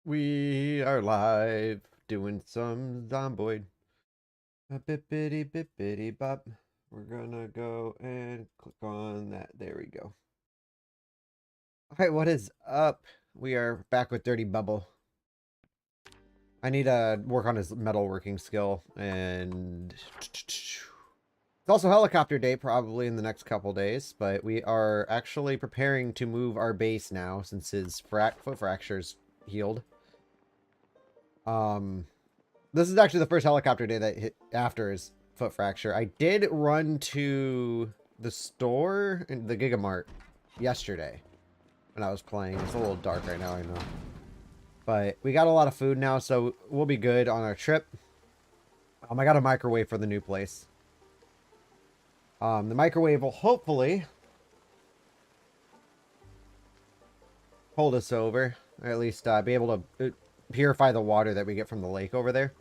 We are live doing some Zomboid. A bippity bippity bop. We're gonna go and click on that. There we go. Alright, what is up? We are back with Durdy Buhbal. I need to work on his metalworking skill, and it's also helicopter day probably in the next couple days, but we are actually preparing to move our base now since his foot fracture's healed. This is actually the first helicopter day that hit after his foot fracture. I did run to the store in the Gigamart yesterday when I was playing. It's a little dark right now, I know. But we got a lot of food now, so we'll be good on our trip. I got a microwave for the new place. The microwave will hopefully hold us over, or at least be able to purify the water that we get from the lake over there.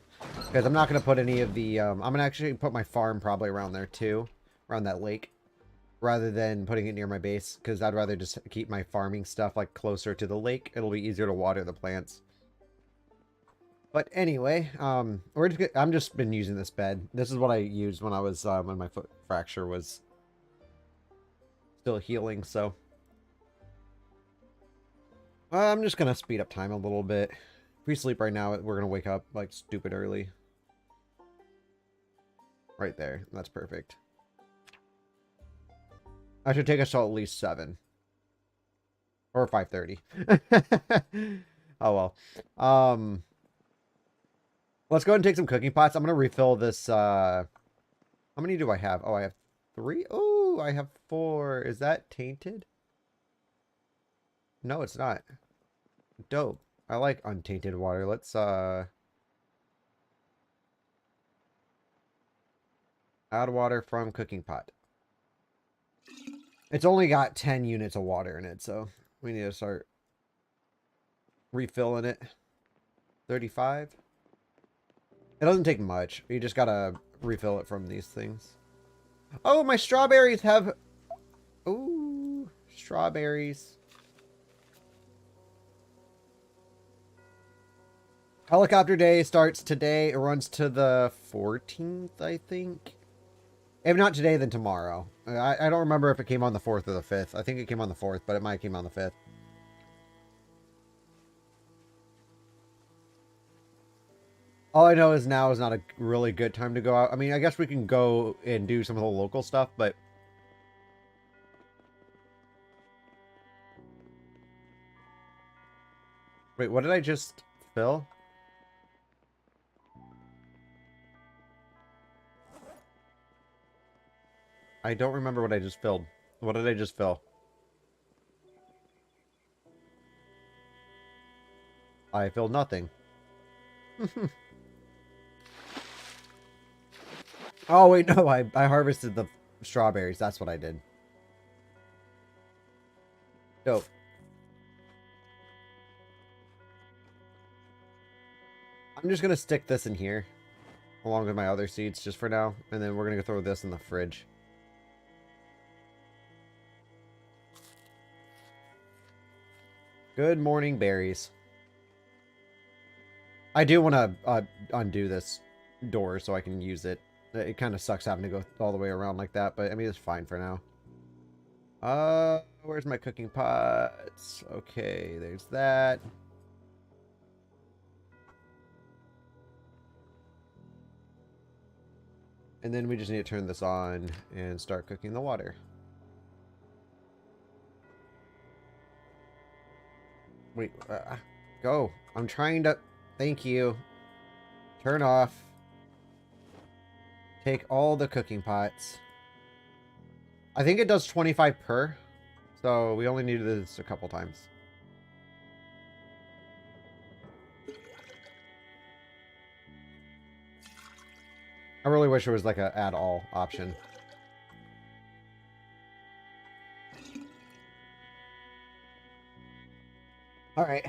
Because I'm not going to put any of the... I'm going to actually put my farm probably around there too. Around that lake. Rather than putting it near my base. Because I'd rather just keep my farming stuff like closer to the lake. It'll be easier to water the plants. But anyway, I'm just been using this bed. This is what I used when I was when my foot fracture was still healing, so I'm just gonna speed up time a little bit. If we sleep right now, we're gonna wake up like stupid early. Right there. That's perfect. I should take us till at least 7. Or 5:30. Oh well. Let's go ahead and take some cooking pots. I'm gonna refill this how many do I have? Oh, I have 3. Oh, I have 4. Is that tainted? No, it's not. Dope. I like untainted water. Let's add water from cooking pot. It's only got 10 units of water in it, so we need to start refilling it. 35. It doesn't take much. You just gotta refill it from these things. Oh, my strawberries have... Ooh, strawberries. Helicopter day starts today. It runs to the 14th, I think. If not today, then tomorrow. I don't remember if it came on the 4th or the 5th. I think it came on the 4th, but it might have came on the 5th. All I know is now is not a really good time to go out. I mean, I guess we can go and do some of the local stuff, but... Wait, what did I just fill? I don't remember what I just filled. What did I just fill? I filled nothing. Oh, wait, no, I harvested the strawberries. That's what I did. Dope. I'm just going to stick this in here, along with my other seeds, just for now. And then we're going to throw this in the fridge. Good morning, berries. I do want to undo this door so I can use it. It kind of sucks having to go all the way around like that, but I mean, it's fine for now. Where's my cooking pots? Okay, there's that. And then we just need to turn this on and start cooking the water. Wait, go. I'm trying to... Thank you. Turn off. Take all the cooking pots. I think it does 25 per. So we only needed this a couple times. I really wish there was like a add all option. Alright.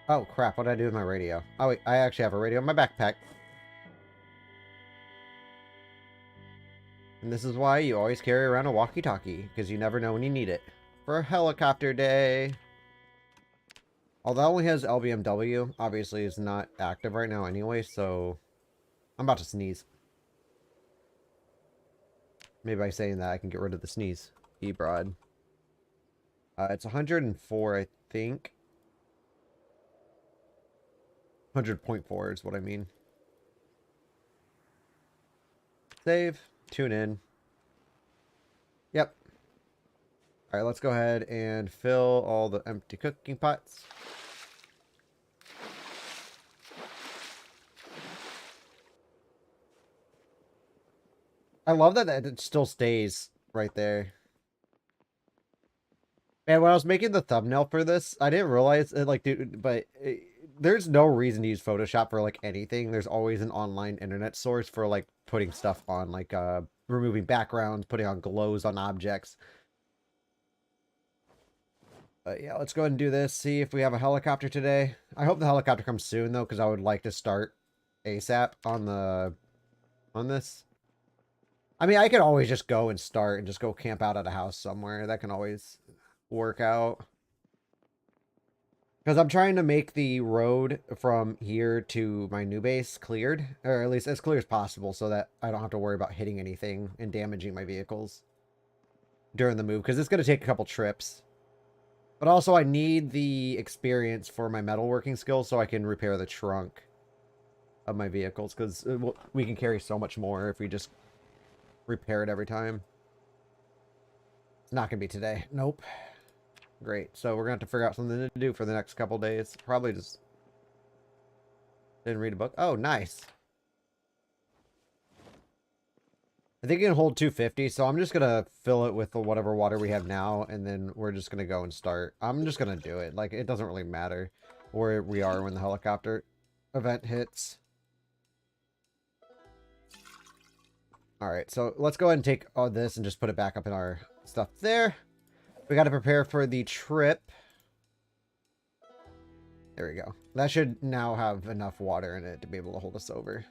Oh crap, what did I do with my radio? Oh wait, I actually have a radio in my backpack. And this is why you always carry around a walkie-talkie, because you never know when you need it. For a helicopter day. Although it only has LBMW, obviously it's not active right now anyway, so I'm about to sneeze. Maybe by saying that I can get rid of the sneeze. E-Broad. It's 104, I think. 100.4 is what I mean. Save. Tune in. Yep. Alright, let's go ahead and fill all the empty cooking pots. I love that it still stays right there. Man, when I was making the thumbnail for this, I didn't realize it, like, dude, but there's no reason to use Photoshop for, like, anything. There's always an online internet source for, like, putting stuff on, like, removing backgrounds, putting on glows on objects. But yeah, let's go ahead and do this. See if we have a helicopter today. I hope the helicopter comes soon, though, because I would like to start ASAP on this. I mean, I could always just go and start and just go camp out at a house somewhere. That can always work out. Because I'm trying to make the road from here to my new base cleared. Or at least as clear as possible so that I don't have to worry about hitting anything and damaging my vehicles during the move. Because it's going to take a couple trips. But also I need the experience for my metalworking skills so I can repair the trunk of my vehicles. Because we can carry so much more if we just repair it every time. It's not going to be today. Nope. Great. So we're going to have to figure out something to do for the next couple days. Probably just didn't read a book. Oh, nice. I think it can hold 250, so I'm just going to fill it with whatever water we have now, and then we're just going to go and start. I'm just going to do it. Like, it doesn't really matter where we are when the helicopter event hits. Alright, so let's go ahead and take all this and just put it back up in our stuff there. We got to prepare for the trip. There we go. That should now have enough water in it to be able to hold us over.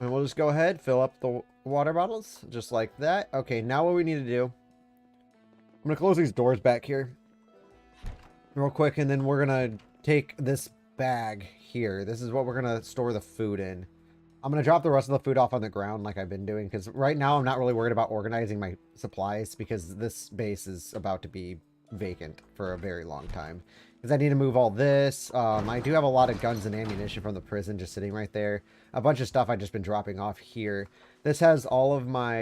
And we'll just go ahead, fill up the water bottles, just like that. Okay, now what we need to do... I'm going to close these doors back here real quick, and then we're going to take this bag here. This is what we're going to store the food in. I'm going to drop the rest of the food off on the ground like I've been doing, because right now I'm not really worried about organizing my supplies, because this base is about to be vacant for a very long time. Because I need to move all this. I do have a lot of guns and ammunition from the prison just sitting right there. A bunch of stuff I've just been dropping off here. This has all of my...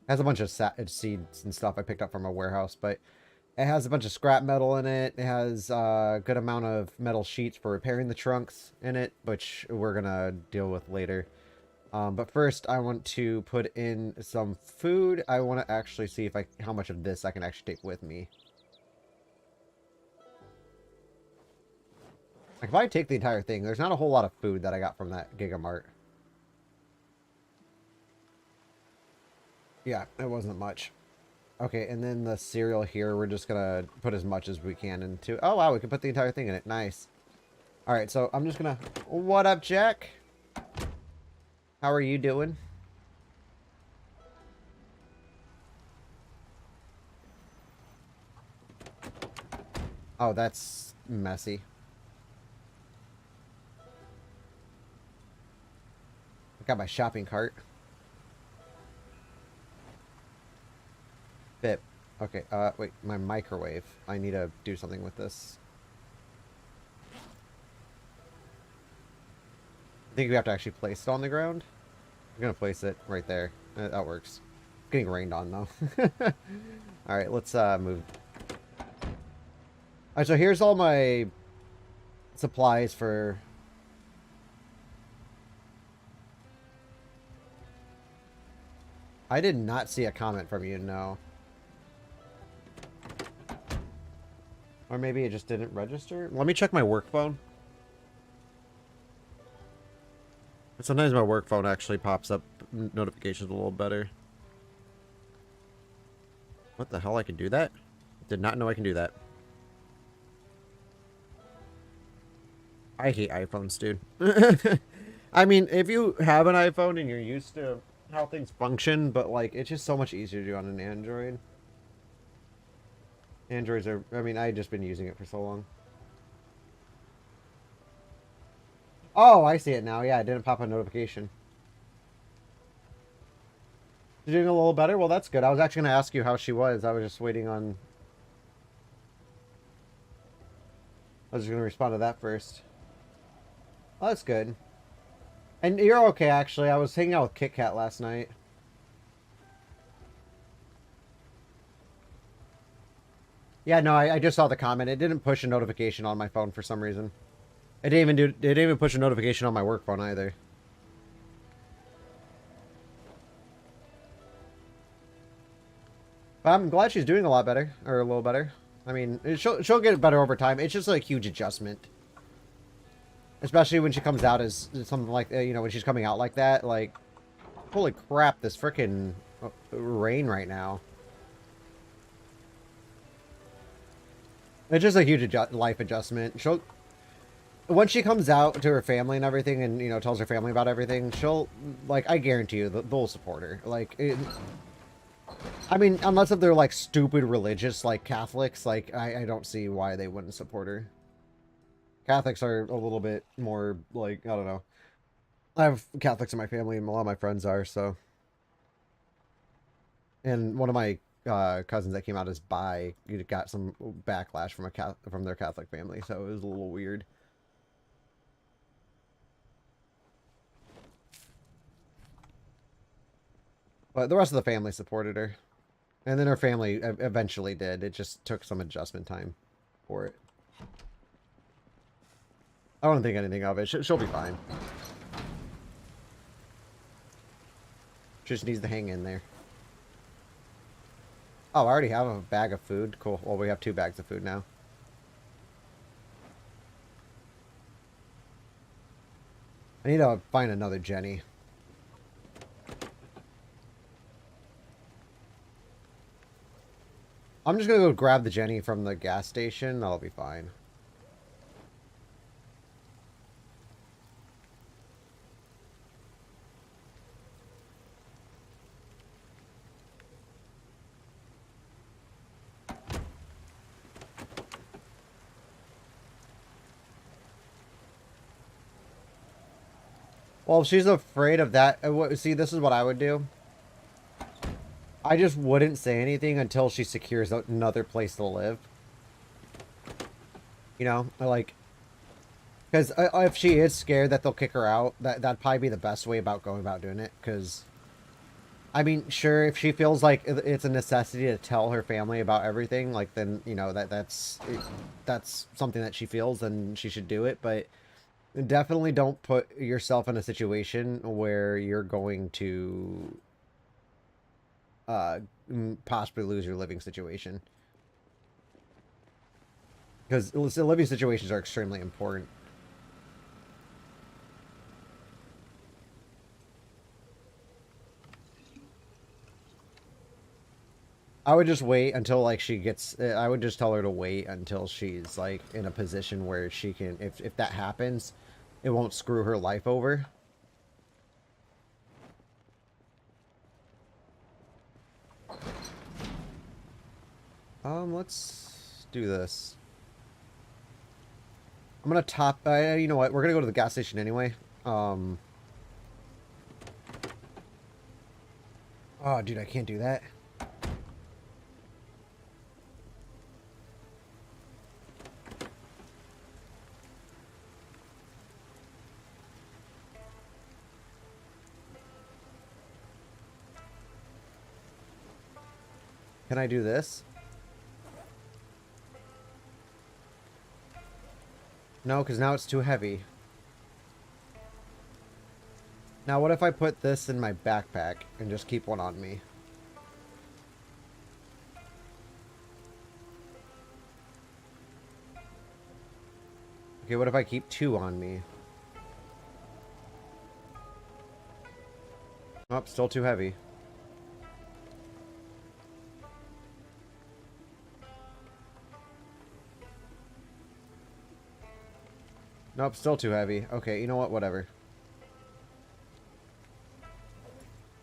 has a bunch of seeds and stuff I picked up from a warehouse, but... It has a bunch of scrap metal in it. It has a good amount of metal sheets for repairing the trunks in it, which we're going to deal with later. But first, I want to put in some food. I want to actually see if how much of this I can actually take with me. Like, if I take the entire thing, there's not a whole lot of food that I got from that Gigamart. Yeah, it wasn't much. Okay, and then the cereal here, we're just gonna put as much as we can into... Oh, wow, we can put the entire thing in it. Nice. Alright, so I'm just gonna... What up, Jack? How are you doing? Oh, that's messy. I got my shopping cart. Bip. Okay, wait, my microwave. I need to do something with this. I think we have to actually place it on the ground. I'm gonna place it right there. That works. It's getting rained on, though. Alright, let's, move. Alright, so here's all my supplies for... I did not see a comment from you, no. Or maybe it just didn't register. Let me check my work phone. Sometimes my work phone actually pops up notifications a little better. What the hell? I can do that? Did not know I can do that. I hate iPhones, dude. I mean, if you have an iPhone and you're used to how things function, but like, it's just so much easier to do on an Android. Androids are, I mean, I've just been using it for so long. Oh, I see it now. Yeah, it didn't pop a notification. She's doing a little better? Well, that's good. I was actually going to ask you how she was. I was just waiting on... I was just going to respond to that first. Oh, that's good. And you're okay, actually. I was hanging out with Kit Kat last night. Yeah, no, I just saw the comment. It didn't push a notification on my phone for some reason. It didn't even push a notification on my work phone either. But I'm glad she's doing a lot better, or a little better. I mean, she'll get better over time. It's just a huge adjustment, especially when she comes out as something like you know, when she's coming out like that. Like, holy crap, this freaking rain right now. It's just a huge life adjustment. She'll once she comes out to her family and everything, and you know, tells her family about everything, she'll like, I guarantee you, they'll support her. Like, I mean, unless if they're like stupid religious, like Catholics, like I don't see why they wouldn't support her. Catholics are a little bit more like, I don't know. I have Catholics in my family, and a lot of my friends are, so. And one of my cousins that came out as bi got some backlash from their Catholic family, so it was a little weird. But the rest of the family supported her. And then her family eventually did. It just took some adjustment time for it. I don't think anything of it. She'll be fine. She just needs to hang in there. Oh, I already have a bag of food. Cool. Well, we have 2 bags of food now. I need to find another Jenny. I'm just going to go grab the Jenny from the gas station. That'll be fine. Well, if she's afraid of that, see, this is what I would do. I just wouldn't say anything until she secures another place to live. You know, like, because if she is scared that they'll kick her out, that'd probably be the best way about going about doing it. Because, I mean, sure, if she feels like it's a necessity to tell her family about everything, like, then, you know, that's something that she feels, and she should do it. But definitely don't put yourself in a situation where you're going to possibly lose your living situation. Because living situations are extremely important. I would just wait until like she gets. I would just tell her to wait until she's like in a position where she can. If that happens, it won't screw her life over. Let's do this. I'm gonna top. You know what? We're gonna go to the gas station anyway. Oh, dude, I can't do that. Can I do this? No, because now it's too heavy. Now, what if I put this in my backpack and just keep one on me? Okay, what if I keep 2 on me? Oh, still too heavy. Nope, still too heavy. Okay, you know what? Whatever.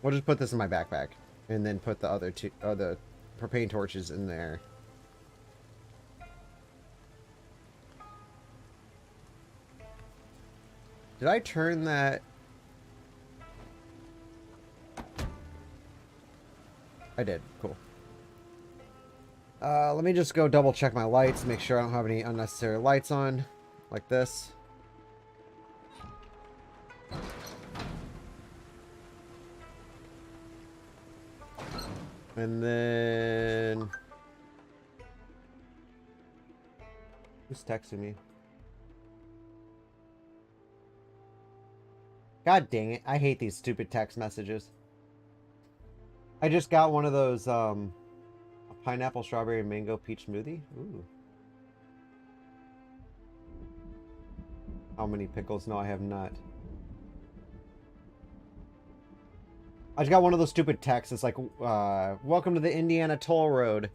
We'll just put this in my backpack. And then put the other 2, the propane torches in there. Did I turn that? I did. Cool. Let me just go double check my lights, make sure I don't have any unnecessary lights on, like this. And then... Who's texting me? God dang it. I hate these stupid text messages. I just got one of those, a pineapple, strawberry, and mango peach smoothie. Ooh. How many pickles? No, I have not. I just got one of those stupid texts. It's like, welcome to the Indiana toll road.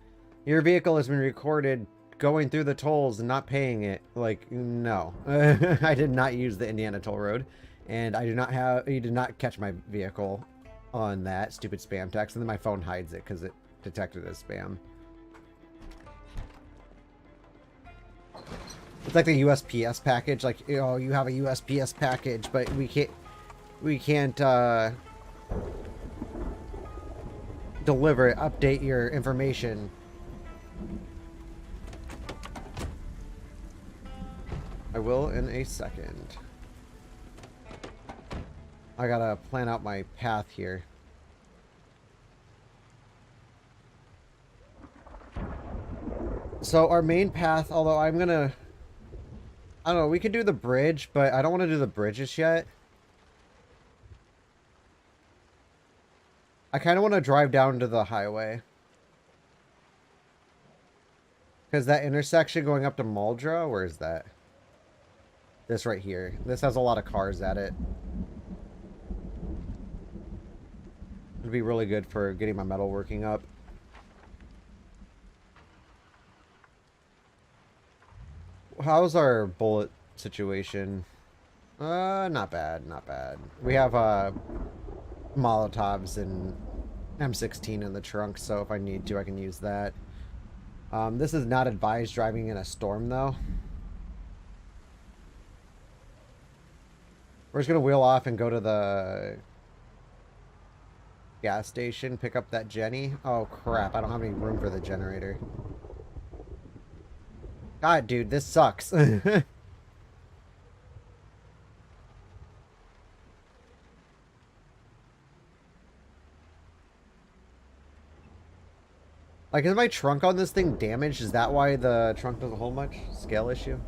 Your vehicle has been recorded going through the tolls and not paying it. Like, no. I did not use the Indiana toll road. And I do not have, you did not catch my vehicle on that stupid spam text. And then my phone hides it because it detected as spam. It's like the USPS package. Like, oh, you have a USPS package, but we can't, deliver it, update your information. I will in a second. I gotta plan out my path here. So our main path, although I don't know, we could do the bridge, but I don't want to do the bridges yet. I kind of want to drive down to the highway. Because that intersection going up to Muldra, where is that? This right here. This has a lot of cars at it. It'd be really good for getting my metalworking up. How's our bullet situation? Not bad, not bad. We have, Molotovs and M16 in the trunk, so if I need to, I can use that. This is not advised driving in a storm, though. We're just gonna wheel off and go to the gas station, pick up that Jenny. Oh, crap, I don't have any room for the generator. God, dude, this sucks. Like, is my trunk on this thing damaged? Is that why the trunk doesn't hold much? Scale issue?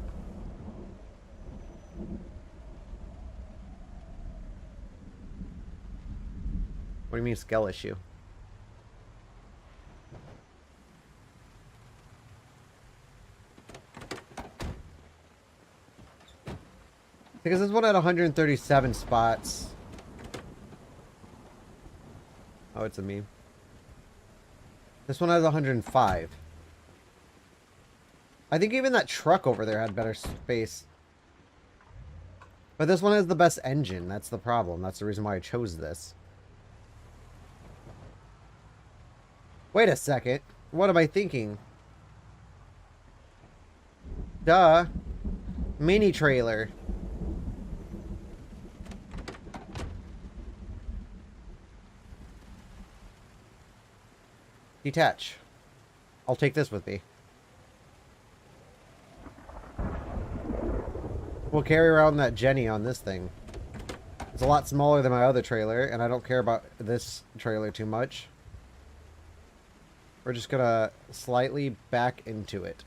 What do you mean scale issue? Because this one had 137 spots. Oh, it's a meme. This one has 105. I think even that truck over there had better space. But this one has the best engine. That's the problem. That's the reason why I chose this. Wait a second. What am I thinking? Duh. Mini trailer. Detach. I'll take this with me. We'll carry around that Jenny on this thing. It's a lot smaller than my other trailer, and I don't care about this trailer too much. We're just gonna slightly back into it.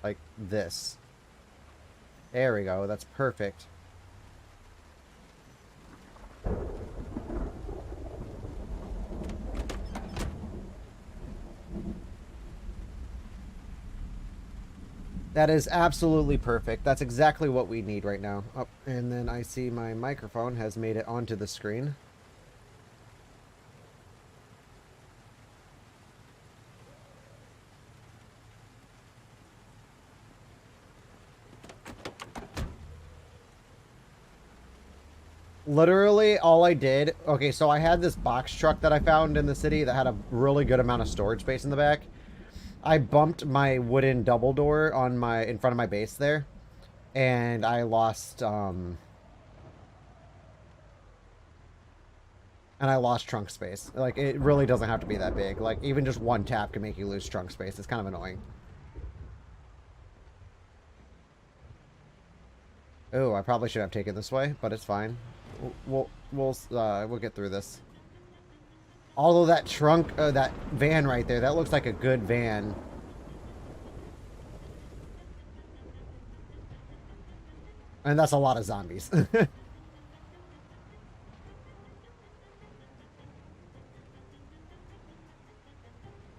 Like this. There we go. That's perfect. That is absolutely perfect. That's exactly what we need right now. Oh, and then I see my microphone has made it onto the screen. Literally, all I did... Okay, so I had this box truck that I found in the city that had a really good amount of storage space in the back. I bumped my wooden double door on in front of my base there, and I lost And I lost trunk space. Like, it really doesn't have to be that big. Like, even just one tap can make you lose trunk space. It's kind of annoying. Oh, I probably should have taken this way, but it's fine. We'll get through this. Although that trunk, that van right there, that looks like a good van. And that's a lot of zombies.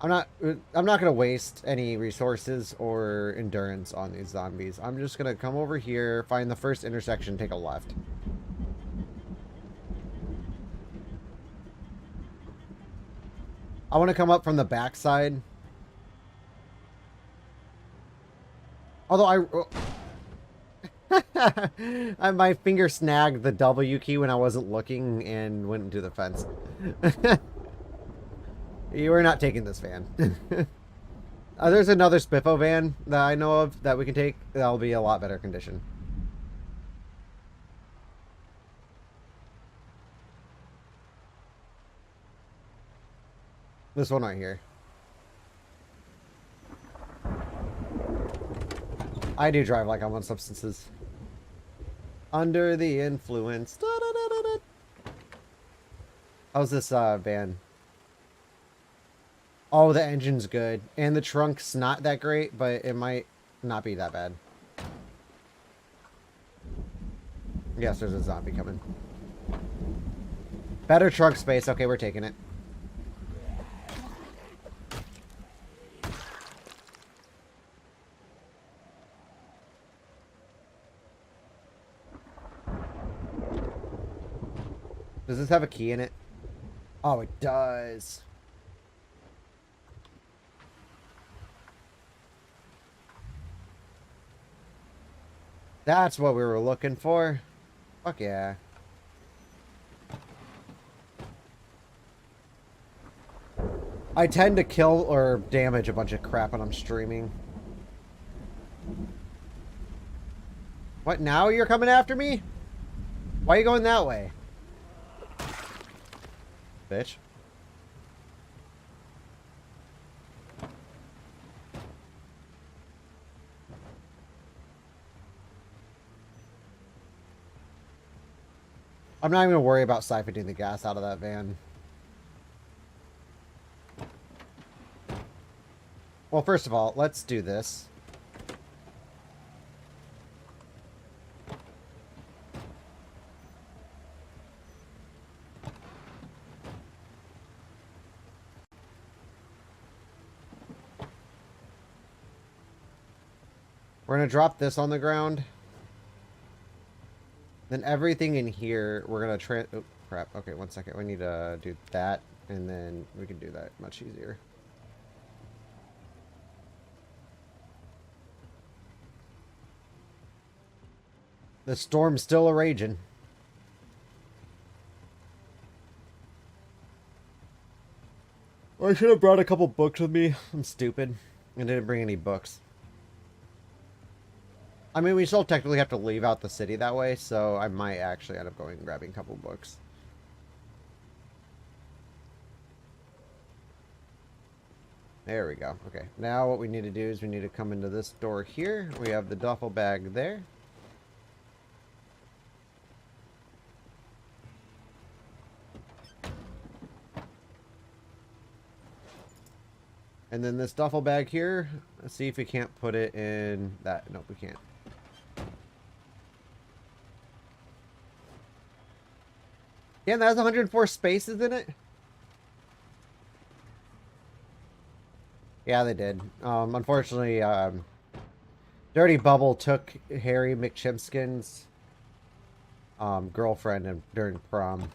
I'm not gonna waste any resources or endurance on these zombies. I'm just gonna come over here, find the first intersection, take a left. I want to come up from the backside. Although my finger snagged the W key when I wasn't looking and went into the fence. You are not taking this van. There's another Spiffo van that I know of that we can take. That'll be a lot better condition. This one right here. I do drive like I'm on substances. Under the influence. Da, da, da, da, da. How's this van? Oh, the engine's good. And the trunk's not that great, but it might not be that bad. Yes, there's a zombie coming. Better trunk space. Okay, we're taking it. Does this have a key in it? Oh, it does. That's what we were looking for. Fuck yeah. I tend to kill or damage a bunch of crap when I'm streaming. What, now you're coming after me? Why are you going that way? Bitch. I'm not even gonna worry about siphoning the gas out of that van. Well, first of all, let's do this. We're going to drop this on the ground. Then everything in here, we're going to oh, crap. Okay, one second. We need to do that, and then we can do that much easier. The storm's still a-raging. I should have brought a couple books with me. I'm stupid. I didn't bring any books. I mean, we still technically have to leave out the city that way, so I might actually end up going and grabbing a couple books. There we go. Okay, now what we need to do is we need to come into this door here. We have the duffel bag there. And then this duffel bag here, let's see if we can't put it in that. Nope, we can't. Yeah, that has 104 spaces in it. Yeah, they did. Unfortunately, Durdy Buhbal took Harry McChimskin's girlfriend during prom,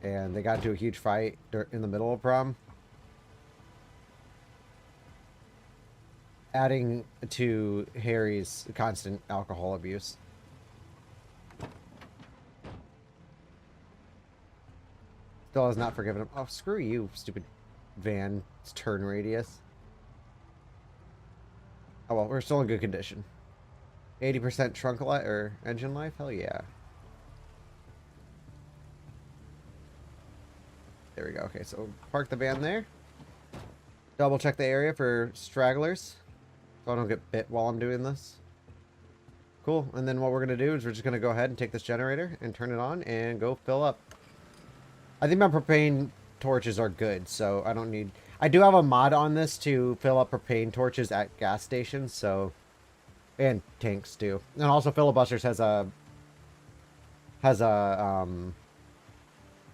and they got into a huge fight in the middle of prom. Adding to Harry's constant alcohol abuse. Still has not forgiven him. Oh, screw you, stupid van. It's turn radius. Oh well, we're still in good condition. 80% trunk life or engine life? Hell yeah. There we go. Okay, so park the van there. Double check the area for stragglers, so I don't get bit while I'm doing this. Cool. And then what we're going to do is we're just going to go ahead and take this generator and turn it on and go fill up. I think my propane torches are good, so I don't need... I do have a mod on this to fill up propane torches at gas stations, so... And tanks, too. And also Filibusters has a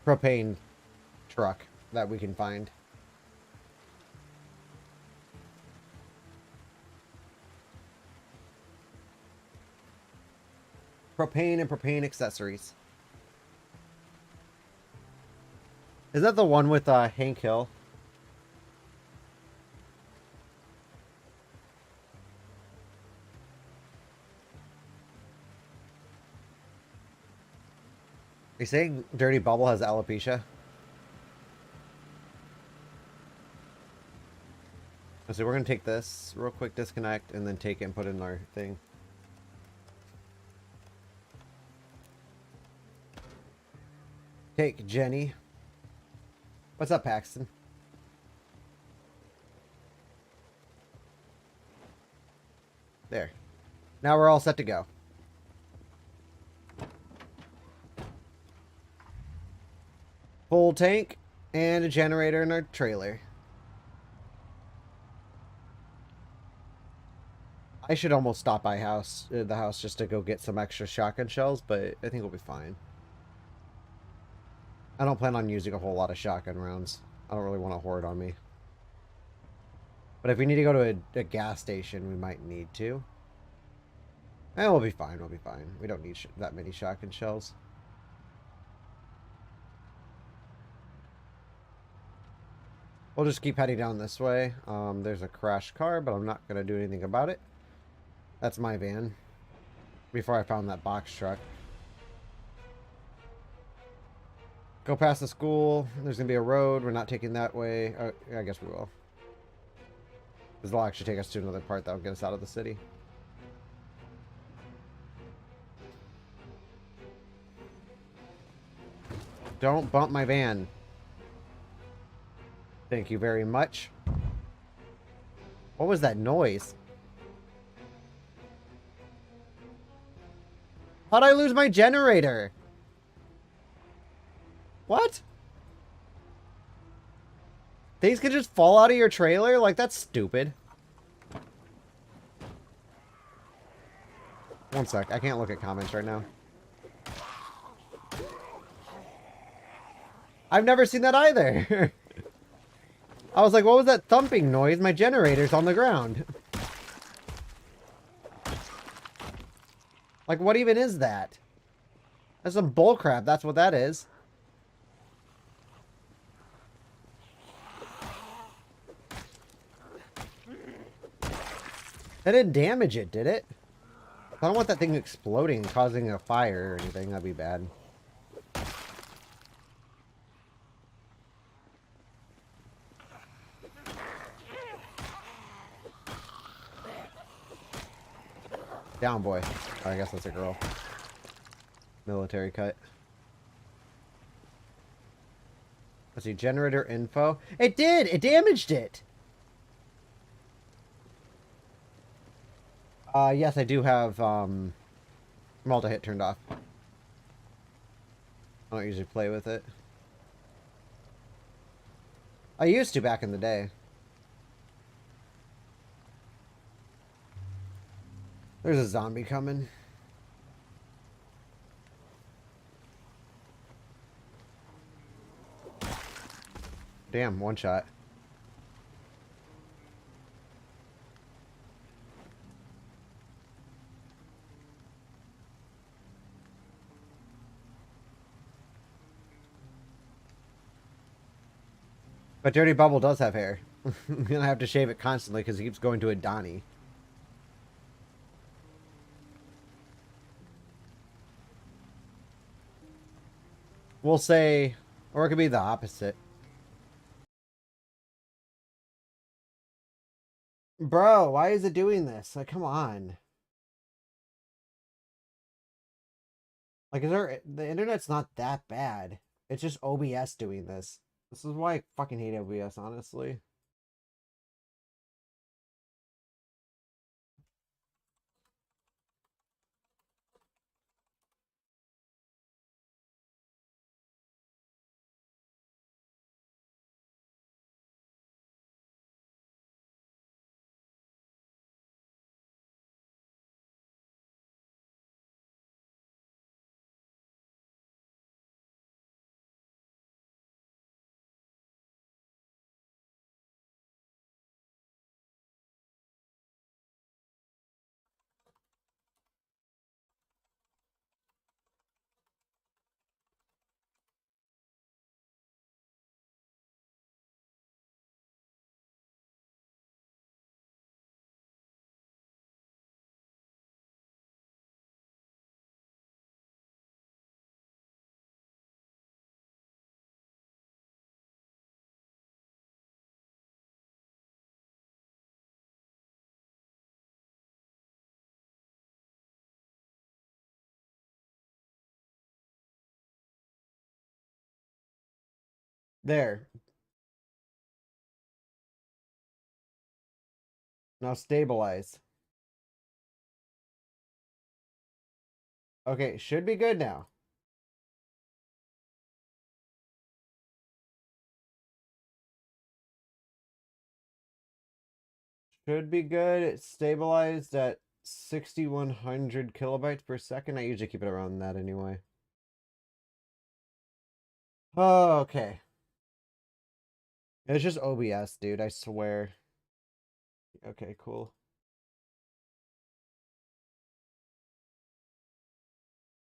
propane truck that we can find. Propane and propane accessories. Is that the one with Hank Hill? Are you saying Durdy Buhbal has alopecia? So we're going to take this real quick, disconnect, and then take it and put it in our thing. Take Jenny. What's up, Paxton? There. Now we're all set to go. Full tank and a generator in our trailer. I should almost stop by the house just to go get some extra shotgun shells, but I think we'll be fine. I don't plan on using a whole lot of shotgun rounds. I don't really want to hoard on me. But if we need to go to a gas station, we might need to. And we'll be fine, we'll be fine. We don't need that many shotgun shells. We'll just keep heading down this way. There's a crashed car, but I'm not going to do anything about it. That's my van. Before I found that box truck. Go past the school. There's going to be a road. We're not taking that way. I guess we will. Because they'll actually take us to another part that will get us out of the city. Don't bump my van. Thank you very much. What was that noise? How'd I lose my generator? What? Things can just fall out of your trailer? Like, that's stupid. One sec. I can't look at comments right now. I've never seen that either. I was like, what was that thumping noise? My generator's on the ground. Like, what even is that? That's some bullcrap. That's what that is. That didn't damage it, did it? I don't want that thing exploding and causing a fire or anything. That'd be bad. Down, boy. Oh, I guess that's a girl. Military cut. Let's see. Generator info. It did! It damaged it! Yes, I do have, multi-hit turned off. I don't usually play with it. I used to back in the day. There's a zombie coming. Damn, one shot. But Durdy Buhbal does have hair. I'm gonna have to shave it constantly because he keeps going to a Donnie. We'll say, or it could be the opposite. Bro, why is it doing this? Like, come on. Like, the internet's not that bad. It's just OBS doing this. This is why I fucking hate OBS, honestly. There. Now stabilize. Okay, should be good now. Should be good. It's stabilized at 6,100 kilobytes per second. I usually keep it around that anyway. Oh, okay. It's just OBS, dude. I swear. Okay, cool.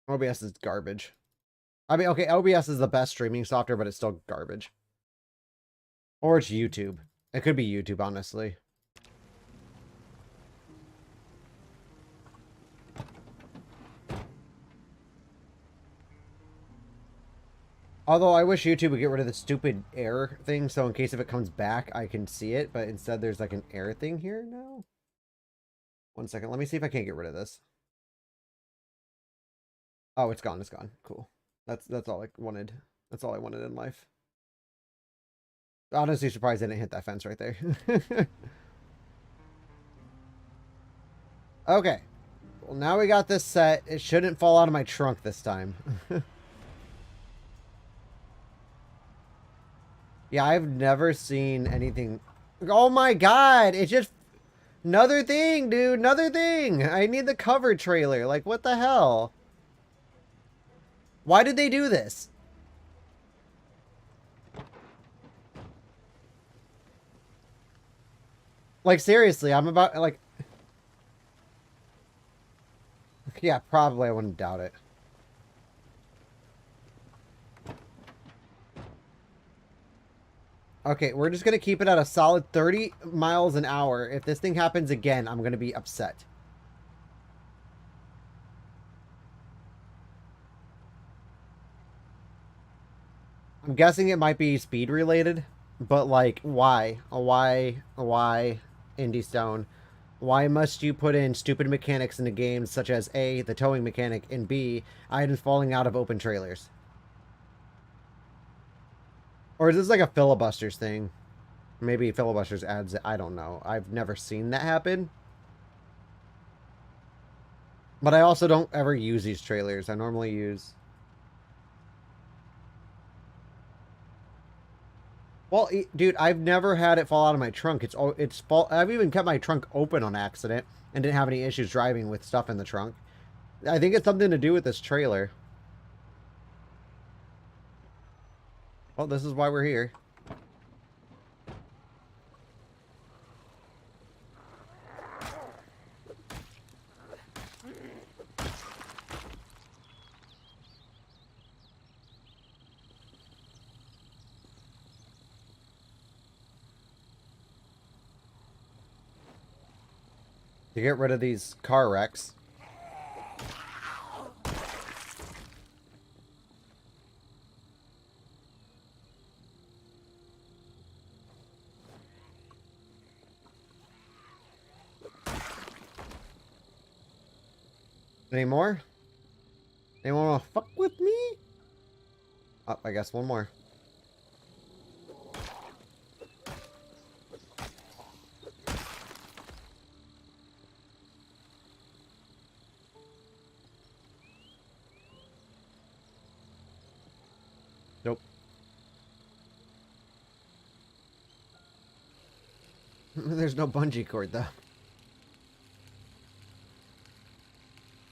OBS is garbage. I mean, okay, OBS is the best streaming software, but it's still garbage. Or it's YouTube. It could be YouTube, honestly. Although I wish YouTube would get rid of the stupid error thing, so in case if it comes back, I can see it. But instead, there's like an error thing here now. 1 second. Let me see if I can't get rid of this. Oh, it's gone. It's gone. Cool. That's all I wanted. That's all I wanted in life. Honestly, surprised I didn't hit that fence right there. Okay. Well, now we got this set. It shouldn't fall out of my trunk this time. Yeah, I've never seen anything. Oh my god! It just... Another thing, dude! Another thing! I need the cover trailer. Like, what the hell? Why did they do this? Like, seriously, I'm about... Like... Yeah, probably. I wouldn't doubt it. Okay, we're just going to keep it at a solid 30 miles an hour. If this thing happens again, I'm going to be upset. I'm guessing it might be speed related, but like, why? Why, Indie Stone? Why must you put in stupid mechanics into games such as A, the towing mechanic, and B, items falling out of open trailers? Or is this like a filibusters thing? Maybe filibusters adds it. I don't know. I've never seen that happen. But I also don't ever use these trailers. I normally use... Well, dude, I've never had it fall out of my trunk. I've even kept my trunk open on accident and didn't have any issues driving with stuff in the trunk. I think it's something to do with this trailer. Well, this is why we're here. To get rid of these car wrecks. Any more? Anyone want to fuck with me? Oh, I guess one more. Nope. There's no bungee cord, though.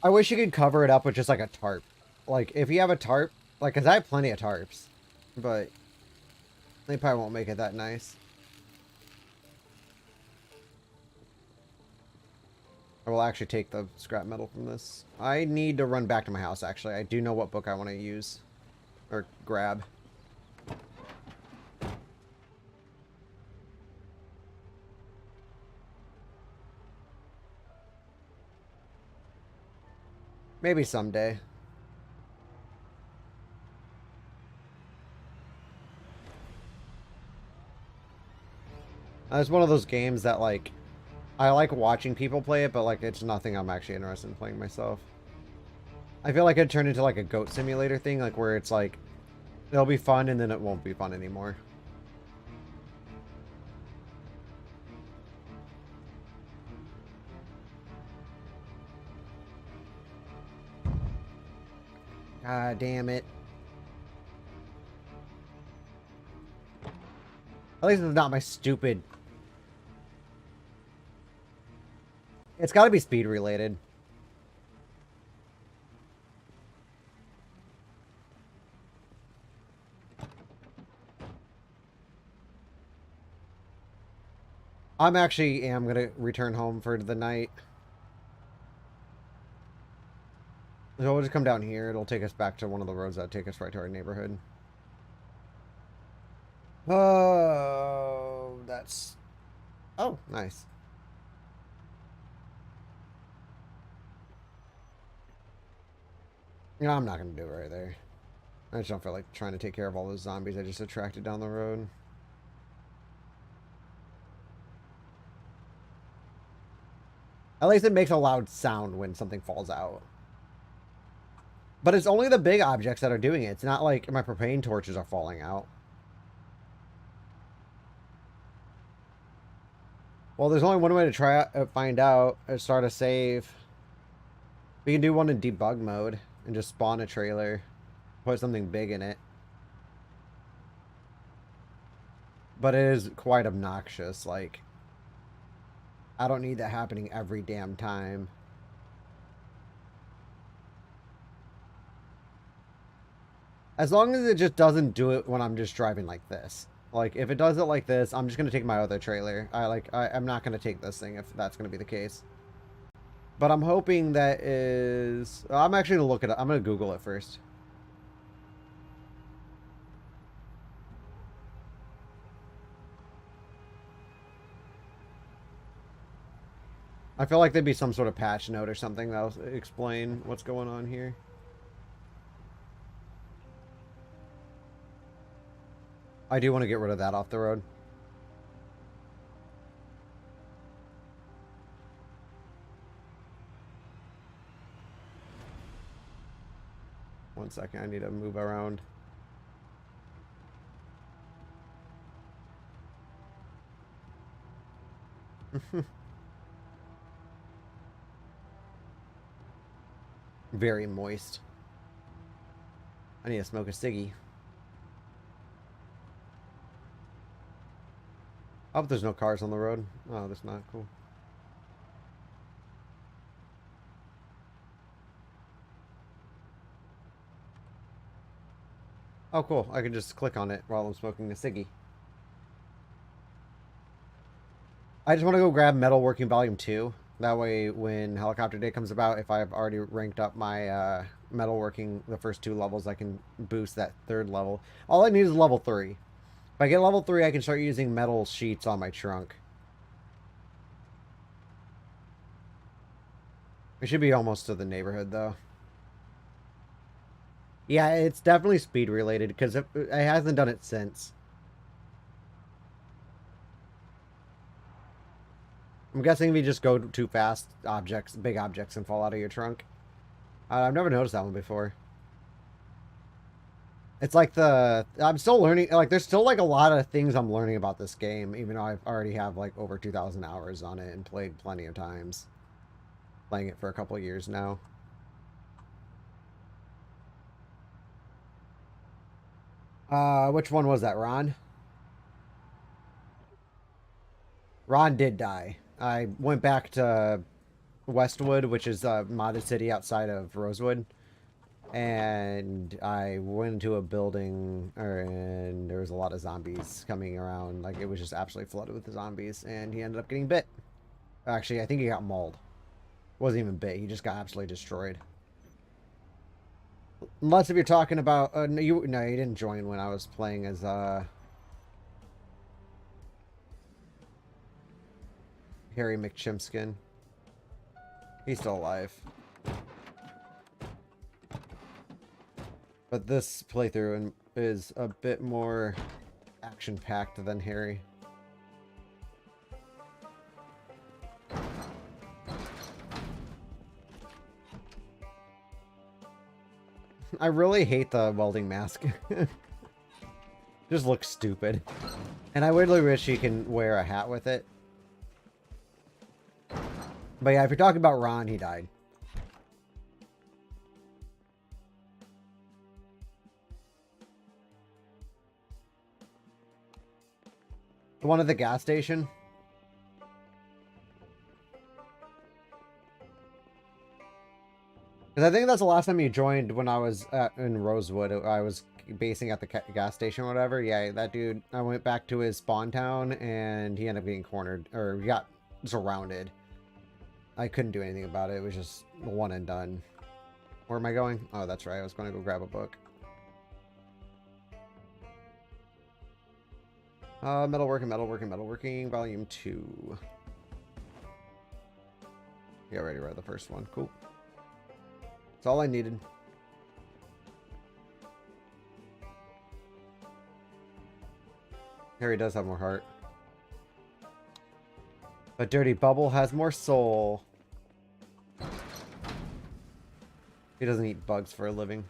I wish you could cover it up with just, like, a tarp. Like, if you have a tarp, like, because I have plenty of tarps, but they probably won't make it that nice. I will actually take the scrap metal from this. I need to run back to my house, actually. I do know what book I want to use. Or grab. Maybe someday. It's one of those games that, like, I like watching people play it, but, like, it's nothing I'm actually interested in playing myself. I feel like it'd turn into, like, a goat simulator thing, like, where it's, like, it'll be fun and then it won't be fun anymore. God damn it. At least it's not my stupid... It's gotta be speed related. I'm actually am gonna return home for the night. So we'll just come down here. It'll take us back to one of the roads that take us right to our neighborhood. Oh, that's... Oh, nice. No, I'm not going to do it right there. I just don't feel like trying to take care of all those zombies I just attracted down the road. At least it makes a loud sound when something falls out. But it's only the big objects that are doing it. It's not like my propane torches are falling out. Well, there's only one way to try find out. Start a save. We can do one in debug mode and just spawn a trailer. Put something big in it. But it is quite obnoxious. Like, I don't need that happening every damn time. As long as it just doesn't do it when I'm just driving like this. Like, if it does it like this, I'm just going to take my other trailer. I'm not going to take this thing if that's going to be the case. But I'm hoping that is... I'm actually going to look it up. I'm going to Google it first. I feel like there'd be some sort of patch note or something that'll explain what's going on here. I do want to get rid of that off the road. One second, I need to move around. Very moist. I need to smoke a ciggy. I hope there's no cars on the road. Oh, that's not cool. Oh, cool. I can just click on it while I'm smoking the ciggy. I just want to go grab Metalworking Volume 2. That way, when Helicopter Day comes about, if I've already ranked up my metalworking, the first 2 levels, I can boost that 3rd level. All I need is level 3. If I get level 3, I can start using metal sheets on my trunk. It should be almost to the neighborhood, though. Yeah, it's definitely speed related, because it hasn't done it since. I'm guessing if you just go too fast, big objects can fall out of your trunk. I've never noticed that one before. It's like I'm still learning, like, there's still, like, a lot of things I'm learning about this game, even though I already have, like, over 2,000 hours on it and played plenty of times. Playing it for a couple of years now. Which one was that, Ron? Ron did die. I went back to Westwood, which is a modded city outside of Rosewood, and I went into a building, and there was a lot of zombies coming around. Like, it was just absolutely flooded with the zombies, and he ended up getting bit. Actually, I think he got mauled. Wasn't even bit. He just got absolutely destroyed. Unless if you're talking about... no, you didn't join when I was playing as, Harry McChimskin. He's still alive. But this playthrough is a bit more action-packed than Harry. I really hate the welding mask. Just looks stupid. And I really wish you can wear a hat with it. But yeah, if you're talking about Ron, he died. The one at the gas station? Because I think that's the last time you joined when I was in Rosewood. I was basing at the gas station or whatever. Yeah, that dude, I went back to his spawn town and he ended up getting cornered. Or he got surrounded. I couldn't do anything about it. It was just one and done. Where am I going? Oh, that's right. I was going to go grab a book. Metalworking, volume 2. Yeah, I already read the first one. Cool. That's all I needed. Harry does have more heart. But Durdy Buhbal has more soul. He doesn't eat bugs for a living.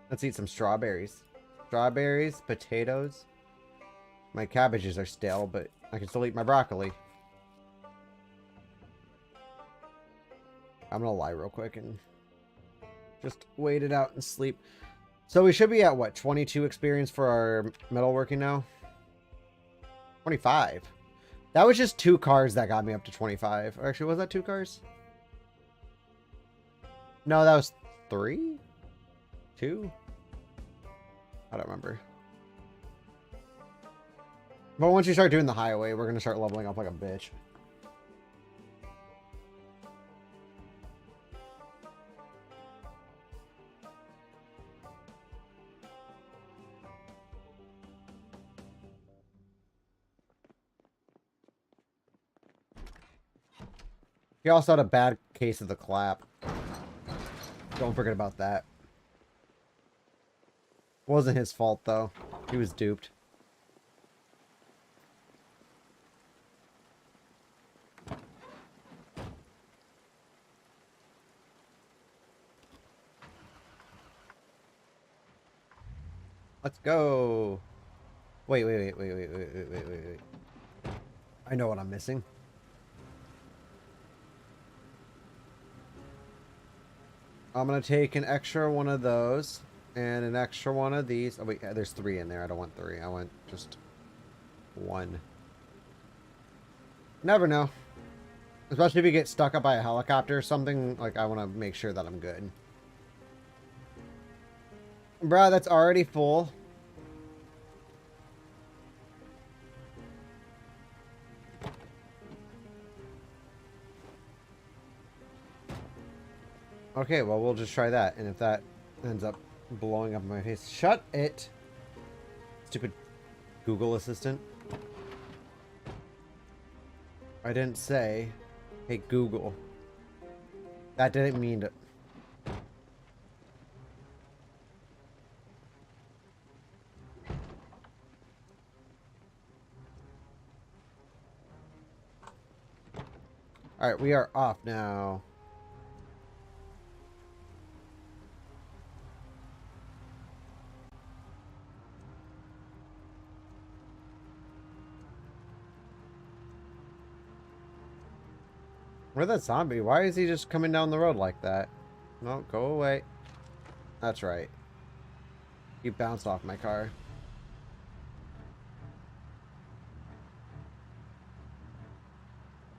Let's eat some strawberries. Strawberries, potatoes. My cabbages are stale, but I can still eat my broccoli. I'm gonna lie real quick and just wait it out and sleep. So we should be at, what, 22 experience for our metalworking now? 25. That was just 2 cars that got me up to 25. Or actually, was that 2 cars? No, that was 3? 2? I don't remember. But once you start doing the highway, we're going to start leveling up like a bitch. He also had a bad case of the clap. Don't forget about that. Wasn't his fault, though. He was duped. Let's go. Wait. I know what I'm missing. I'm going to take an extra one of those and an extra one of these. Oh, wait, there's 3 in there. I don't want 3. I want just 1. Never know. Especially if you get stuck up by a helicopter or something. Like, I want to make sure that I'm good. Bruh, that's already full. Okay, well, we'll just try that. And if that ends up blowing up in my face... Shut it! Stupid Google Assistant. I didn't say, hey, Google. That didn't mean to... Alright, we are off now. Where's that zombie? Why is he just coming down the road like that? No, go away. That's right. You bounced off my car.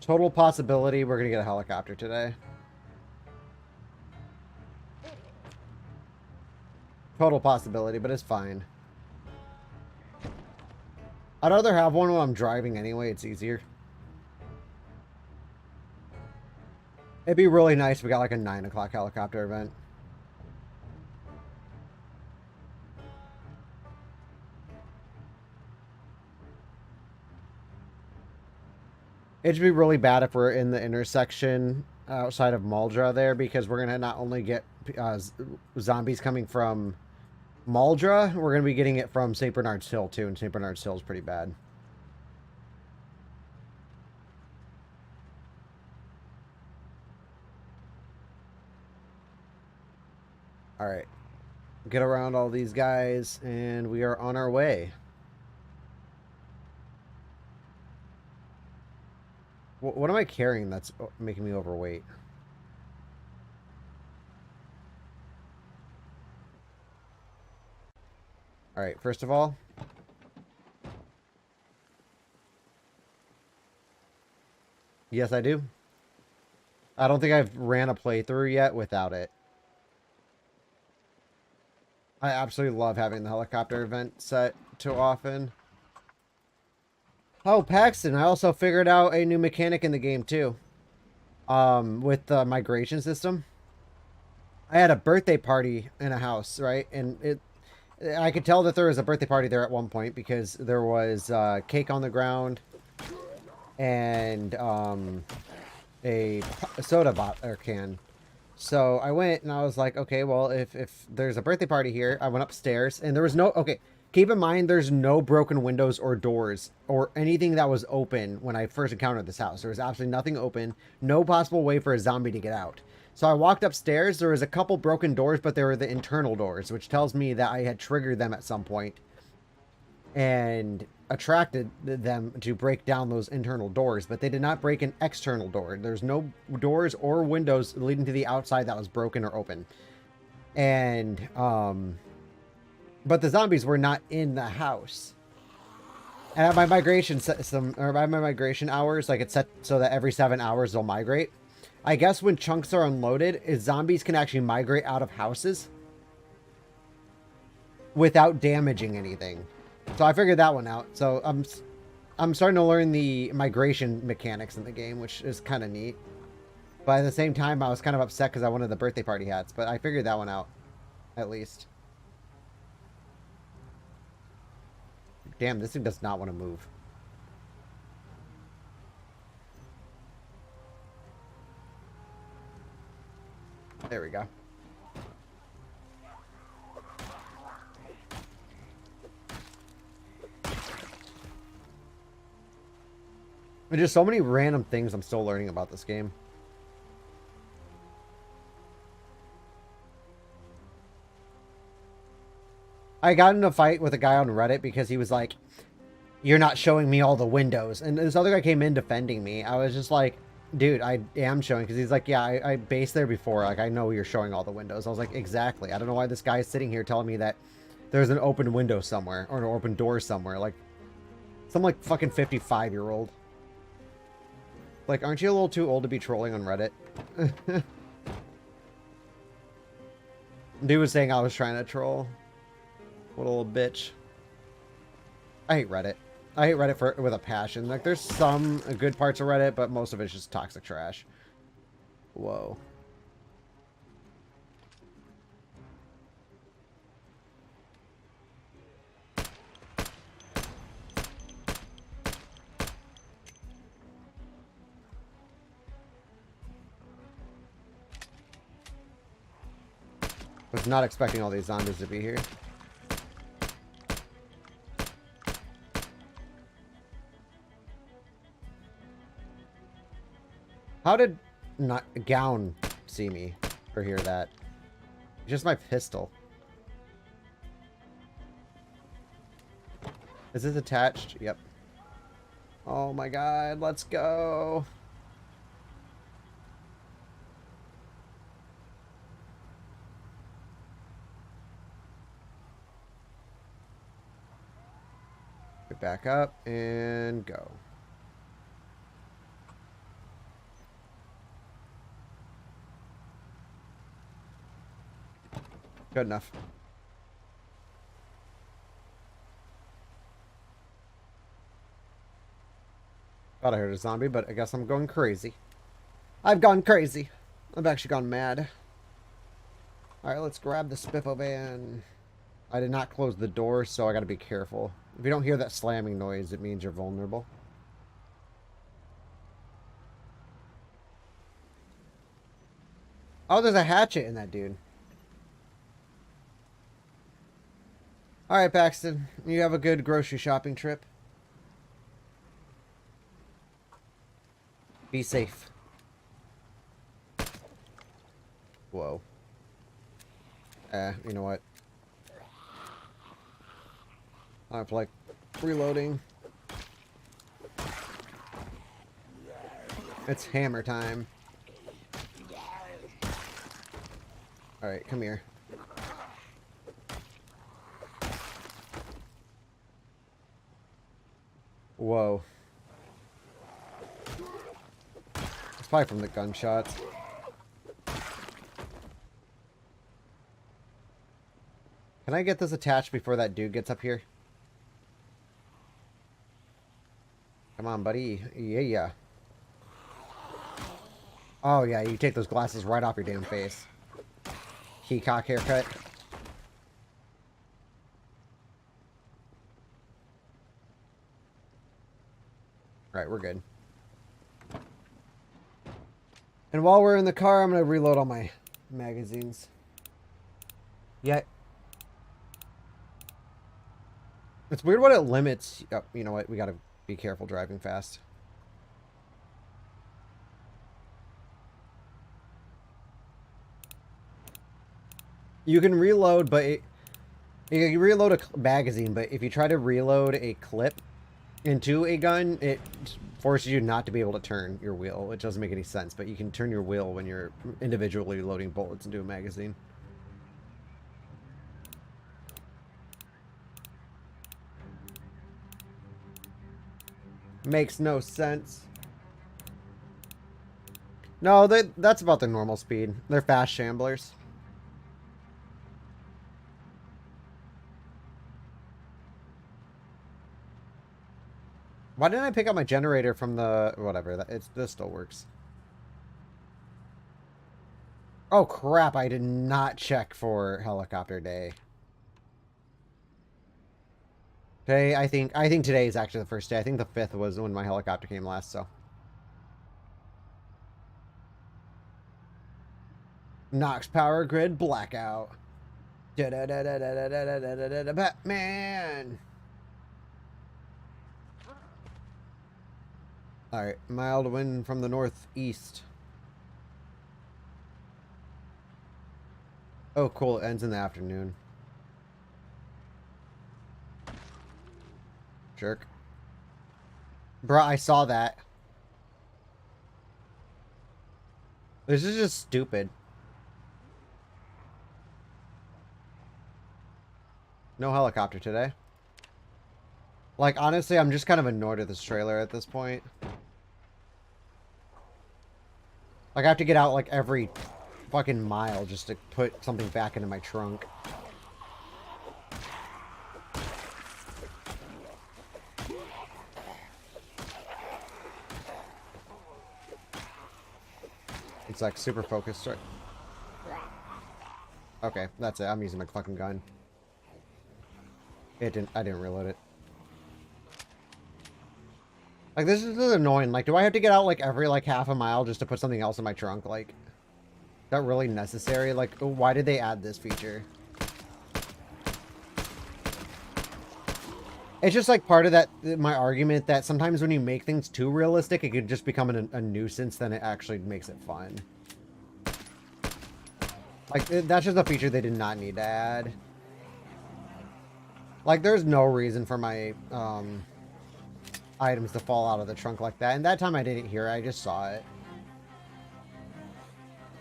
Total possibility we're gonna get a helicopter today. Total possibility, but it's fine. I'd rather have one when I'm driving anyway. It's easier. It'd be really nice if we got like a 9 o'clock helicopter event. It'd be really bad if we're in the intersection outside of Maldra there, because we're gonna not only get zombies coming from Maldra, we're gonna be getting it from St. Bernard's Hill too, and St. Bernard's Hill is pretty bad. All right, get around all these guys, and we are on our way. What am I carrying that's making me overweight? All right, first of all, yes, I do. I don't think I've ran a playthrough yet without it. I absolutely love having the helicopter event set too often. Oh, Paxton, I also figured out a new mechanic in the game too. With the migration system. I had a birthday party in a house, right? And I could tell that there was a birthday party there at one point because there was cake on the ground and a soda bottle can. So I went and I was like, okay, well, if there's a birthday party here, I went upstairs and there was no, okay, keep in mind there's no broken windows or doors or anything that was open when I first encountered this house. There was absolutely nothing open, no possible way for a zombie to get out. So I walked upstairs, there was a couple broken doors, but they were the internal doors, which tells me that I had triggered them at some point and attracted them to break down those internal doors, but they did not break an external door. There's no doors or windows leading to the outside that was broken or open. And but the zombies were not in the house. And at my migration system, or by my migration hours, like it's set so that every 7 hours they'll migrate. I guess when chunks are unloaded, zombies can actually migrate out of houses without damaging anything. So I figured that one out. So I'm starting to learn the migration mechanics in the game, which is kind of neat. But at the same time, I was kind of upset because I wanted the birthday party hats. But I figured that one out, at least. Damn, this thing does not want to move. There we go. There's just so many random things I'm still learning about this game. I got in a fight with a guy on Reddit because he was like, "You're not showing me all the windows." And this other guy came in defending me. I was just like, dude, I am showing. Because he's like, yeah, I based there before. Like, I know you're showing all the windows. I was like, exactly. I don't know why this guy is sitting here telling me that there's an open window somewhere. Or an open door somewhere. Like, some like fucking 55-year-old. Like, aren't you a little too old to be trolling on Reddit? Dude was saying I was trying to troll. What a little bitch. I hate Reddit. I hate Reddit with a passion. Like, there's some good parts of Reddit, but most of it's just toxic trash. Whoa. Was not expecting all these zombies to be here. How did not Gown see me or hear that? Just my pistol. Is this attached? Yep. Oh my god, let's go. back up, and go. Good enough. Thought I heard a zombie, but I guess I'm going crazy. I've gone crazy. I've actually gone mad. Alright, let's grab the Spiffo van. I did not close the door, so I gotta be careful. If you don't hear that slamming noise, it means you're vulnerable. Oh, there's a hatchet in that dude. Alright, Paxton. You have a good grocery shopping trip. Be safe. Whoa. You know what? I have like reloading. It's hammer time. Alright, come here. Whoa. It's probably from the gunshots. Can I get this attached before that dude gets up here? Come on, buddy. Yeah. Oh, yeah, you take those glasses right off your damn face. Keycock haircut. Alright, we're good. And while we're in the car, I'm going to reload all my magazines. Yeah. It's weird what it limits. Oh, you know what? We got to be careful driving fast. You can reload, but you can reload a magazine, but if you try to reload a clip into a gun, it forces you not to be able to turn your wheel, which doesn't make any sense, but you can turn your wheel when you're individually loading bullets into a magazine. Makes no sense. No, that's about their normal speed. They're fast shamblers. Why didn't I pick up my generator from the... whatever, this still works. Oh crap, I did not check for helicopter day. Today, I think today is actually the first day. I think the 5th was when my helicopter came last, so. Knox power grid blackout. Batman! Alright, mild wind from the northeast. Oh, cool. It ends in the afternoon. Jerk. Bruh, I saw that. This is just stupid. No helicopter today. Like, honestly, I'm just kind of annoyed at this trailer at this point. Like, I have to get out, like, every fucking mile just to put something back into my trunk. It's, like, super focused. Okay, that's it. I'm using my fucking gun. I didn't reload it. Like, this is annoying. Like, do I have to get out, like, every, like, half a mile just to put something else in my trunk? Like, is that really necessary? Like, why did they add this feature? It's just, like, part of that, my argument that sometimes when you make things too realistic, it could just become a nuisance than it actually makes it fun. Like, that's just a feature they did not need to add. Like, there's no reason for my, items to fall out of the trunk like that. And that time I didn't hear it, I just saw it.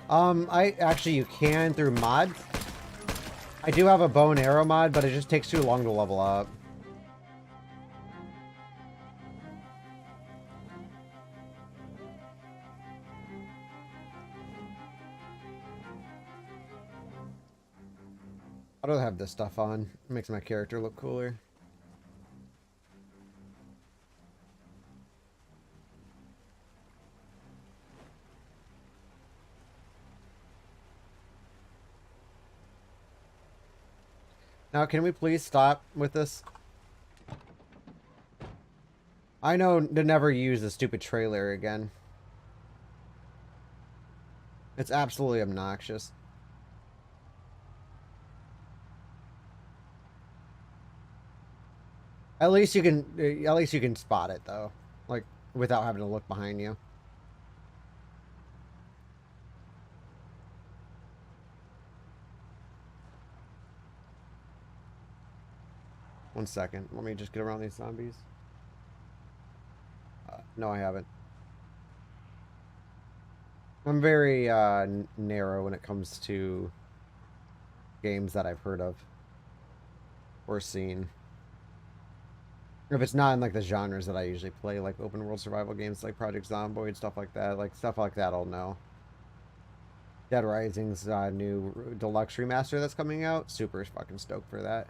Actually, you can through mods. I do have a bow and arrow mod, but it just takes too long to level up. I'd rather have this stuff on. It makes my character look cooler. Now, can we please stop with this? I know to never use the stupid trailer again. It's absolutely obnoxious. At least you can spot it though, like without having to look behind you. One second, let me just get around these zombies. No, I haven't. I'm very narrow when it comes to games that I've heard of or seen. If it's not in like the genres that I usually play, like open world survival games like Project Zomboid, stuff like that, I'll know. Dead Rising's new deluxe remaster that's coming out. Super fucking stoked for that.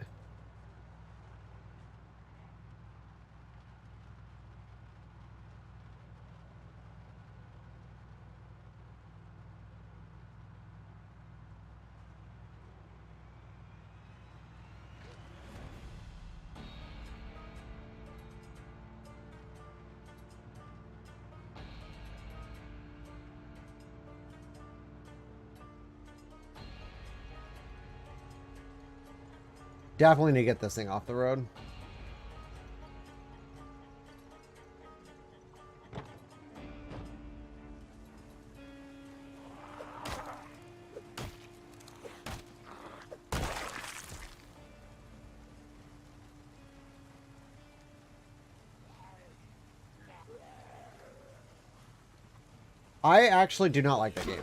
Definitely need to get this thing off the road. I actually do not like that game.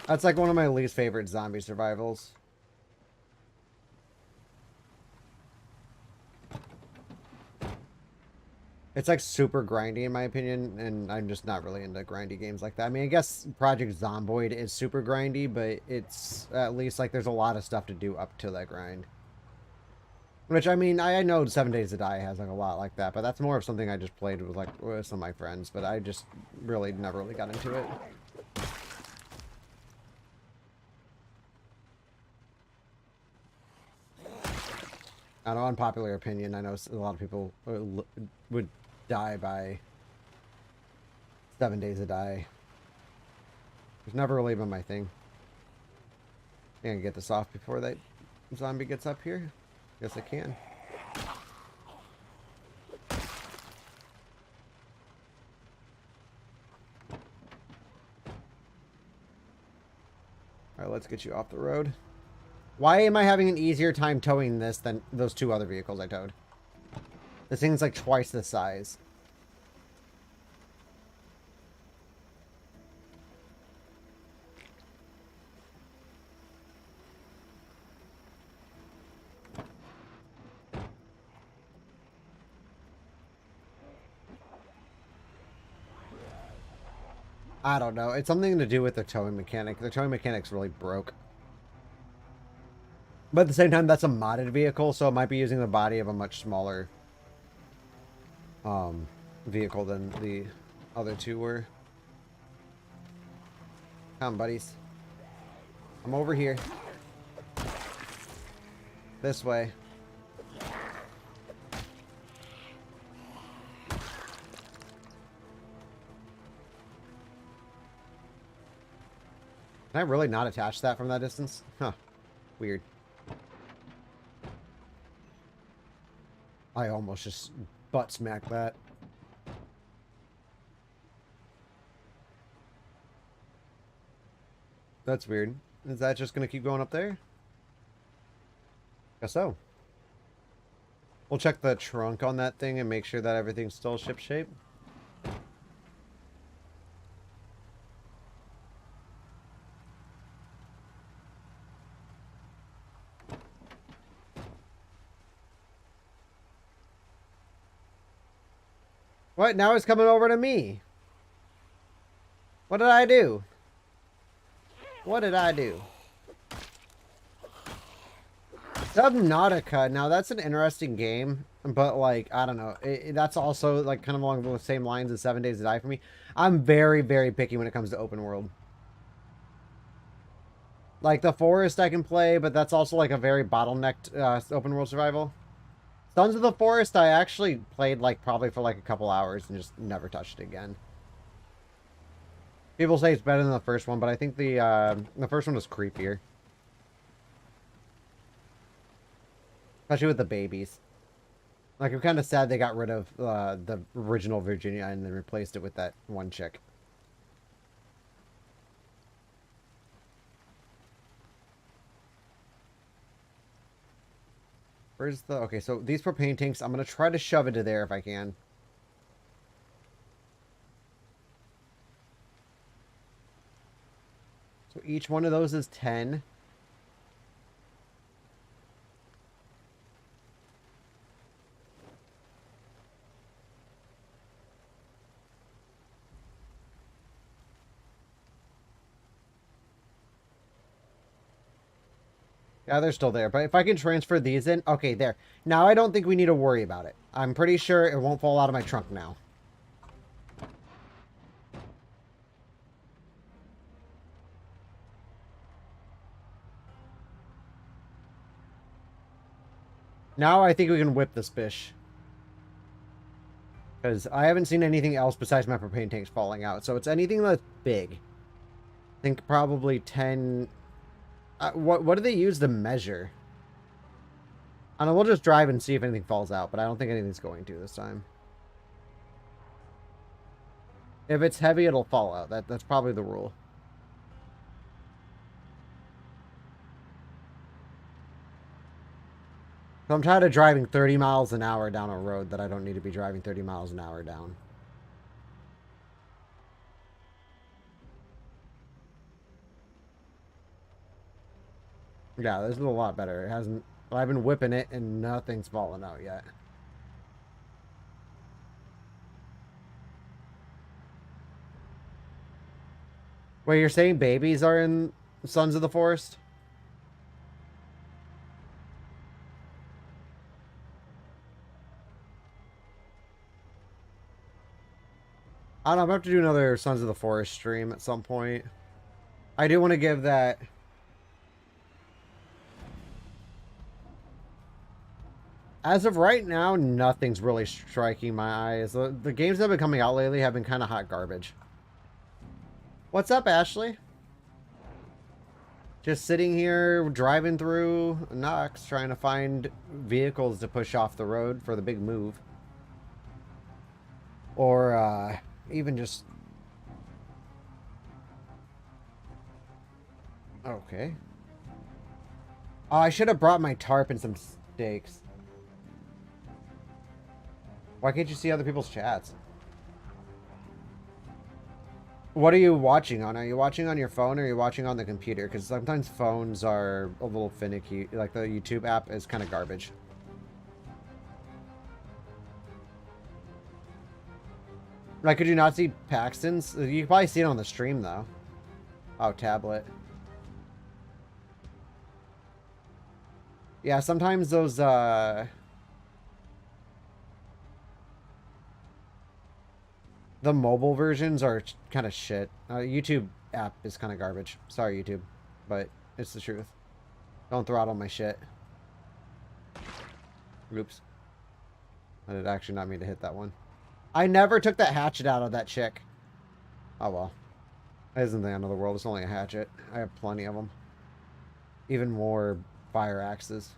That's like one of my least favorite zombie survivals. It's like super grindy in my opinion, and I'm just not really into grindy games like that. I mean, I guess Project Zomboid is super grindy, but it's at least like there's a lot of stuff to do up to that grind. Which, I mean, I know 7 Days to Die has like a lot like that, but that's more of something I just played with like with some of my friends, but I just really never really got into it. I know, unpopular opinion, I know a lot of people would die by 7 Days to Die. It's never really been my thing. I can get this off before that zombie gets up here. Yes, I can. Alright, let's get you off the road. Why am I having an easier time towing this than those two other vehicles I towed? This thing's like twice the size. I don't know. It's something to do with the towing mechanic. The towing mechanic's really broke. But at the same time, that's a modded vehicle, so it might be using the body of a much smaller vehicle than the other two were. Come on, buddies. I'm over here. This way. Can I really not attach that from that distance? Huh. Weird. I almost just butt smacked that. That's weird. Is that just going to keep going up there? Guess so. We'll check the trunk on that thing and make sure that everything's still ship shape. What? Now it's coming over to me. What did I do? What did I do? Subnautica. Now that's an interesting game, but like I don't know. That's also like kind of along the same lines as 7 Days to Die for me. I'm very, very picky when it comes to open world. Like the Forest I can play, but that's also like a very bottlenecked open world survival. Sons of the Forest I actually played like probably for like a couple hours and just never touched it again. People say it's better than the first one, but I think the first one was creepier. Especially with the babies. Like, I'm kind of sad they got rid of the original Virginia and then replaced it with that one chick. Where's the... Okay, so these propane tanks, I'm going to try to shove it to there if I can. So each one of those is 10. Yeah, they're still there. But if I can transfer these in... Okay, there. Now I don't think we need to worry about it. I'm pretty sure it won't fall out of my trunk now. Now I think we can whip this fish. Because I haven't seen anything else besides my propane tanks falling out. So it's anything that's big. I think probably 10... what do they use to measure? I don't know, we'll just drive and see if anything falls out, but I don't think anything's going to this time. If it's heavy, it'll fall out. That's probably the rule. So I'm tired of driving 30 miles an hour down a road that I don't need to be driving 30 miles an hour down. Yeah, this is a lot better. It hasn't... I've been whipping it and nothing's fallen out yet. Wait, you're saying babies are in Sons of the Forest? I don't know, I'm going to have to do another Sons of the Forest stream at some point. I do want to give that... As of right now, nothing's really striking my eyes. The games that have been coming out lately have been kind of hot garbage. What's up, Ashley? Just sitting here, driving through Knox, trying to find vehicles to push off the road for the big move. Or, even just... Okay. Oh, I should have brought my tarp and some steaks. Why can't you see other people's chats? What are you watching on? Are you watching on your phone or are you watching on the computer? Because sometimes phones are a little finicky. Like the YouTube app is kind of garbage. Like, could you not see Paxton's? You can probably see it on the stream, though. Oh, tablet. Yeah, sometimes those, the mobile versions are kind of shit. YouTube app is kind of garbage. Sorry, YouTube. But it's the truth. Don't throttle my shit. Oops. I did actually not mean to hit that one. I never took that hatchet out of that chick. Oh well. That isn't the end of the world. It's only a hatchet. I have plenty of them. Even more fire axes.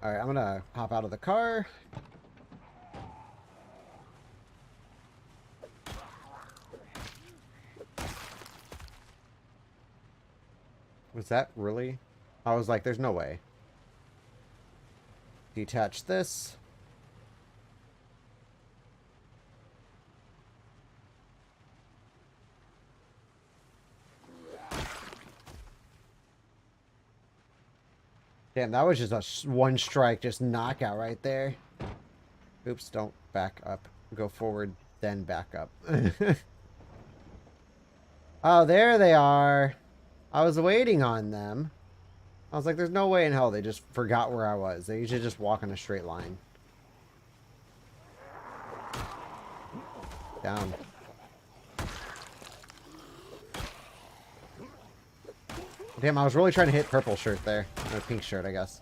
Alright, I'm gonna hop out of the car. Was that really? I was like, there's no way. Detach this. Damn, that was just a one strike, just knockout right there. Oops, don't back up. Go forward, then back up. Oh, there they are. I was waiting on them. I was like, there's no way in hell they just forgot where I was. They usually just walk in a straight line. Down. Damn, I was really trying to hit purple shirt there. Or pink shirt, I guess.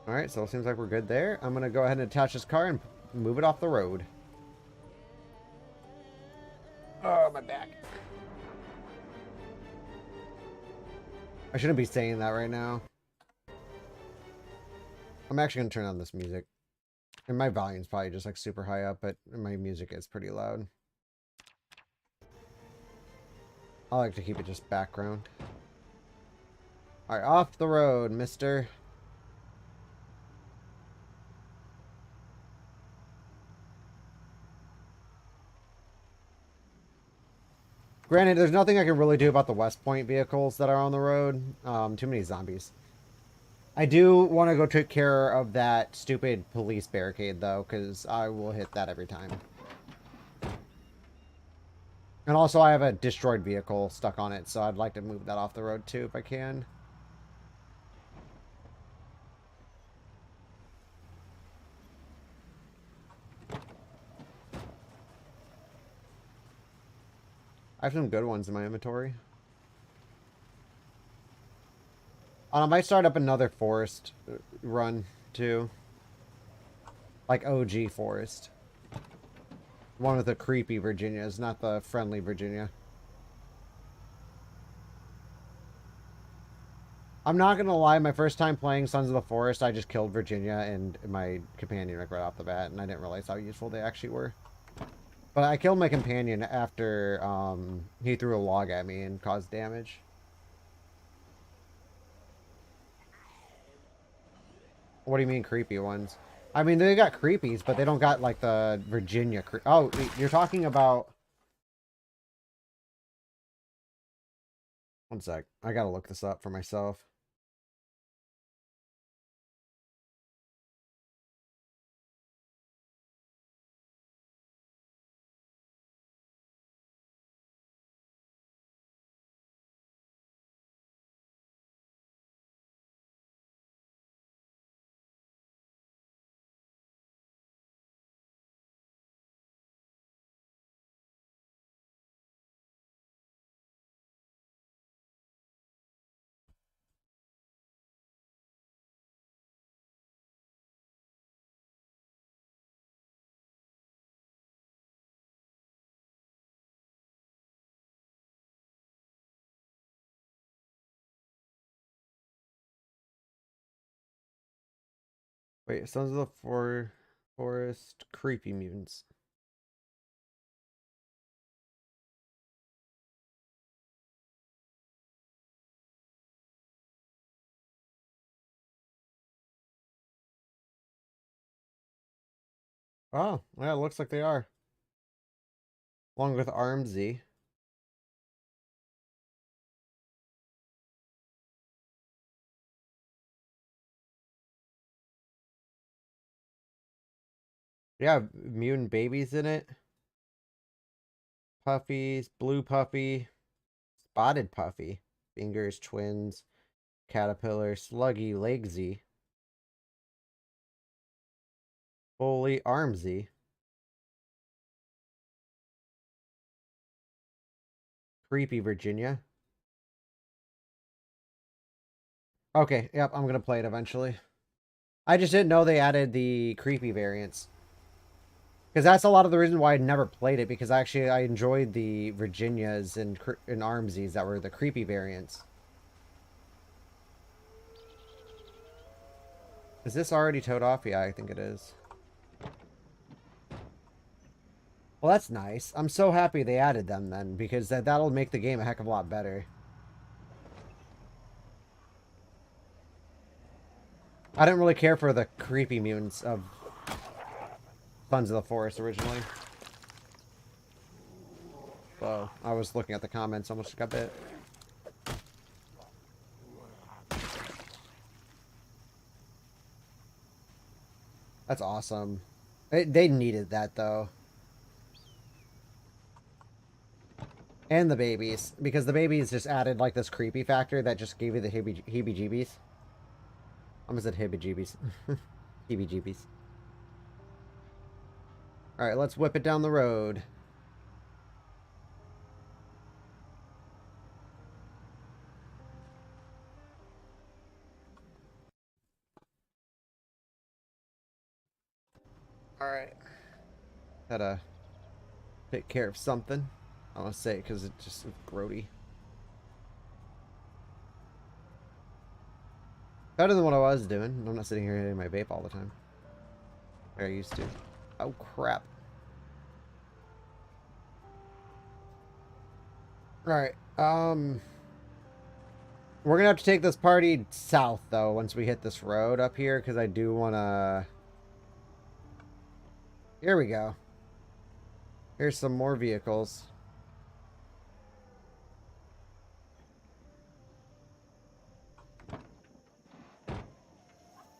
Alright, so it seems like we're good there. I'm going to go ahead and attach this car and move it off the road. Oh, my back. I shouldn't be saying that right now. I'm actually going to turn on this music. And my volume's probably just like super high up, but my music is pretty loud. I like to keep it just background. Alright, off the road, mister. Granted, there's nothing I can really do about the West Point vehicles that are on the road. Too many zombies. I do want to go take care of that stupid police barricade, though, because I will hit that every time. And also, I have a destroyed vehicle stuck on it, so I'd like to move that off the road, too, if I can. I have some good ones in my inventory. I might start up another forest run, too. Like OG forest. One with the creepy Virginias, not the friendly Virginia. I'm not gonna lie, my first time playing Sons of the Forest, I just killed Virginia and my companion like right off the bat, and I didn't realize how useful they actually were. But I killed my companion after he threw a log at me and caused damage. What do you mean creepy ones? I mean, they got creepies, but they don't got like the Virginia oh, you're talking about... One sec. I gotta look this up for myself. Wait, Sons of the Forest creepy mutants. Oh, yeah, it looks like they are. Along with Armsy. Yeah, mutant babies in it. Puppies, blue puppy, spotted puppy, fingers, twins, caterpillar, sluggy, legsy, fully armsy, creepy Virginia. Okay, yep, I'm gonna play it eventually. I just didn't know they added the creepy variants. Because that's a lot of the reason why I never played it, because I enjoyed the Virginias and Armsies that were the creepy variants. Is this already towed off? Yeah, I think it is. Well, that's nice. I'm so happy they added them then, because that'll make the game a heck of a lot better. I didn't really care for the creepy mutants of Sons of the Forest originally. So, I was looking at the comments, almost got bit. That's awesome. They needed that, though. And the babies. Because the babies just added, like, this creepy factor that just gave you the heebie-jeebies. I almost said heebie-jeebies. Heebie-jeebies. Alright, let's whip it down the road. Alright. Gotta take care of something. I want to say it because it's just grody. Better than what I was doing. I'm not sitting here hitting my vape all the time. Like I used to. Oh, crap. Alright, we're gonna have to take this party south, though, once we hit this road up here, because I do want to... Here we go. Here's some more vehicles.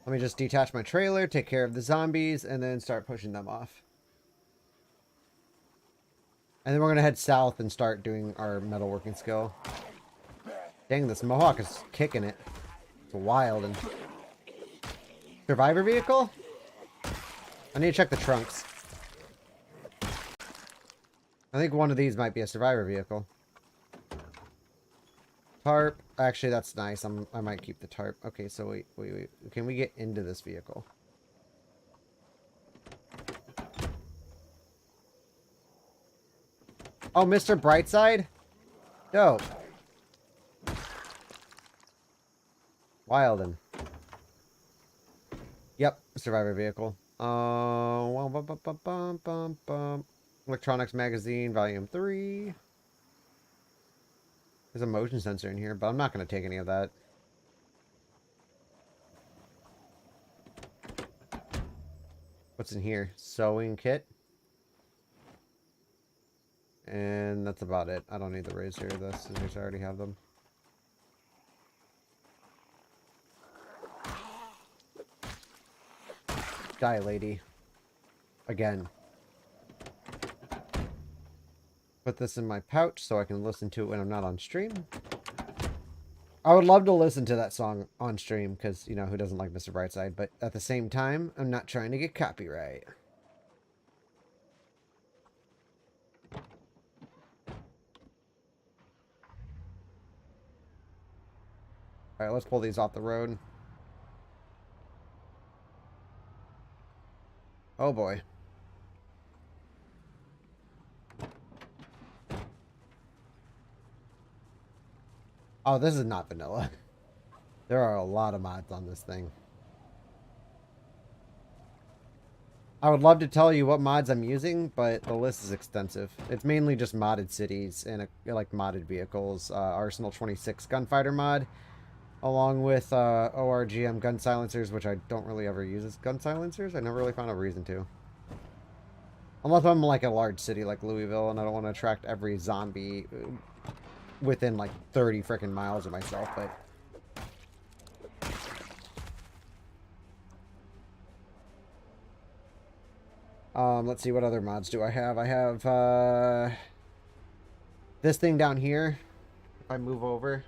Let me just detach my trailer, take care of the zombies, and then start pushing them off. And then we're going to head south and start doing our metalworking skill. Dang, this Mohawk is kicking it. It's wild. And survivor vehicle? I need to check the trunks. I think one of these might be a survivor vehicle. Tarp. Actually, that's nice. I might keep the tarp. Okay, so wait. Can we get into this vehicle? Oh, Mr. Brightside? Dope. Wilden. Yep, survivor vehicle. Electronics magazine, volume 3. There's a motion sensor in here, but I'm not going to take any of that. What's in here? Sewing kit. And that's about it. I don't need the razor. The scissors, I already have them. Die, lady. Again. Put this in my pouch so I can listen to it when I'm not on stream. I would love to listen to that song on stream because, you know, who doesn't like Mr. Brightside? But at the same time, I'm not trying to get copyright. Alright, let's pull these off the road. Oh boy. Oh, this is not vanilla. There are a lot of mods on this thing. I would love to tell you what mods I'm using, but the list is extensive. It's mainly just modded cities and like modded vehicles. Arsenal 26 gunfighter mod, along with ORGM gun silencers, which I don't really ever use as gun silencers. I never really found a reason to. Unless I'm like a large city like Louisville and I don't want to attract every zombie within like 30 freaking miles of myself, but... let's see, what other mods do I have? I have, this thing down here. If I move over.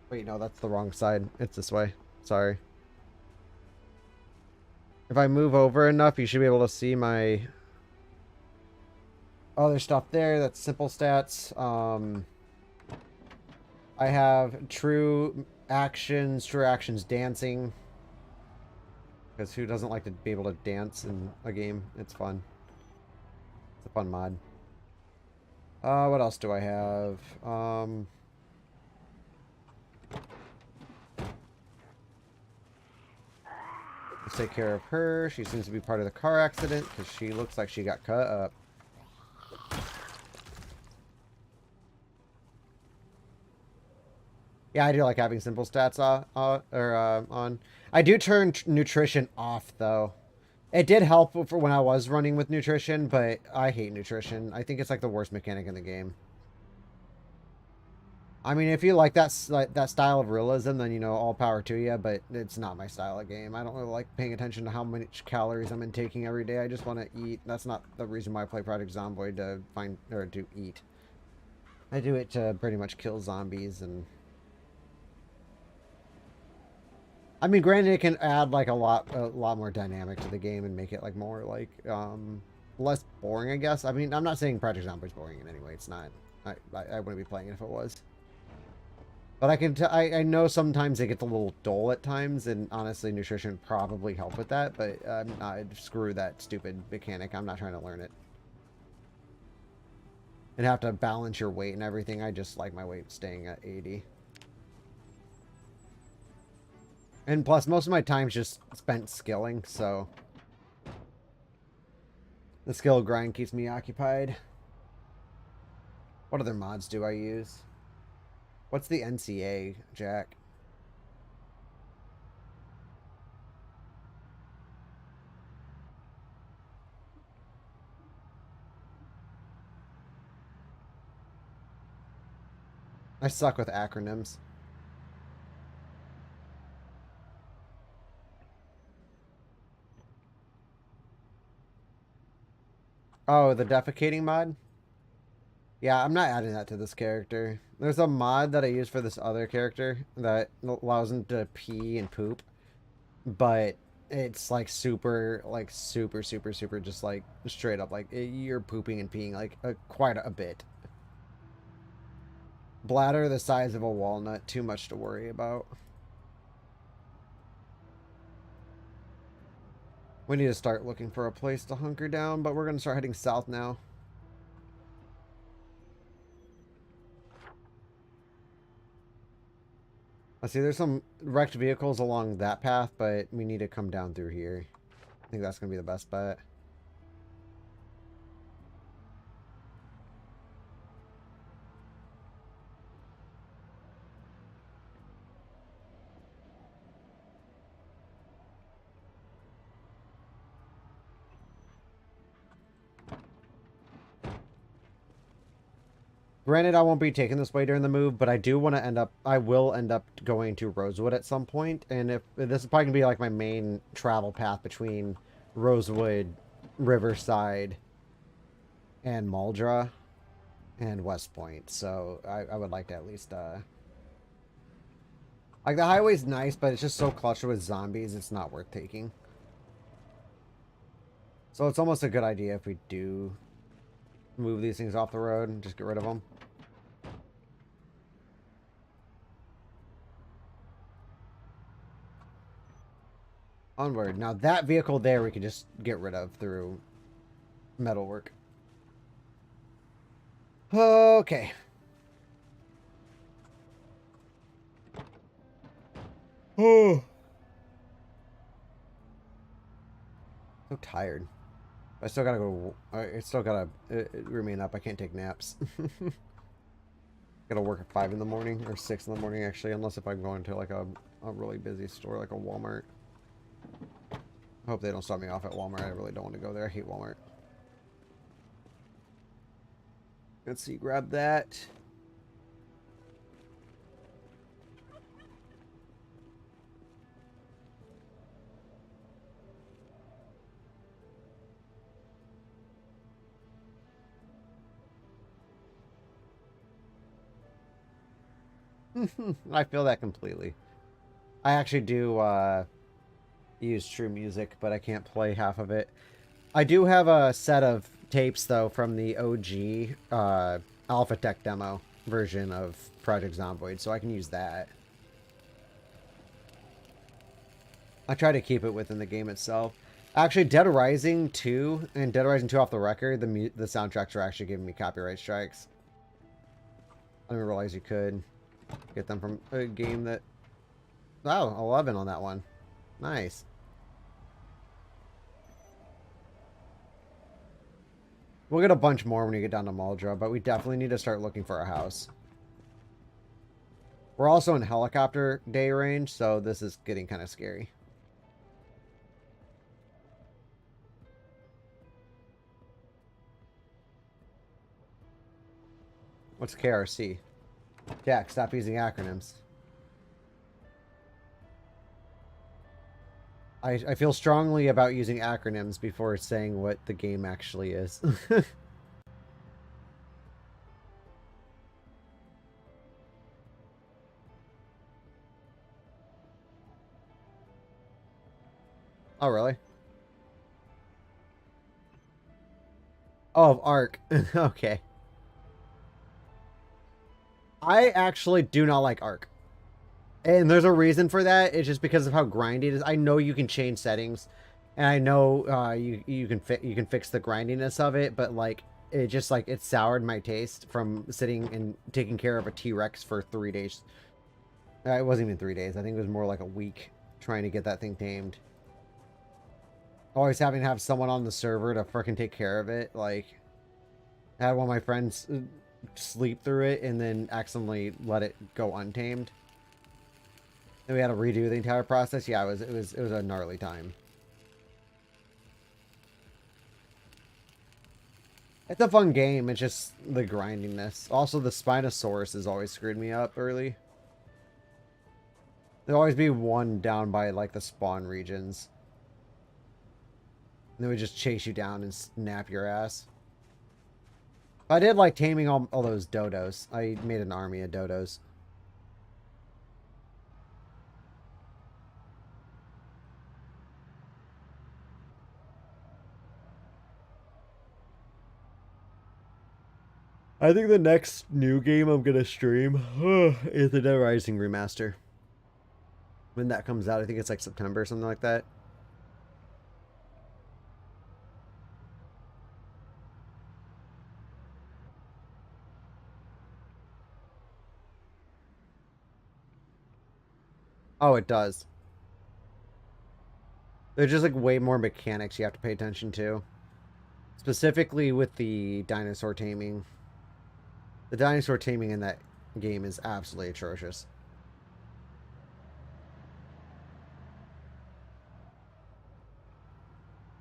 Wait, no, that's the wrong side. It's this way. Sorry. If I move over enough, you should be able to see my other stuff there. That's simple stats. I have true actions dancing. Because who doesn't like to be able to dance in a game? It's fun. It's a fun mod. What else do I have? Let's take care of her. She seems to be part of the car accident because she looks like she got cut up. Yeah, I do like having simple stats on. I do turn nutrition off, though. It did help for when I was running with nutrition, but I hate nutrition. I think it's like the worst mechanic in the game. I mean, if you like that style of realism, then, you know, all power to you, but it's not my style of game. I don't really like paying attention to how much calories I'm intaking every day. I just want to eat. That's not the reason why I play Project Zomboid, to find, or to eat. I do it to pretty much kill zombies. And I mean, granted, it can add like a lot more dynamic to the game and make it like more like less boring, I guess. I mean, I'm not saying Project Zomboid's boring in any way. It's not. I wouldn't be playing it if it was. But I know sometimes it gets a little dull at times, and honestly, nutrition would probably help with that. But screw that stupid mechanic. I'm not trying to learn it. And have to balance your weight and everything. I just like my weight staying at 80. And plus, most of my time's just spent skilling, so the skill grind keeps me occupied. What other mods do I use? What's the NCA, Jack? I suck with acronyms. Oh, the defecating mod? Yeah, I'm not adding that to this character. There's a mod that I use for this other character that allows him to pee and poop, but it's like super, just like straight up like you're pooping and peeing like quite a bit. Bladder the size of a walnut, too much to worry about. We need to start looking for a place to hunker down, but we're going to start heading south now. I see there's some wrecked vehicles along that path, but we need to come down through here. I think that's going to be the best bet. Granted, I won't be taking this way during the move, but I will end up going to Rosewood at some point, and if this is probably gonna be like my main travel path between Rosewood, Riverside, and Muldra, and West Point. So I would like to at least like the highway's nice, but it's just so cluttered with zombies, it's not worth taking. So it's almost a good idea if we do move these things off the road and just get rid of them. Onward. Now that vehicle there we can just get rid of through metalwork. Okay. Oh. So tired. I still gotta go. I still gotta remain up. I can't take naps. Gotta work at 5 in the morning or 6 in the morning actually, unless if I'm going to like a really busy store like a Walmart. I hope they don't start me off at Walmart. I really don't want to go there. I hate Walmart. Let's see. Grab that. I feel that completely. I actually do use True Music, but I can't play half of it. I do have a set of tapes, though, from the OG Alpha Tech demo version of Project Zomboid, so I can use that. I try to keep it within the game itself. Actually, Dead Rising 2 and Dead Rising 2 Off the Record, the soundtracks are actually giving me copyright strikes. I didn't realize you could get them from a game that... Oh, 11 on that one. Nice. We'll get a bunch more when we get down to Muldra, but we definitely need to start looking for a house. We're also in helicopter day range, so this is getting kind of scary. What's KRC? Jack, stop using acronyms. I feel strongly about using acronyms before saying what the game actually is. Oh, really? Oh, of Ark. Okay. I actually do not like Ark. And there's a reason for that. It's just because of how grindy it is. I know you can change settings, and I know you can fix the grindiness of it, but like it just like it soured my taste from sitting and taking care of a T-Rex for 3 days. It wasn't even 3 days. I think it was more like a week trying to get that thing tamed. Always having to have someone on the server to freaking take care of it. Like, I had one of my friends sleep through it and then accidentally let it go untamed. Then we had to redo the entire process. Yeah, it was a gnarly time. It's a fun game. It's just the grindiness. Also, the Spinosaurus has always screwed me up early. There'll always be one down by like the spawn regions. And they would just chase you down and snap your ass. I did like taming all those dodos. I made an army of dodos. I think the next new game I'm gonna stream is the Dead Rising remaster. When that comes out, I think it's like September or something like that. Oh, it does. There's just like way more mechanics you have to pay attention to. Specifically with the dinosaur taming. The dinosaur taming in that game is absolutely atrocious.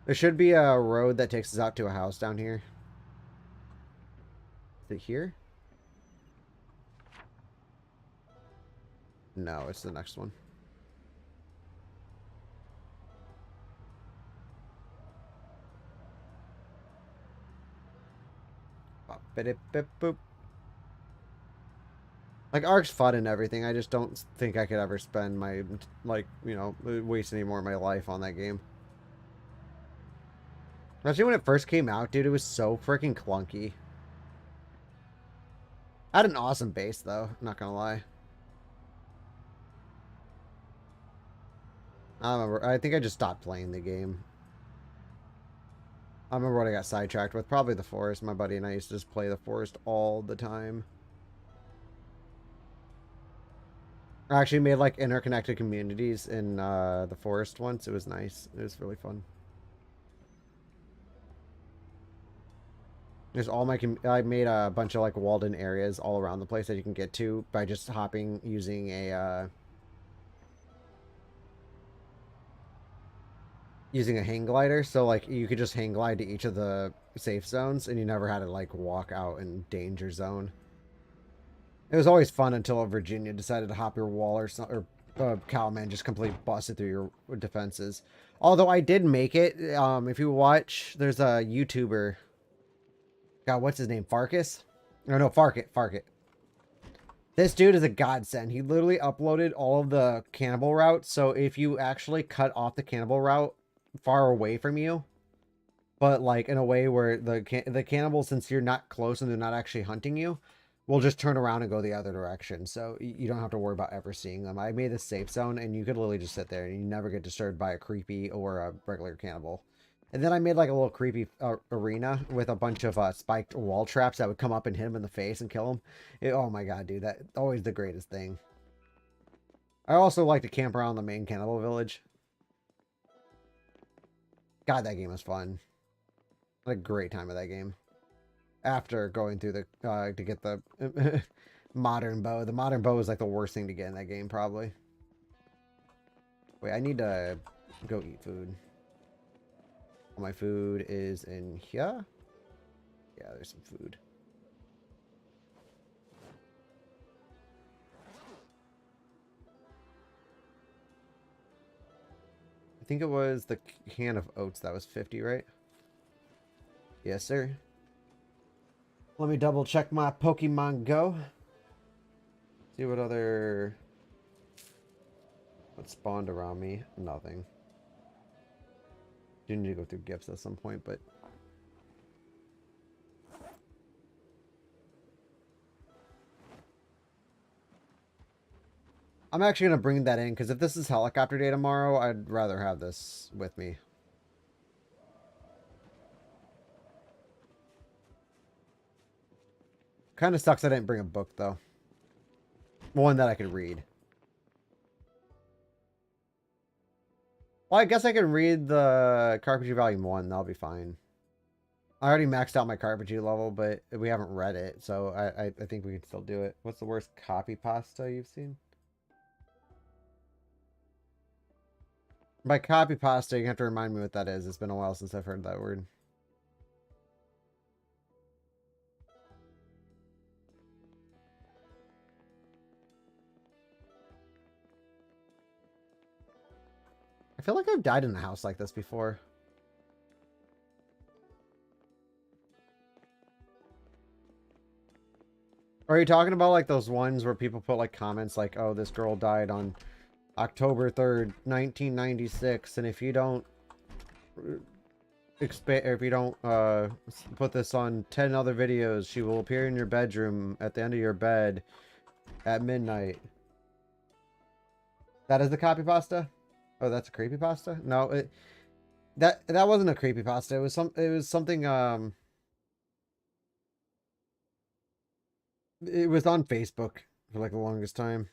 There should be a road that takes us out to a house down here. Is it here? No, it's the next one. Boop. Like, Ark's fun and everything. I just don't think I could ever spend my, like, you know, waste any more of my life on that game. Especially when it first came out, dude, it was so freaking clunky. I had an awesome base, though. Not gonna lie. I don't remember. I think I just stopped playing the game. I remember what I got sidetracked with. Probably the forest. My buddy and I used to just play the forest all the time. I actually made like interconnected communities in the forest once. It was nice. It was really fun. There's all my I made a bunch of like walled-in areas all around the place that you can get to by just hopping using a hang glider. So like you could just hang glide to each of the safe zones, and you never had to like walk out in danger zone. It was always fun until Virginia decided to hop your wall or something, or Cowman just completely busted through your defenses. Although I did make it. If you watch, there's a YouTuber. God, what's his name? Farkas? Or no, Farkit. This dude is a godsend. He literally uploaded all of the cannibal routes. So if you actually cut off the cannibal route far away from you, but like in a way where the cannibals, since you're not close and they're not actually hunting you, will just turn around and go the other direction. So you don't have to worry about ever seeing them. I made a safe zone, and you could literally just sit there and you never get disturbed by a creepy or a regular cannibal. And then I made like a little creepy arena with a bunch of spiked wall traps that would come up and hit him in the face and kill him. Oh my god, dude, that always the greatest thing. I also like to camp around the main cannibal village. God, that game was fun. I had a great time with that game. After going through the to get the modern bow. The modern bow is like the worst thing to get in that game, probably. Wait, I need to go eat food. My food is in here. Yeah, there's some food. I think it was the can of oats that was 50, right? Yes, sir. Let me double check my Pokemon Go. See what other... What spawned around me? Nothing. Do need to go through gifts at some point, but... I'm actually going to bring that in, because if this is helicopter day tomorrow, I'd rather have this with me. Kind of sucks I didn't bring a book, though. One that I could read. Well, I guess I can read the Carpentry Volume 1. That'll be fine. I already maxed out my Carpentry level, but we haven't read it, so I think we can still do it. What's the worst copy pasta you've seen? By copy pasta, you have to remind me what that is. It's been a while since I've heard that word. I feel like I've died in a house like this before. Are you talking about like those ones where people put like comments like, oh, this girl died on October 3rd, 1996, and if you don't put this on 10 other videos, she will appear in your bedroom at the end of your bed at midnight. That is the copy pasta? Oh, that's a creepypasta? No, that wasn't a creepypasta. It was something it was on Facebook for like the longest time.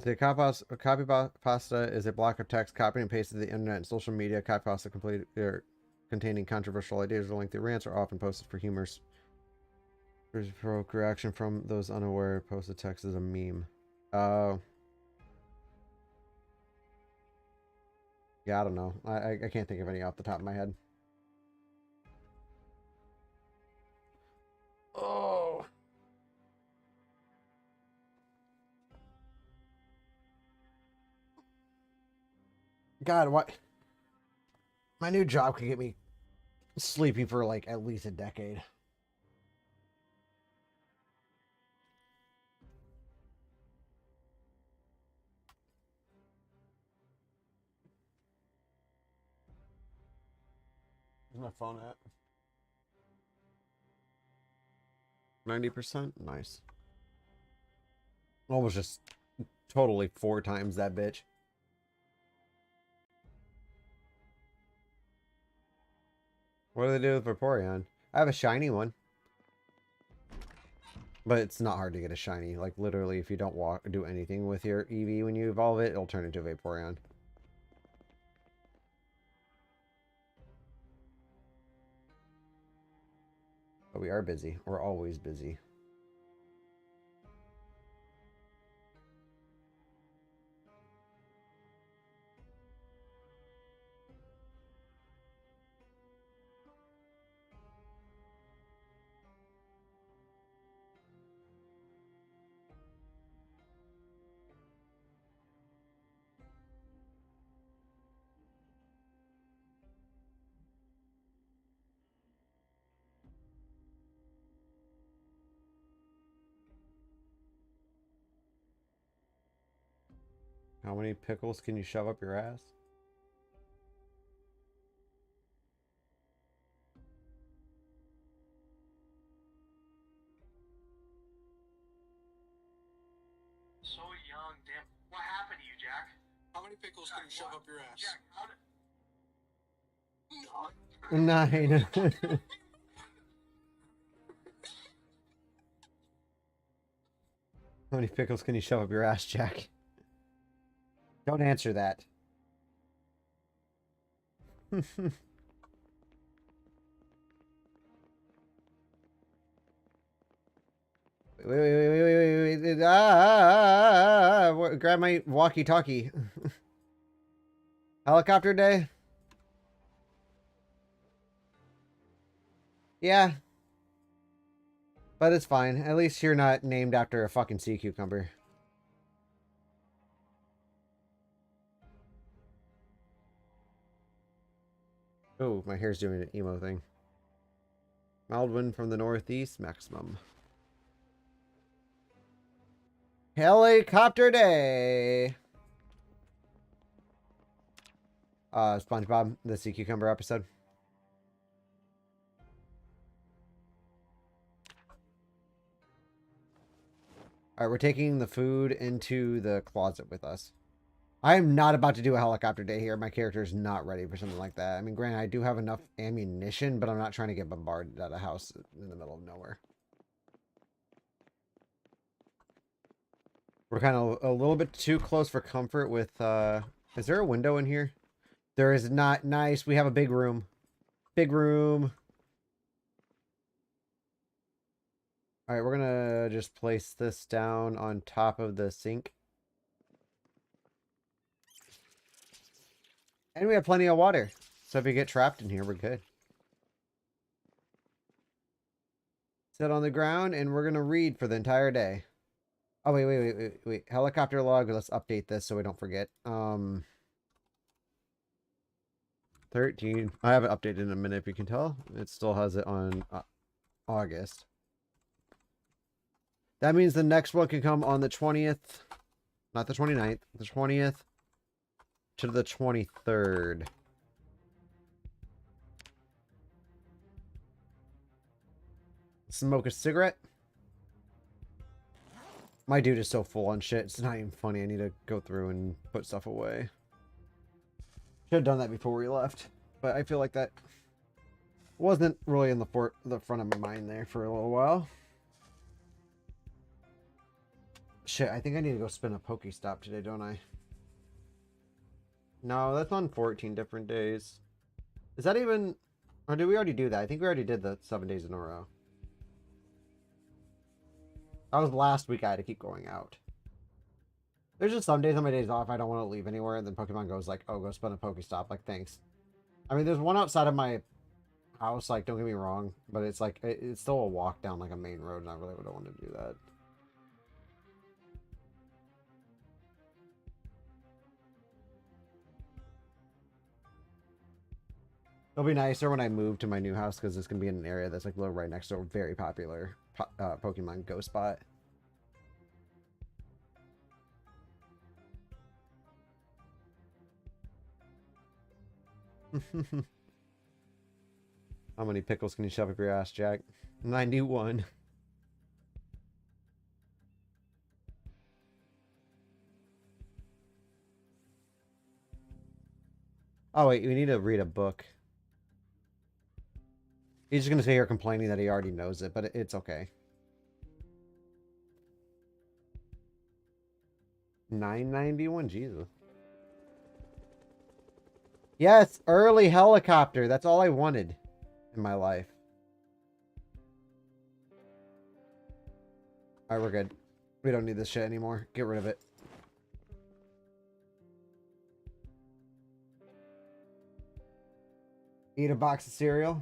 The copy pasta is a block of text copied and pasted to the internet and social media. Copy pasta containing controversial ideas or lengthy rants are often posted for humorous provoke reaction from those unaware. Posted text is a meme. Yeah, I don't know. I can't think of any off the top of my head. Oh. God, what? My new job could get me sleeping for like at least a decade. Where's my phone at? 90%? Nice. Almost just totally 4 times that bitch. What do they do with Vaporeon? I have a shiny one. But it's not hard to get a shiny. Like, literally, if you don't do anything with your EV when you evolve it, it'll turn into a Vaporeon. But we are busy. We're always busy. How many pickles can you shove up your ass? So young, damn. What happened to you, Jack? How many pickles can you shove up your ass? Jack, how did... 9. How many pickles can you shove up your ass, Jack? Don't answer that. Wait, wait. Grab my walkie-talkie. Helicopter day? Yeah. But it's fine. At least you're not named after a fucking sea cucumber. Oh, my hair's doing an emo thing. Mild wind from the northeast, maximum. Helicopter day! SpongeBob, the sea cucumber episode. Alright, we're taking the food into the closet with us. I am not about to do a helicopter day here. My character is not ready for something like that. I mean, granted, I do have enough ammunition, but I'm not trying to get bombarded at a house in the middle of nowhere. We're kind of a little bit too close for comfort with, is there a window in here? There is not. Nice. We have a big room. Big room. Alright, we're gonna just place this down on top of the sink. And we have plenty of water. So if you get trapped in here, we're good. Sit on the ground, and we're gonna read for the entire day. Oh, wait. Helicopter log. Let's update this so we don't forget. 13. I haven't updated in a minute, if you can tell. It still has it on August. That means the next one can come on the 20th. Not the 29th. The 20th to the 23rd. Smoke a cigarette. My dude is so full on shit. It's not even funny. I need to go through and put stuff away. Should have done that before we left. But I feel like that wasn't really in the front of my mind there for a little while. Shit, I think I need to go spin a Pokestop today, don't I? No, that's on 14 different days. Is that even... Or did we already do that? I think we already did the 7 days in a row. That was last week I had to keep going out. There's just some days on my days off I don't want to leave anywhere, and then Pokemon goes like, oh, go spin a Pokestop. Like, thanks. I mean, there's one outside of my house, like, don't get me wrong, but it's like, it's still a walk down like a main road, and I really don't want to do that. It'll be nicer when I move to my new house because it's going to be in an area that's like literally right next to a very popular Pokemon Go spot. How many pickles can you shove up your ass, Jack? 91. Oh, wait, we need to read a book. He's just going to sit here complaining that he already knows it, but it's okay. 991, Jesus. Yes, early helicopter. That's all I wanted in my life. Alright, we're good. We don't need this shit anymore. Get rid of it. Eat a box of cereal.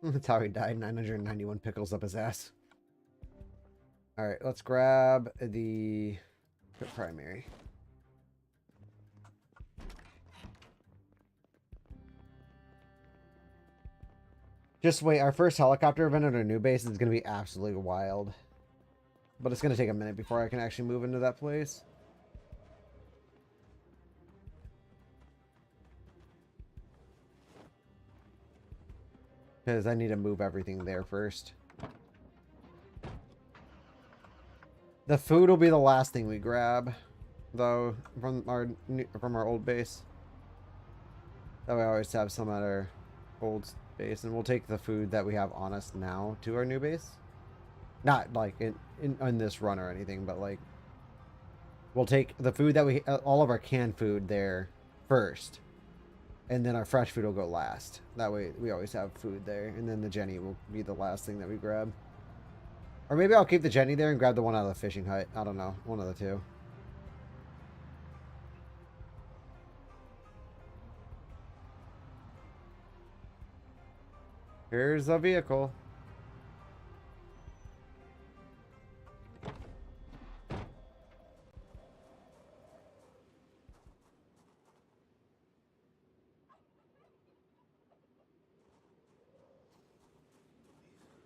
That's how he died. 991 pickles up his ass. Alright, let's grab the primary. Just wait, our first helicopter event at our new base is going to be absolutely wild. But it's going to take a minute before I can actually move into that place. Because I need to move everything there first. The food will be the last thing we grab, though, from our old base. That way I always have some at our old base. And we'll take the food that we have on us now to our new base. Not like in this run or anything, but like we'll take the food that we all of our canned food there first, and then our fresh food will go last. That way we always have food there, and then the Jenny will be the last thing that we grab. Or maybe I'll keep the Jenny there and grab the one out of the fishing hut. I don't know, one of the two. Here's a vehicle.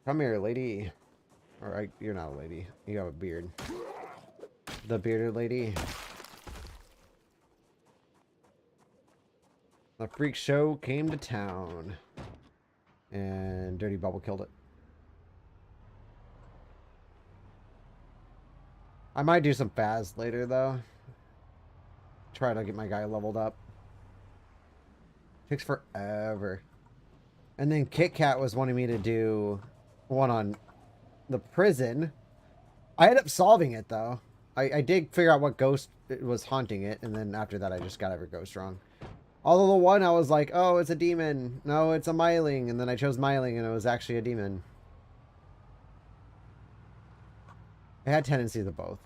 Come here, lady. Or you're not a lady. You have a beard. The bearded lady. The freak show came to town. And Durdy Buhbal killed it. I might do some Faz later, though. Try to get my guy leveled up. Takes forever. And then Kit Kat was wanting me to do one on the prison. I ended up solving it, though. I did figure out what ghost was haunting it, and then after that I just got every ghost wrong. Although the one I was like, oh, it's a demon. No, it's a myling. And then I chose myling, and it was actually a demon. It had tendencies of both.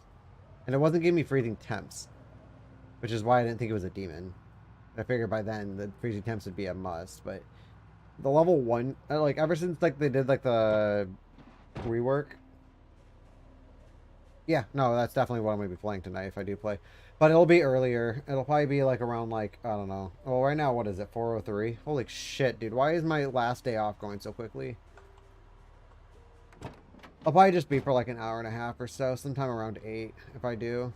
And it wasn't giving me freezing temps. Which is why I didn't think it was a demon. I figured by then the freezing temps would be a must, but the level 1, like ever since like they did like the rework. Yeah, no, that's definitely what I'm going to be playing tonight if I do play. But it'll be earlier. It'll probably be like around like, I don't know. Well, right now, what is it? 4:03? Holy shit, dude. Why is my last day off going so quickly? I'll probably just be for like an hour and a half or so. Sometime around 8 if I do.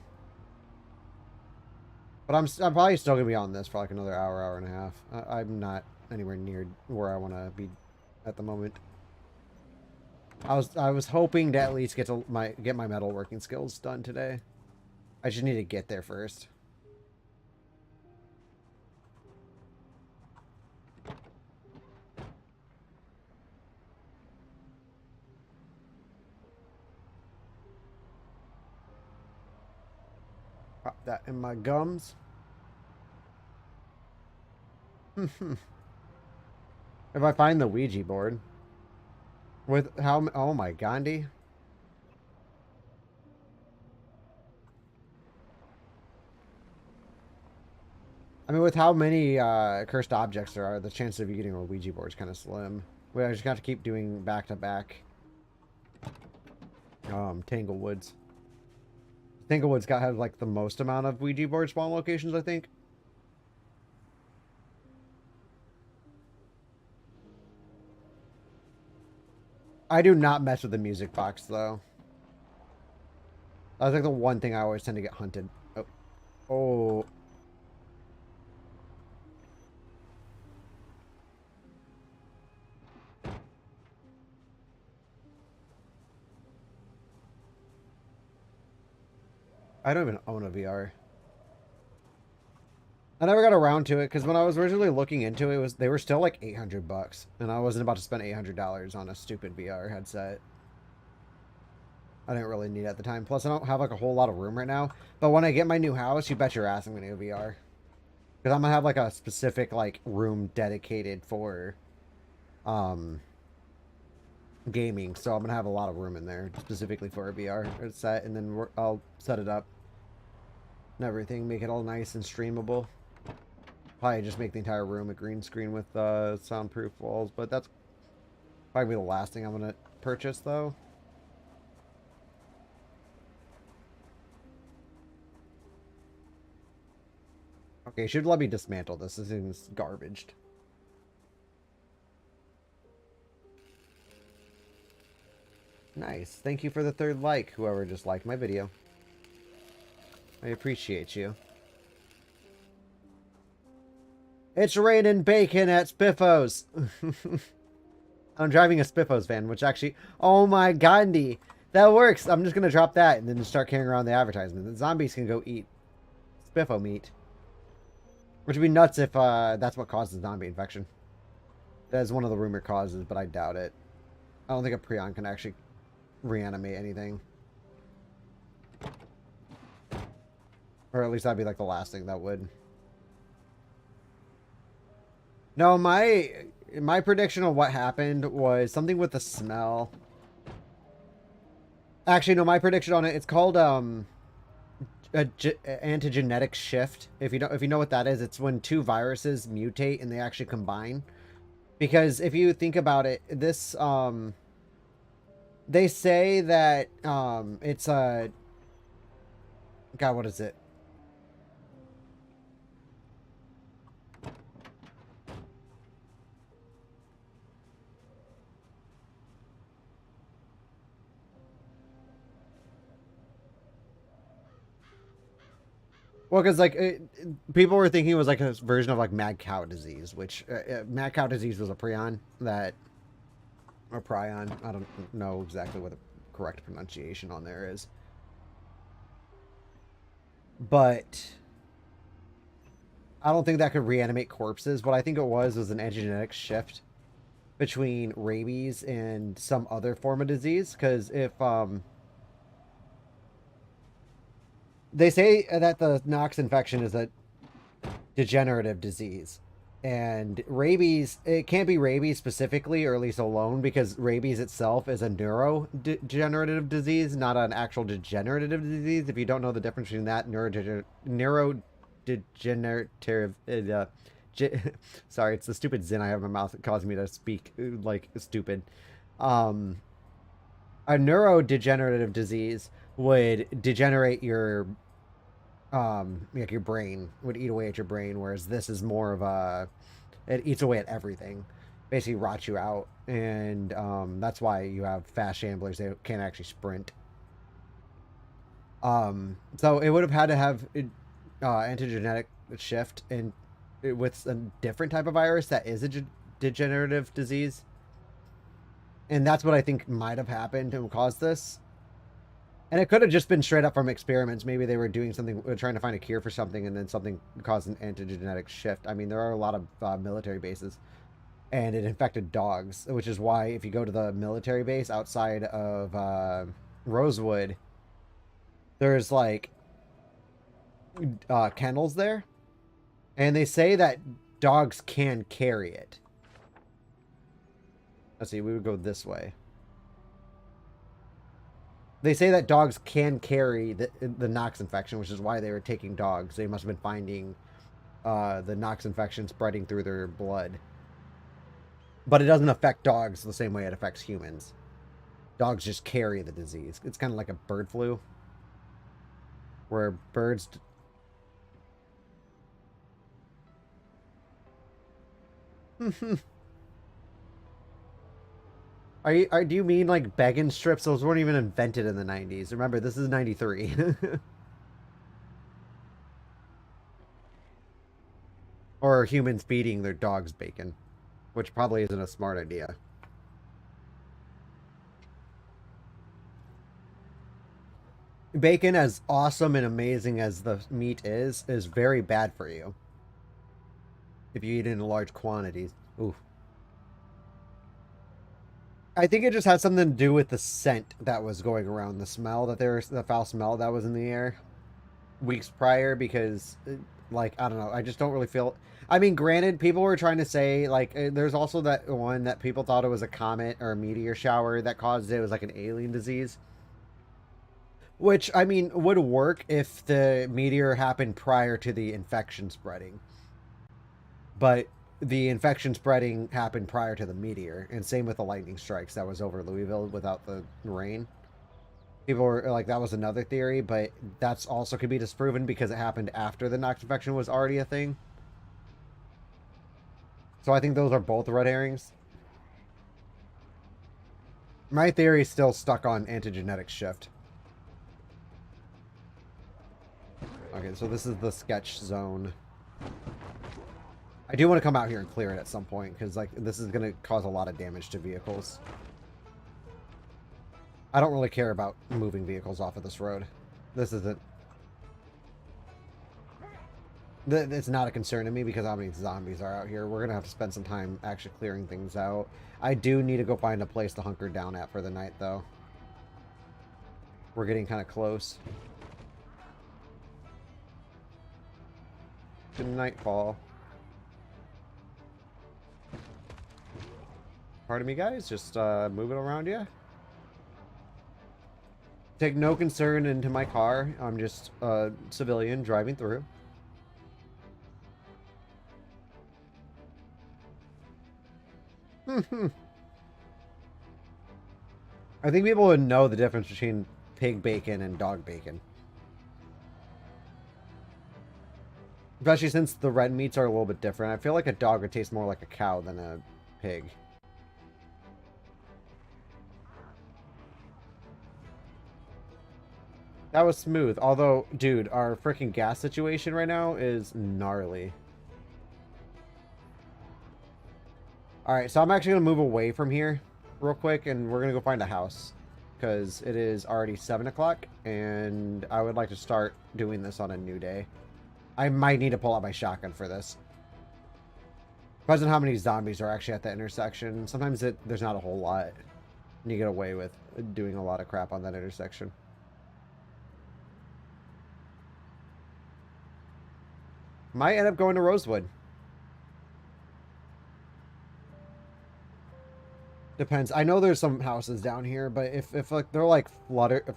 But I'm probably still going to be on this for like another hour, hour and a half. I'm not anywhere near where I want to be at the moment. I was hoping to at least get my metalworking skills done today. I just need to get there first. Pop that in my gums. If I find the Ouija board. With how... Oh my Gandhi. I mean, with how many cursed objects there are, the chance of you getting a Ouija board is kind of slim. I just got to keep doing back-to-back. Tanglewoods. Tanglewoods have like the most amount of Ouija board spawn locations, I think. I do not mess with the music box, though. That's like the one thing I always tend to get hunted. Oh. Oh. I don't even own a VR. I never got around to it because when I was originally looking into it, they were still like $800, and I wasn't about to spend $800 on a stupid VR headset. I didn't really need it at the time. Plus, I don't have like a whole lot of room right now. But when I get my new house, you bet your ass I'm gonna go VR. Because I'm gonna have like a specific like room dedicated for gaming. So I'm gonna have a lot of room in there specifically for a VR set, and then I'll set it up and everything, make it all nice and streamable. Probably just make the entire room a green screen with soundproof walls, but that's probably the last thing I'm gonna purchase though. Okay, should let me dismantle this. This thing's garbaged. Nice. Thank you for the 3rd like, whoever just liked my video. I appreciate you. It's raining bacon at Spiffos. I'm driving a Spiffos van, which actually... Oh my Gandhi. That works. I'm just going to drop that and then just start carrying around the advertisement. The zombies can go eat Spiffo meat. Which would be nuts if that's what causes zombie infection. That is one of the rumored causes, but I doubt it. I don't think a prion can actually reanimate anything. Or at least that'd be like the last thing that would. No, my prediction on what happened was something with the smell. Actually, no, my prediction on it, it's called antigenetic shift. If you know what that is, it's when two viruses mutate and they actually combine. Because if you think about it, this they say that it's a God, what is it? Well, because like people were thinking it was like a version of like mad cow disease, which mad cow disease was a prion that, or prion. I don't know exactly what the correct pronunciation on there is, but I don't think that could reanimate corpses. What I think it was an epigenetic shift between rabies and some other form of disease. Because if they say that the Knox infection is a degenerative disease, and rabies, it can't be rabies specifically, or at least alone, because rabies itself is a neurodegenerative disease, not an actual degenerative disease. If you don't know the difference between that, neurodegenerative sorry, it's the stupid zin I have in my mouth that causes me to speak like stupid. A neurodegenerative disease would degenerate your like your brain, would eat away at your brain, whereas this is more of a, it eats away at everything, basically rots you out. And that's why you have fast shamblers, they can't actually sprint. So it would have had to have antigenetic shift and with a different type of virus that is a degenerative disease, and that's what I think might have happened and caused this. And it could have just been straight up from experiments. Maybe they were doing something, trying to find a cure for something, and then something caused an antigenetic shift. I mean, there are a lot of military bases, and it infected dogs, which is why if you go to the military base outside of Rosewood, there's like kennels there, and they say that dogs can carry it. Let's see, we would go this way. They say that dogs can carry the Knox infection, which is why they were taking dogs. They must have been finding the Knox infection spreading through their blood. But it doesn't affect dogs the same way it affects humans. Dogs just carry the disease. It's kind of like a bird flu, where birds... do you mean like begging strips? Those weren't even invented in the 90s. Remember, this is 93. Or humans feeding their dogs bacon, which probably isn't a smart idea. Bacon, as awesome and amazing as the meat is very bad for you if you eat it in large quantities. Ooh. I think it just had something to do with the scent that was going around, the smell that the foul smell that was in the air weeks prior, because like, I don't know, I just don't really feel, I mean, granted, people were trying to say like there's also that one that people thought it was a comet or a meteor shower that caused it. It was like an alien disease, which I mean would work if the meteor happened prior to the infection spreading, but the infection spreading happened prior to the meteor, and same with the lightning strikes that was over Louisville without the rain. People were like, that was another theory, but that's also could be disproven because it happened after the Knox infection was already a thing. So I think those are both red herrings. My theory is still stuck on antigenetic shift. Okay, so this is the sketch zone. I do want to come out here and clear it at some point, because like this is going to cause a lot of damage to vehicles. I don't really care about moving vehicles off of this road. This isn't... It's not a concern to me because how many zombies are out here. We're going to have to spend some time actually clearing things out. I do need to go find a place to hunker down at for the night, though. We're getting kind of close. Good nightfall. Pardon me, guys. Just moving around you. Take no concern into my car. I'm just a civilian driving through. I think people would know the difference between pig bacon and dog bacon. Especially since the red meats are a little bit different. I feel like a dog would taste more like a cow than a pig. That was smooth. Although, dude, our freaking gas situation right now is gnarly. Alright, so I'm actually going to move away from here real quick, and we're going to go find a house. Because it is already 7 o'clock, and I would like to start doing this on a new day. I might need to pull out my shotgun for this. Depends on how many zombies are actually at the intersection. Sometimes there's not a whole lot. And you get away with doing a lot of crap on that intersection. Might end up going to Rosewood. Depends. I know there's some houses down here, but if like they're like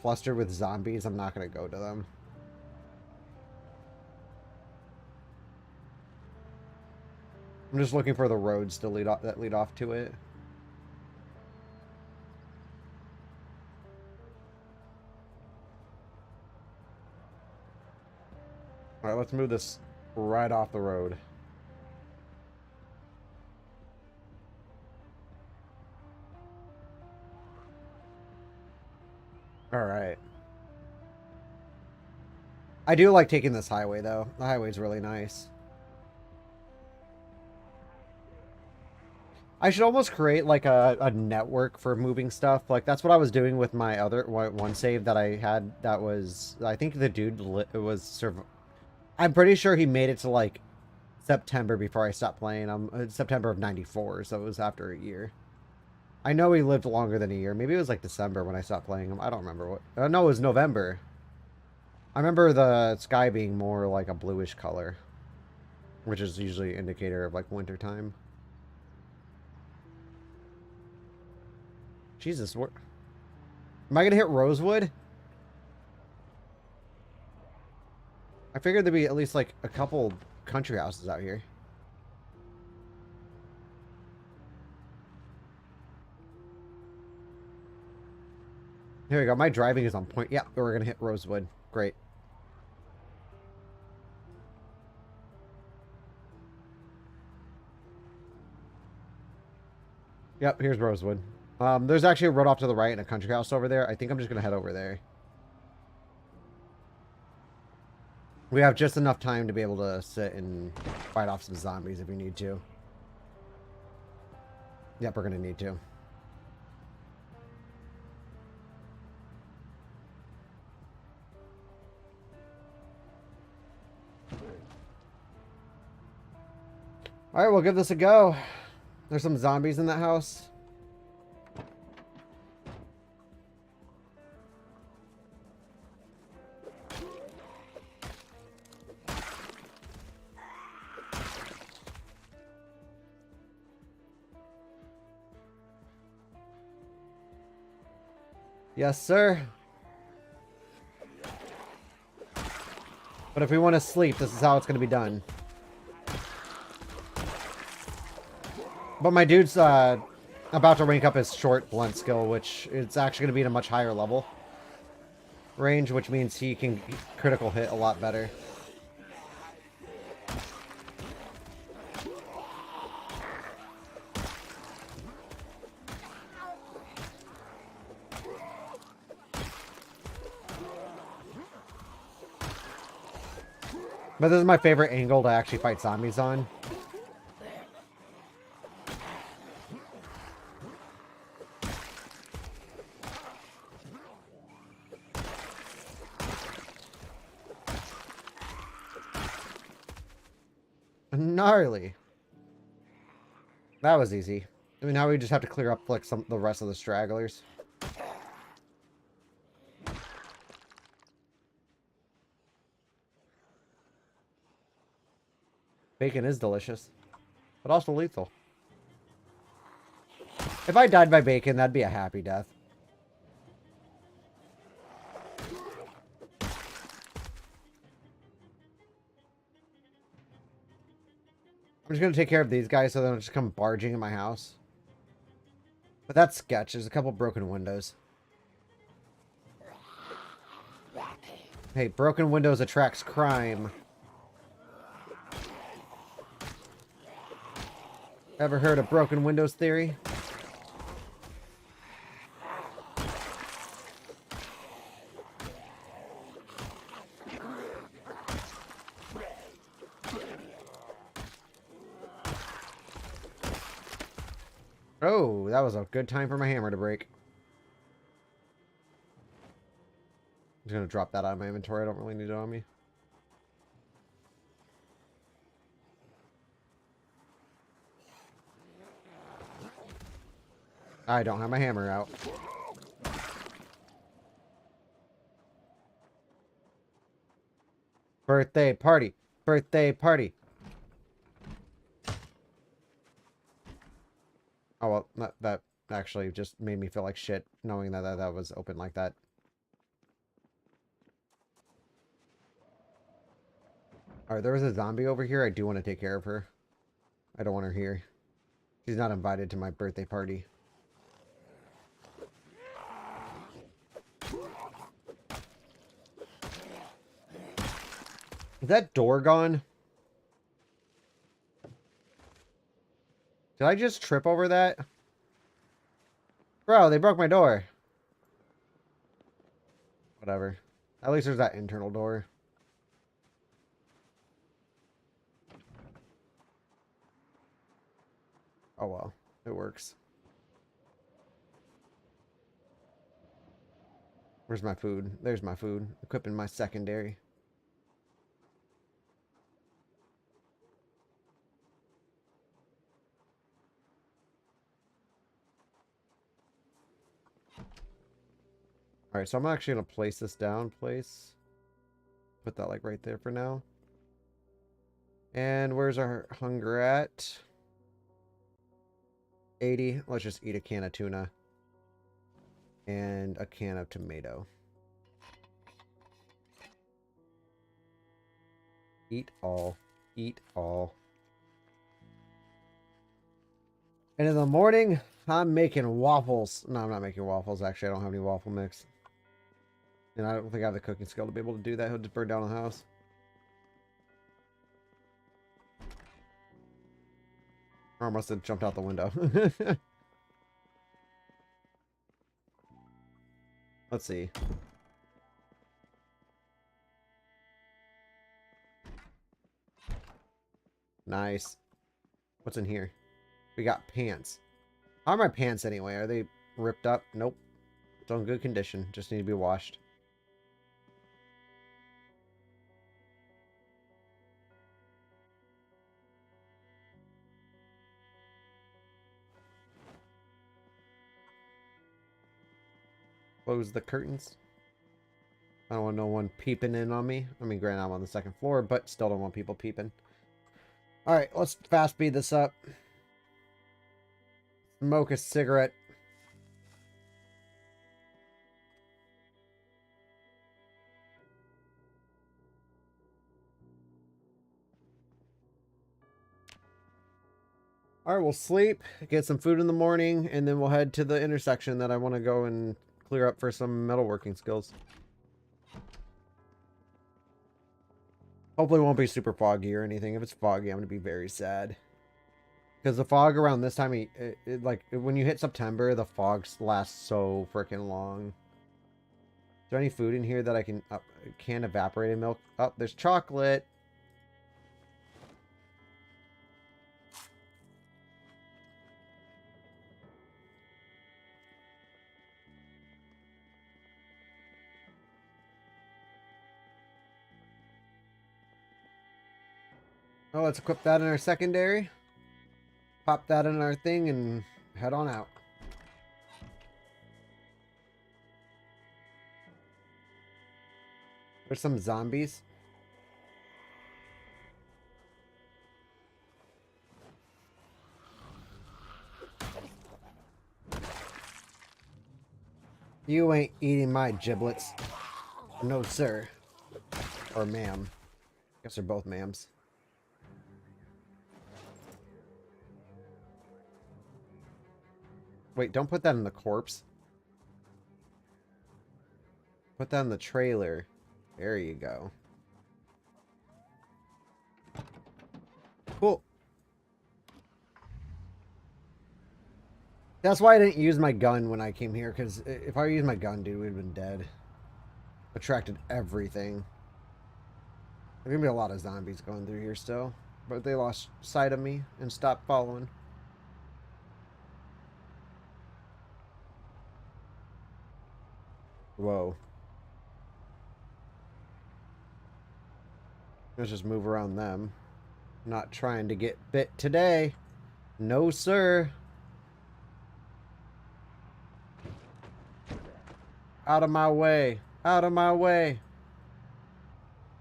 flustered with zombies, I'm not gonna go to them. I'm just looking for the roads to lead off to it. All right, let's move this right off the road. All right. I do like taking this highway, though. The highway's really nice. I should almost create, like, a network for moving stuff. Like, that's what I was doing with my other one save that I had. That was, I think the dude was I'm pretty sure he made it to, like, September before I stopped playing. September of 94, so it was after a year. I know he lived longer than a year. Maybe it was like December when I stopped playing him. I don't remember what. No, it was November. I remember the sky being more like a bluish color, which is usually an indicator of like winter time. Jesus, what? Am I gonna hit Rosewood? I figured there'd be at least like a couple country houses out here. Here we go. My driving is on point. Yeah, we're going to hit Rosewood. Great. Yep, here's Rosewood. There's actually a road off to the right and a country house over there. I think I'm just going to head over there. We have just enough time to be able to sit and fight off some zombies if we need to. Yep, we're going to need to. Alright, we'll give this a go. There's some zombies in that house. Yes, sir. But if we want to sleep, this is how it's going to be done. But my dude's about to rank up his short blunt skill, which it's actually going to be at a much higher level range, which means he can critical hit a lot better. But this is my favorite angle to actually fight zombies on. Gnarly. That was easy. I mean, now we just have to clear up like the rest of the stragglers. Bacon is delicious, but also lethal. If I died by bacon, that'd be a happy death. I'm just gonna take care of these guys so they don't just come barging in my house. But that's sketch. There's a couple broken windows. Hey, broken windows attracts crime. Ever heard of broken windows theory? Oh, that was a good time for my hammer to break. I'm just gonna drop that out of my inventory. I don't really need it on me. I don't have my hammer out. Birthday party. Birthday party. Oh, well, that actually just made me feel like shit knowing that was open like that. Alright, there was a zombie over here. I do want to take care of her. I don't want her here. She's not invited to my birthday party. Is that door gone? Did I just trip over that? Bro, they broke my door. Whatever. At least there's that internal door. Oh well, it works. Where's my food? There's my food. Equipping my secondary. Alright, so I'm actually going to place this down. Put that like right there for now. And where's our hunger at? 80. Let's just eat a can of tuna. And a can of tomato. Eat all. Eat all. And in the morning, I'm making waffles. No, I'm not making waffles. Actually, I don't have any waffle mix. And I don't think I have the cooking skill to be able to do that. He'll just burn down the house. Or I must have jumped out the window. Let's see. Nice. What's in here? We got pants. How are my pants anyway? Are they ripped up? Nope. Still in good condition. Just need to be washed. Close the curtains. I don't want no one peeping in on me. I mean, granted, I'm on the second floor, but still don't want people peeping. Alright, let's fast speed this up. Smoke a cigarette. Alright, we'll sleep, get some food in the morning, and then we'll head to the intersection that I want to go and clear up for some metalworking skills. Hopefully it won't be super foggy or anything. If it's foggy, I'm going to be very sad. Because the fog around this time, like, when you hit September, the fog lasts so freaking long. Is there any food in here that I can... canned evaporated milk. Oh, there's chocolate. Oh, let's equip that in our secondary. Pop that in our thing and head on out. There's some zombies. You ain't eating my giblets. No, sir. Or ma'am. Guess they're both ma'ams. Wait, don't put that in the corpse. Put that in the trailer. There you go. Cool. That's why I didn't use my gun when I came here, because if I used my gun, dude, we'd have been dead. Attracted everything. There's gonna be a lot of zombies going through here still. But they lost sight of me and stopped following. Whoa. Let's just move around them. Not trying to get bit today. No, sir. Out of my way. Out of my way.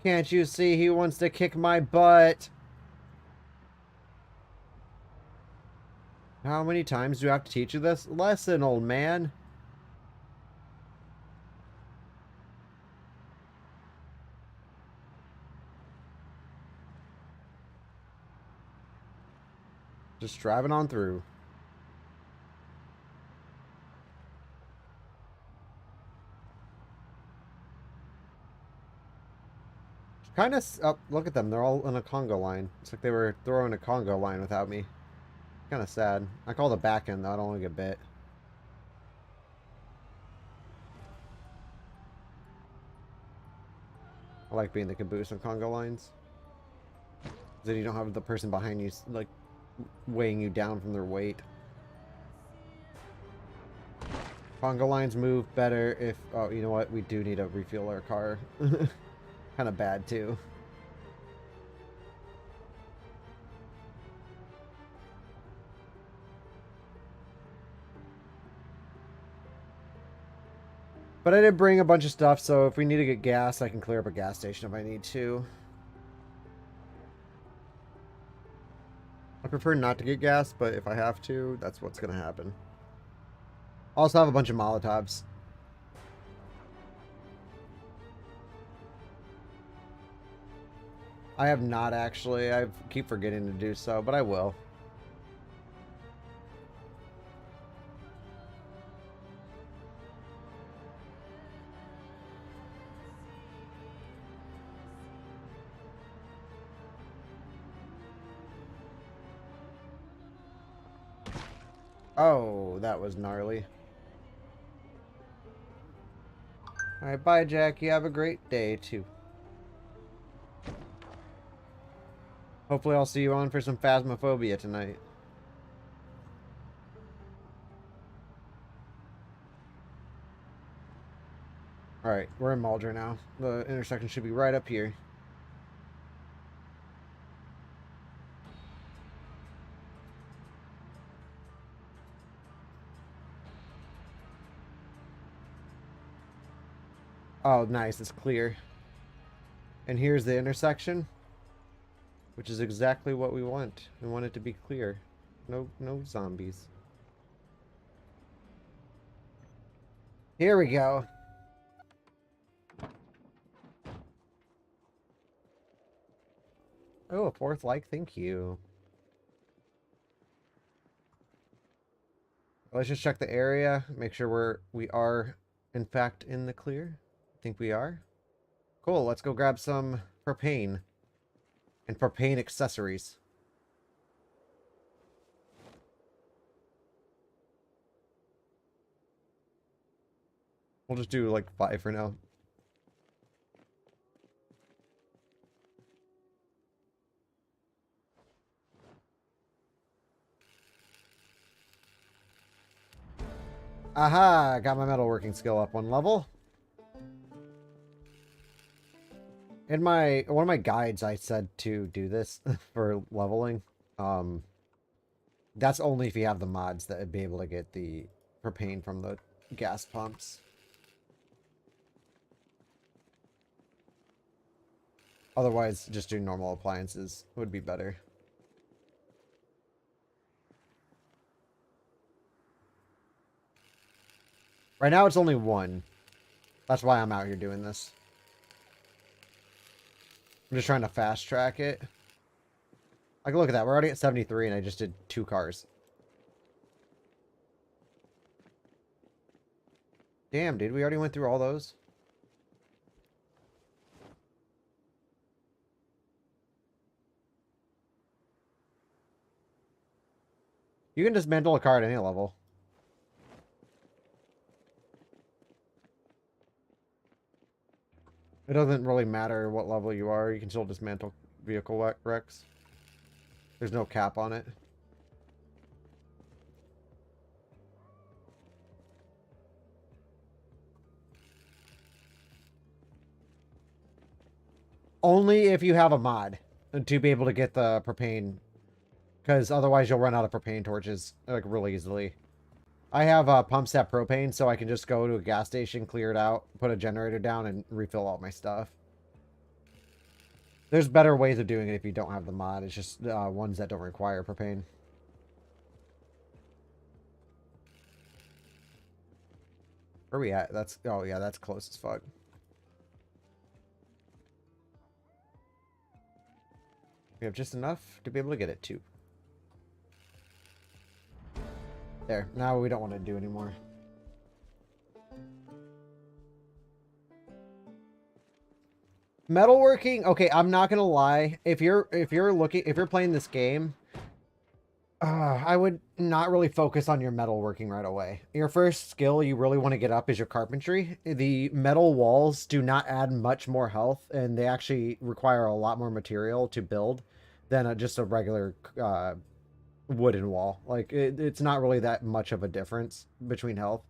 Can't you see he wants to kick my butt? How many times do I have to teach you this lesson, old man? Just driving on through. Kind of... Oh, look at them. They're all in a conga line. It's like they were throwing a conga line without me. Kind of sad. I call the back end, though. I don't want to get bit. I like being the caboose on conga lines. Then you don't have the person behind you, like, weighing you down from their weight. Conga lines move better if... Oh, you know what? We do need to refuel our car. Kind of bad, too. But I did bring a bunch of stuff, so if we need to get gas, I can clear up a gas station if I need to. I prefer not to get gas, but if I have to, that's what's going to happen. I also have a bunch of Molotovs. I have not, actually. I keep forgetting to do so, but I will. Oh, that was gnarly. Alright, bye, Jack. You have a great day, too. Hopefully I'll see you on for some Phasmophobia tonight. Alright, we're in Mulder now. The intersection should be right up here. Oh, nice. It's clear. And here's the intersection, which is exactly what we want. We want it to be clear. No zombies. Here we go. Oh, a fourth like. Thank you. Let's just check the area. Make sure we are, in fact, in the clear. I think we are. Cool. Let's go grab some propane. And propane accessories. We'll just do like 5 for now. Aha! Got my metalworking skill up 1 level. In one of my guides, I said to do this for leveling. That's only if you have the mods that would be able to get the propane from the gas pumps. Otherwise, just doing normal appliances would be better. Right now it's only 1. That's why I'm out here doing this. I'm just trying to fast track it. Like, look at that. We're already at 73 and I just did 2 cars. Damn, dude. We already went through all those. You can dismantle a car at any level. It doesn't really matter what level you are. You can still dismantle vehicle wrecks. There's no cap on it. Only if you have a mod to be able to get the propane. Because otherwise you'll run out of propane torches like really easily. I have a pump set propane, so I can just go to a gas station, clear it out, put a generator down, and refill all my stuff. There's better ways of doing it if you don't have the mod. It's just ones that don't require propane. Where are we at? That's, oh yeah, that's close as fuck. We have just enough to be able to get it too. There. Now we don't want to do anymore. Metalworking. Okay, I'm not gonna lie. If you're playing this game, I would not really focus on your metalworking right away. Your first skill you really want to get up is your carpentry. The metal walls do not add much more health, and they actually require a lot more material to build than just a regular wooden wall. Like it's not really that much of a difference between health.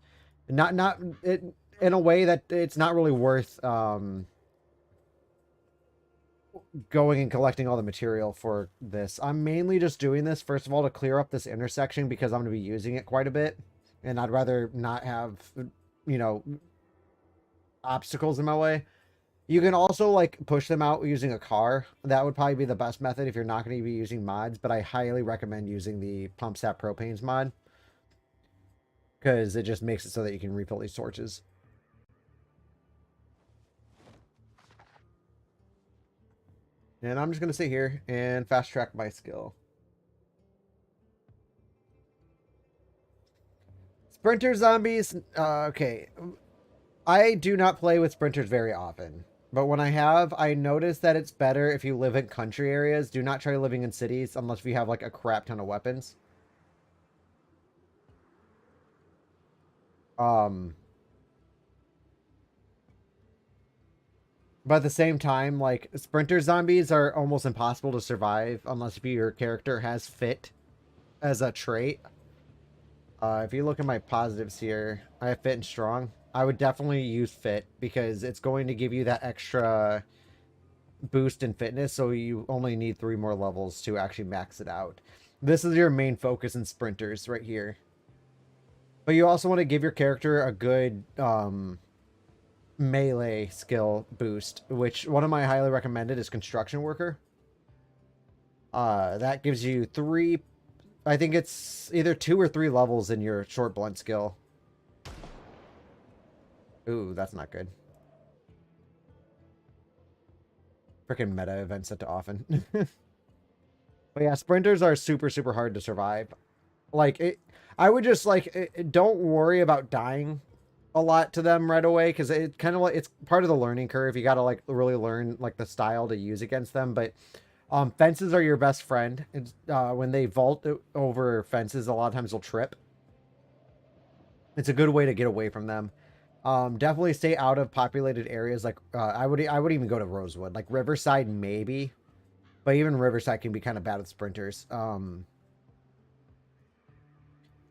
Not it in a way that it's not really worth going and collecting all the material for this. I'm mainly just doing this, first of all, to clear up this intersection because I'm going to be using it quite a bit. And I'd rather not have, you know, obstacles in my way. You can also, like, push them out using a car. That would probably be the best method if you're not going to be using mods. But I highly recommend using the Pump Sat Propanes mod. Because it just makes it so that you can refill these torches. And I'm just going to sit here and fast track my skill. Sprinter zombies. Okay. I do not play with sprinters very often. But when I have, I notice that it's better if you live in country areas. Do not try living in cities unless you have like a crap ton of weapons. But at the same time, like, sprinter zombies are almost impossible to survive unless if your character has fit as a trait. If you look at my positives here, I have fit and strong. I would definitely use fit because it's going to give you that extra boost in fitness, so you only need 3 more levels to actually max it out. This is your main focus in sprinters right here. But you also want to give your character a good melee skill boost, which one of my highly recommended is construction worker. That gives you 3, I think it's either 2 or 3 levels in your short blunt skill. Ooh, that's not good. Freaking meta event set to often. But yeah, sprinters are super, super hard to survive. Like, I would just, like, don't worry about dying a lot to them right away, because it kind of like, it's part of the learning curve. You got to, like, really learn, like, the style to use against them. But fences are your best friend. It's, when they vault over fences, a lot of times they'll trip. It's a good way to get away from them. Definitely stay out of populated areas. Like, I would even go to Rosewood. Like, Riverside, maybe. But even Riverside can be kind of bad with sprinters.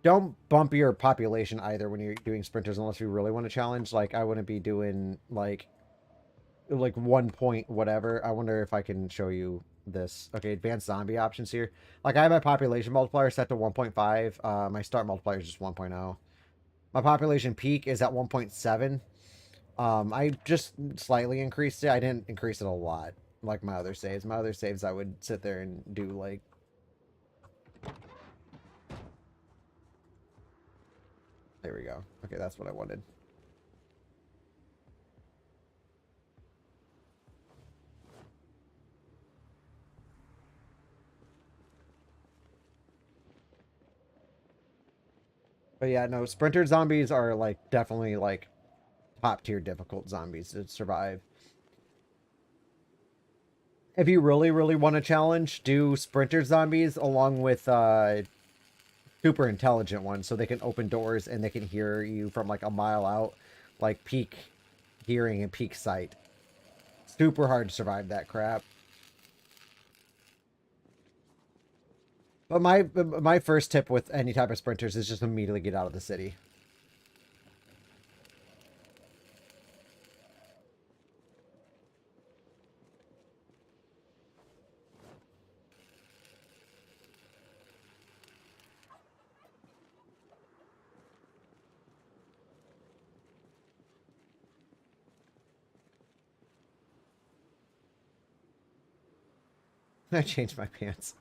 Don't bump your population either when you're doing sprinters unless you really want to challenge. Like, I wouldn't be doing, like 1 point whatever. I wonder if I can show you this. Okay, advanced zombie options here. Like, I have my population multiplier set to 1.5. My start multiplier is just 1.0. My population peak is at 1.7. I just slightly increased it. I didn't increase it a lot like my other saves. My other saves, I would sit there and do, like... There we go. Okay, that's what I wanted. But yeah, no, sprinter zombies are like definitely like top tier difficult zombies to survive. If you really, really want a challenge, do sprinter zombies along with super intelligent ones so they can open doors and they can hear you from like a mile out, like peak hearing and peak sight. Super hard to survive that crap. But my first tip with any type of sprinters is just immediately get out of the city. I changed my pants.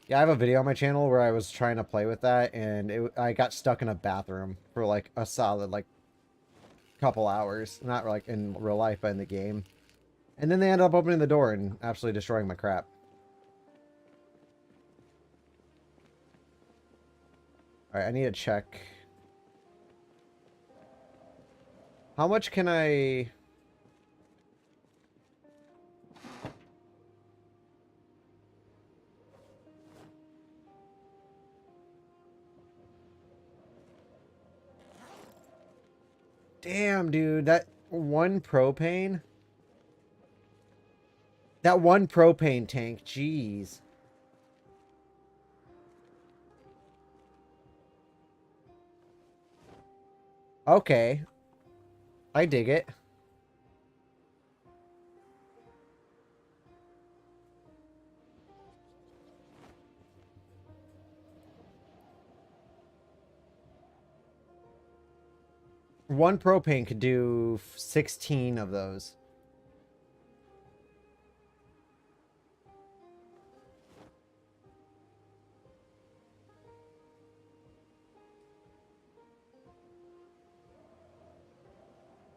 Yeah, I have a video on my channel where I was trying to play with that, and I got stuck in a bathroom for like a solid like couple hours. Not like in real life, but in the game. And then they ended up opening the door and absolutely destroying my crap. Alright, I need to check. How much can I... Damn, dude, that one propane... That one propane tank, jeez. Okay. I dig it. One propane could do 16 of those.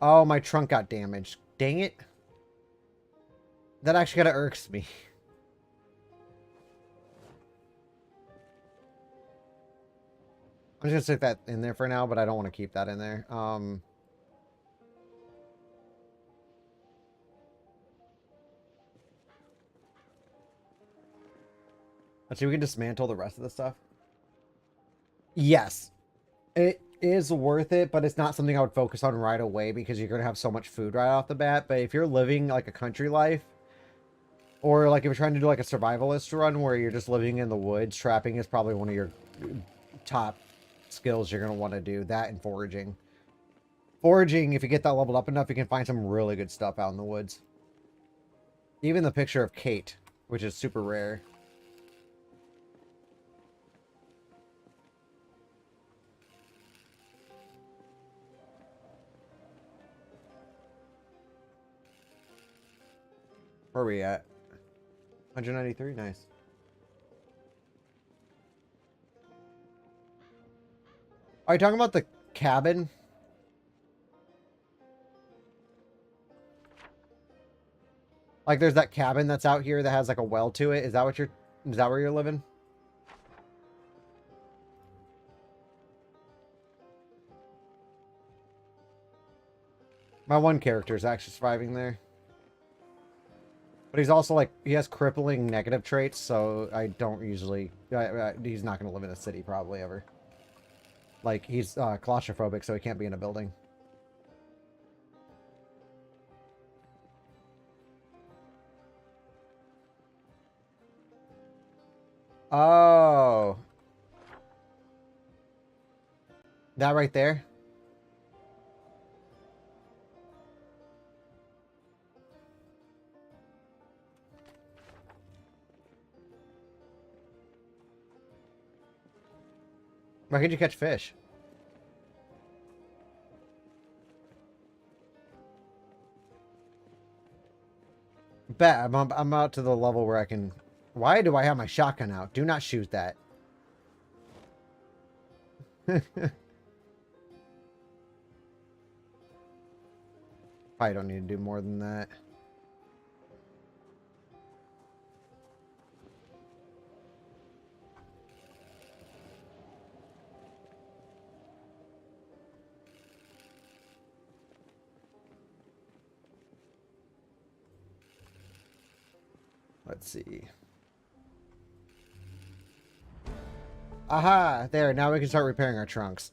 Oh, my trunk got damaged. Dang it. That actually kind of irks me. I'm just gonna stick that in there for now, but I don't want to keep that in there. Let's see, we can dismantle the rest of the stuff. Yes. It is worth it, but it's not something I would focus on right away because you're going to have so much food right off the bat. But if you're living like a country life, or like if you're trying to do like a survivalist run where you're just living in the woods, trapping is probably one of your top skills you're going to want to do. That and foraging. Foraging, if you get that leveled up enough, you can find some really good stuff out in the woods. Even the picture of Kate, which is super rare. Where are we at? 193? Nice. Are you talking about the cabin? Like there's that cabin that's out here that has like a well to it. Is that what you're... Is that where you're living? My one character is actually surviving there. But he's also like, he has crippling negative traits, so I don't usually... he's not going to live in a city probably ever. Like, he's claustrophobic, so he can't be in a building. Oh. That right there? Why can't you catch fish? Bet I'm out to the level where I can... Why do I have my shotgun out? Do not shoot that. Probably don't need to do more than that. Let's see. Aha! There, now we can start repairing our trunks.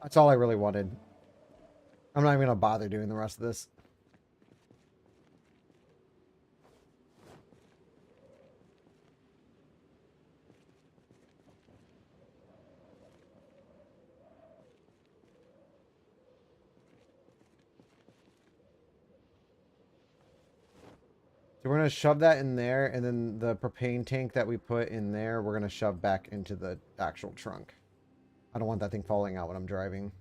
That's all I really wanted. I'm not even going to bother doing the rest of this. So we're going to shove that in there, and then the propane tank that we put in there, we're going to shove back into the actual trunk. I don't want that thing falling out when I'm driving.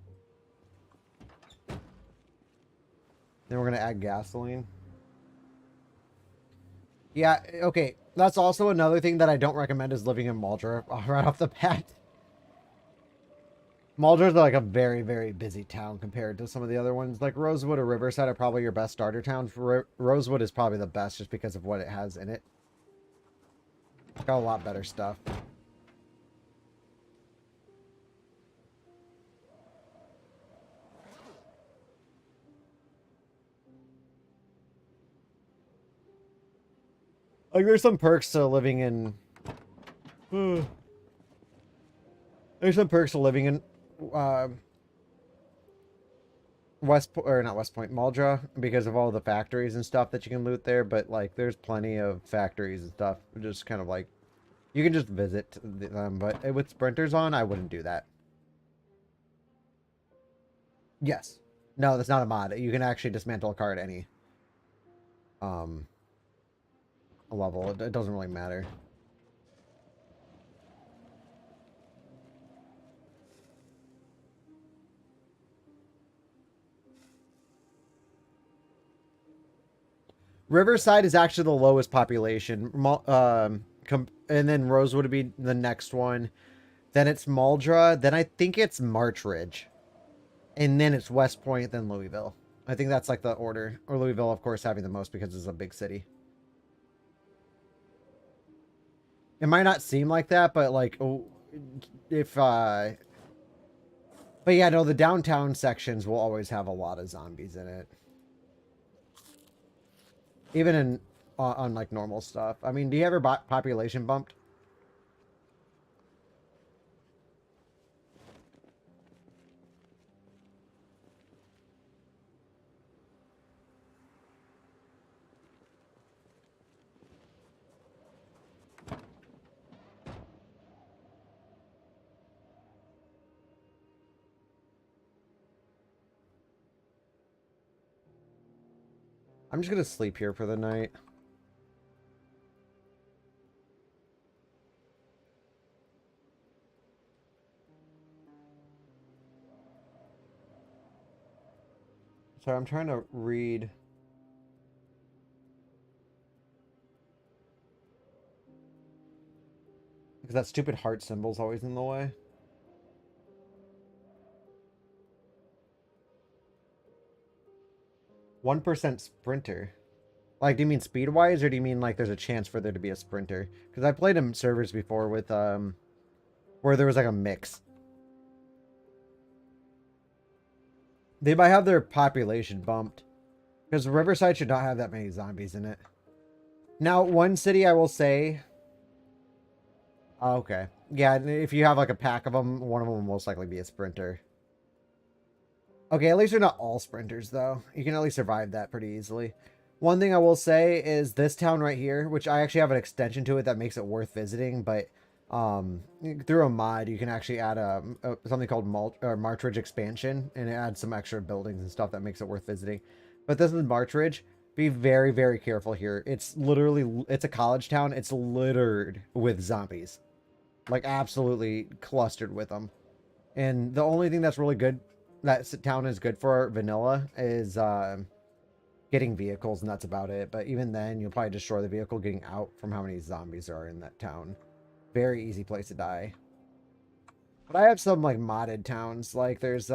Then we're going to add gasoline. Yeah, okay. That's also another thing that I don't recommend is living in Muldra right off the bat. Muldra's like a very, very busy town compared to some of the other ones. Like Rosewood or Riverside are probably your best starter towns. Rosewood is probably the best just because of what it has in it. It's got a lot better stuff. Like there's some perks to living in... There's some perks to living in not West Point, Muldra, because of all the factories and stuff that you can loot there, but like there's plenty of factories and stuff, just kind of like you can just visit them, but with sprinters on, I wouldn't do that. Yes. No, that's not a mod. You can actually dismantle a car at any level. It doesn't really matter. Riverside is actually the lowest population. And then Rosewood would be the next one. Then it's Muldra. Then I think it's Marchridge. And then it's West Point, then Louisville. I think that's like the order. Or Louisville, of course, having the most because it's a big city. It might not seem like that, but like, if, but yeah, no, the downtown sections will always have a lot of zombies in it. Even in, on like normal stuff. I mean, do you ever population bumped? I'm just gonna sleep here for the night. Sorry, I'm trying to read. Because that stupid heart symbol's always in the way. %1 sprinter. Like, do you mean speed-wise, or do you mean, like, there's a chance for there to be a sprinter? Because I played in servers before with, where there was, like, a mix. They might have their population bumped. Because Riverside should not have that many zombies in it. Now, one city I will say... Oh, okay. Yeah, if you have, like, a pack of them, one of them will most likely be a sprinter. Okay, at least they're not all sprinters, though. You can at least survive that pretty easily. One thing I will say is this town right here, which I actually have an extension to it that makes it worth visiting, but through a mod, you can actually add something called Marchridge Expansion, and it adds some extra buildings and stuff that makes it worth visiting. But this is Marchridge. Be very, very careful here. It's literally, it's a college town. It's littered with zombies. Like, absolutely clustered with them. And the only thing that's really good, that town is good for vanilla, is getting vehicles, and that's about it. But even then, you'll probably destroy the vehicle getting out from how many zombies there are in that town. Very easy place to die. But I have some like modded towns. Like there's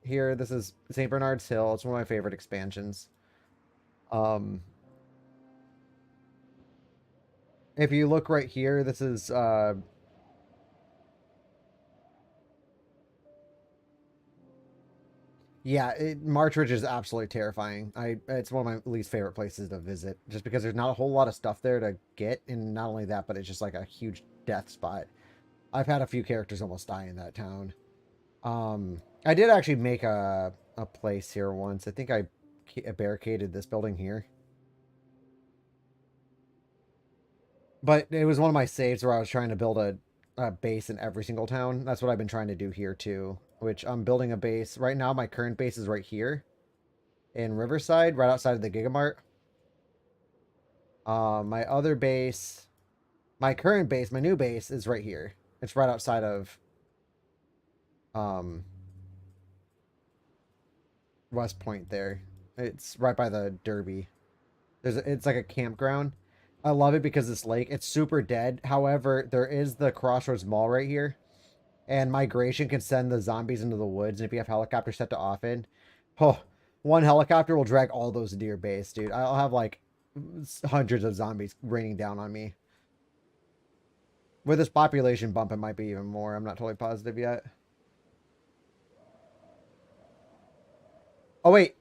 here, this is St. Bernard's Hill. It's one of my favorite expansions. Um if you look right here, this is yeah, Marchridge is absolutely terrifying. It's one of my least favorite places to visit, just because there's not a whole lot of stuff there to get, and not only that, but it's just like a huge death spot. I've had a few characters almost die in that town. I did actually make a place here once. I think I barricaded this building here, but it was one of my saves where I was trying to build a base in every single town. That's what I've been trying to do here too. Which I'm building a base right now. My current base is right here in Riverside, right outside of the Gigamart. My other base, my current base, my new base is right here. It's right outside of um, West Point there. It's right by the Derby. It's like a campground. I love it because this lake, it's super dead. However, there is the Crossroads Mall right here. And migration can send the zombies into the woods. And if you have helicopters set to often, oh, one helicopter will drag all those into your base, dude. I'll have like hundreds of zombies raining down on me. With this population bump, it might be even more. I'm not totally positive yet. Oh wait,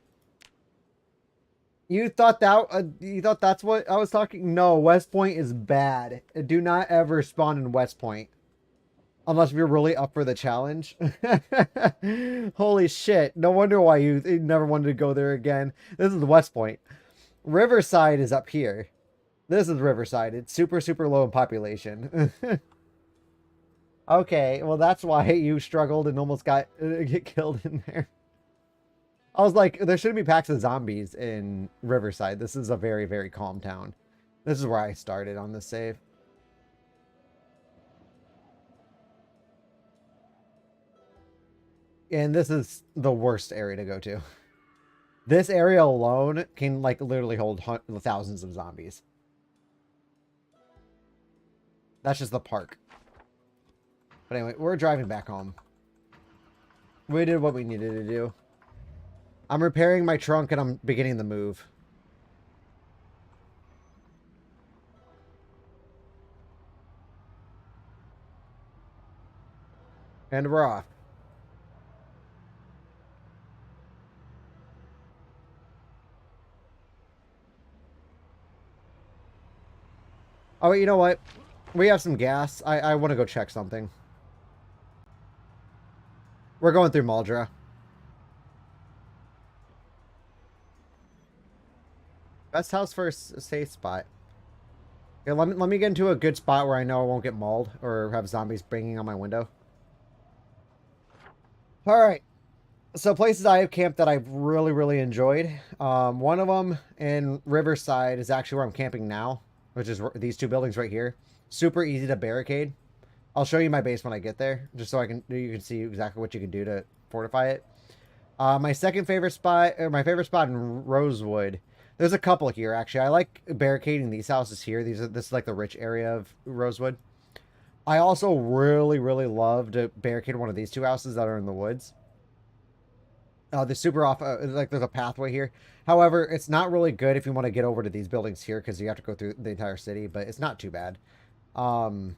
you thought that's what I was talking? No, West Point is bad. Do not ever spawn in West Point. Unless you're really up for the challenge. Holy shit. No wonder why you never wanted to go there again. This is West Point. Riverside is up here. This is Riverside. It's super, super low in population. Okay, well that's why you struggled and almost got get killed in there. I was like, there shouldn't be packs of zombies in Riverside. This is a very, very calm town. This is where I started on this save. And this is the worst area to go to. This area alone can like literally hold thousands of zombies. That's just the park. But anyway, we're driving back home. We did what we needed to do. I'm repairing my trunk and I'm beginning the move. And we're off. Oh, you know what? We have some gas. I want to go check something. We're going through Maldra. Best house for a safe spot. Okay, let me get into a good spot where I know I won't get mauled or have zombies banging on my window. All right. So places I have camped that I've really, really enjoyed. One of them in Riverside is actually where I'm camping now, which is these two buildings right here. Super easy to barricade. I'll show you my base when I get there, just so you can see exactly what you can do to fortify it. My second favorite spot, or my favorite spot in Rosewood. There's a couple here actually. I like barricading these houses here. This is like the rich area of Rosewood. I also really, really love to barricade one of these two houses that are in the woods. They're super off, like there's a pathway here. However, it's not really good if you want to get over to these buildings here because you have to go through the entire city, but it's not too bad. There's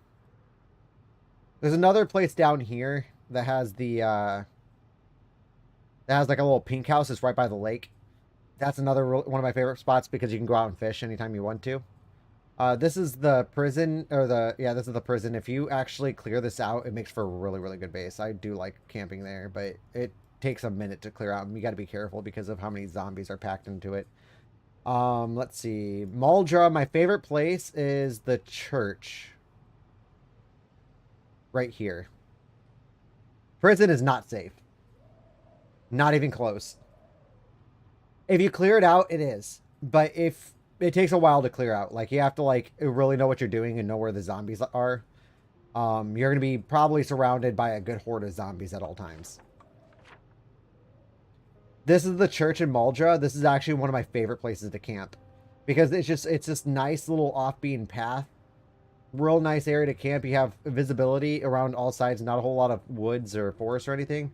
another place down here that has that has like a little pink house. It's right by the lake. That's another one of my favorite spots because you can go out and fish anytime you want to. This is the prison, or this is the prison. If you actually clear this out, it makes for a really, really good base. I do like camping there, but it takes a minute to clear out, and you got to be careful because of how many zombies are packed into it. Let's see. Maldra, my favorite place is the church. Right here. Prison is not safe. Not even close. If you clear it out, it is. But if it takes a while to clear out, like you have to like really know what you're doing and know where the zombies are. You're gonna be probably surrounded by a good horde of zombies at all times. This is the church in Maldra. This is actually one of my favorite places to camp because it's this nice little off-beaten path. Real nice area to camp. You have visibility around all sides, not a whole lot of woods or forest or anything.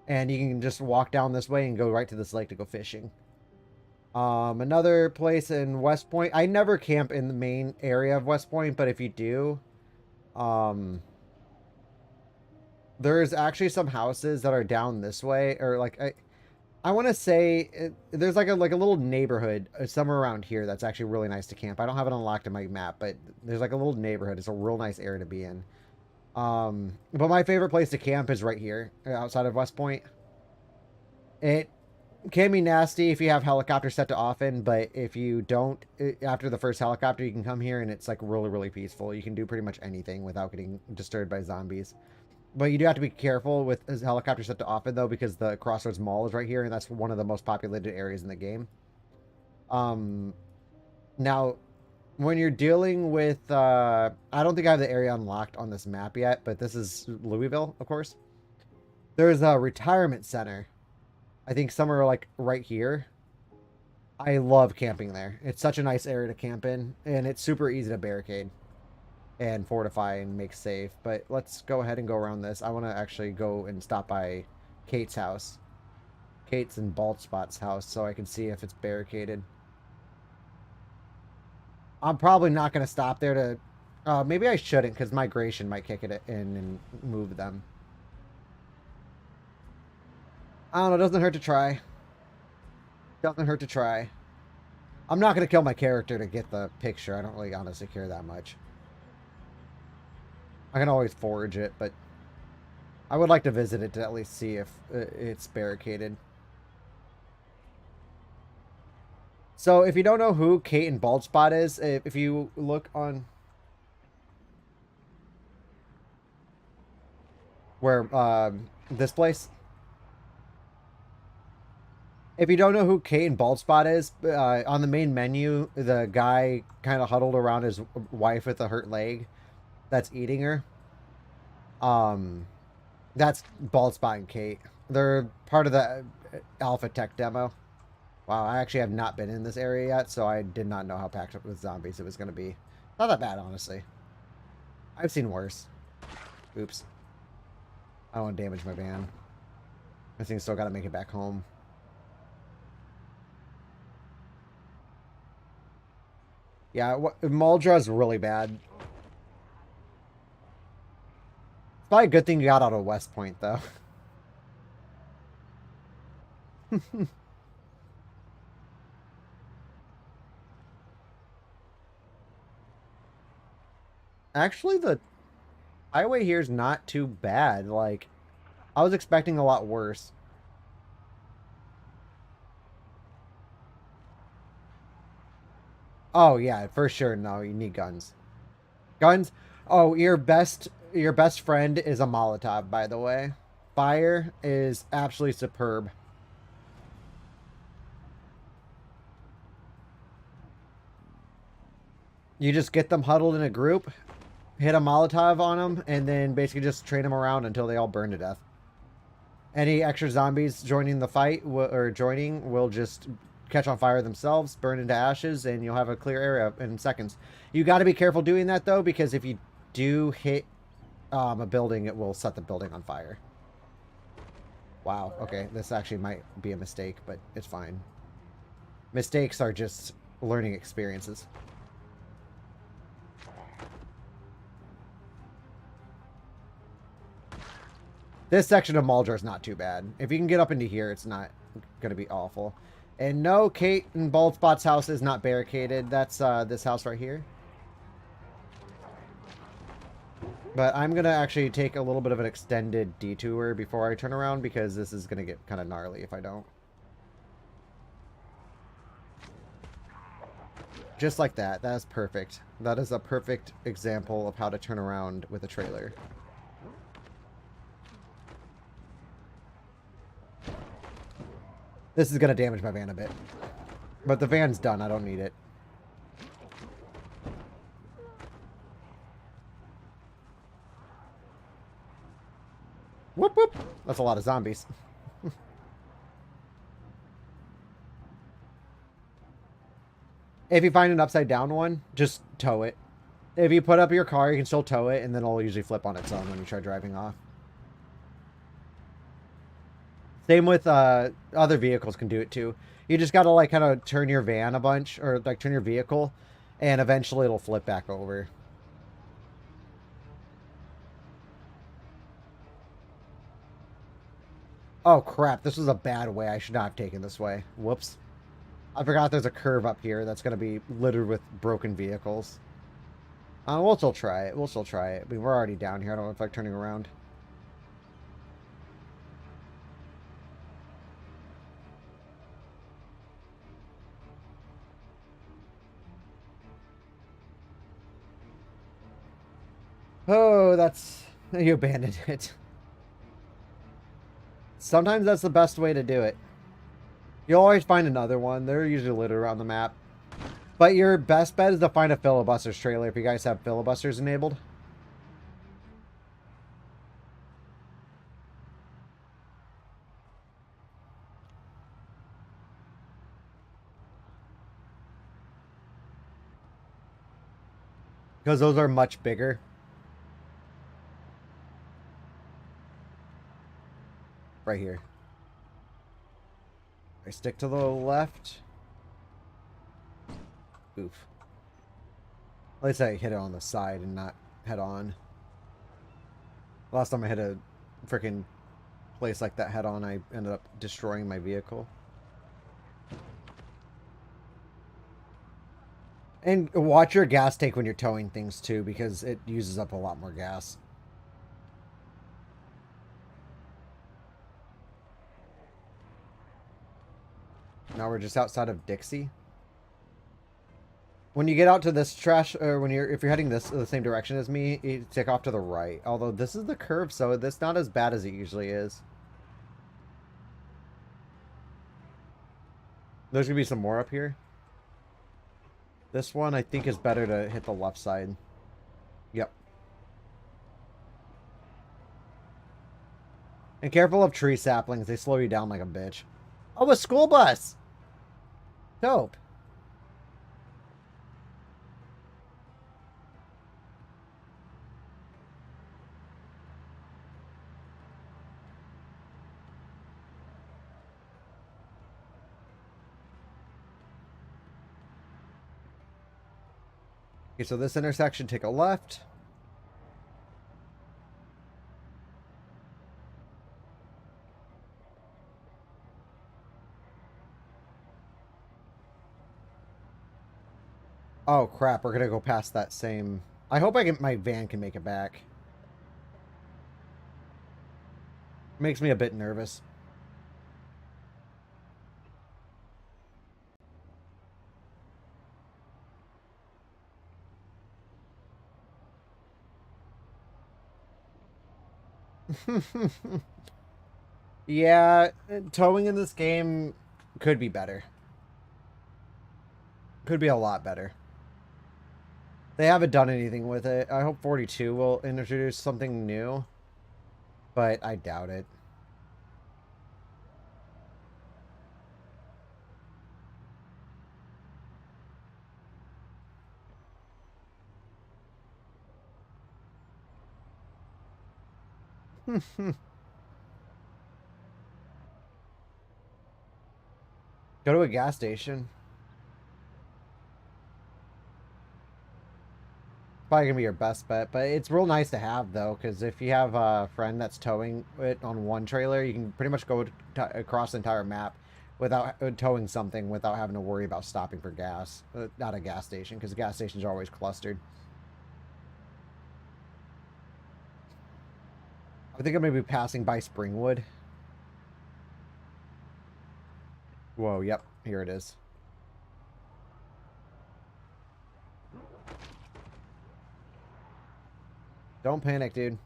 And you can just walk down this way and go right to this lake to go fishing. Another place in West Point. I never camp in the main area of West Point, but if you do, um, there's actually some houses that are down this way, or like I want to say there's like a little neighborhood somewhere around here that's actually really nice to camp. I don't have it unlocked in my map, but there's like a little neighborhood. It's a real nice area to be in. But my favorite place to camp is right here outside of West Point. It can be nasty if you have helicopter set to often, but if you don't, after the first helicopter, you can come here and it's like really, really peaceful. You can do pretty much anything without getting disturbed by zombies. But you do have to be careful with his helicopter set to often, though, because the Crossroads Mall is right here, and that's one of the most populated areas in the game. Now, when you're dealing with, I don't think I have the area unlocked on this map yet, but this is Louisville, of course. There's a retirement center. I think somewhere like right here. I love camping there. It's such a nice area to camp in, and it's super easy to barricade and fortify and make safe. But let's go ahead and go around this. I want to actually go and stop by Kate's house. Kate's and Baldspot's house, so I can see if it's barricaded. I'm probably not going to stop there to... maybe I shouldn't, because migration might kick it in and move them. I don't know, doesn't hurt to try. Doesn't hurt to try. I'm not going to kill my character to get the picture. I don't really honestly care that much. I can always forage it, but I would like to visit it to at least see if it's barricaded. So if you don't know who Kate and Baldspot is, if you look on where this place, if you don't know who Kate and Baldspot is, on the main menu, the guy kind of huddled around his wife with a hurt leg that's eating her. That's Baldspot and Kate. They're part of the alpha tech demo. Wow, I actually have not been in this area yet, so I did not know how packed up with zombies it was going to be. Not that bad, honestly. I've seen worse. Oops. I don't want to damage my van. I think still got to make it back home. Yeah, Muldra's really bad. It's probably a good thing you got out of West Point, though. Actually, the highway here is not too bad. Like, I was expecting a lot worse. Oh, yeah, for sure. No, you need guns. Guns? Oh, your best friend is a Molotov, by the way. Fire is absolutely superb. You just get them huddled in a group, hit a Molotov on them, and then basically just train them around until they all burn to death. Any extra zombies joining the fight will just catch on fire themselves, burn into ashes, and you'll have a clear area in seconds. You got to be careful doing that, though, because if you do hit a building, it will set the building on fire. Wow, okay, this actually might be a mistake, but it's fine. Mistakes are just learning experiences. This section of Muldra is not too bad. If you can get up into here, it's not going to be awful. And no, Kate and Baldspot's house is not barricaded. That's this house right here. But I'm going to actually take a little bit of an extended detour before I turn around, because this is going to get kind of gnarly if I don't. Just like that. That is perfect. That is a perfect example of how to turn around with a trailer. This is going to damage my van a bit. But the van's done. I don't need it. Whoop, whoop. That's a lot of zombies. If you find an upside down one, just tow it. If you put up your car, you can still tow it, and then it'll usually flip on its own when you try driving off. Same with other vehicles can do it too. You just gotta like kind of turn your van a bunch, or like turn your vehicle, and eventually it'll flip back over. Oh crap, this was a bad way. I should not have taken this way. Whoops. I forgot there's a curve up here that's going to be littered with broken vehicles. We'll still try it. We'll still try it. I mean, we're already down here. I don't know if I'm turning around. Oh, that's... You abandoned it. Sometimes that's the best way to do it. You'll always find another one. They're usually littered around the map. But your best bet is to find a filibusters trailer if you guys have filibusters enabled. Because those are much bigger. Right here. I stick to the left. Oof. At least I hit it on the side and not head on. Last time I hit a freaking place like that head on, I ended up destroying my vehicle. And watch your gas tank when you're towing things too, because it uses up a lot more gas. Now we're just outside of Dixie. When you get out to this trash, or if you're heading the same direction as me, you take off to the right. Although this is the curve, so that's not as bad as it usually is. There's gonna be some more up here. This one I think is better to hit the left side. Yep. And careful of tree saplings, they slow you down like a bitch. Oh, a school bus! Dope. Okay, so this intersection, take a left. Oh crap, we're gonna go past that same... I hope my van can make it back. Makes me a bit nervous. Yeah, towing in this game could be better. Could be a lot better. They haven't done anything with it. I hope 42 will introduce something new, but I doubt it. Go to a gas station. Probably gonna be your best bet, but it's real nice to have though, because if you have a friend that's towing it on one trailer, you can pretty much go across the entire map without towing something without having to worry about stopping for gas. Not a gas station, because gas stations are always clustered. I think I'm gonna be passing by Springwood. Whoa, yep, here it is. Don't panic, dude.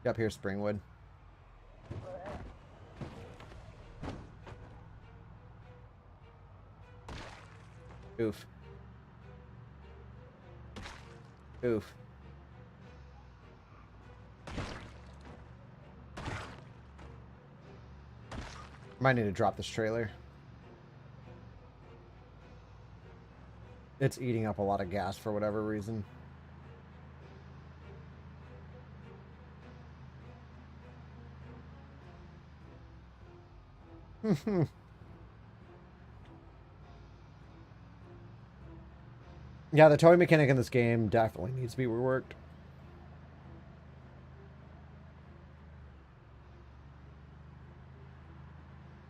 Yep, here's Springwood. Oof. Oof. Might need to drop this trailer. It's eating up a lot of gas for whatever reason. Yeah, the toy mechanic in this game definitely needs to be reworked.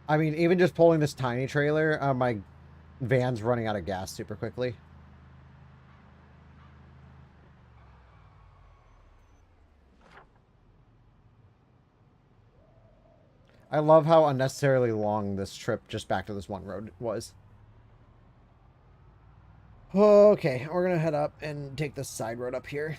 I mean, even just pulling this tiny trailer, my van's running out of gas super quickly. I love how unnecessarily long this trip just back to this one road was. Okay, we're gonna head up and take this side road up here.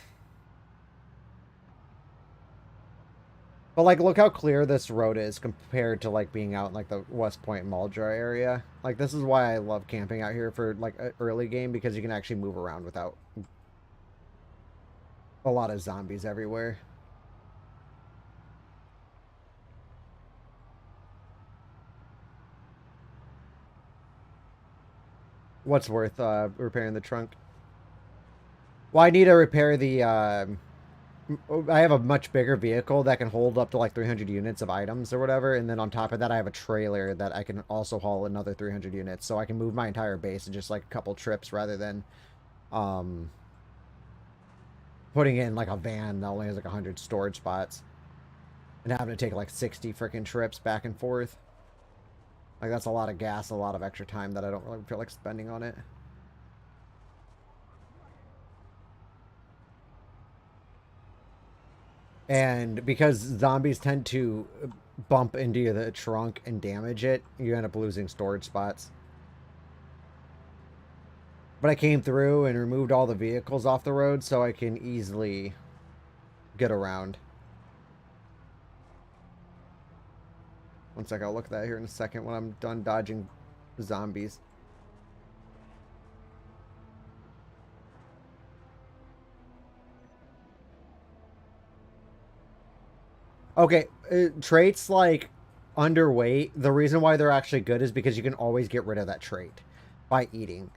But like, look how clear this road is compared to like being out in like the West Point Muldra area. Like, this is why I love camping out here for like an early game, because you can actually move around without a lot of zombies everywhere. What's worth repairing the trunk? Well, I need to repair the I have a much bigger vehicle that can hold up to like 300 units of items or whatever, and then on top of that I have a trailer that I can also haul another 300 units, so I can move my entire base in just like a couple trips rather than um putting in like a van that only has like 100 storage spots and having to take like 60 freaking trips back and forth. Like, that's a lot of gas, a lot of extra time that I don't really feel like spending on it. And because zombies tend to bump into the trunk and damage it, you end up losing storage spots. But I came through and removed all the vehicles off the road so I can easily get around. One sec, I'll look at that here in a second when I'm done dodging zombies. Okay, traits like underweight, the reason why they're actually good is because you can always get rid of that trait by eating.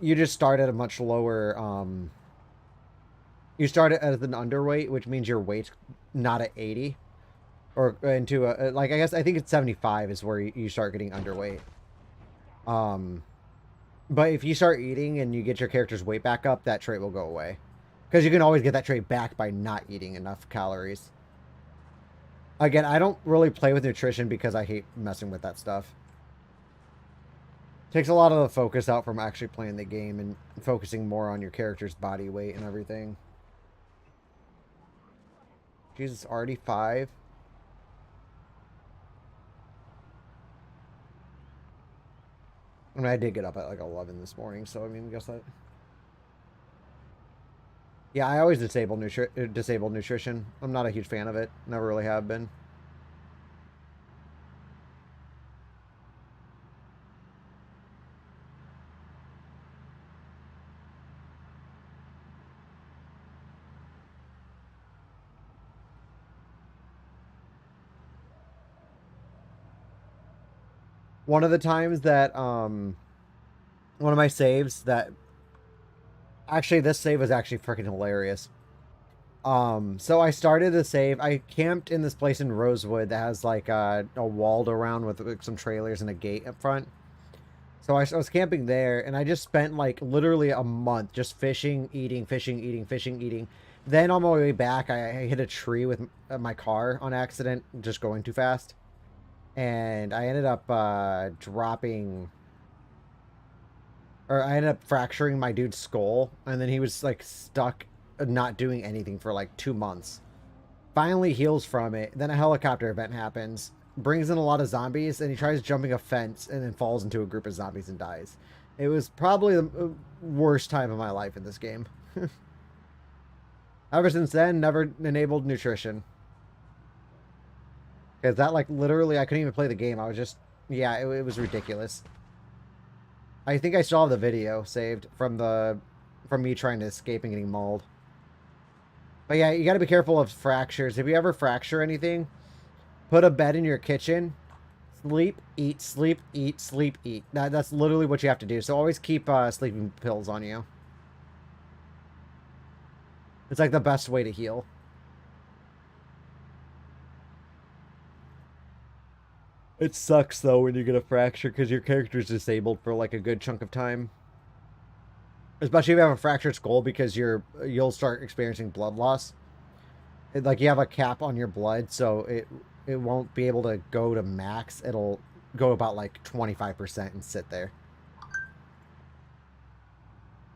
You just start at a much lower, you start as an underweight, which means your weight's not at 80. Or into a, like, I guess, I think it's 75 is where you start getting underweight. But if you start eating and you get your character's weight back up, that trait will go away. Because you can always get that trait back by not eating enough calories. Again, I don't really play with nutrition because I hate messing with that stuff. Takes a lot of the focus out from actually playing the game and focusing more on your character's body weight and everything. Jesus, already 5? I mean, I did get up at like 11 this morning, so I mean, I guess that... Yeah, I always disable nutrition. I'm not a huge fan of it. Never really have been. One of the times that, one of my saves that... Actually, this save was actually freaking hilarious. So I started the save. I camped in this place in Rosewood that has like a walled around with like, some trailers and a gate up front. So I was camping there, and I just spent like literally a month just fishing, eating, fishing, eating, fishing, eating. Then on my way back, I hit a tree with my car on accident, just going too fast. And I ended up dropping... Or I ended up fracturing my dude's skull, and then he was like stuck not doing anything for like 2 months. Finally heals from it. Then a helicopter event happens, brings in a lot of zombies, and he tries jumping a fence and then falls into a group of zombies and dies. It was probably the worst time of my life in this game. Ever since then, never enabled nutrition. Because that, like, literally, I couldn't even play the game. I was just, yeah, it was ridiculous. I think I still have the video saved from me trying to escape and getting mauled. But yeah, you got to be careful of fractures. If you ever fracture anything, put a bed in your kitchen, Sleep, eat, sleep, eat, sleep, eat. That's literally what you have to do. So always keep sleeping pills on you. It's like the best way to heal. It sucks though when you get a fracture because your character's disabled for like a good chunk of time. Especially if you have a fractured skull because you'll start experiencing blood loss. Like you have a cap on your blood, so it won't be able to go to max. It'll go about like 25% and sit there.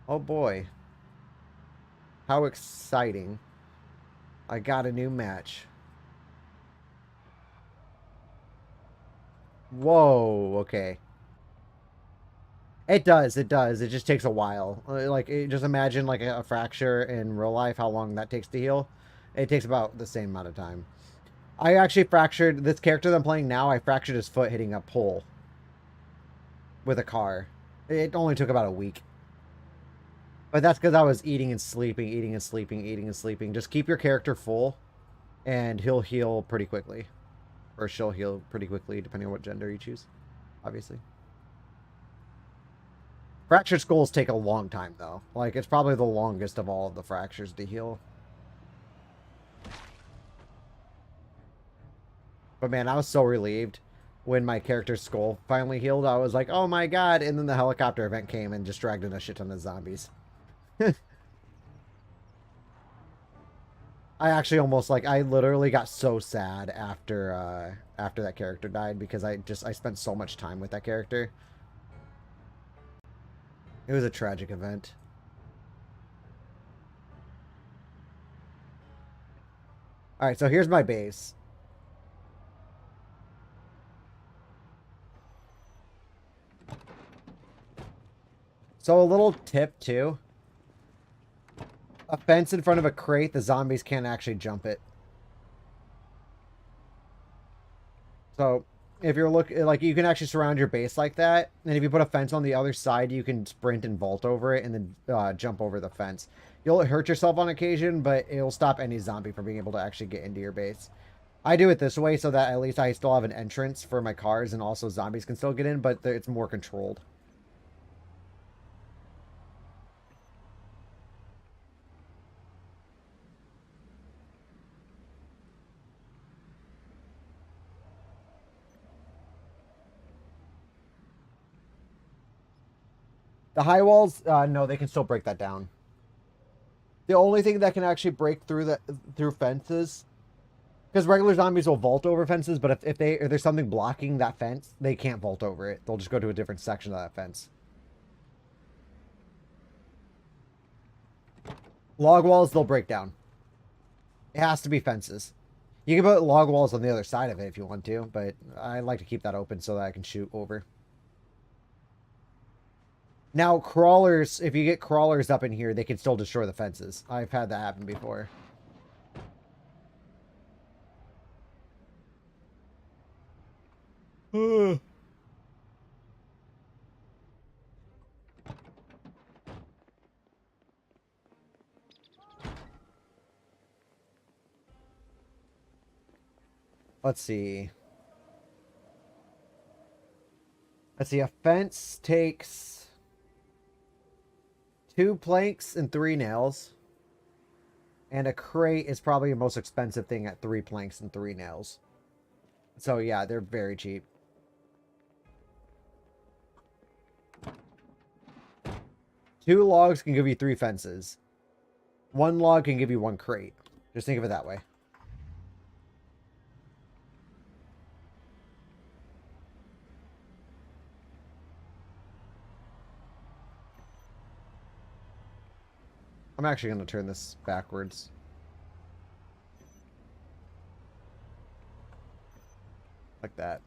Oh boy. How exciting. I got a new match. Whoa, okay. It does, it does. It just takes a while. Like, just imagine like a fracture in real life, how long that takes to heal. It takes about the same amount of time. I actually fractured this character that I'm playing now. I fractured his foot hitting a pole with a car. It only took about a week. But that's because I was eating and sleeping, eating and sleeping, eating and sleeping. Just keep your character full, and he'll heal pretty quickly. Or she'll heal pretty quickly, depending on what gender you choose, obviously. Fractured skulls take a long time, though. Like, it's probably the longest of all of the fractures to heal. But man, I was so relieved when my character's skull finally healed. I was like, oh my god. And then the helicopter event came and just dragged in a shit ton of zombies. I actually almost, like, I literally got so sad after that character died because I spent so much time with that character. It was a tragic event. Alright, so here's my base. So a little tip, too. A fence in front of a crate, the zombies can't actually jump it. So, if you're looking, like, you can actually surround your base like that. And if you put a fence on the other side, you can sprint and vault over it and then jump over the fence. You'll hurt yourself on occasion, but it'll stop any zombie from being able to actually get into your base. I do it this way so that at least I still have an entrance for my cars and also zombies can still get in, but it's more controlled. The high walls, no, they can still break that down. The only thing that can actually break through fences, because regular zombies will vault over fences, but if there's something blocking that fence, they can't vault over it. They'll just go to a different section of that fence. Log walls, they'll break down. It has to be fences. You can put log walls on the other side of it if you want to, but I like to keep that open so that I can shoot over. Now, crawlers, if you get crawlers up in here, they can still destroy the fences. I've had that happen before. Let's see. Let's see, a fence takes 2 planks and 3 nails. And a crate is probably the most expensive thing at 3 planks and 3 nails. So yeah, they're very cheap. Two logs can give you 3 fences. 1 log can give you 1 crate. Just think of it that way. I'm actually going to turn this backwards. Like that.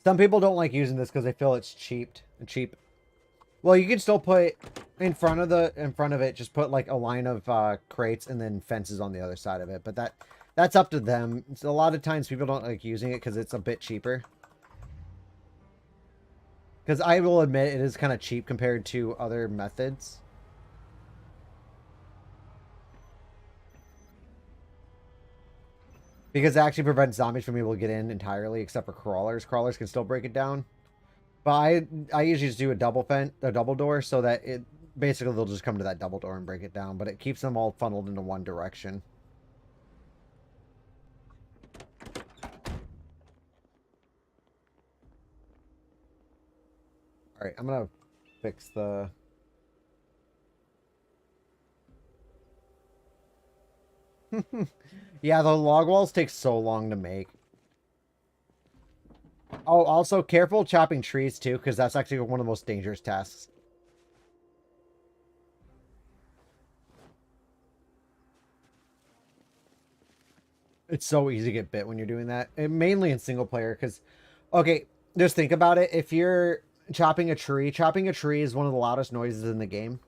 Some people don't like using this because they feel it's cheap. Well, you can still put in front of it, just put like a line of crates and then fences on the other side of it. But that That's up to them. It's a lot of times people don't like using it because it's a bit cheaper. Because I will admit it is kind of cheap compared to other methods. Because it actually prevents zombies from being able to get in entirely, except for crawlers. Crawlers can still break it down. But I usually just do a double door, so that it basically they'll just come to that double door and break it down. But it keeps them all funneled into one direction. All right, I'm gonna fix the. Yeah, the log walls take so long to make. Oh, also careful chopping trees too, because that's actually one of the most dangerous tasks. It's so easy to get bit when you're doing that, and mainly in single player. Because, okay, just think about it. If you're chopping a tree is one of the loudest noises in the game.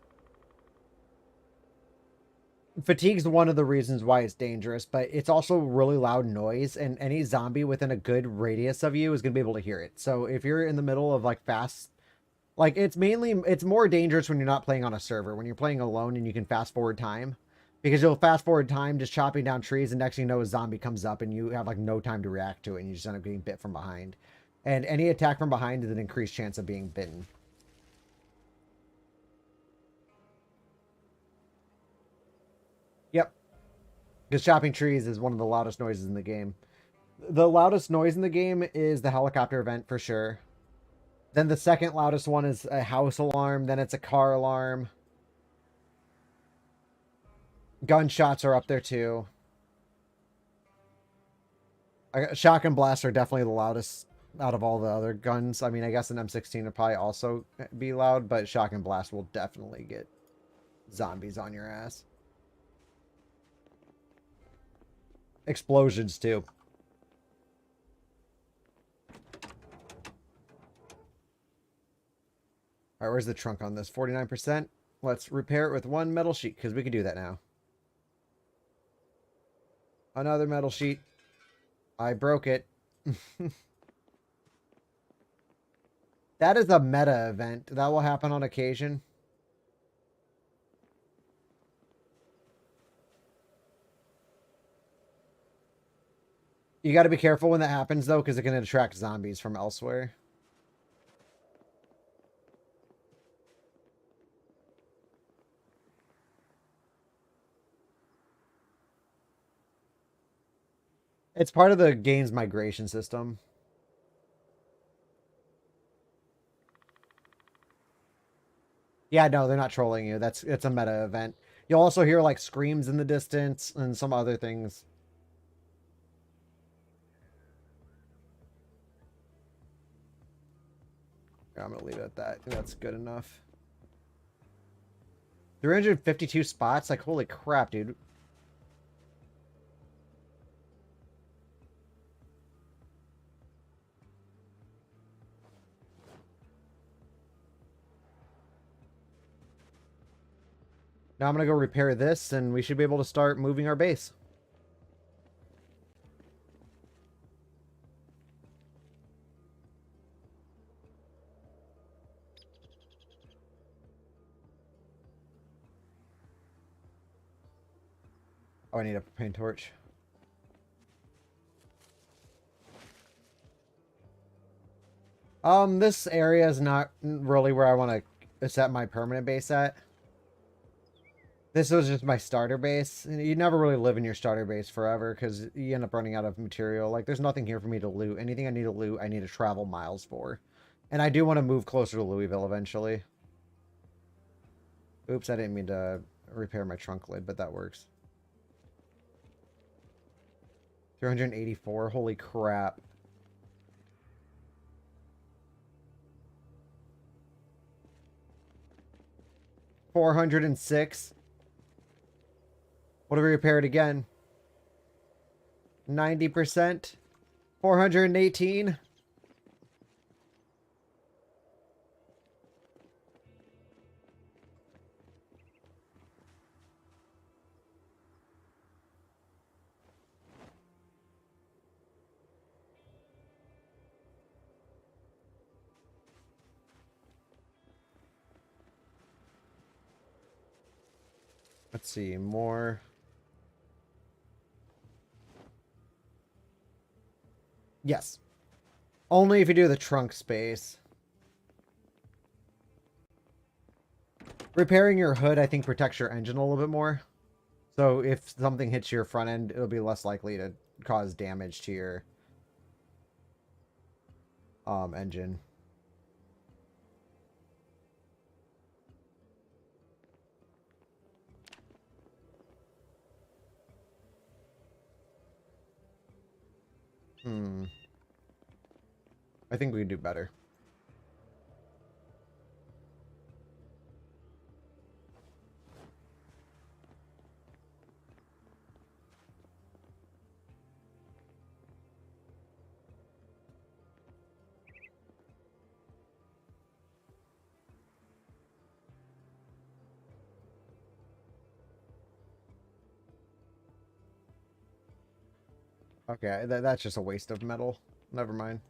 Fatigue's one of the reasons why it's dangerous, but it's also really loud noise, and any zombie within a good radius of you is going to be able to hear it. So if you're in the middle of like fast, like it's more dangerous when you're not playing on a server. When you're playing alone and you can fast forward time, because you'll fast forward time just chopping down trees, and next thing you know a zombie comes up and you have like no time to react to it, and you just end up getting bit from behind. And any attack from behind is an increased chance of being bitten. Yep. Because chopping trees is one of the loudest noises in the game. The loudest noise in the game is the helicopter event for sure. Then the second loudest one is a house alarm. Then it's a car alarm. Gunshots are up there too. Shotgun blasts are definitely the loudest out of all the other guns. I mean, I guess an M16 would probably also be loud, but shotgun blast will definitely get zombies on your ass. Explosions too. All right, where's the trunk on this? 49%. Let's repair it with one metal sheet, because we can do that now. Another metal sheet. I broke it. That is a meta event. That will happen on occasion. You got to be careful when that happens, though, because it can attract zombies from elsewhere. It's part of the game's migration system. Yeah, no, they're not trolling you. It's a meta event. You'll also hear like screams in the distance and some other things. I'm gonna leave it at that. I think that's good enough. 352 spots? Like, holy crap, dude. Now I'm gonna go repair this, and we should be able to start moving our base. Oh, I need a propane torch. This area is not really where I want to set my permanent base at. This was just my starter base. You never really live in your starter base forever because you end up running out of material. Like, there's nothing here for me to loot. Anything I need to loot, I need to travel miles for. And I do want to move closer to Louisville eventually. Oops, I didn't mean to repair my trunk lid, but that works. 384, holy crap. $406. What if we repair it again? 90%. 418. Let's see, more. Yes. Only if you do the trunk space. Repairing your hood, I think, protects your engine a little bit more. So if something hits your front end, it'll be less likely to cause damage to your engine. I think we can do better. Okay, that's just a waste of metal. Never mind.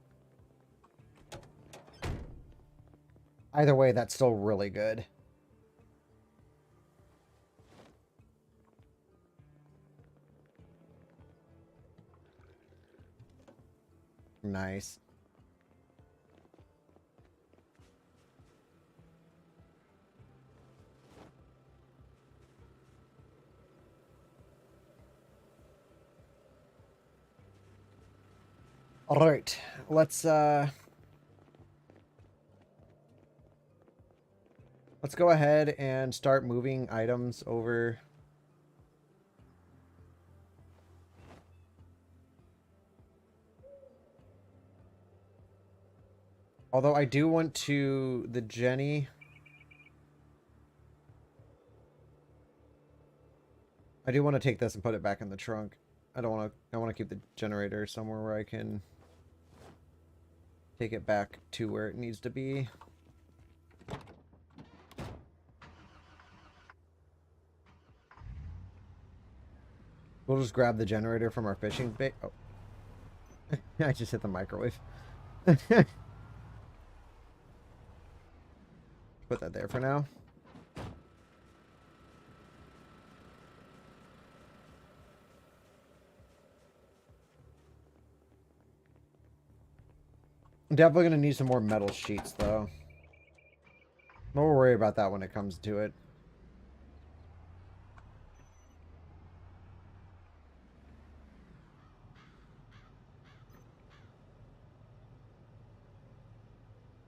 Either way, that's still really good. Nice. All right, let's go ahead and start moving items over. Although I do want to the Jenny. I do want to take this and put it back in the trunk. I don't want to. I want to keep the generator somewhere where I can take it back to where it needs to be. We'll just grab the generator from our fishing bait. Oh, I just hit the microwave. Put that there for now. I'm definitely going to need some more metal sheets, though. We'll worry about that when it comes to it.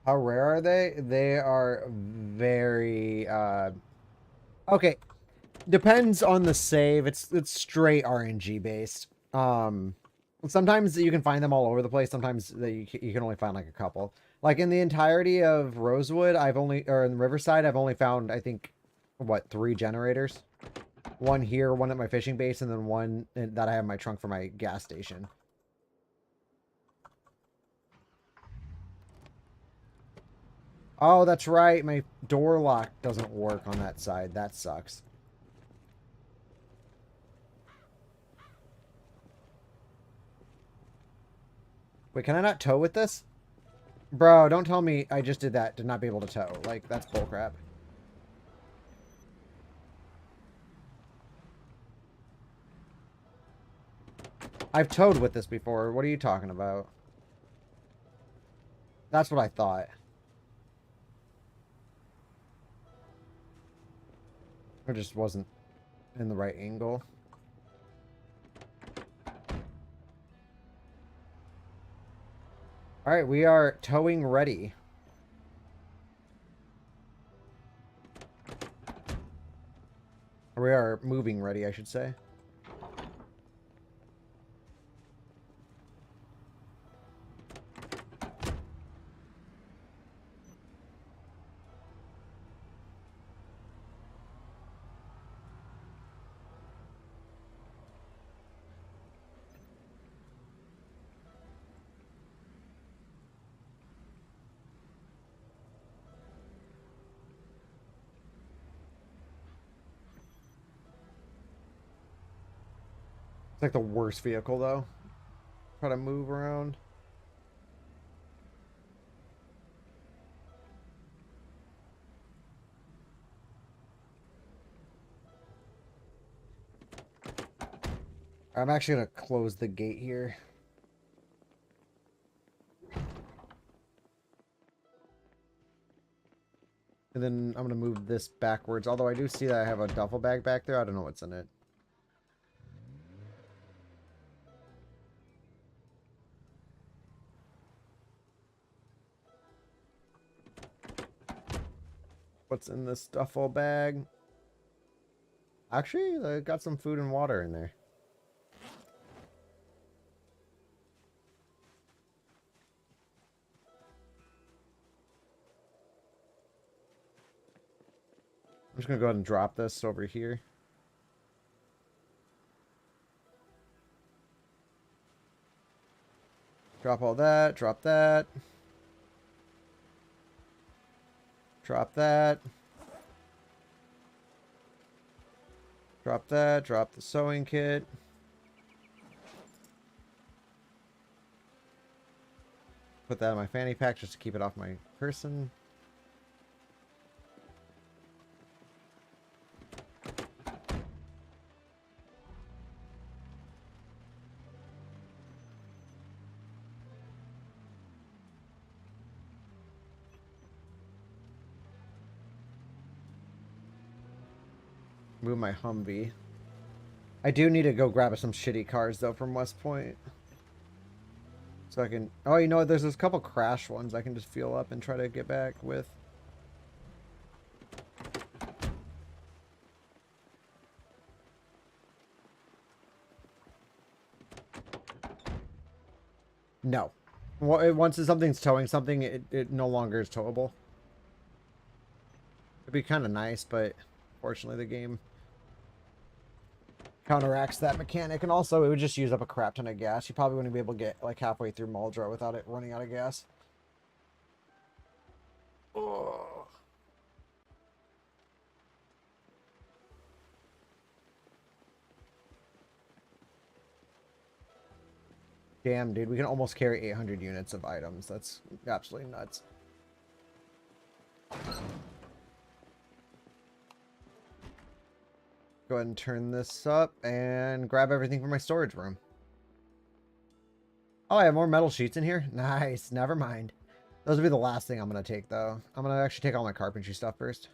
How rare are they? They are very... Okay. Depends on the save. It's straight RNG based. Sometimes you can find them all over the place. Sometimes you can only find like a couple. Like in the entirety of Rosewood, or in Riverside, I've only found, I think, what, 3 generators? One here, one at my fishing base, and then one that I have in my trunk for my gas station. Oh, that's right. My door lock doesn't work on that side. That sucks. Wait, can I not tow with this? Bro, don't tell me I just did that to not be able to tow. Like, that's bullcrap. I've towed with this before. What are you talking about? That's what I thought. I just wasn't in the right angle. Alright, we are towing ready. Or we are moving ready, I should say. It's like the worst vehicle, though. Try to move around. I'm actually going to close the gate here. And then I'm going to move this backwards. Although I do see that I have a duffel bag back there. I don't know what's in it. What's in this duffel bag? Actually, I got some food and water in there. I'm just going to go ahead and drop this over here. Drop all that. Drop that. Drop that. Drop that. Drop the sewing kit. Put that in my fanny pack just to keep it off my person. Move my Humvee. I do need to go grab some shitty cars though from West Point. So I can... Oh, you know what? There's a couple crash ones I can just fuel up and try to get back with. No. Once something's towing something, it no longer is towable. It'd be kind of nice, but fortunately the game counteracts that mechanic. And also, it would just use up a crap ton of gas. You probably wouldn't be able to get like halfway through Muldrow without it running out of gas. Oh. Damn, dude, we can almost carry 800 units of items. That's absolutely nuts. Go ahead and turn this up and grab everything from my storage room. Oh, I have more metal sheets in here? Nice, never mind. Those will be the last thing I'm going to take, though. I'm going to actually take all my carpentry stuff first.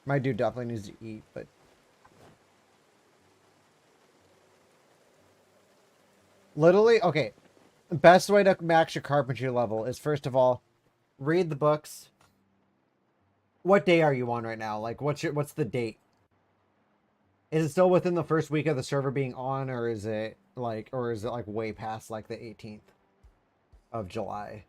My dude definitely needs to eat, but... Literally, okay. Best way to max your carpentry level is, first of all, read the books. What day are you on right now? Like, what's the date? Is it still within the first week of the server being on, or is it like way past like the 18th of July?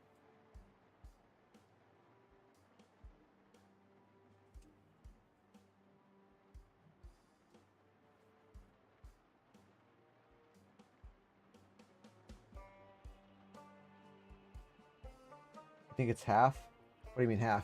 I think it's half. What do you mean half?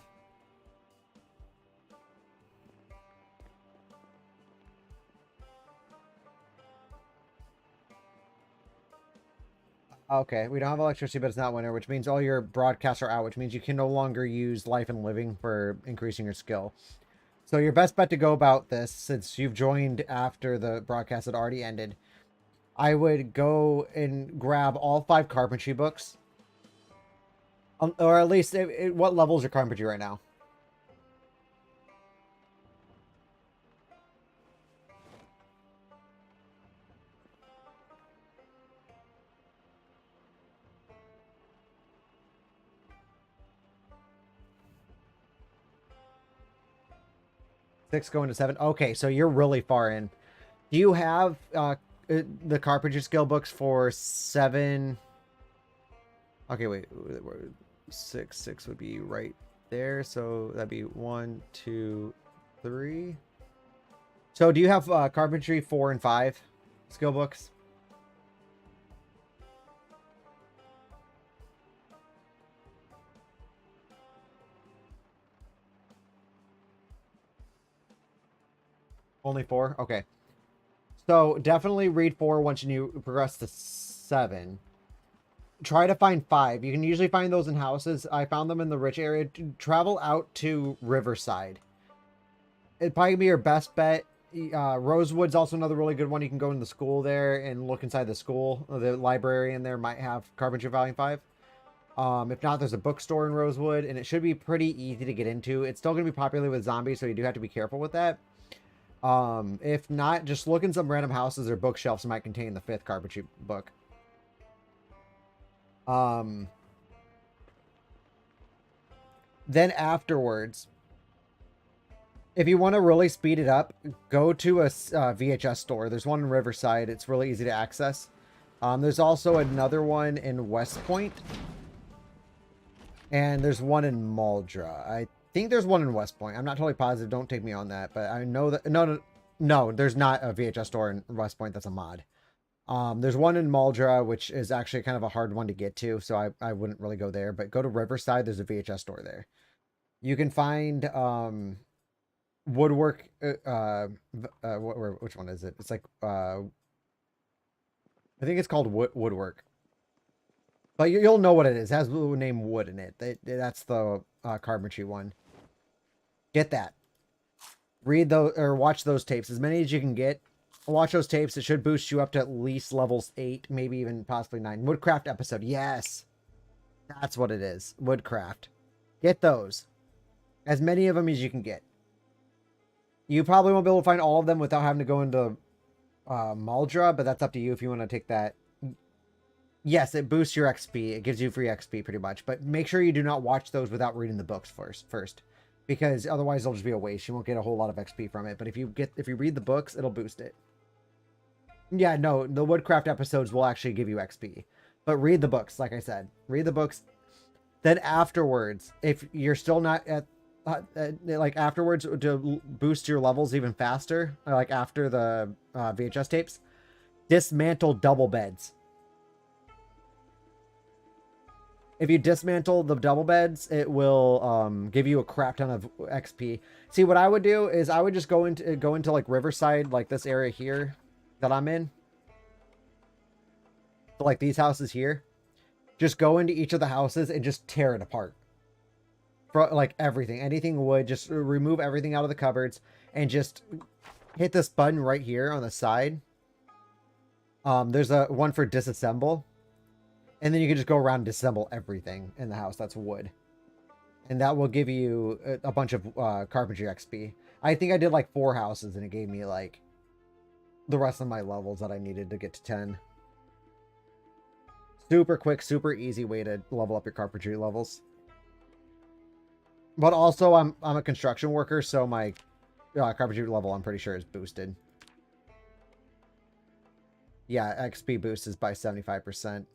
Okay, we don't have electricity, but it's not winter, which means all your broadcasts are out, which means you can no longer use life and living for increasing your skill. So your best bet to go about this, since you've joined after the broadcast had already ended, I would go and grab all 5 carpentry books. Or at least, what level is your carpentry right now? Six going to 7. Okay, so you're really far in. Do you have the carpentry skill books for 7. Okay, wait. 6 would be right there. So that'd be 1, 2, 3. So do you have carpentry 4 and 5 skill books? Only 4? Okay. So definitely read 4 once you progress to 7. Try to find 5. You can usually find those in houses. I found them in the rich area. Travel out to Riverside. It'd probably be your best bet. Rosewood's also another really good one. You can go in the school there and look inside the school. The library in there might have Carpentry Volume 5. If not, there's a bookstore in Rosewood, and it should be pretty easy to get into. It's still going to be popular with zombies, so you do have to be careful with that. If not, just look in some random houses or bookshelves that might contain the 5th carpentry book. Then afterwards, if you want to really speed it up, go to a VHS store. There's one in Riverside. It's really easy to access. There's also another one in West Point. And there's one in Muldra. I think there's one in West Point. I'm not totally positive. Don't take me on that. But I know that... No, there's not a VHS store in West Point. That's a mod. There's one in Muldra, which is actually kind of a hard one to get to. So I wouldn't really go there. But go to Riverside. There's a VHS store there. You can find... woodwork which one is it? It's like I think it's called woodwork, but you'll know what it is. It has the name wood in it. That's the carpentry one. Get that. Read those or watch those tapes, as many as you can get. Watch those tapes. It should boost you up to at least levels 8, maybe even possibly 9. Woodcraft episode, yes, that's what it is. Woodcraft. Get those, as many of them as you can get. You probably won't be able to find all of them without having to go into Muldra, but that's up to you if you want to take that. Yes, it boosts your XP. It gives you free XP pretty much, but make sure you do not watch those without reading the books first, because otherwise it'll just be a waste. You won't get a whole lot of XP from it, but if you read the books, it'll boost it. Yeah, no, the Woodcraft episodes will actually give you XP, but read the books. Like I said, read the books. Then afterwards, if you're still not at like afterwards, to boost your levels even faster, like after the VHS tapes, dismantle double beds. If you dismantle the double beds, it will give you a crap ton of XP. See, what I would do is I would just go into like Riverside, like this area here that I'm in. So like these houses here. Just go into each of the houses and just tear it apart. For like anything wood, just remove everything out of the cupboards and just hit this button right here on the side. There's a one for disassemble, and then you can just go around and disassemble everything in the house that's wood, and that will give you a bunch of carpentry XP. I think I did like 4 houses and it gave me like the rest of my levels that I needed to get to 10. Super quick, super easy way to level up your carpentry levels. But also, I'm a construction worker, so my carpentry level, I'm pretty sure, is boosted. Yeah, XP boost is by 75%.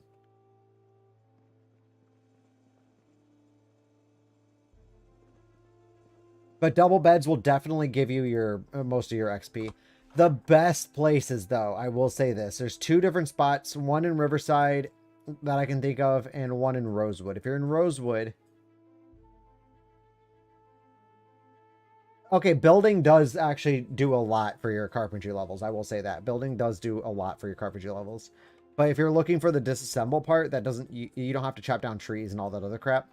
But double beds will definitely give you your most of your XP. The best places, though, I will say this. There's 2 different spots. One in Riverside that I can think of, and one in Rosewood. If you're in Rosewood... Okay, building does actually do a lot for your carpentry levels. I will say that. Building does do a lot for your carpentry levels. But if you're looking for the disassemble part, that doesn't... You don't have to chop down trees and all that other crap.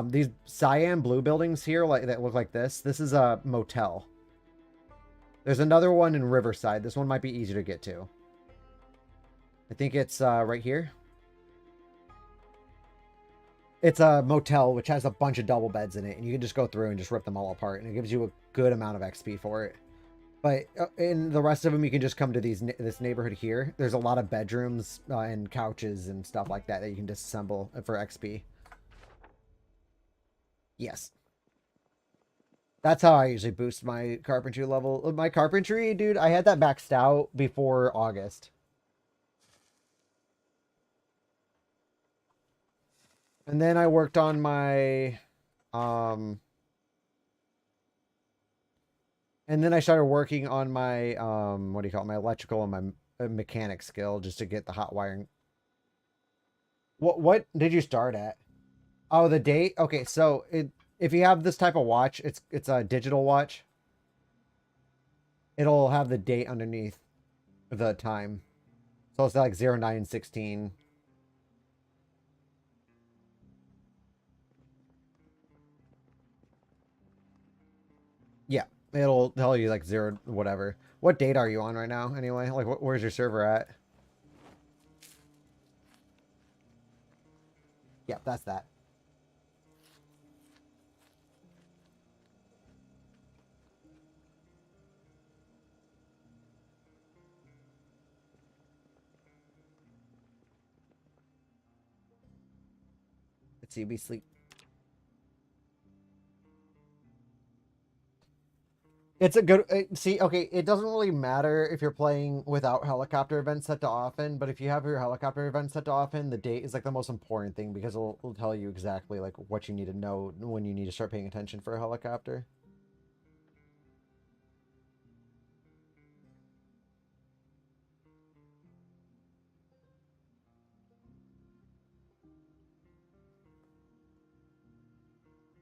These cyan blue buildings here that look like this. This is a motel. There's another one in Riverside. This one might be easier to get to. I think it's right here. It's a motel, which has a bunch of double beds in it, and you can just go through and just rip them all apart, and it gives you a good amount of XP for it. But in the rest of them, you can just come to this neighborhood here. There's a lot of bedrooms and couches and stuff like that you can disassemble for XP. Yes. That's how I usually boost my carpentry level. My carpentry, dude, I had that maxed out before August. And then I worked on my um and then I started working on my what do you call it? My electrical and my mechanic skill just to get the hot wiring. What did you start at? Oh, the date? Okay, so if you have this type of watch, it's a digital watch. It'll have the date underneath the time. So it's like 0916. Yeah, it'll tell you like zero whatever. What date are you on right now anyway? Like where's your server at? Yeah, that's that. Let's see, we sleep. It's a good see. Okay, it doesn't really matter if you're playing without helicopter events set to often, but if you have your helicopter events set to often, the date is like the most important thing because it'll tell you exactly like what you need to know when you need to start paying attention for a helicopter.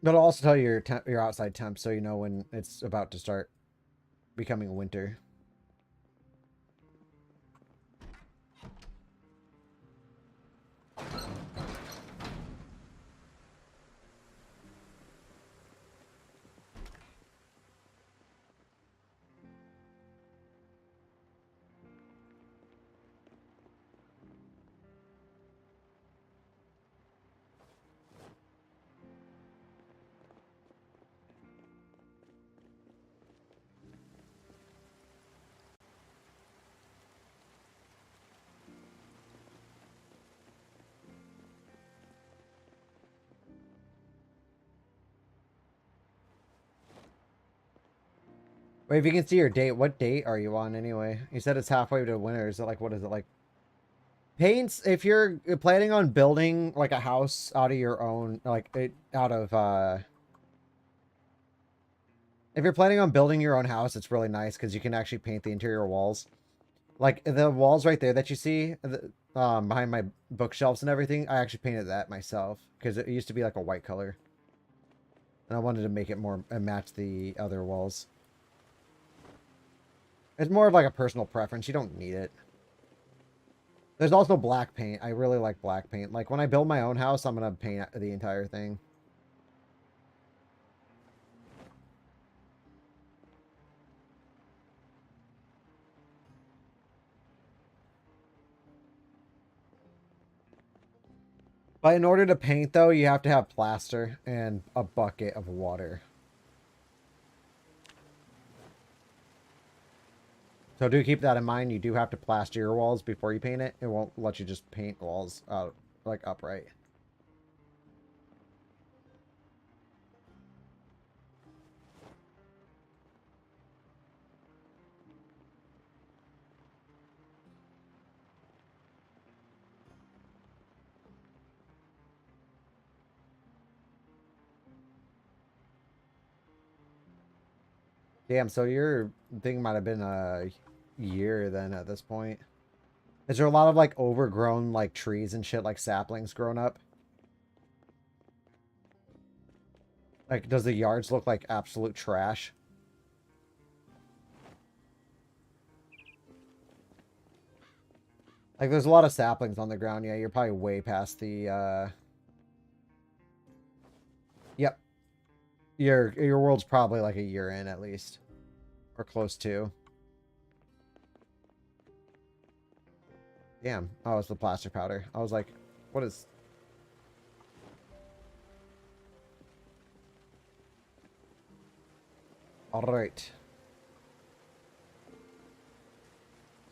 But it'll also tell you your outside temp, so you know when it's about to start becoming winter. Wait, if you can see your date, what date are you on anyway? You said it's halfway to winter. Is it like what is it like? Paints. If you're planning on building like a house out of your own, like out of if you're planning on building your own house, it's really nice because you can actually paint the interior walls. Like the walls right there that you see behind my bookshelves and everything, I actually painted that myself because it used to be like a white color. And I wanted to make it more match the other walls. It's more of like a personal preference. You don't need it. There's also black paint. I really like black paint. Like when I build my own house, I'm going to paint the entire thing. But in order to paint, though, you have to have plaster and a bucket of water. So do keep that in mind. You do have to plaster your walls before you paint it. It won't let you just paint walls out like upright. Damn, so your thing might have been a year then at this point. Is there a lot of like overgrown like trees and shit like saplings grown up? Like does the yards look like absolute trash? Like there's a lot of saplings on the ground. Yeah, you're probably way past the Yep. Your world's probably like a year in at least. Or close to. Damn. Oh, it's the plaster powder. I was like, what is... Alright.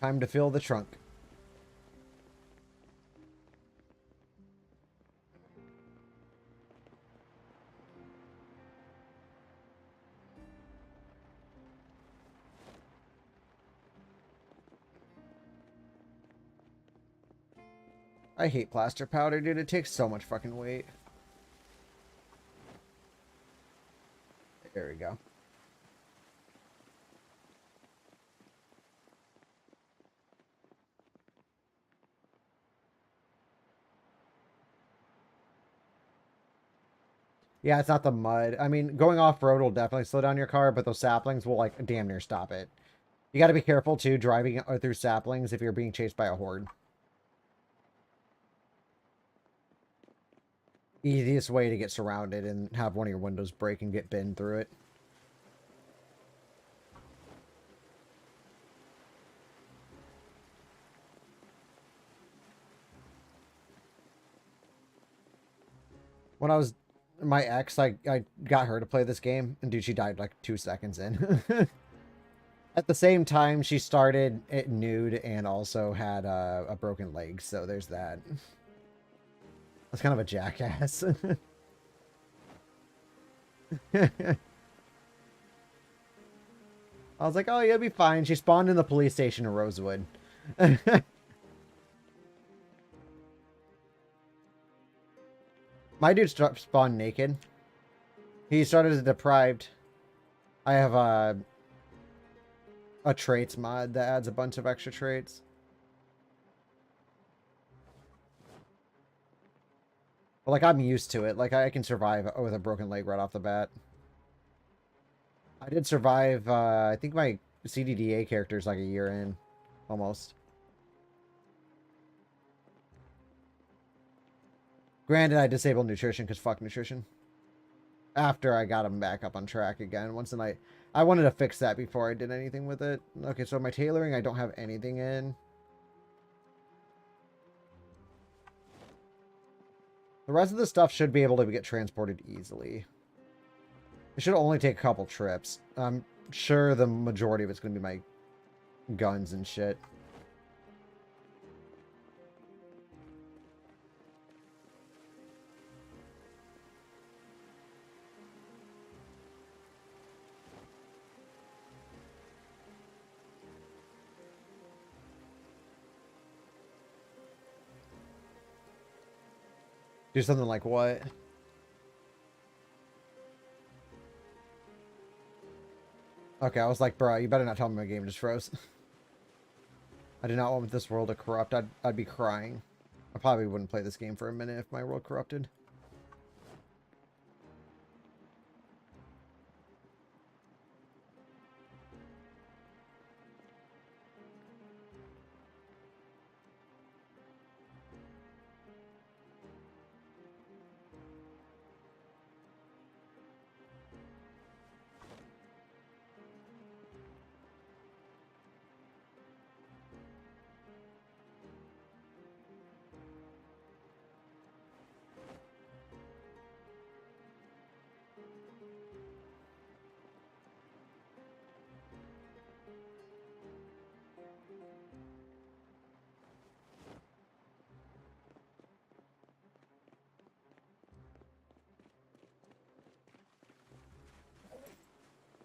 Time to fill the trunk. I hate plaster powder, dude. It takes so much fucking weight. There we go. Yeah, it's not the mud. I mean, going off-road will definitely slow down your car, but those saplings will, like, damn near stop it. You gotta be careful, too, driving through saplings if you're being chased by a horde. Easiest way to get surrounded and have one of your windows break and get binned through it. When I was my ex, I got her to play this game, and dude, she died like 2 seconds in. At the same time, she started it nude and also had a broken leg, so there's that. That's kind of a jackass. I was like, oh, you'll be fine. She spawned in the police station in Rosewood. My dude spawned naked. He started as deprived. I have a traits mod that adds a bunch of extra traits. But, like, I'm used to it. Like, I can survive with a broken leg right off the bat. I did survive, I think my CDDA character is like a year in. Almost. Granted, I disabled nutrition because fuck nutrition. After I got him back up on track again. Once a night. I wanted to fix that before I did anything with it. Okay, so my tailoring, I don't have anything in. The rest of the stuff should be able to get transported easily. It should only take a couple trips. I'm sure the majority of it's going to be my guns and shit. Do something like what? Okay, I was like, bro, you better not tell me my game just froze. I do not want this world to corrupt. I'd be crying. I probably wouldn't play this game for a minute if my world corrupted.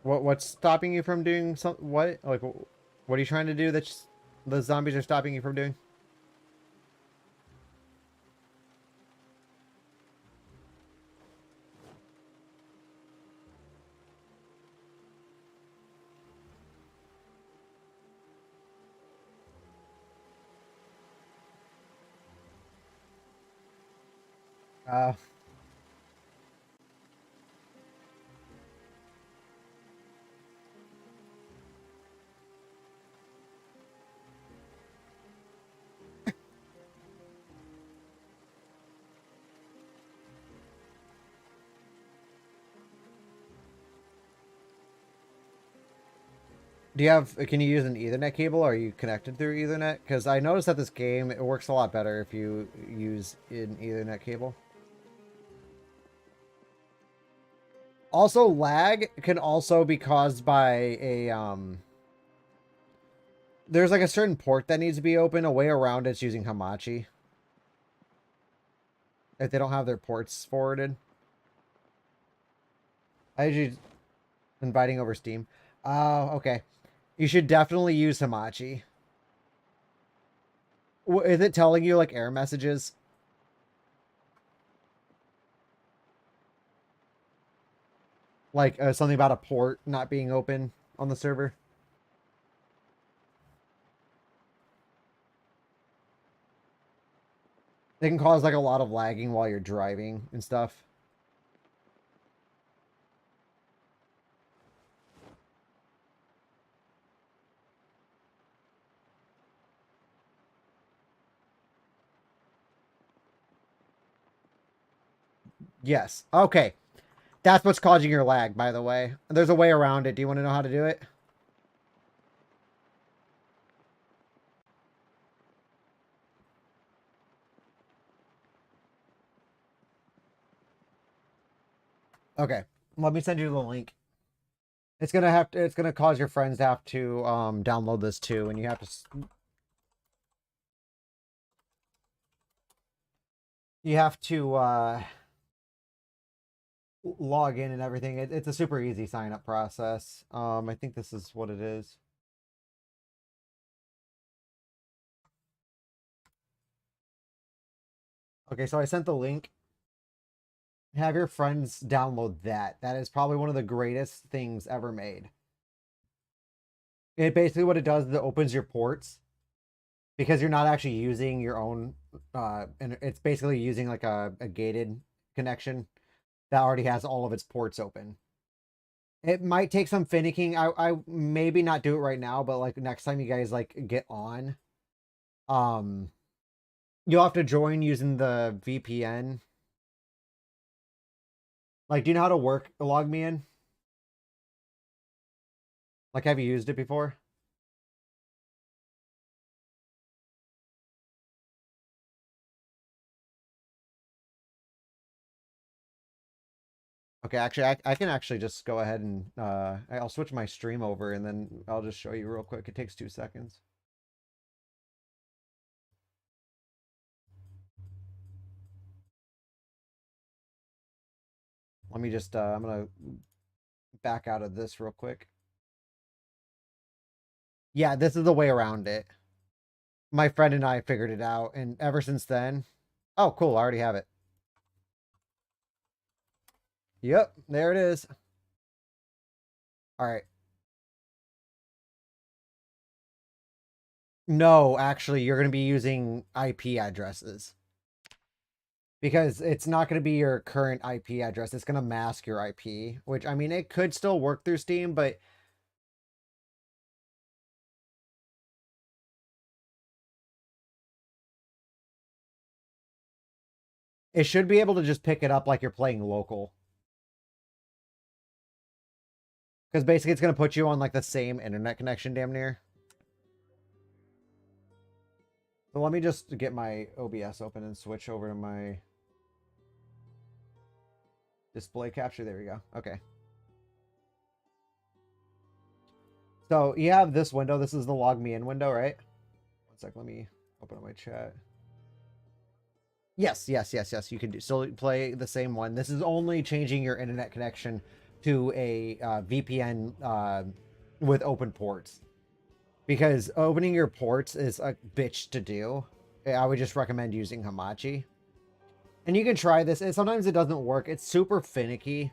What's stopping you from doing some? What? Like, what are you trying to do that the zombies are stopping you from doing? Uh, do you have? Can you use an Ethernet cable? Or are you connected through Ethernet? Because I noticed that this game it works a lot better if you use an Ethernet cable. Also, lag can also be caused by there's like a certain port that needs to be open. A way around it's using Hamachi. If they don't have their ports forwarded. I usually inviting over Steam. Oh, okay. You should definitely use Hamachi. Is it telling you like error messages? Like something about a port not being open on the server? It can cause like a lot of lagging while you're driving and stuff. Yes. Okay. That's what's causing your lag, by the way. There's a way around it. Do you want to know how to do it? Okay. Let me send you the link. It's gonna cause your friends to have to download this too, and you have to log in and everything. It's a super easy sign up process. I think this is what it is. Okay, so I sent the link. Have your friends download that. That is probably one of the greatest things ever made. It basically what it does is it opens your ports because you're not actually using your own and it's basically using like a gated connection that already has all of its ports open. It might take some finicking. I maybe not do it right now, but like next time you guys like get on, um you'll have to join using the VPN. Like, do you know how to work log me in? Like, have you used it before? Okay, actually, I can actually just go ahead and I'll switch my stream over and then I'll just show you real quick. It takes 2 seconds. Let me just I'm gonna back out of this real quick. Yeah, this is the way around it. My friend and I figured it out, and ever since then, oh, cool, I already have it. Yep, there it is. All right. No, actually, you're going to be using IP addresses because it's not going to be your current IP address. It's going to mask your IP, which I mean, it could still work through Steam, but it should be able to just pick it up like you're playing local. Because basically, it's going to put you on like the same internet connection, damn near. So let me just get my OBS open and switch over to my display capture. There we go. Okay. So you have this window. This is the log me in window, right? One sec. Let me open up my chat. Yes, yes, yes, yes. You can still play the same one. This is only changing your internet connection to a VPN with open ports. Because opening your ports is a bitch to do. I would just recommend using Hamachi. And you can try this. Sometimes it doesn't work. It's super finicky.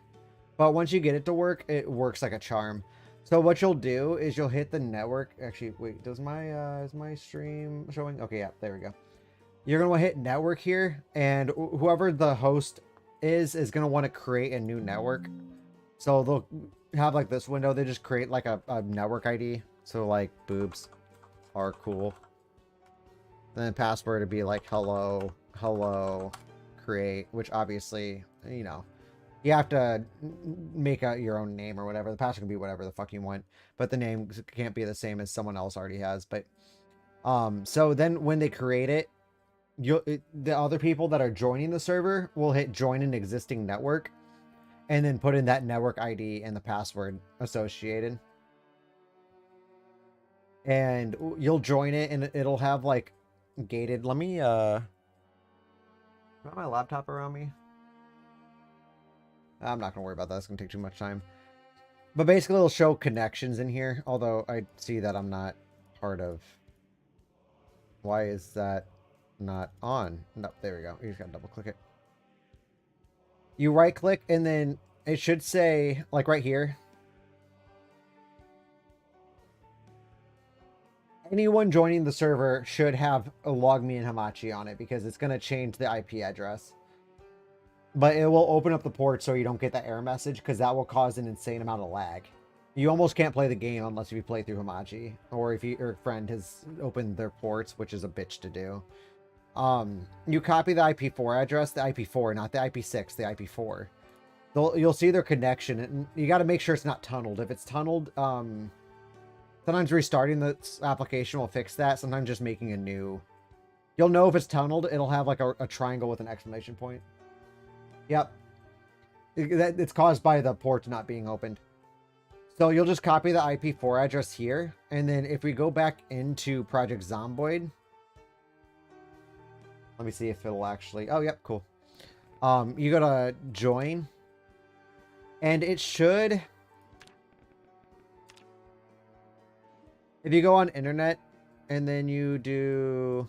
But once you get it to work, it works like a charm. So what you'll do is you'll hit the network. Actually, wait, is my stream showing? Okay, yeah, there we go. You're going to hit network here, and whoever the host is going to want to create a new network. So they'll have like this window. They just create like a network ID. So like boobs are cool. Then password would be like hello, hello, create, which obviously, you know, you have to make out your own name or whatever. The password can be whatever the fuck you want, but the name can't be the same as someone else already has. But so then when they create it, the other people that are joining the server will hit join an existing network and then put in that network ID and the password associated. And you'll join it and it'll have like gated. Let me got my laptop around me. I'm not gonna worry about that. It's gonna take too much time. But basically it'll show connections in here, although I see that I'm not part of Why is that not on? No, there we go. You just gotta double click it. You right click and then it should say, like right here, anyone joining the server should have a log me and Hamachi on it because it's going to change the IP address. But it will open up the port so you don't get that error message because that will cause an insane amount of lag. You almost can't play the game unless you play through Hamachi or if your friend has opened their ports, which is a bitch to do. You copy the IP4 address, the IP4, not the IP6, the IP4. You'll see their connection, and you got to make sure it's not tunneled. If it's tunneled, sometimes restarting the application will fix that. Sometimes just making a new. You'll know if it's tunneled. It'll have like a triangle with an exclamation point. Yep. It's caused by the port not being opened. So you'll just copy the IP4 address here. And then if we go back into Project Zomboid. Let me see if it'll actually. Oh, yep. Cool. You go to join. And it should. If you go on internet and then you do.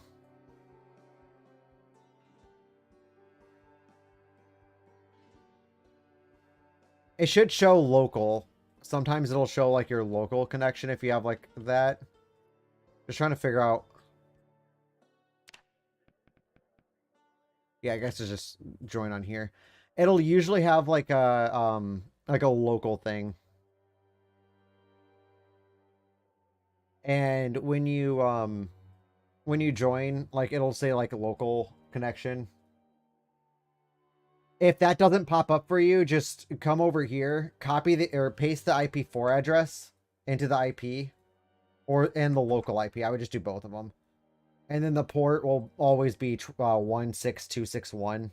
It should show local. Sometimes it'll show like your local connection if you have like that. Just trying to figure out. Yeah, I guess it's just join on here. It'll usually have like a local thing. And when you join, like it'll say like a local connection. If that doesn't pop up for you, just come over here, copy the or paste the IP4 address into the IP and the local IP. I would just do both of them. And then the port will always be 16261.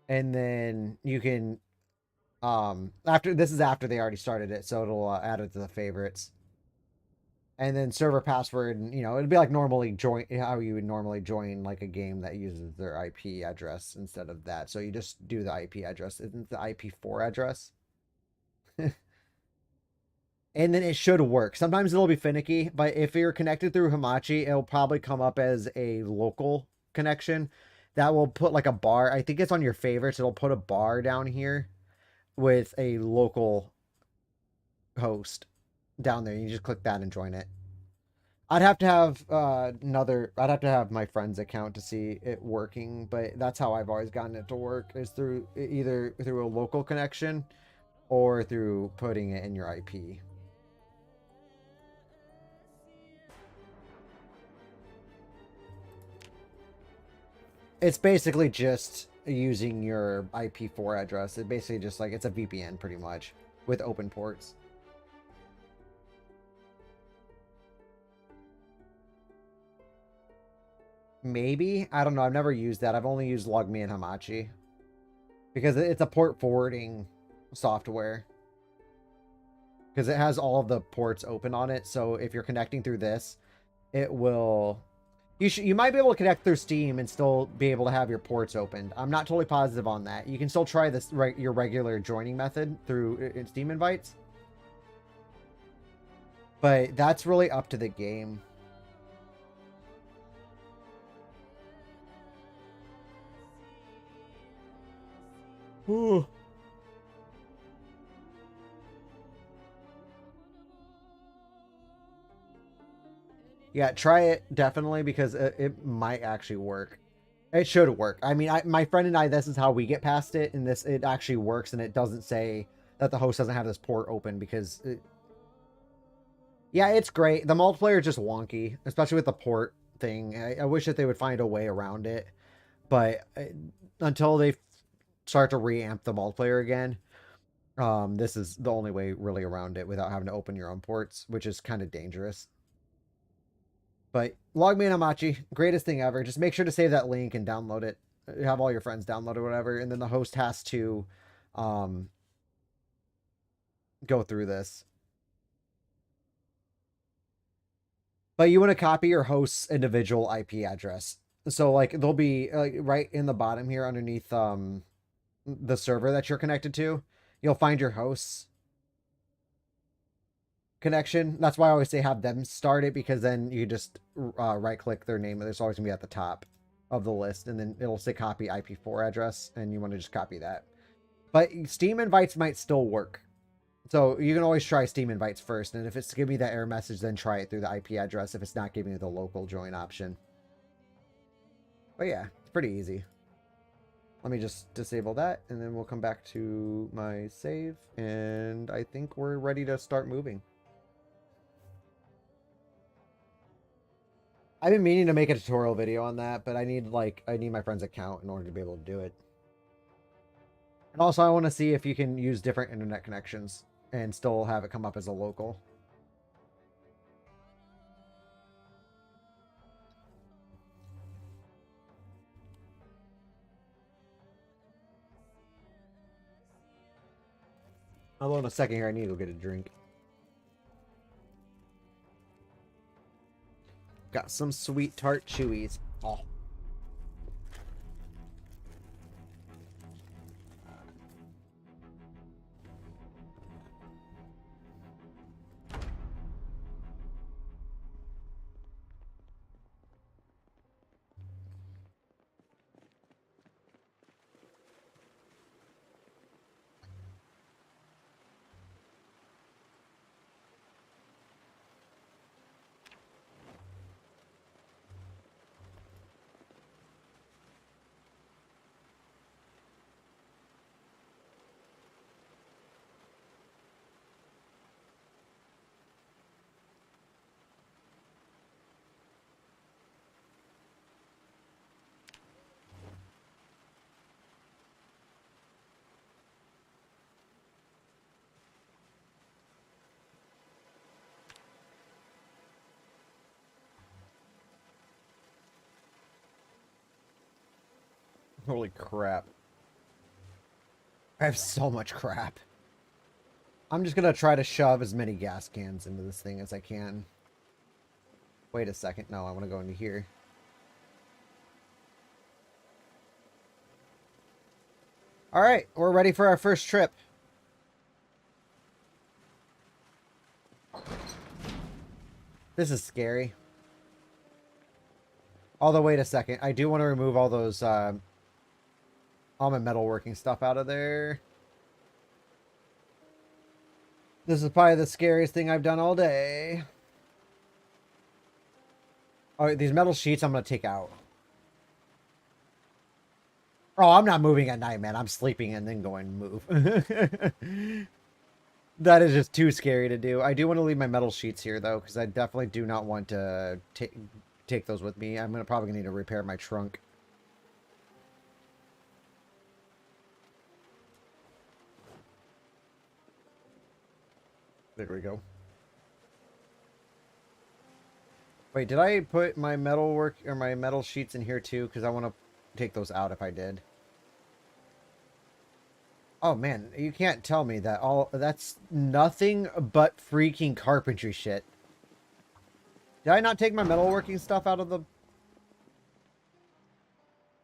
And then you can after they already started it, so it'll add it to the favorites. And then server password, and it'd be like normally join how you would normally join like a game that uses their IP address instead of that. So you just do the IP address. Isn't the IP4 address? And then it should work. Sometimes it'll be finicky, but if you're connected through Hamachi, it'll probably come up as a local connection. That will put like a bar. I think it's on your favorites. It'll put a bar down here with a local host down there. You just click that and join it. I'd have to have I'd have to have my friend's account to see it working, but that's how I've always gotten it to work, is through either through a local connection or through putting it in your IP. It's basically just using your IP4 address. It basically just like it's a VPN pretty much with open ports. Maybe. I don't know. I've never used that. I've only used LogMe and Hamachi. Because it's a port forwarding software. Because it has all of the ports open on it. So if you're connecting through this, it will... You might be able to connect through Steam and still be able to have your ports opened. I'm not totally positive on that. You can still try this your regular joining method through Steam invites. But that's really up to the game. Ooh. Yeah, try it definitely because it might actually work. It should work. I mean, my friend and I, this is how we get past it, and it actually works, and it doesn't say that the host doesn't have this port open because yeah, it's great. The multiplayer is just wonky, especially with the port thing. I wish that they would find a way around it, but until they start to reamp the multiplayer again, this is the only way really around it without having to open your own ports, which is kind of dangerous. But LogMe and Hamachi, greatest thing ever. Just make sure to save that link and download it. Have all your friends download or whatever, and then the host has to go through this. But you want to copy your host's individual IP address. So like they'll be right in the bottom here underneath the server that you're connected to. You'll find your hosts. connection. That's why I always say have them start it, because then you just right click their name and it's always gonna be at the top of the list, and then it'll say copy IP4 address, and you want to just copy that. But Steam invites might still work. So you can always try Steam invites first, and if it's giving me that error message, then try it through the IP address if it's not giving you the local join option. But yeah, it's pretty easy. Let me just disable that, and then we'll come back to my save, and I think we're ready to start moving. I've been meaning to make a tutorial video on that, but I need my friend's account in order to be able to do it. And also I want to see if you can use different internet connections and still have it come up as a local. Hold on a second here, I need to go get a drink. Got some sweet tart chewies. Oh. Holy crap. I have so much crap. I'm just gonna try to shove as many gas cans into this thing as I can. Wait a second. No, I want to go into here. Alright, we're ready for our first trip. This is scary. Although, wait a second. I do want to remove all those, all my metalworking stuff out of there. This is probably the scariest thing I've done all day. Oh, these metal sheets I'm going to take out. Oh, I'm not moving at night, man. I'm sleeping and then going to move. That is just too scary to do. I do want to leave my metal sheets here, though, because I definitely do not want to take those with me. I'm probably need to repair my trunk. There we go. Wait, did I put my metal sheets in here too? Because I want to take those out if I did. Oh man, you can't tell me that that's nothing but freaking carpentry shit. Did I not take my metalworking stuff out of the...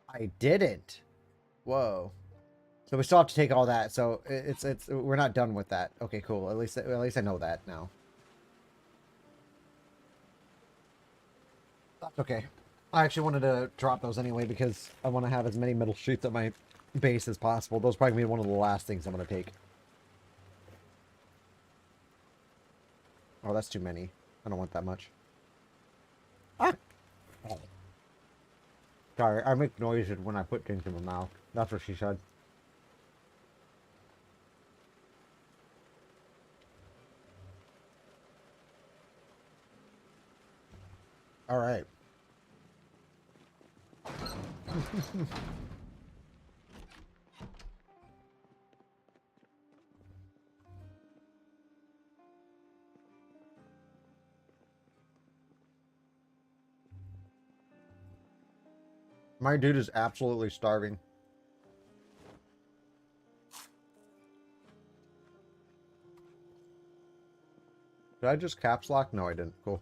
I didn't. Whoa. So we still have to take all that. So we're not done with that. Okay, cool. At least I know that now. That's okay. I actually wanted to drop those anyway because I want to have as many metal sheets at my base as possible. Those probably be one of the last things I'm going to take. Oh, that's too many. I don't want that much. Ah! Oh. Sorry, I make noises when I put things in my mouth. That's what she said. All right. My dude is absolutely starving. Did I just caps lock? No, I didn't. Cool.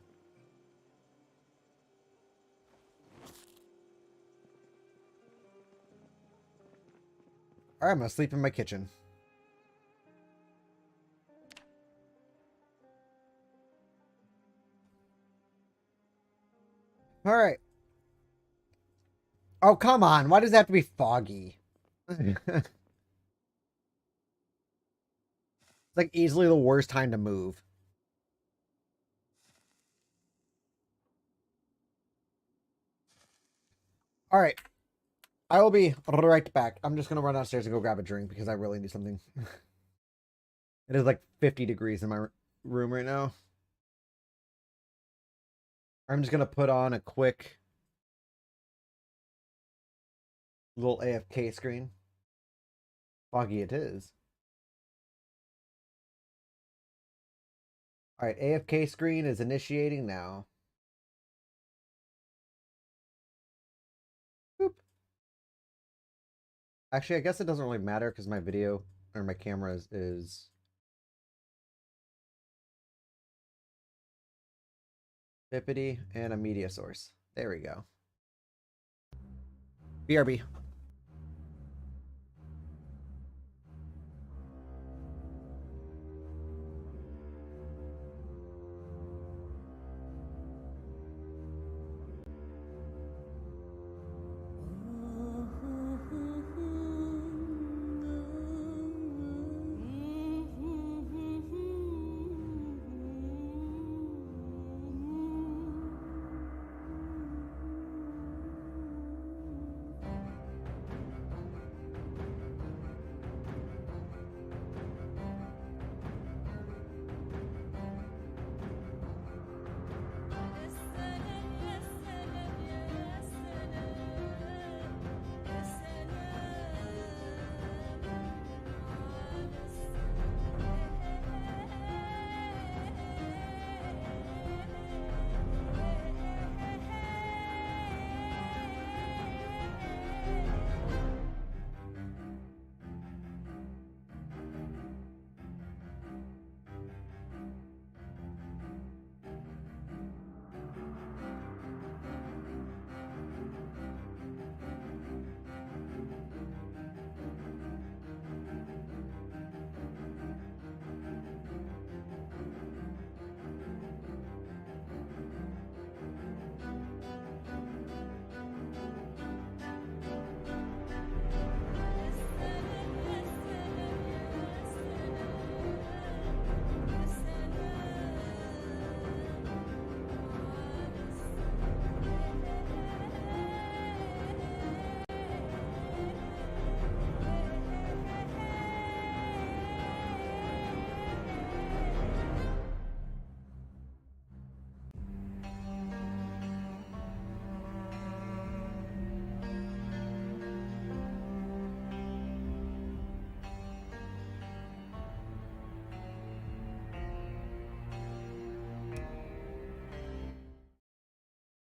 Alright, I'm gonna sleep in my kitchen. Oh, come on. Why does it have to be foggy? It's like easily the worst time to move. All right. I will be right back. I'm just going to run downstairs and go grab a drink because I really need something. It is like 50 degrees in my room right now. I'm just going to put on a quick little AFK screen. Foggy it is. All right, AFK screen is initiating now. Boop. Actually, I guess it doesn't really matter because my video or my camera is Bippity and a media source. There we go. BRB.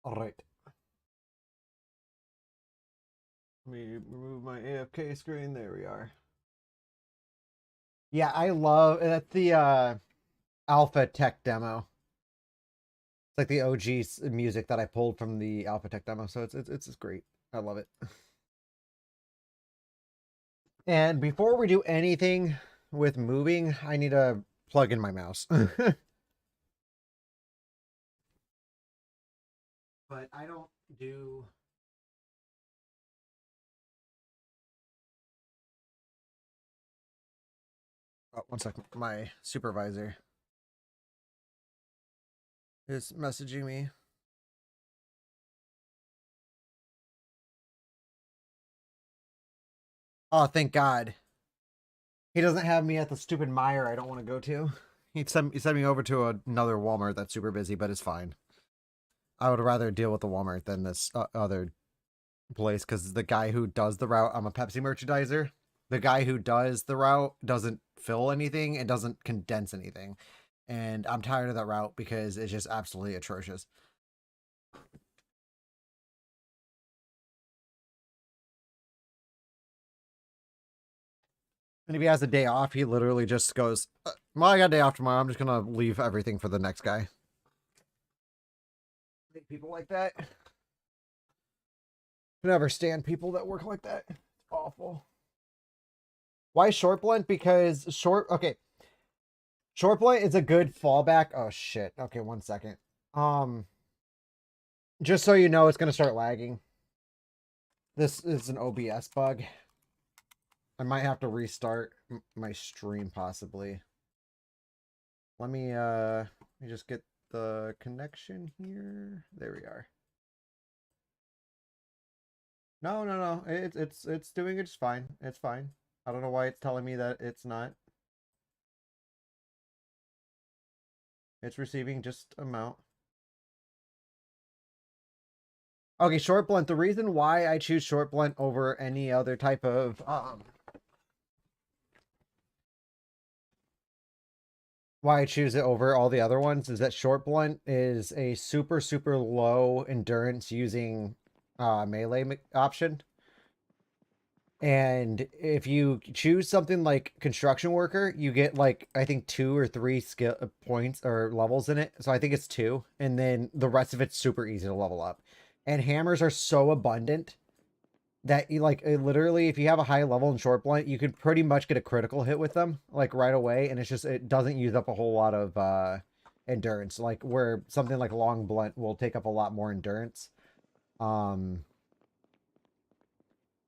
All right. Let me remove my AFK screen. There we are. Yeah, I love that's the Alpha Tech demo. It's like the OG music that I pulled from the Alpha Tech demo, so it's great. I love it. And before we do anything with moving, I need to plug in my mouse. But I don't do. Oh, one second. My supervisor is messaging me. Oh, thank God. He doesn't have me at the stupid mire I don't want to go to. He sent me over to another Walmart that's super busy, but it's fine. I would rather deal with the Walmart than this other place because the guy who does the route, I'm a Pepsi merchandiser. The guy who does the route doesn't fill anything and doesn't condense anything. And I'm tired of that route because it's just absolutely atrocious. And if he has a day off, he literally just goes, well, I got a day off tomorrow. I'm just going to leave everything for the next guy. I think people like that. I never stand people that work like that. It's awful. Why short blunt? Because short blunt is a good fallback. Oh shit. Okay, 1 second. Just so you know, it's gonna start lagging. This is an OBS bug. I might have to restart my stream possibly. Let me just get the connection here. There we are. No. It's doing it just fine. It's fine. I don't know why it's telling me that it's not. It's receiving just amount. Okay, short blunt. The reason why I choose short blunt over any other type of why I choose it over all the other ones is that short blunt is a super low endurance using melee option. And if you choose something like construction worker, you get like I think 2 or 3 skill points or levels in it. So I think it's 2, and then the rest of it's super easy to level up. And hammers are so abundant that you like literally if you have a high level in short blunt, you could pretty much get a critical hit with them like right away, and it's just it doesn't use up a whole lot of endurance, like where something like long blunt will take up a lot more endurance. Long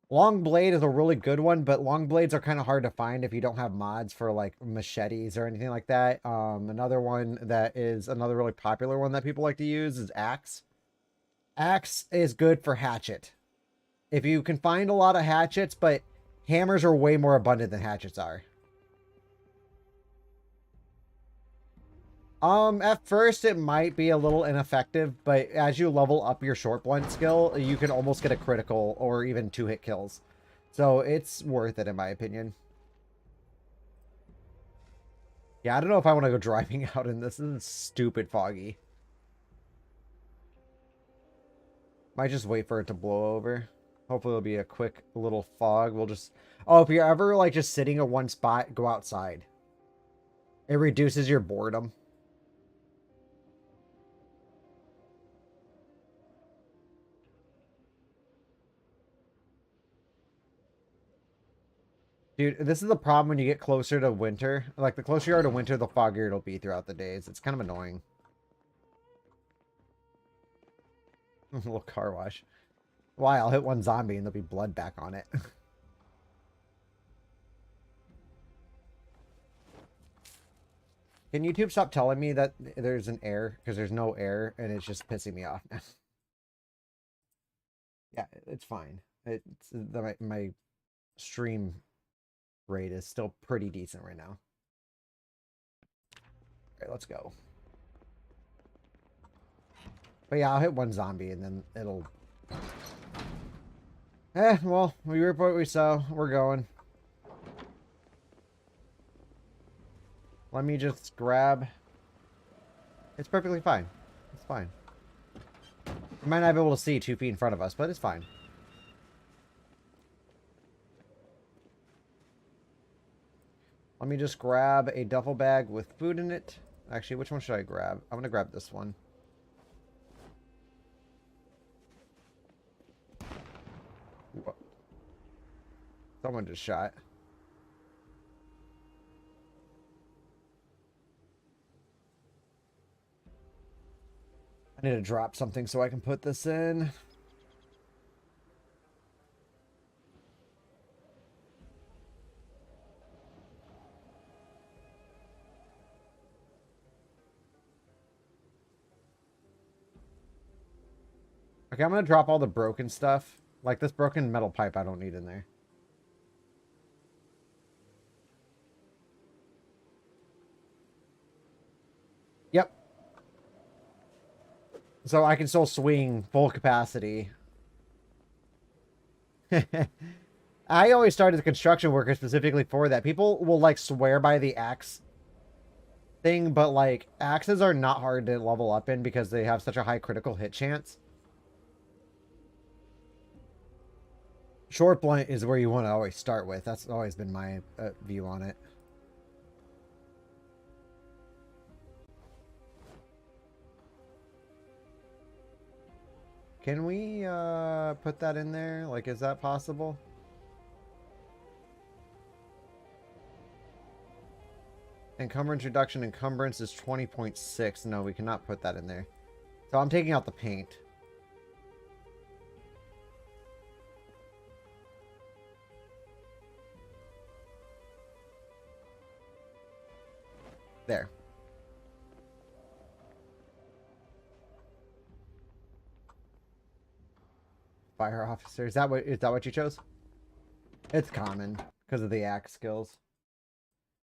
blade is a really good one, but long blades are kind of hard to find if you don't have mods for like machetes or anything like that. Another one that is another really popular one that people like to use is axe. Axe is good for hatchet. If you can find a lot of hatchets, but hammers are way more abundant than hatchets are. At first it might be a little ineffective, but as you level up your short blunt skill, you can almost get a critical or even 2-hit kills. So it's worth it in my opinion. Yeah, I don't know if I want to go driving out in this. This is stupid foggy. Might just wait for it to blow over. Hopefully it'll be a quick little fog. We'll just... Oh, if you're ever like just sitting at one spot, go outside. It reduces your boredom. Dude, this is the problem when you get closer to winter. Like, the closer you are to winter, the foggier it'll be throughout the days. It's kind of annoying. A little car wash. Why? I'll hit one zombie and there'll be blood back on it. Can YouTube stop telling me that there's an error? Because there's no error, and it's just pissing me off. Yeah, it's fine. It's my stream rate is still pretty decent right now. All right, let's go. But yeah, I'll hit one zombie and then it'll... well, we reap what we sow. We're going. Let me just grab... It's perfectly fine. It's fine. You might not be able to see 2 feet in front of us, but it's fine. Let me just grab a duffel bag with food in it. Actually, which one should I grab? I'm going to grab this one. Whoa. Someone just shot. I need to drop something so I can put this in. Okay, I'm going to drop all the broken stuff. Like this broken metal pipe I don't need in there. Yep. So I can still swing full capacity. I always started as a construction worker specifically for that. People will like swear by the axe thing, but like axes are not hard to level up in because they have such a high critical hit chance. Short blunt is where you want to always start with. That's always been my view on it. Can we put that in there? Like, is that possible? Encumbrance reduction. Encumbrance is 20.6. No, we cannot put that in there. So I'm taking out the paint. There. Fire officer. Is that what you chose? It's common because of the axe skills.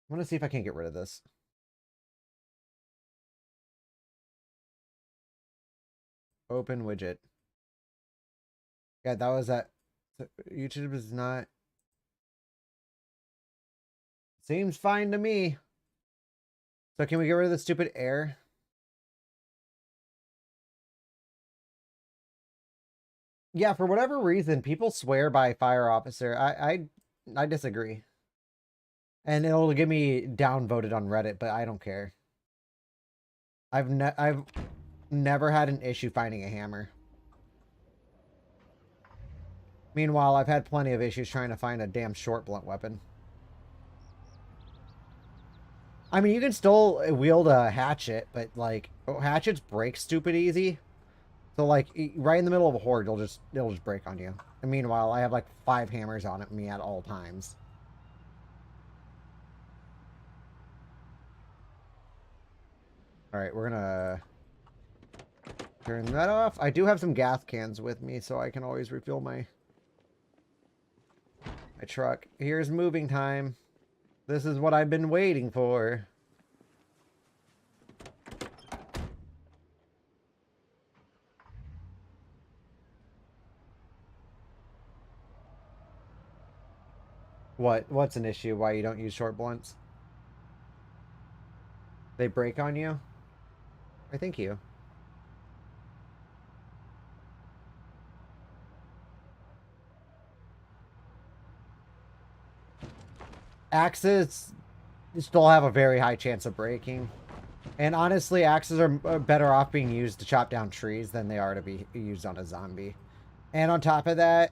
I want to see if I can get rid of this. Open widget. Yeah, that was that. YouTube is not. Seems fine to me. So can we get rid of the stupid air? Yeah, for whatever reason, people swear by fire officer. I disagree. And it'll get me downvoted on Reddit, but I don't care. I've never had an issue finding a hammer. Meanwhile, I've had plenty of issues trying to find a damn short blunt weapon. I mean, you can still wield a hatchet, but like hatchets break stupid easy. So like right in the middle of a horde, it'll just break on you. And meanwhile, I have like 5 hammers on me at all times. All right, we're gonna turn that off. I do have some gas cans with me, so I can always refill my truck. Here's moving time. This is what I've been waiting for. What's an issue? Why you don't use short blunts? They break on you? I thank you. Axes still have a very high chance of breaking. And honestly, axes are better off being used to chop down trees than they are to be used on a zombie. And on top of that,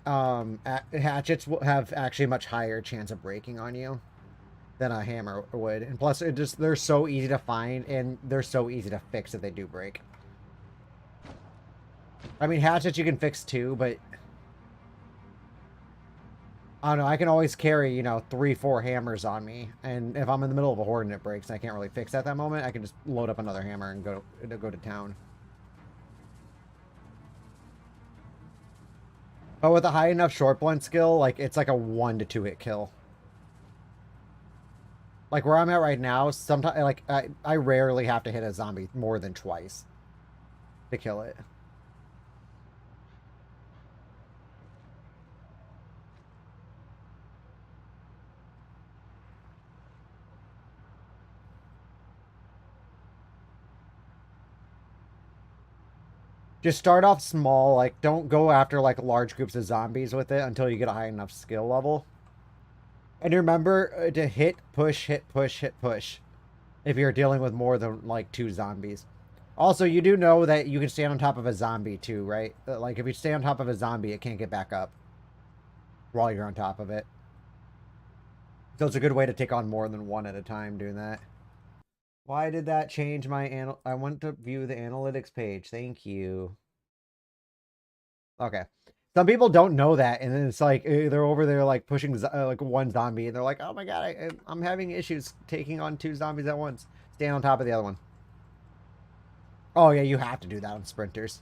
hatchets will have actually a much higher chance of breaking on you than a hammer would. And plus, they're so easy to find, and they're so easy to fix if they do break. I mean, hatchets you can fix too, but I don't know. I can always carry, you know, 3-4 hammers on me, and if I'm in the middle of a horde and it breaks and I can't really fix at that moment, I can just load up another hammer and go to town. But with a high enough short blunt skill, like it's like a 1 to 2 hit kill. Like where I'm at right now, sometimes like I rarely have to hit a zombie more than twice to kill it. Just start off small, like don't go after like large groups of zombies with it until you get a high enough skill level. And remember to hit, push, hit, push, hit, push if you're dealing with more than like 2 zombies. Also, you do know that you can stand on top of a zombie too, right? Like if you stay on top of a zombie, it can't get back up while you're on top of it. So it's a good way to take on more than one at a time doing that. Why did that change my I want to view the analytics page. Thank you. Okay. Some people don't know that, and then it's like they're over there like pushing like one zombie, and they're like, "Oh my god, I'm having issues taking on 2 zombies at once." Stand on top of the other one. Oh yeah, you have to do that on sprinters.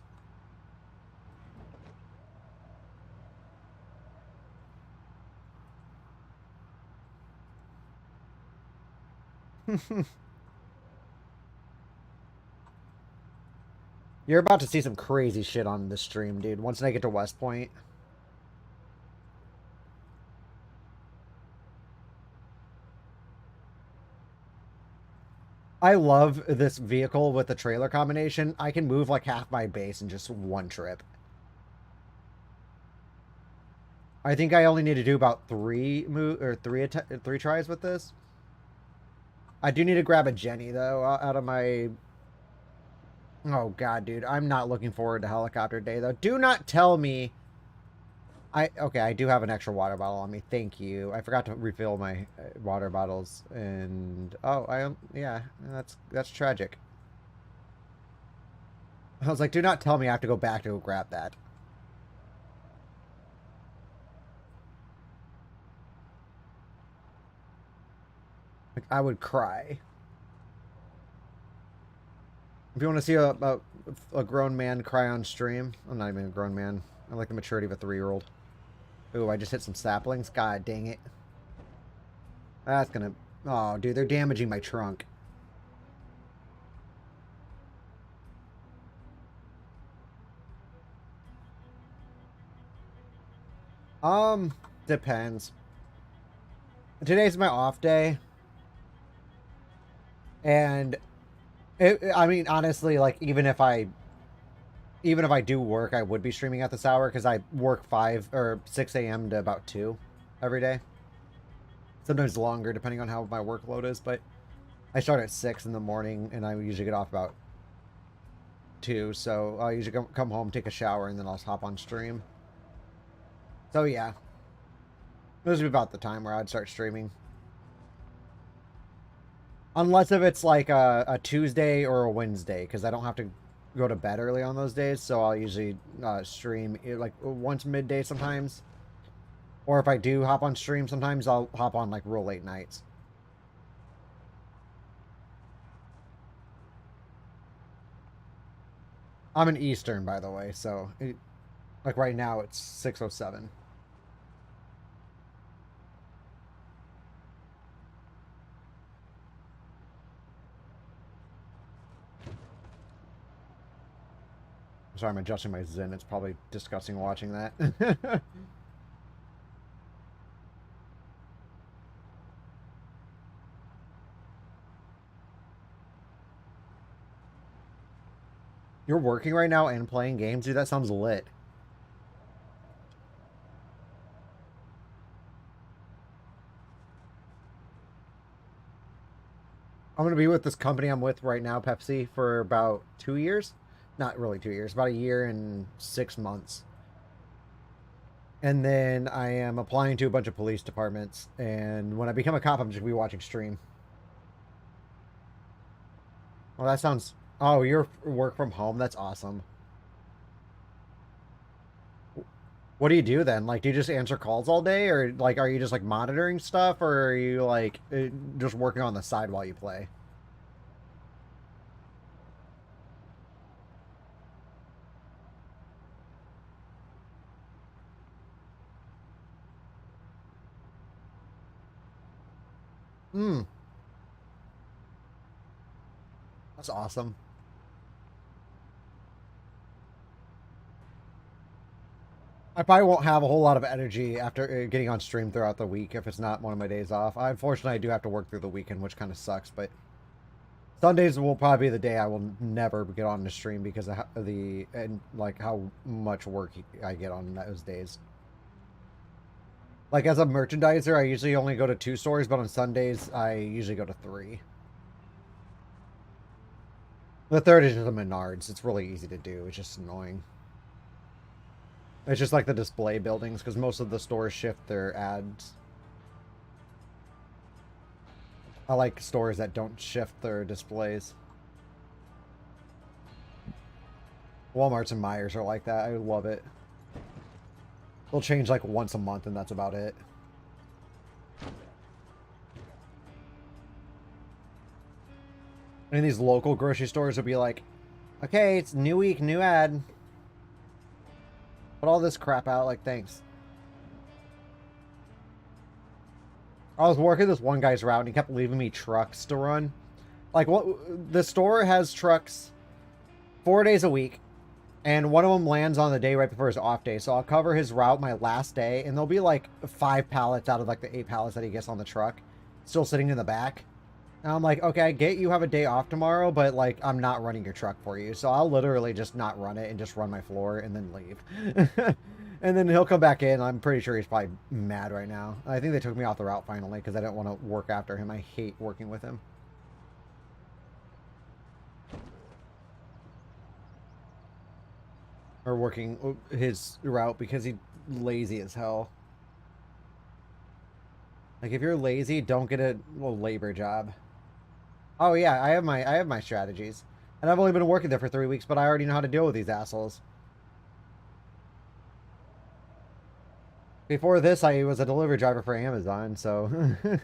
You're about to see some crazy shit on this stream, dude. Once I get to West Point. I love this vehicle with the trailer combination. I can move like half my base in just one trip. I think I only need to do about 3 tries with this. I do need to grab a Jenny though out of my. Oh god, dude, I'm not looking forward to helicopter day though. Do not tell me. Okay, I do have an extra water bottle on me. Thank you. I forgot to refill my water bottles, and yeah, that's tragic. I was like, do not tell me I have to go back to go grab that. Like, I would cry. If you want to see a grown man cry on stream, I'm not even a grown man. I like the maturity of a 3-year-old. Ooh, I just hit some saplings. God dang it. That's gonna... Oh, dude, they're damaging my trunk. Depends. Today's my off day. And, I mean, honestly, like, even if I do work, I would be streaming at this hour because I work 5 or 6 a.m. to about 2 every day. Sometimes longer, depending on how my workload is, but I start at 6 in the morning, and I usually get off about 2, so I'll usually come home, take a shower, and then I'll hop on stream. So, yeah. This would be about the time where I'd start streaming. Unless if it's like a Tuesday or a Wednesday, because I don't have to go to bed early on those days, so I'll usually stream like once midday sometimes. Or if I do hop on stream, sometimes I'll hop on like real late nights. I'm in Eastern, by the way, so like right now it's 6:07. Sorry, I'm adjusting my Zen. It's probably disgusting watching that. You're working right now and playing games? Dude, that sounds lit. I'm going to be with this company I'm with right now, Pepsi, for about 2 years. Not really 2 years, about a year and 6 months. And then I am applying to a bunch of police departments. And when I become a cop, I'm just going to be watching stream. Well, that sounds... Oh, you're work from home? That's awesome. What do you do then? Like, do you just answer calls all day? Or, like, are you just, like, monitoring stuff? Or are you, like, just working on the side while you play? Hmm. That's awesome. I probably won't have a whole lot of energy after getting on stream throughout the week if it's not one of my days off. Unfortunately, I do have to work through the weekend, which kind of sucks, but Sundays will probably be the day I will never get on the stream because of like how much work I get on those days. Like as a merchandiser, I usually only go to 2 stores, but on Sundays I usually go to 3. The third is just a Menards. It's really easy to do. It's just annoying. It's just like the display buildings because most of the stores shift their ads. I like stores that don't shift their displays. Walmarts and Myers are like that. I love it. They'll change like once a month and that's about it. And these local grocery stores will be like, okay, it's new week, new ad. Put all this crap out, like, thanks. I was working this one guy's route and he kept leaving me trucks to run. Like, what? The store has trucks 4 days a week, and one of them lands on the day right before his off day. So I'll cover his route my last day, and there'll be like 5 pallets out of like the 8 pallets that he gets on the truck still sitting in the back. And I'm like, okay, I get you have a day off tomorrow, but like, I'm not running your truck for you. So I'll literally just not run it and just run my floor and then leave. And then he'll come back in. I'm pretty sure he's probably mad right now. I think they took me off the route finally because I didn't want to work after him. I hate working with him. Or working his route because he's lazy as hell. Like if you're lazy, don't get a labor job. Oh yeah, I have my strategies. And I've only been working there for 3 weeks, but I already know how to deal with these assholes. Before this, I was a delivery driver for Amazon, so... a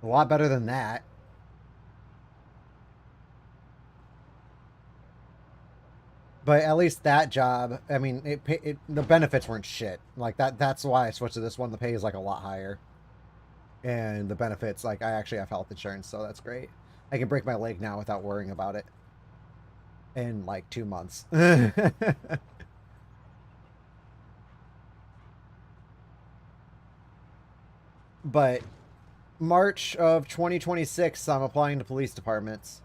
lot better than that. But at least that job, I mean, the benefits weren't shit. Like that's why I switched to this one. The pay is like a lot higher. And the benefits, like I actually have health insurance, so that's great. I can break my leg now without worrying about it. In like 2 months. But March of 2026, I'm applying to police departments.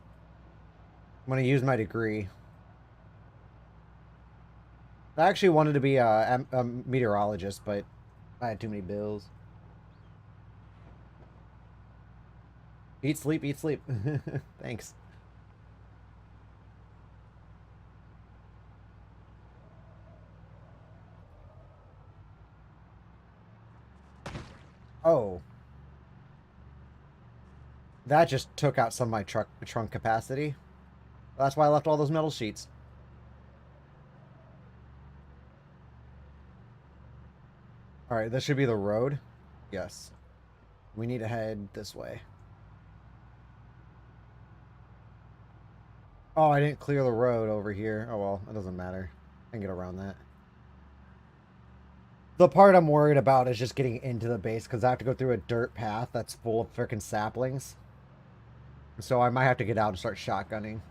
I'm going to use my degree. I actually wanted to be a meteorologist, but I had too many bills. Eat, sleep, eat, sleep. Thanks. Oh. That just took out some of my trunk capacity. That's why I left all those metal sheets. Alright, this should be the road. Yes. We need to head this way. Oh, I didn't clear the road over here. Oh well, it doesn't matter. I can get around that. The part I'm worried about is just getting into the base because I have to go through a dirt path that's full of freaking saplings. So I might have to get out and start shotgunning.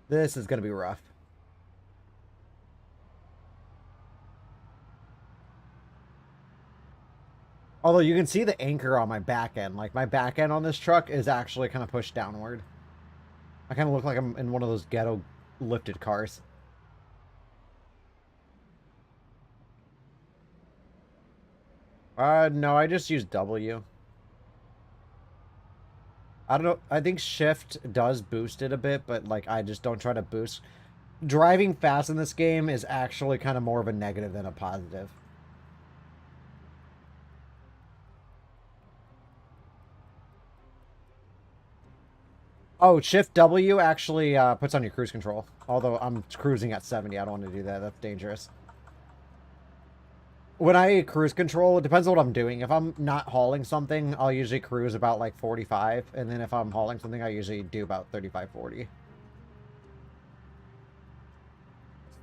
This is going to be rough. Although you can see the anchor on my back end. Like my back end on this truck is actually kind of pushed downward. I kind of look like I'm in one of those ghetto lifted cars. No, I just use W. I don't know. I think shift does boost it a bit, but like I just don't try to boost. Driving fast in this game is actually kind of more of a negative than a positive. Oh, shift W actually puts on your cruise control. Although I'm cruising at 70. I don't want to do that. That's dangerous. When I cruise control, it depends on what I'm doing. If I'm not hauling something, I'll usually cruise about like 45. And then if I'm hauling something, I usually do about 35, 40.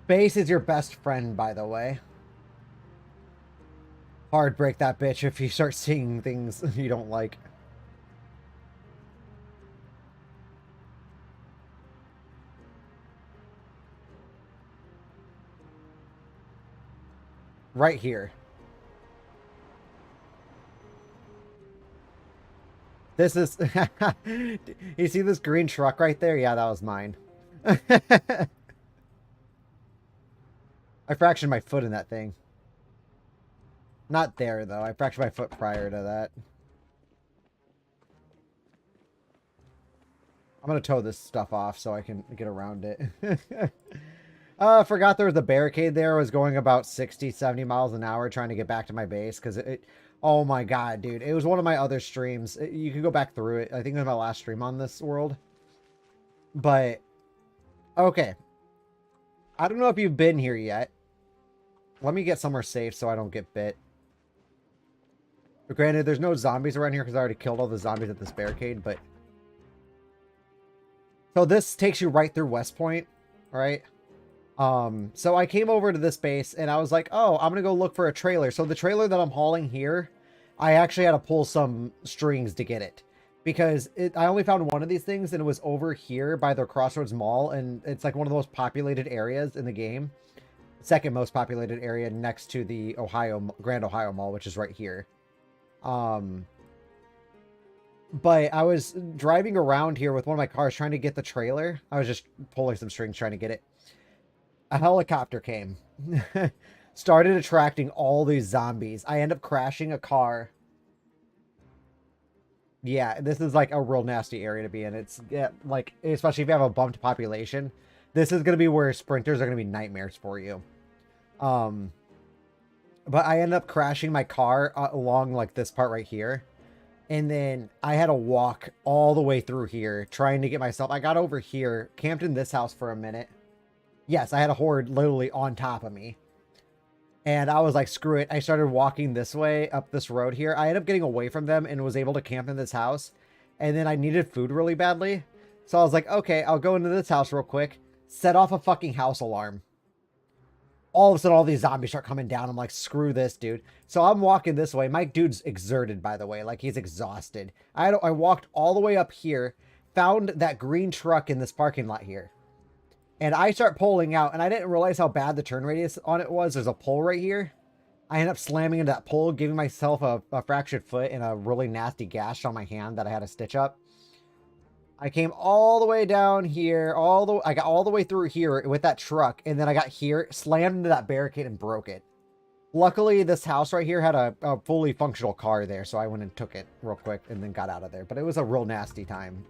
Space is your best friend, by the way. Hard break that bitch if you start seeing things you don't like. Right here. This is... You see this green truck right there? Yeah, that was mine. I fractured my foot in that thing. Not there, though. I fractured my foot prior to that. I'm going to tow this stuff off so I can get around it. I forgot there was a barricade there. I was going about 60, 70 miles an hour trying to get back to my base because oh my god, dude. It was one of my other streams. You can go back through it. I think it was my last stream on this world. But, okay. I don't know if you've been here yet. Let me get somewhere safe so I don't get bit. But granted, there's no zombies around here because I already killed all the zombies at this barricade, but... So this takes you right through West Point, alright? So I came over to this base and I was like, oh, I'm gonna go look for a trailer. So the trailer that I'm hauling here, I actually had to pull some strings to get it. Because I only found one of these things and it was over here by the Crossroads Mall. And it's like one of the most populated areas in the game. Second most populated area next to the Grand Ohio Mall, which is right here. But I was driving around here with one of my cars trying to get the trailer. I was just pulling some strings trying to get it. A helicopter came. Started attracting all these zombies. I end up crashing a car. Yeah, this is like a real nasty area to be in. It's like, especially if you have a bumped population. This is going to be where sprinters are going to be nightmares for you. But I ended up crashing my car along like this part right here. And then I had to walk all the way through here trying to get myself. I got over here, camped in this house for a minute. Yes, I had a horde literally on top of me. And I was like, screw it. I started walking this way up this road here. I ended up getting away from them and was able to camp in this house. And then I needed food really badly. So I was like, okay, I'll go into this house real quick. Set off a fucking house alarm. All of a sudden, all these zombies start coming down. I'm like, screw this, dude. So I'm walking this way. My dude's exerted, by the way. Like, he's exhausted. I walked all the way up here. Found that green truck in this parking lot here. And I start pulling out, and I didn't realize how bad the turn radius on it was. There's a pole right here. I end up slamming into that pole, giving myself a fractured foot and a really nasty gash on my hand that I had to stitch up. I came all the way down here, I got all the way through here with that truck, and then I got here, slammed into that barricade and broke it. Luckily, this house right here had a fully functional car there, so I went and took it real quick and then got out of there. But it was a real nasty time.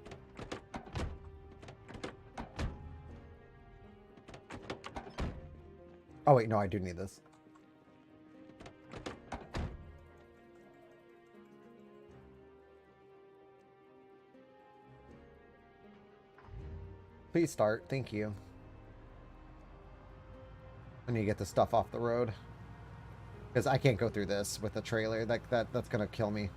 Oh, wait, no, I do need this. Please start. Thank you. I need to get the stuff off the road. Because I can't go through this with the trailer. That's going to kill me.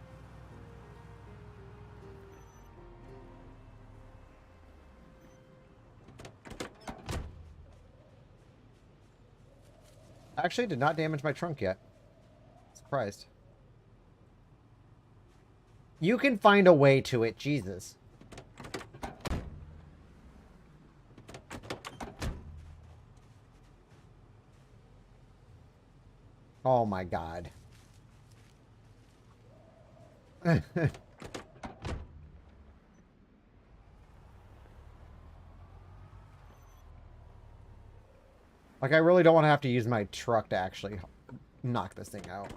Actually, did not damage my trunk yet. Surprised. You can find a way to it, Jesus. Oh my god. Like, I really don't want to have to use my truck to actually knock this thing out.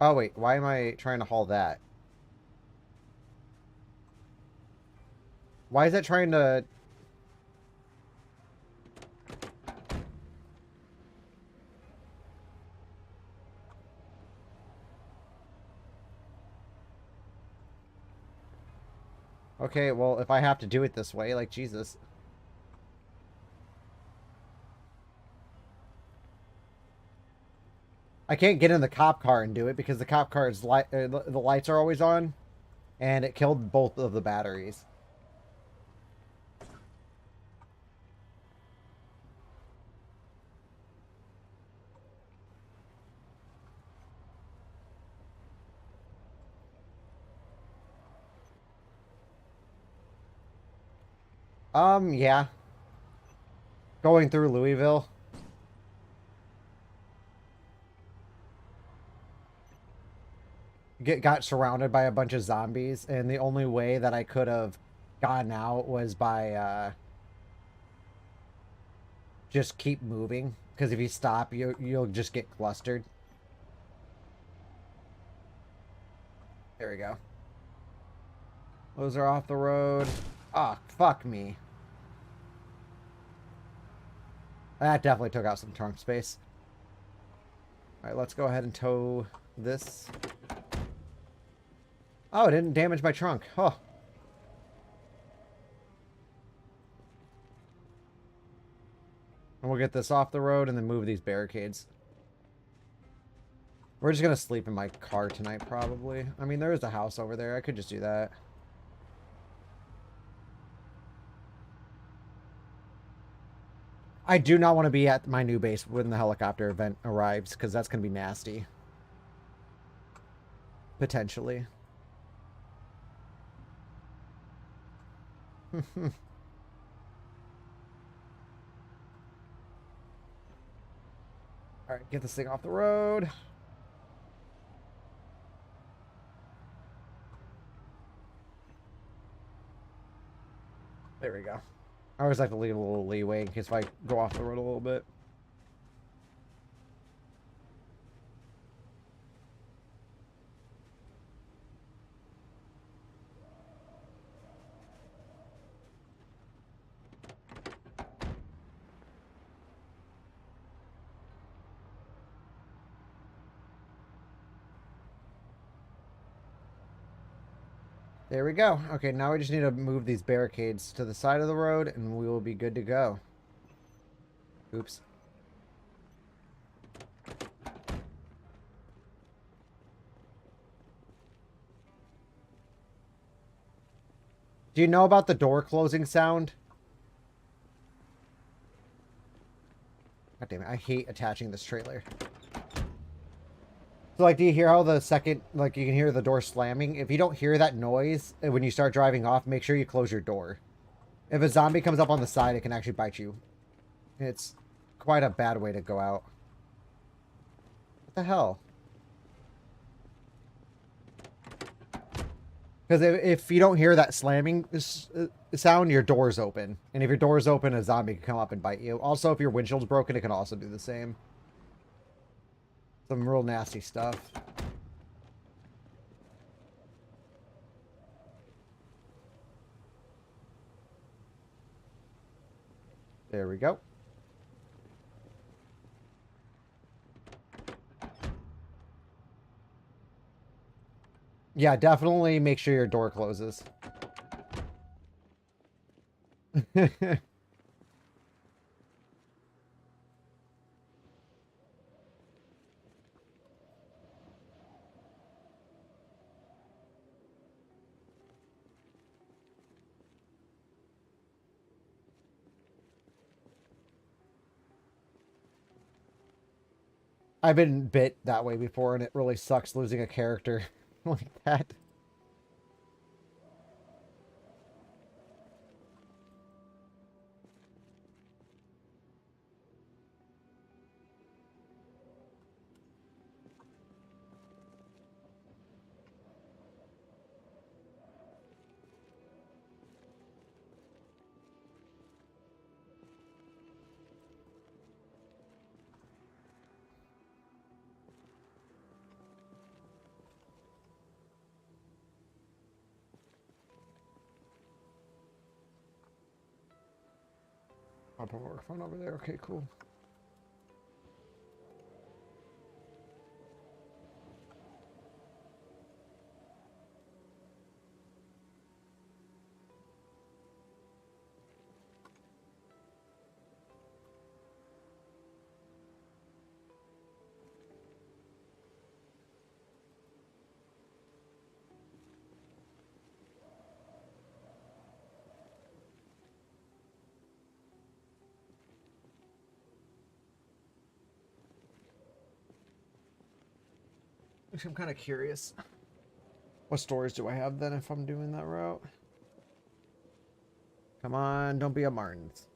Oh, wait. Why am I trying to haul that? Why is it trying to... Okay, well, if I have to do it this way, like, Jesus. I can't get in the cop car and do it because the cop car's the lights are always on. And it killed both of the batteries. Yeah. Going through Louisville. Got surrounded by a bunch of zombies, and the only way that I could have gotten out was by, just keep moving. Because if you stop, you'll just get clustered. There we go. Those are off the road. Ah, oh, fuck me. That definitely took out some trunk space. Alright, let's go ahead and tow this. Oh, it didn't damage my trunk. Oh. And we'll get this off the road and then move these barricades. We're just going to sleep in my car tonight, probably. I mean, there is a house over there. I could just do that. I do not want to be at my new base when the helicopter event arrives, because that's going to be nasty. Potentially. Alright, get this thing off the road. There we go. I always like to leave a little leeway in case if I go off the road a little bit. There we go. Okay, now we just need to move these barricades to the side of the road, and we will be good to go. Oops. Do you know about the door closing sound? God damn it, I hate attaching this trailer. So, like, do you hear how the second, like, you can hear the door slamming? If you don't hear that noise when you start driving off, make sure you close your door. If a zombie comes up on the side, it can actually bite you. It's quite a bad way to go out. What the hell? Because if you don't hear that slamming sound, your door's open. And if your door's open, a zombie can come up and bite you. Also, if your windshield's broken, it can also do the same. Some real nasty stuff. There we go. Yeah, definitely make sure your door closes. I've been bit that way before, and it really sucks losing a character like that. I'll put my work phone over there. Okay, cool. Actually, I'm kind of curious. What stores do I have then if I'm doing that route? Come on, don't be a Martin's.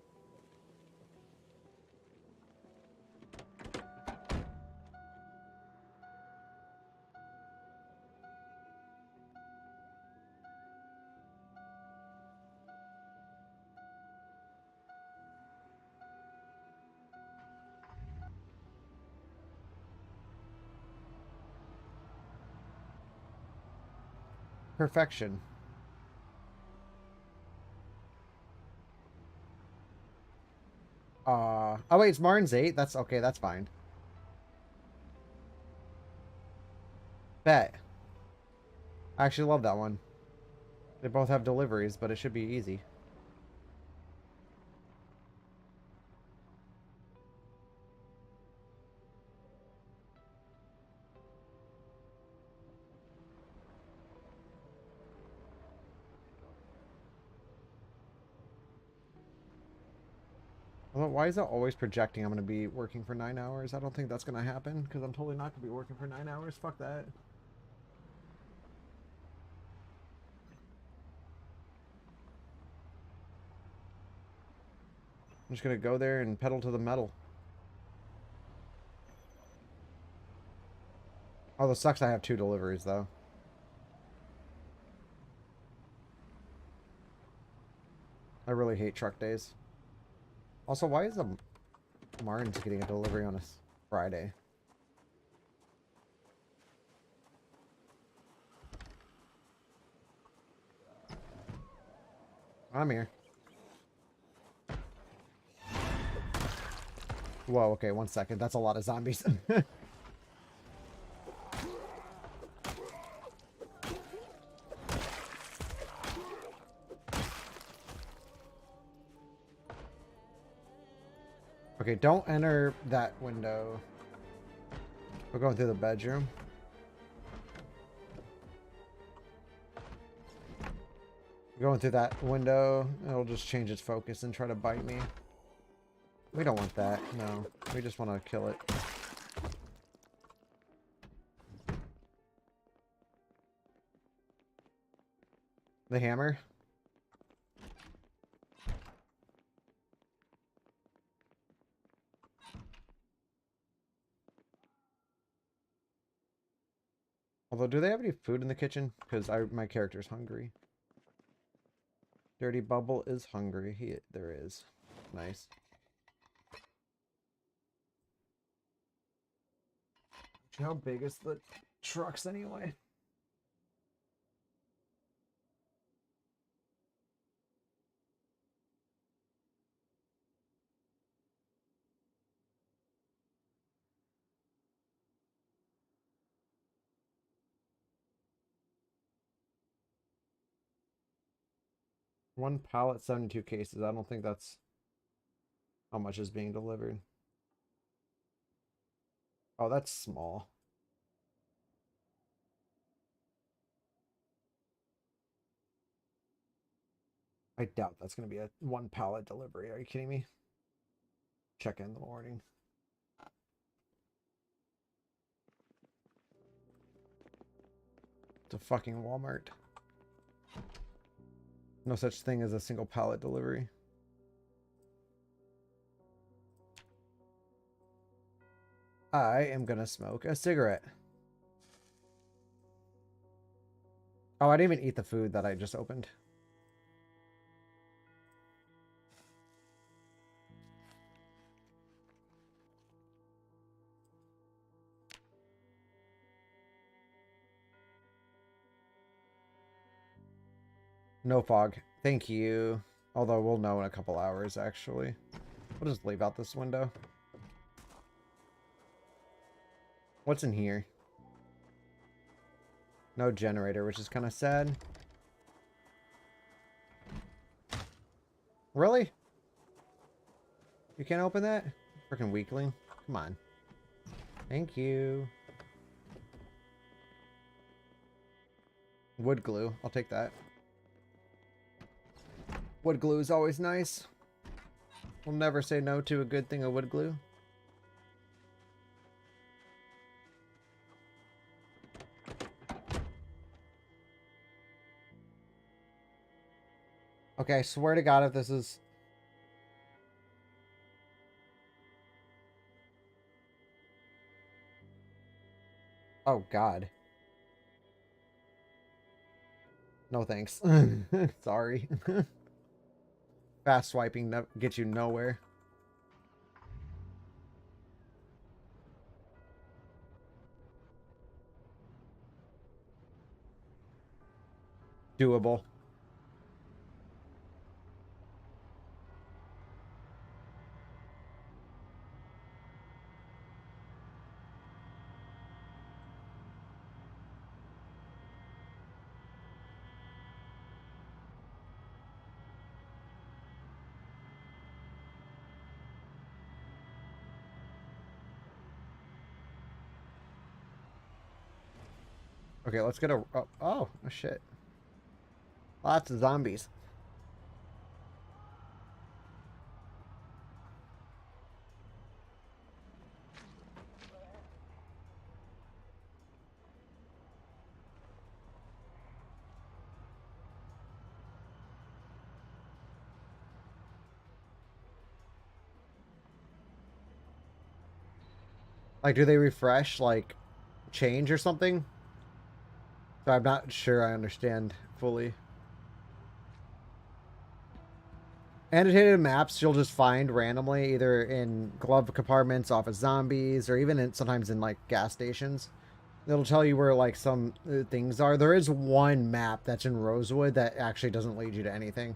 Perfection. Oh wait, it's Martin's 8? That's okay, that's fine. Bet. I actually love that one. They both have deliveries, but it should be easy. Although, why is it always projecting I'm going to be working for 9 hours? I don't think that's going to happen, because I'm totally not going to be working for 9 hours. Fuck that. I'm just going to go there and pedal to the metal. Oh, this sucks I have 2 deliveries, though. I really hate truck days. Also, why is the Martin's getting a delivery on a Friday? I'm here. Whoa, okay, 1 second. That's a lot of zombies. Okay, don't enter that window. We're going through the bedroom. Going through that window, it'll just change its focus and try to bite me. We don't want that. No, we just want to kill it. The hammer. Although, do they have any food in the kitchen? Because my character's hungry. Durdy Buhbal is hungry. There is. Nice. How big is the trucks anyway? One pallet, 72 cases. I don't think that's how much is being delivered. Oh, that's small. I doubt that's going to be a one pallet delivery. Are you kidding me? Check in the morning. It's a fucking Walmart. No such thing as a single pallet delivery. I am gonna smoke a cigarette. Oh, I didn't even eat the food that I just opened. No fog. Thank you. Although we'll know in a couple hours, actually. We'll just leave out this window. What's in here? No generator, which is kind of sad. Really? You can't open that? Freaking weakling. Come on. Thank you. Wood glue. I'll take that. Wood glue is always nice. We'll never say no to a good thing of wood glue. Okay, I swear to God if this is... Oh, God. No thanks. Sorry. Fast swiping gets you nowhere. Doable. Okay, let's get a... Oh, shit. Lots of zombies. Like, do they refresh, like, change or something? So I'm not sure I understand fully. Annotated maps you'll just find randomly, either in glove compartments off of zombies, or even sometimes in, like, gas stations. It'll tell you where, like, some things are. There is one map that's in Rosewood that actually doesn't lead you to anything.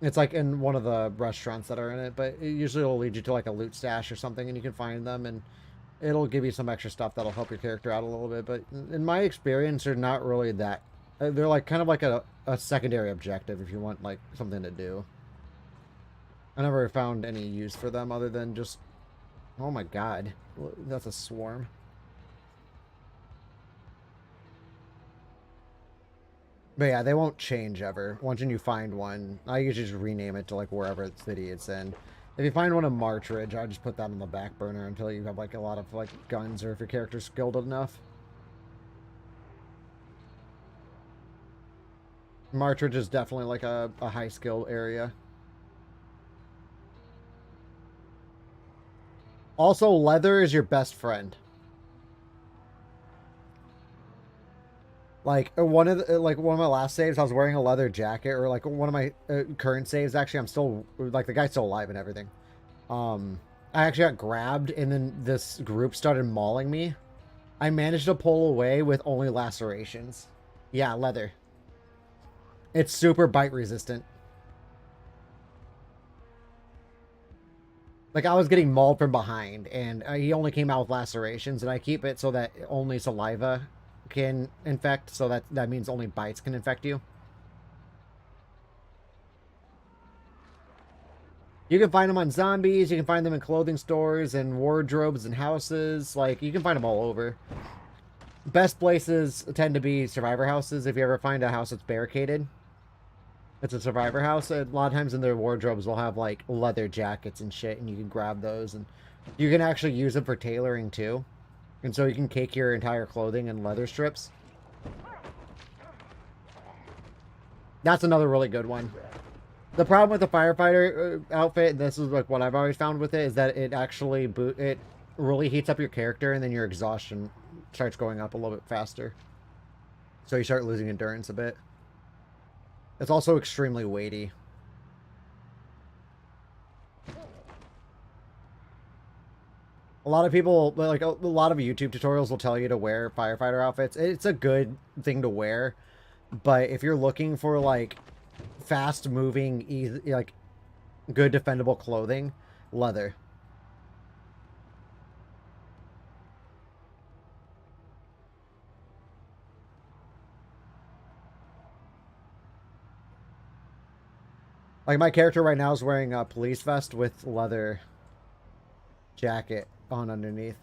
It's, like, in one of the restaurants that are in it, but it usually will lead you to, like, a loot stash or something, and you can find them, and it'll give you some extra stuff that'll help your character out a little bit. But in my experience, they're not really that... They're, like, kind of like a secondary objective if you want, like, something to do. I never found any use for them other than just... Oh my god. That's a swarm. But yeah, they won't change ever. Once you find one, I usually just rename it to like wherever city it's in. If you find one in Marchridge, I just put that on the back burner until you have like a lot of like guns or if your character's skilled enough. Marchridge is definitely like a high skill area. Also, leather is your best friend. Like one of my last saves, I was wearing a leather jacket, or like one of my current saves. Actually, I'm still like the guy's still alive and everything. I actually got grabbed, and then this group started mauling me. I managed to pull away with only lacerations. Yeah, leather. It's super bite resistant. Like, I was getting mauled from behind, and he only came out with lacerations, and I keep it so that only saliva can infect, so that means only bites can infect you. You can find them on zombies, you can find them in clothing stores, and wardrobes and houses, like, you can find them all over. Best places tend to be survivor houses. If you ever find a house that's barricaded, it's a survivor house. A lot of times in their wardrobes will have like leather jackets and shit, and you can grab those, and you can actually use them for tailoring too. And so you can cake your entire clothing in leather strips. That's another really good one. The problem with the firefighter outfit, and this is like what I've always found with it, is that it actually it really heats up your character, and then your exhaustion starts going up a little bit faster. So you start losing endurance a bit. It's also extremely weighty. A lot of people, like a lot of YouTube tutorials will tell you to wear firefighter outfits. It's a good thing to wear, but if you're looking for like fast moving, easy, like good defendable clothing, leather. Like my character right now is wearing a police vest with leather jacket on underneath.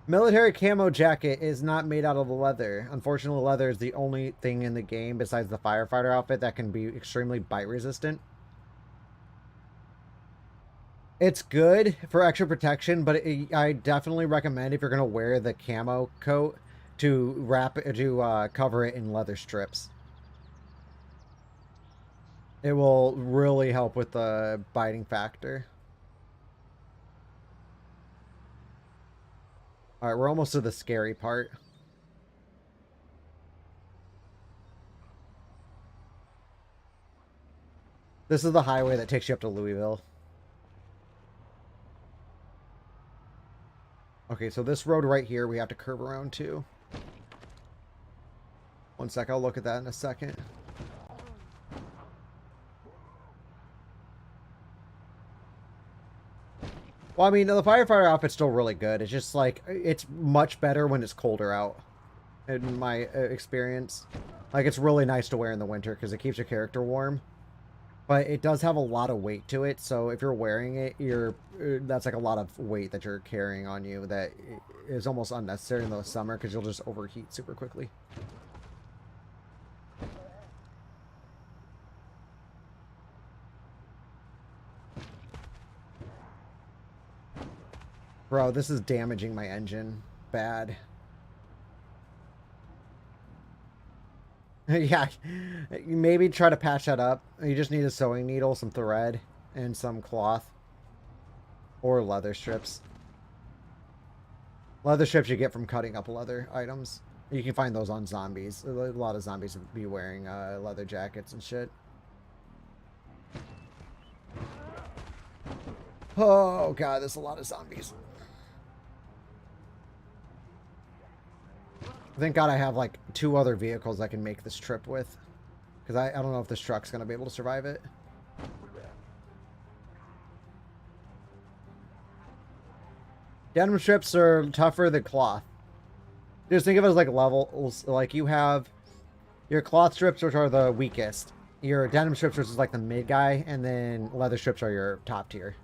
Military camo jacket is not made out of leather. Unfortunately, leather is the only thing in the game besides the firefighter outfit that can be extremely bite resistant. It's good for extra protection, but I definitely recommend if you're going to wear the camo coat to cover it in leather strips. It will really help with the biting factor. All right, we're almost to the scary part. This is the highway that takes you up to Louisville. Okay, so this road right here, we have to curve around to. One sec, I'll look at that in a second. Well, I mean, the firefighter outfit's still really good. It's just like, it's much better when it's colder out, in my experience. Like, it's really nice to wear in the winter because it keeps your character warm. But it does have a lot of weight to it, so if you're wearing it, that's like a lot of weight that you're carrying on you that is almost unnecessary in the summer because you'll just overheat super quickly. Bro, this is damaging my engine bad. Yeah, maybe try to patch that up. You just need a sewing needle, some thread, and some cloth. Or leather strips. Leather strips you get from cutting up leather items. You can find those on zombies. A lot of zombies will be wearing leather jackets and shit. Oh god, there's a lot of zombies. Thank God I have like 2 other vehicles I can make this trip with. Because I don't know if this truck's going to be able to survive it. Denim strips are tougher than cloth. Just think of it as like levels. Like you have Your cloth strips, which are the weakest. Your denim strips, which is like the mid guy, and then leather strips are your top tier.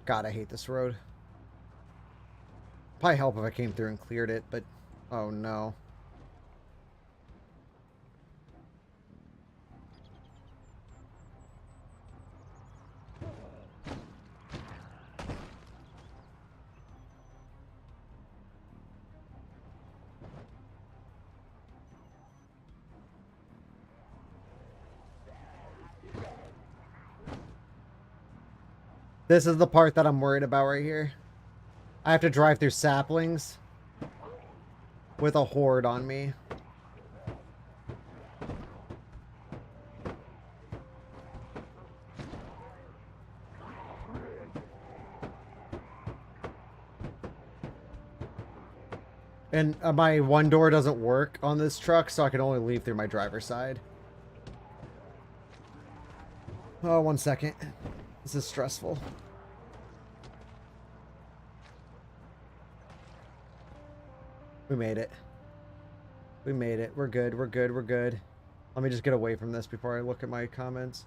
God, I hate this road. Probably help if I came through and cleared it, but oh no. This is the part that I'm worried about right here. I have to drive through saplings with a horde on me. And my one door doesn't work on this truck, so I can only leave through my driver's side. Oh, 1 second. This is stressful. We made it. We made it. We're good. We're good. We're good. Let me just get away from this before I look at my comments.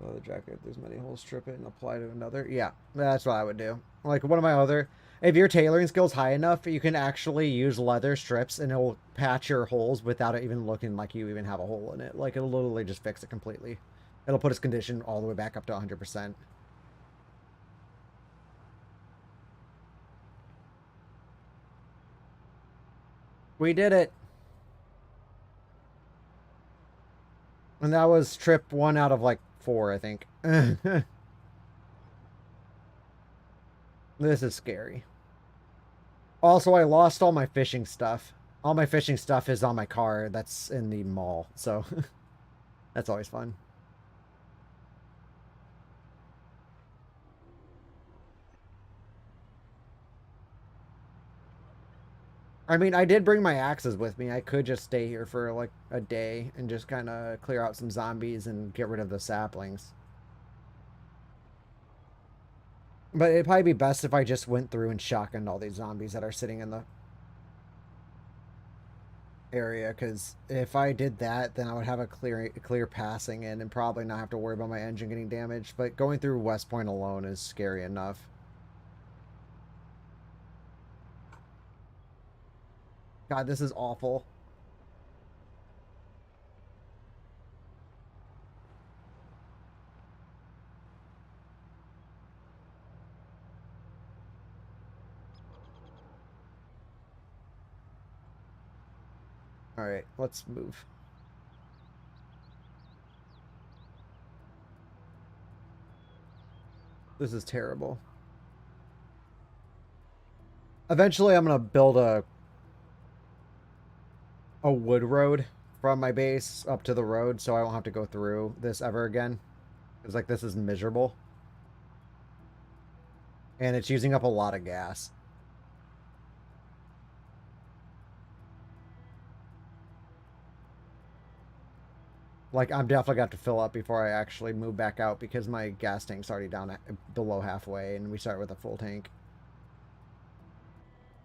The jacket, if there's many holes, strip it and apply to another. Yeah, that's what I would do. Like one of my other, if your tailoring skill's high enough, you can actually use leather strips and it'll patch your holes without it even looking like you even have a hole in it. Like it'll literally just fix it completely. It'll put its condition all the way back up to 100%. We did it. And that was trip 1 out of like 4, I think. This is scary. Also, I lost all my fishing stuff. All my fishing stuff is on my car that's in the mall, so that's always fun. I mean, I did bring my axes with me. I could just stay here for like a day and just kind of clear out some zombies and get rid of the saplings. But it'd probably be best if I just went through and shotgunned all these zombies that are sitting in the area, because if I did that, then I would have a clear passing in and probably not have to worry about my engine getting damaged. But going through West Point alone is scary enough. God, this is awful. All right, let's move. This is terrible. Eventually, I'm gonna build a wood road from my base up to the road, so I won't have to go through this ever again. It's like this is miserable, and it's using up a lot of gas. Like, I'm definitely going to have to fill up before I actually move back out because my gas tank's already down at below halfway, and we start with a full tank.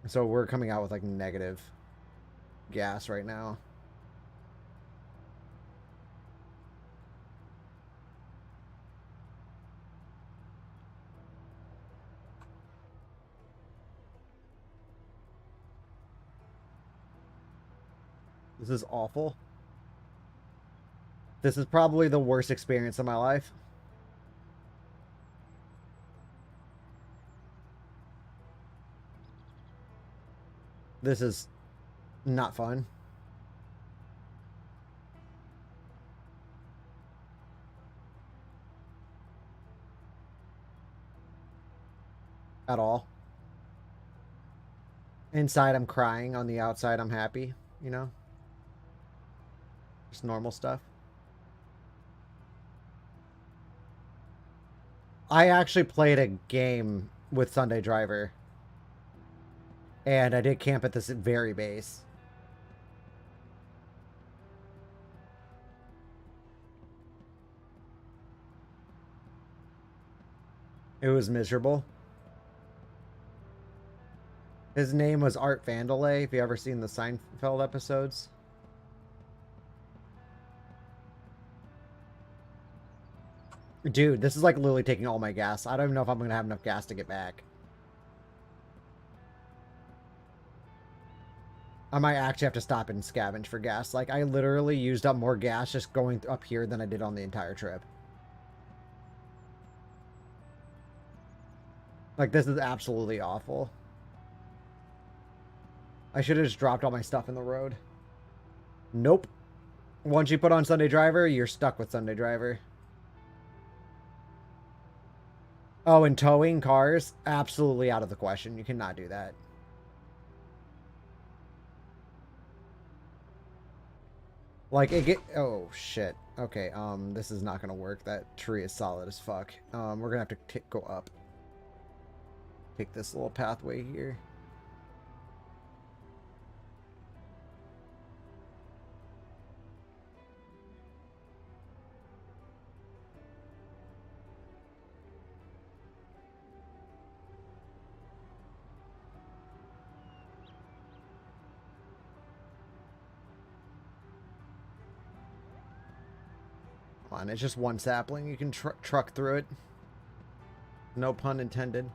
So we're coming out with, like, negative gas right now. This is awful. This is probably the worst experience of my life. This is not fun. At all. Inside, I'm crying. On the outside, I'm happy. You know? Just normal stuff. I actually played a game with Sunday Driver. And I did camp at this very base. It was miserable. His name was Art Vandelay, if you ever seen the Seinfeld episodes. Dude, this is like literally taking all my gas. I don't even know if I'm going to have enough gas to get back. I might actually have to stop and scavenge for gas. Like, I literally used up more gas just going up here than I did on the entire trip. Like, this is absolutely awful. I should have just dropped all my stuff in the road. Nope. Once you put on Sunday Driver, you're stuck with Sunday Driver. Oh, and towing cars? Absolutely out of the question. You cannot do that. Like, it get... Oh, shit. Okay, this is not gonna work. That tree is solid as fuck. We're gonna have to go up. Take this little pathway here. Come on, it's just one sapling. You can truck through it. No pun intended.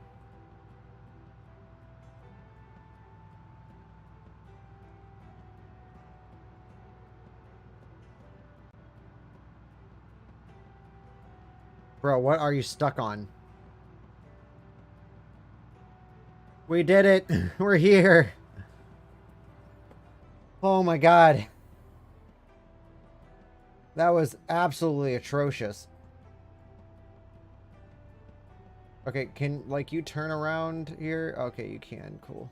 Bro, what are you stuck on? We did it. We're here. Oh my god. That was absolutely atrocious. Okay, can, like, you turn around here? Okay, you can. Cool.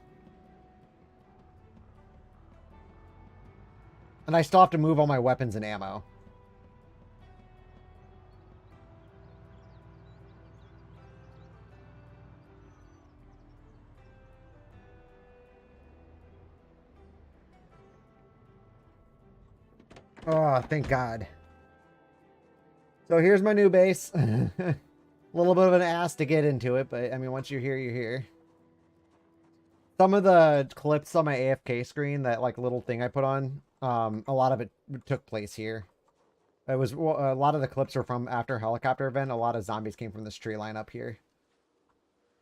And I still have to move all my weapons and ammo. Oh, thank God. So here's my new base. A little bit of an ass to get into it, but I mean, once you're here, you're here. Some of the clips on my AFK screen, that like little thing I put on, a lot of it took place here. It was, well, a lot of the clips were from after helicopter event. A lot of zombies came from this tree line up here.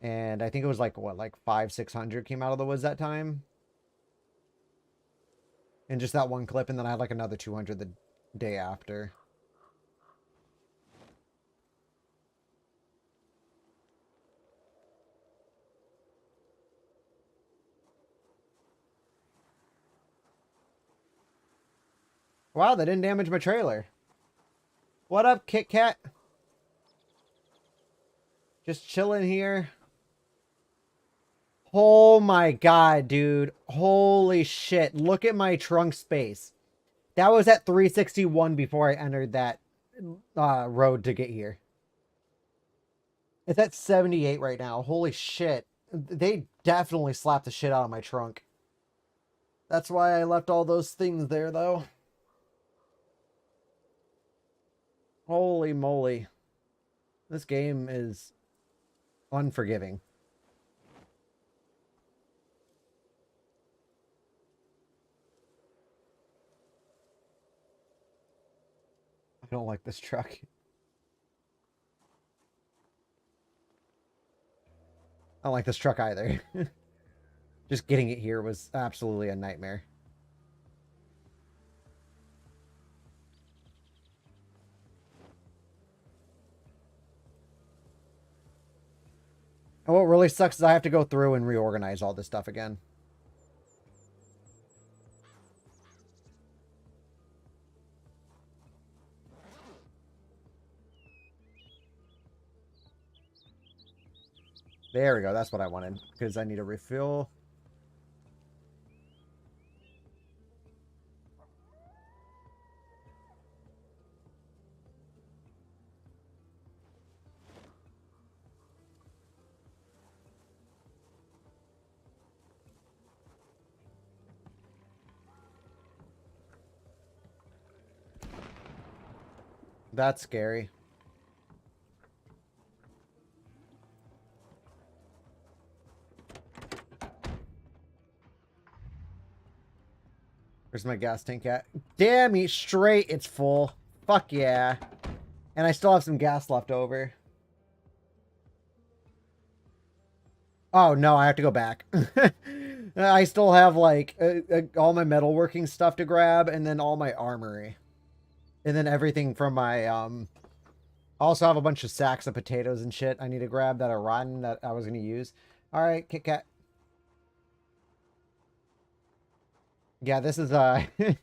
And I think it was like, what, like 600 came out of the woods that time? And just that one clip, and then I had like another 200 the day after. Wow, they didn't damage my trailer. What up, Kit Kat? Just chilling here. Oh my god, dude. Holy shit. Look at my trunk space. That was at 361 before I entered that road to get here. It's at 78 right now. Holy shit. They definitely slapped the shit out of my trunk. That's why I left all those things there, though. Holy moly. This game is unforgiving. I don't like this truck. I don't like this truck either. Just getting it here was absolutely a nightmare. And what really sucks is I have to go through and reorganize all this stuff again. There we go. That's what I wanted. Because I need a refill. That's scary. Where's my gas tank at? Damn me straight, it's full. Fuck yeah. And I still have some gas left over. Oh, no, I have to go back. I still have, like, all my metalworking stuff to grab, and then all my armory. And then everything from my, I also have a bunch of sacks of potatoes and shit I need to grab that are rotten that I was going to use. All right, Kit Kat. Yeah, this is, this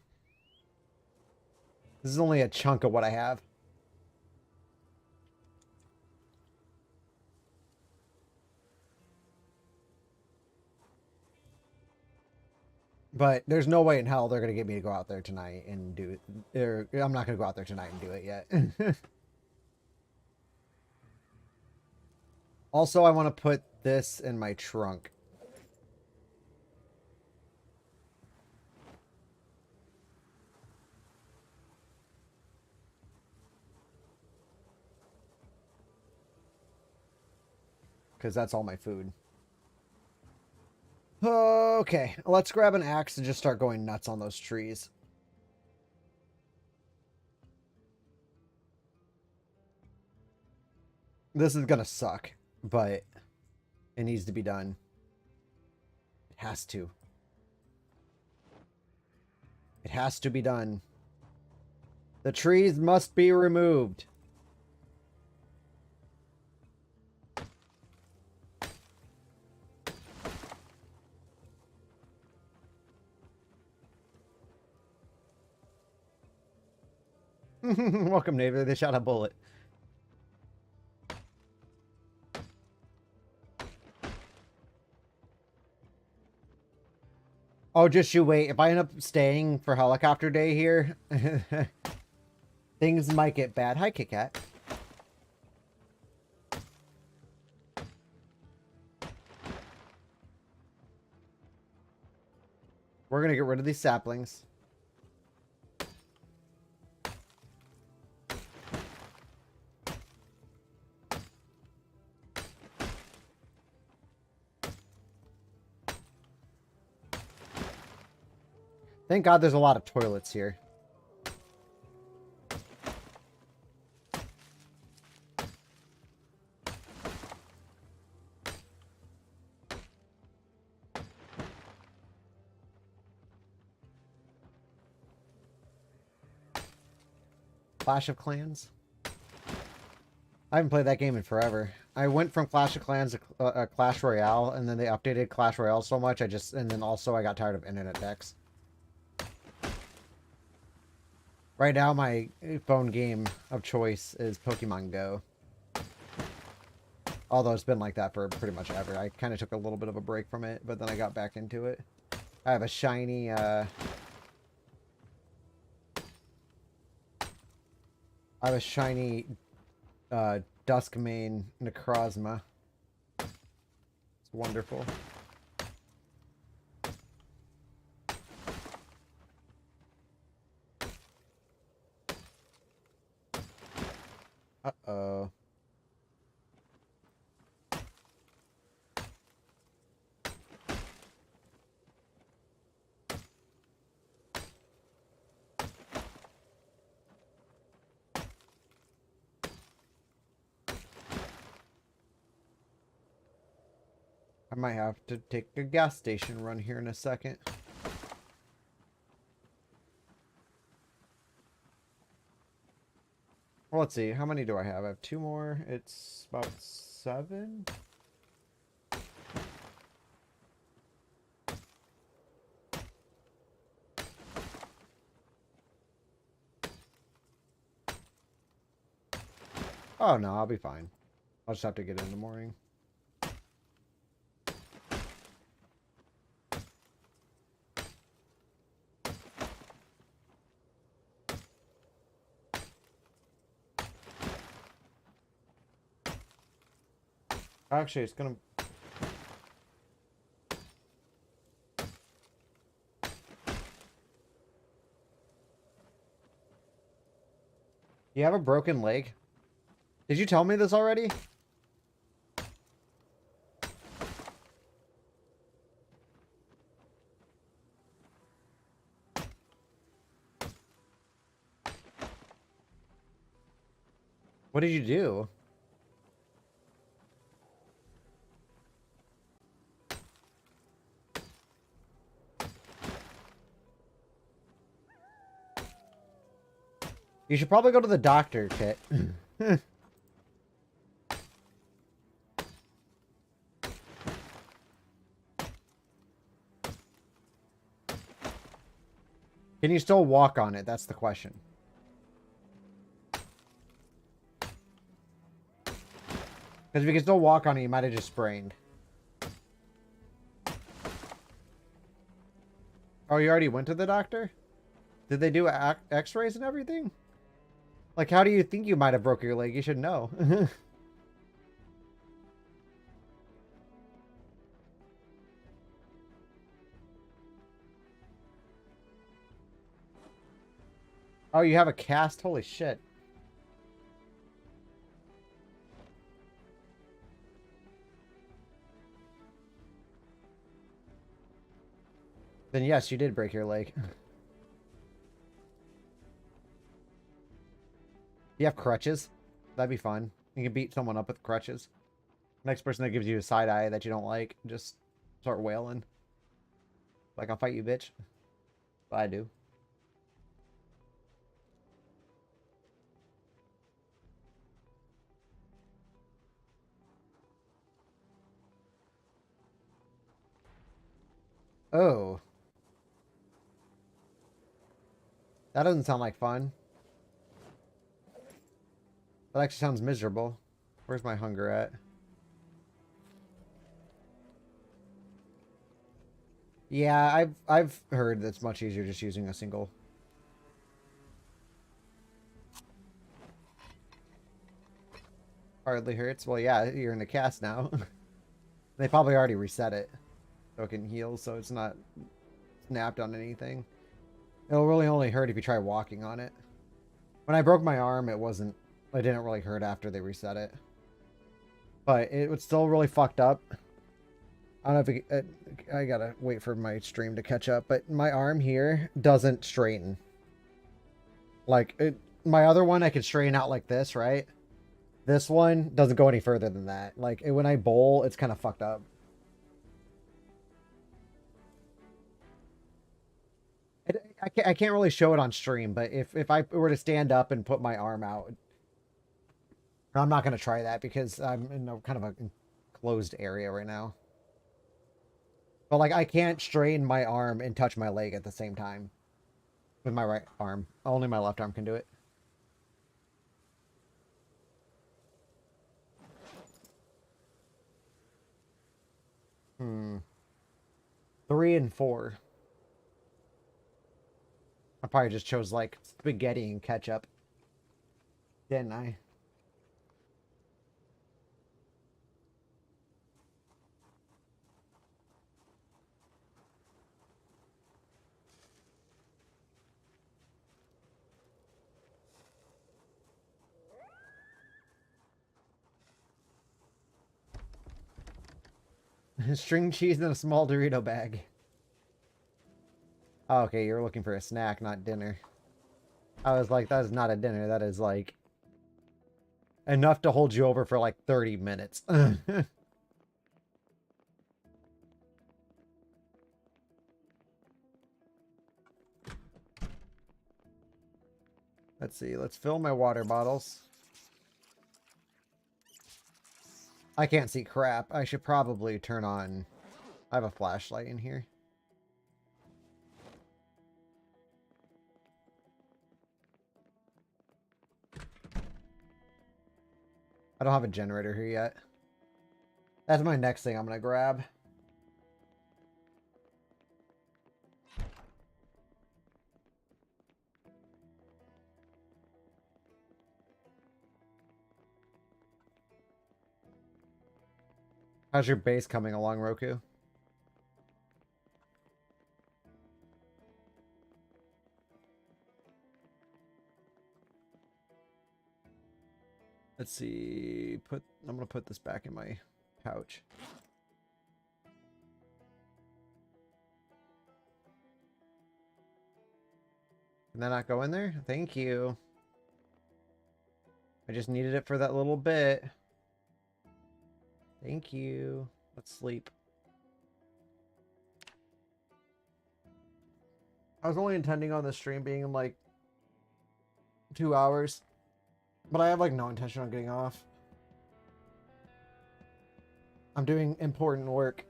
is only a chunk of what I have. But there's no way in hell they're going to get me to go out there tonight and do it. Or I'm not going to go out there tonight and do it yet. Also, I want to put this in my trunk. Because that's all my food. Okay, let's grab an axe and just start going nuts on those trees. This is gonna suck, but it needs to be done. It has to. It has to be done. The trees must be removed. Welcome, neighbor. They shot a bullet. Oh, just you wait. If I end up staying for helicopter day here, things might get bad. Hi, Kit Kat. We're gonna get rid of these saplings. Thank God there's a lot of toilets here. Clash of Clans? I haven't played that game in forever. I went from Clash of Clans to Clash Royale, and then they updated Clash Royale so much, and then also I got tired of internet decks. Right now, my phone game of choice is Pokemon Go. Although it's been like that for pretty much ever. I kind of took a little bit of a break from it, but then I got back into it. I have a shiny, Duskmane Necrozma. It's wonderful. Uh-oh. I might have to take a gas station run here in a second. Well, let's see. How many do I have? I have 2 more. It's about 7. Oh, no. I'll be fine. I'll just have to get in the morning. Actually, it's gonna... You have a broken leg? Did you tell me this already? What did you do? You should probably go to the doctor, Kit. Can you still walk on it? That's the question. Because if you can still walk on it, you might have just sprained. Oh, you already went to the doctor? Did they do x-rays and everything? Like, how do you think you might have broke your leg? You should know. Oh, you have a cast? Holy shit. Then yes, you did break your leg. You have crutches? That'd be fun. You can beat someone up with crutches. Next person that gives you a side eye that you don't like, just start wailing. Like, I'll fight you, bitch. But I do. Oh. That doesn't sound like fun. That actually sounds miserable. Where's my hunger at? Yeah, I've heard that's much easier just using a single. Hardly hurts. Well, yeah, you're in the cast now. They probably already reset it. So it can heal, so it's not snapped on anything. It'll really only hurt if you try walking on it. When I broke my arm, it didn't really hurt after they reset it. But it was still really fucked up. I don't know if I gotta wait for my stream to catch up, but my arm here doesn't straighten. Like, my other one I can straighten out like this, right? This one doesn't go any further than that. Like, when I bowl, it's kind of fucked up. I can't really show it on stream, but if I were to stand up and put my arm out, I'm not going to try that because I'm in a kind of a closed area right now. But, like, I can't strain my arm and touch my leg at the same time with my right arm. Only my left arm can do it. Hmm. 3 and 4. I probably just chose, like, spaghetti and ketchup. Didn't I? String cheese in a small Dorito bag. Oh, okay, you're looking for a snack, not dinner. I was like, that is not a dinner. That is, like, enough to hold you over for, like, 30 minutes. Let's see. Let's fill my water bottles. I can't see crap. I should probably turn on... I have a flashlight in here. I don't have a generator here yet. That's my next thing I'm going to grab. How's your base coming along, Roku? Let's see. I'm gonna put this back in my pouch. Can that not go in there? Thank you. I just needed it for that little bit. Thank you. Let's sleep. I was only intending on the stream being in like 2 hours, but I have like no intention on getting off. I'm doing important work.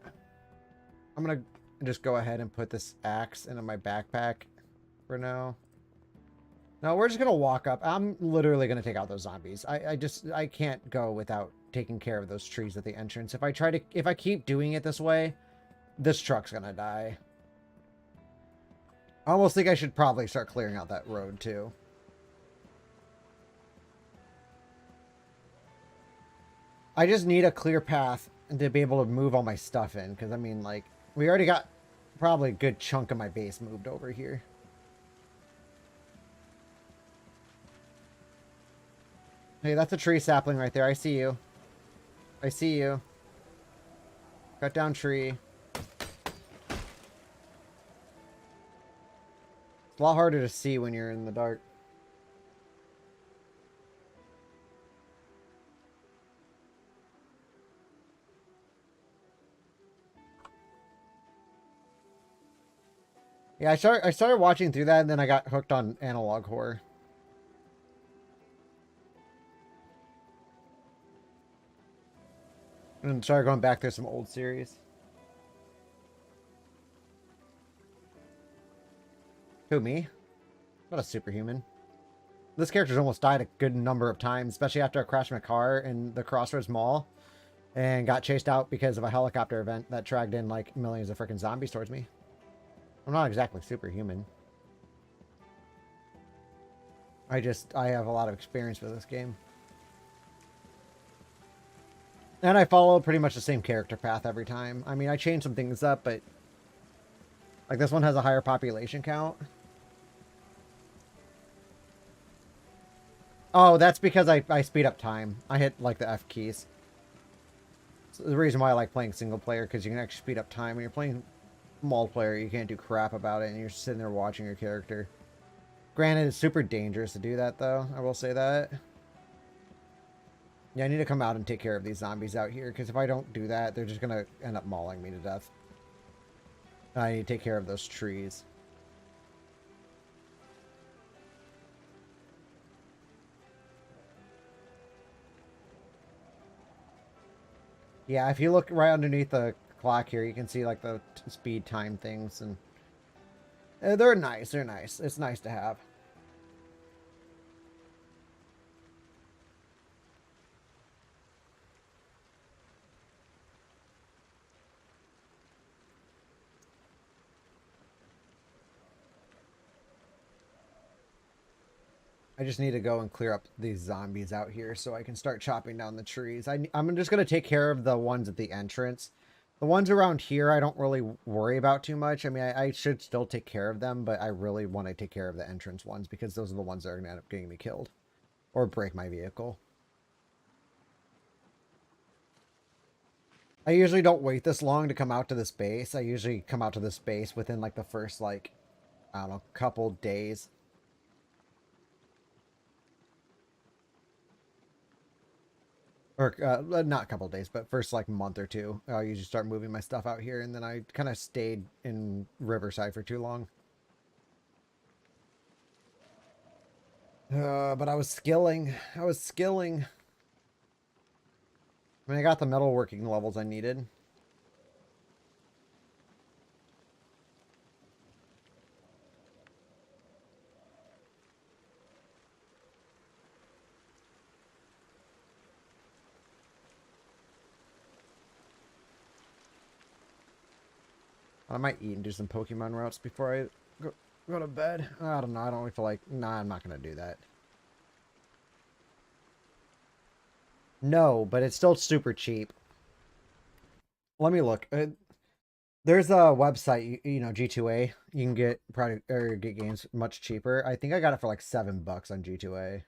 I'm gonna just go ahead and put this axe into my backpack for now. No, we're just gonna walk up. I'm literally gonna take out those zombies. I can't go without taking care of those trees at the entrance. If I keep doing it this way, this truck's gonna die. I almost think I should probably start clearing out that road too. I just need a clear path to be able to move all my stuff in, because I mean, like, we already got probably a good chunk of my base moved over here. Hey, that's a tree sapling right there. I see you. I see you. Cut down tree. It's a lot harder to see when you're in the dark. Yeah, I started watching through that, and then I got hooked on analog horror. And started going back through some old series. Who, me? Not a superhuman. This character's almost died a good number of times, especially after I crashed my car in the Crossroads Mall and got chased out because of a helicopter event that dragged in like millions of freaking zombies towards me. I'm not exactly superhuman. I have a lot of experience with this game. And I follow pretty much the same character path every time. I mean, I change some things up, but like this one has a higher population count. Oh, that's because I speed up time. I hit like the F keys. So the reason why I like playing single player, because you can actually speed up time. When you're playing multiplayer, you can't do crap about it, and you're sitting there watching your character. Granted, it's super dangerous to do that, though. I will say that. Yeah, I need to come out and take care of these zombies out here, because if I don't do that, they're just going to end up mauling me to death. I need to take care of those trees. Yeah, if you look right underneath the clock here, you can see like the speed time things, and they're nice. They're nice. It's nice to have. I just need to go and clear up these zombies out here so I can start chopping down the trees. I'm just going to take care of the ones at the entrance. The ones around here I don't really worry about too much. I mean, I should still take care of them, but I really want to take care of the entrance ones because those are the ones that are going to end up getting me killed. Or break my vehicle. I usually don't wait this long to come out to this base. I usually come out to this base within like the first, like, I don't know, couple days. Or not a couple of days, but first like month or two. I'll usually start moving my stuff out here, and then I kind of stayed in Riverside for too long. But I was skilling. I mean, I got the metalworking levels I needed. I might eat and do some Pokemon routes before I go to bed. I don't know. I don't really feel like... Nah, I'm not going to do that. No, but it's still super cheap. Let me look. There's a website, you know, G2A. You can get product or get games much cheaper. I think I got it for like $7 on G2A.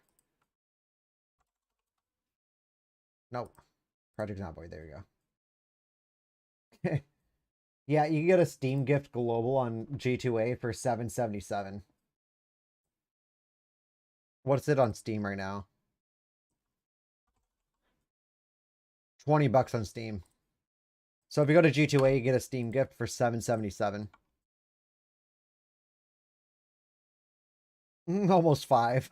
Nope. Project Zomboid. There you go. Yeah, you can get a Steam gift global on G2A for $7.77. What's it on Steam right now? $20 on Steam. So if you go to G2A, you get a Steam gift for $7.77. Almost 5.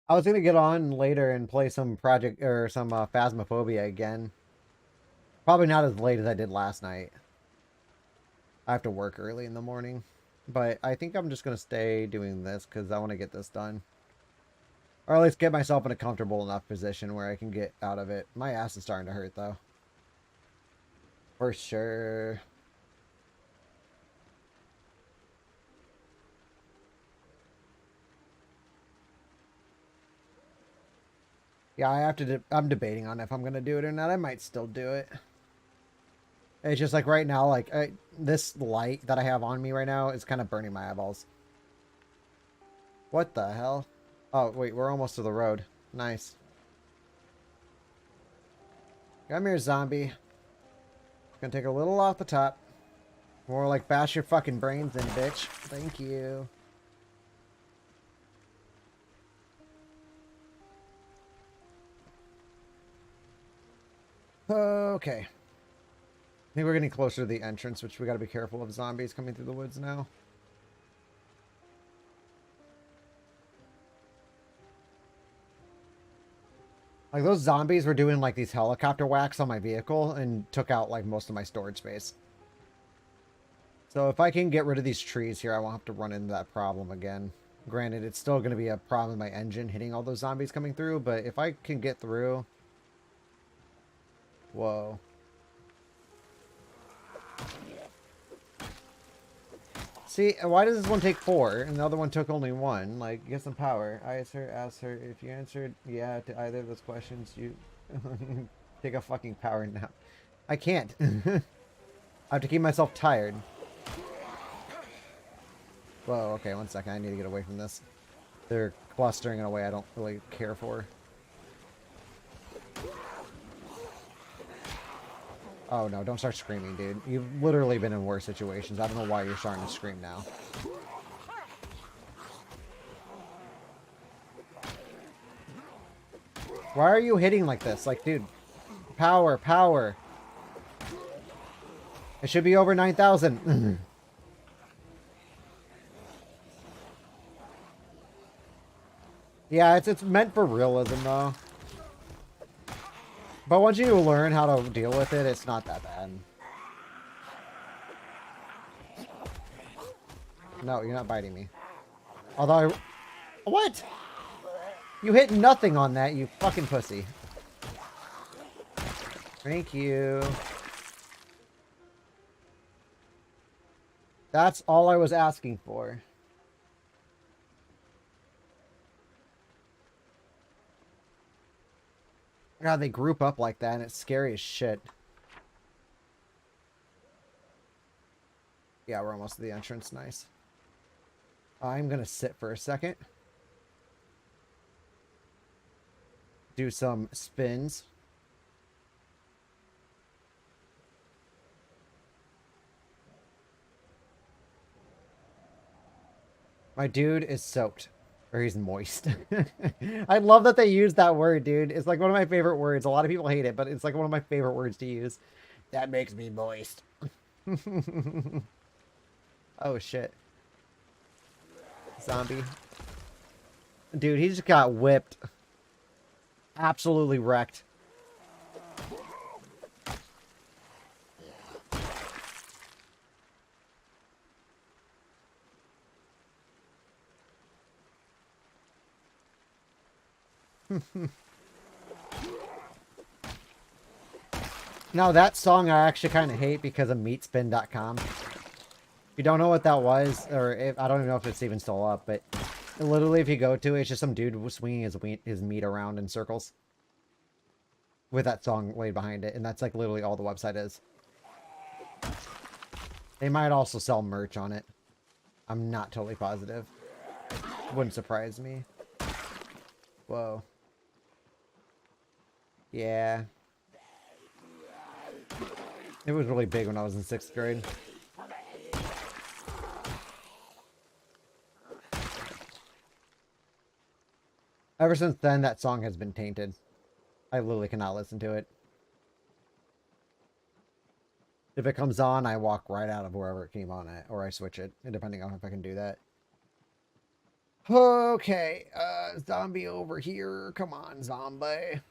I was gonna get on later and play some Project or some Phasmophobia again. Probably not as late as I did last night. I have to work early in the morning. But I think I'm just gonna stay doing this because I want to get this done. Or at least get myself in a comfortable enough position where I can get out of it. My ass is starting to hurt though. For sure. Yeah, I have to. I'm debating on if I'm gonna do it or not. I might still do it. It's just like right now, like this light that I have on me right now is kind of burning my eyeballs. What the hell? Oh wait, we're almost to the road. Nice. Come here, zombie. Gonna take a little off the top. More like bash your fucking brains in, bitch. Thank you. Okay. I think we're getting closer to the entrance, which we gotta be careful of zombies coming through the woods now. Like those zombies were doing like these helicopter whacks on my vehicle and took out like most of my storage space. So if I can get rid of these trees here, I won't have to run into that problem again. Granted, it's still going to be a problem with my engine hitting all those zombies coming through, but if I can get through... Whoa. See, why does this one take 4 and the other one took only 1? Like, get some power. I asked her if you answered yeah to either of those questions, you take a fucking power nap. I can't. I have to keep myself tired. Whoa, okay, 1 second. I need to get away from this. They're clustering in a way I don't really care for. Oh no, don't start screaming, dude. You've literally been in worse situations. I don't know why you're starting to scream now. Why are you hitting like this? Like, dude, power, power. It should be over 9,000. Yeah, it's meant for realism, though. But once you learn how to deal with it, it's not that bad. No, you're not biting me. Although What? You hit nothing on that, you fucking pussy. Thank you. That's all I was asking for. God, they group up like that, and it's scary as shit. Yeah, we're almost to the entrance. Nice. I'm gonna sit for a second. Do some spins. My dude is soaked. Or he's moist. I love that they use that word, dude. It's like one of my favorite words. A lot of people hate it, but it's like one of my favorite words to use. That makes me moist. Oh, shit. Zombie. Dude, he just got whipped. Absolutely wrecked. Now that song I actually kind of hate because of meatspin.com. If you don't know what that was, or if, I don't even know if it's even still up, but literally if you go to it, it's just some dude swinging his meat around in circles. With that song laid behind it, and that's like literally all the website is. They might also sell merch on it. I'm not totally positive. Wouldn't surprise me. Whoa. Yeah. It was really big when I was in 6th grade. Ever since then, that song has been tainted. I literally cannot listen to it. If it comes on, I walk right out of wherever it came on at, or I switch it, depending on if I can do that. Okay, zombie over here. Come on, zombie.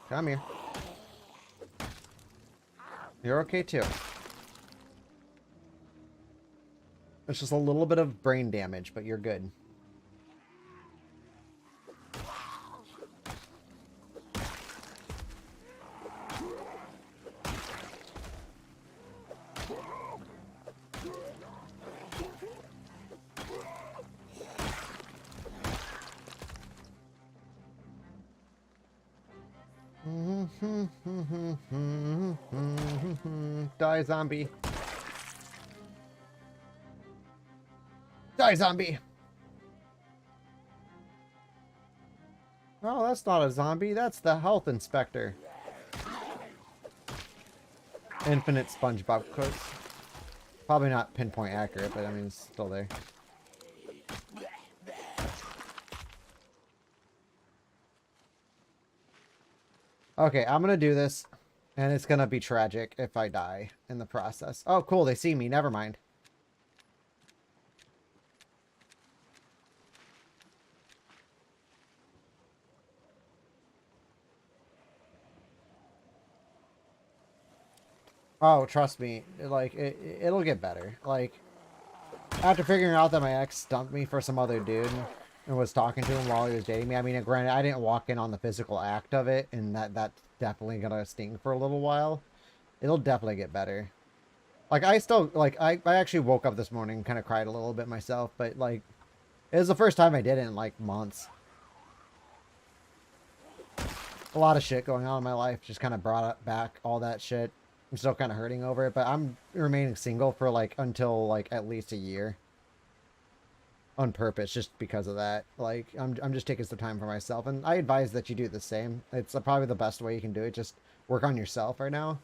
Come here. You're okay too. It's just a little bit of brain damage, but you're good. Die, zombie. Die, zombie. Oh, that's not a zombie. That's the health inspector. Infinite SpongeBob quotes. Probably not pinpoint accurate, but I mean, it's still there. Okay, I'm gonna do this, and it's gonna be tragic if I die in the process. Oh, cool, they see me. Never mind. Oh, trust me, like, it'll get better. Like, after figuring out that my ex dumped me for some other dude and was talking to him while he was dating me, I mean, granted, I didn't walk in on the physical act of it, and that's definitely gonna sting for a little while. It'll definitely get better. Like, I still, like, I actually woke up this morning and kind of cried a little bit myself, but, like, it was the first time I did it in, like, months. A lot of shit going on in my life just kind of brought back all that shit. I'm still kind of hurting over it, but I'm remaining single for, like, until, like, at least a year. On purpose, just because of that. Like, I'm just taking some time for myself, and I advise that you do the same. It's probably the best way you can do it. Just work on yourself right now.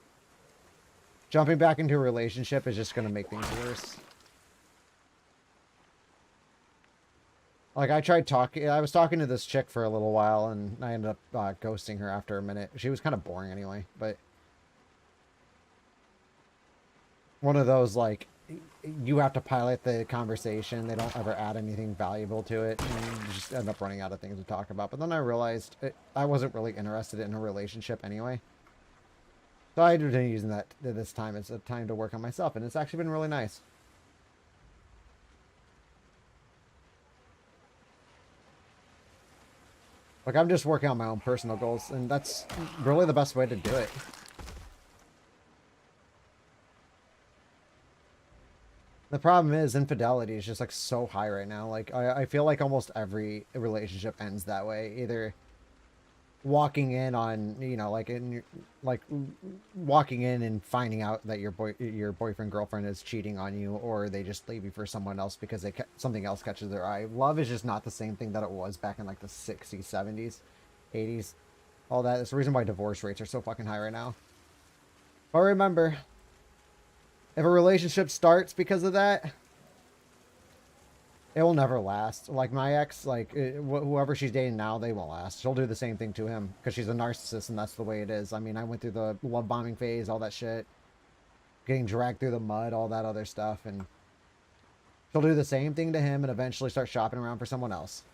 Jumping back into a relationship is just going to make things worse. Like, I was talking to this chick for a little while, and I ended up ghosting her after a minute. She was kind of boring anyway, but one of those, like, you have to pilot the conversation. They don't ever add anything valuable to it, and you just end up running out of things to talk about. But then I realized I wasn't really interested in a relationship anyway. So I've been using that this time as a time to work on myself, and it's actually been really nice. Like, I'm just working on my own personal goals, and that's really the best way to do it. The problem is infidelity is just, like, so high right now. Like, I feel like almost every relationship ends that way. Either walking in on, you know, like walking in and finding out that your boyfriend, girlfriend is cheating on you, or they just leave you for someone else because something else catches their eye. Love is just not the same thing that it was back in, like, the 60s, 70s, 80s. All that. That's the reason why divorce rates are so fucking high right now. But remember, if a relationship starts because of that, it will never last. Like, my ex, like, whoever she's dating now, they won't last. She'll do the same thing to him because she's a narcissist, and that's the way it is. I mean, I went through the love bombing phase, all that shit, getting dragged through the mud, all that other stuff, and she'll do the same thing to him and eventually start shopping around for someone else.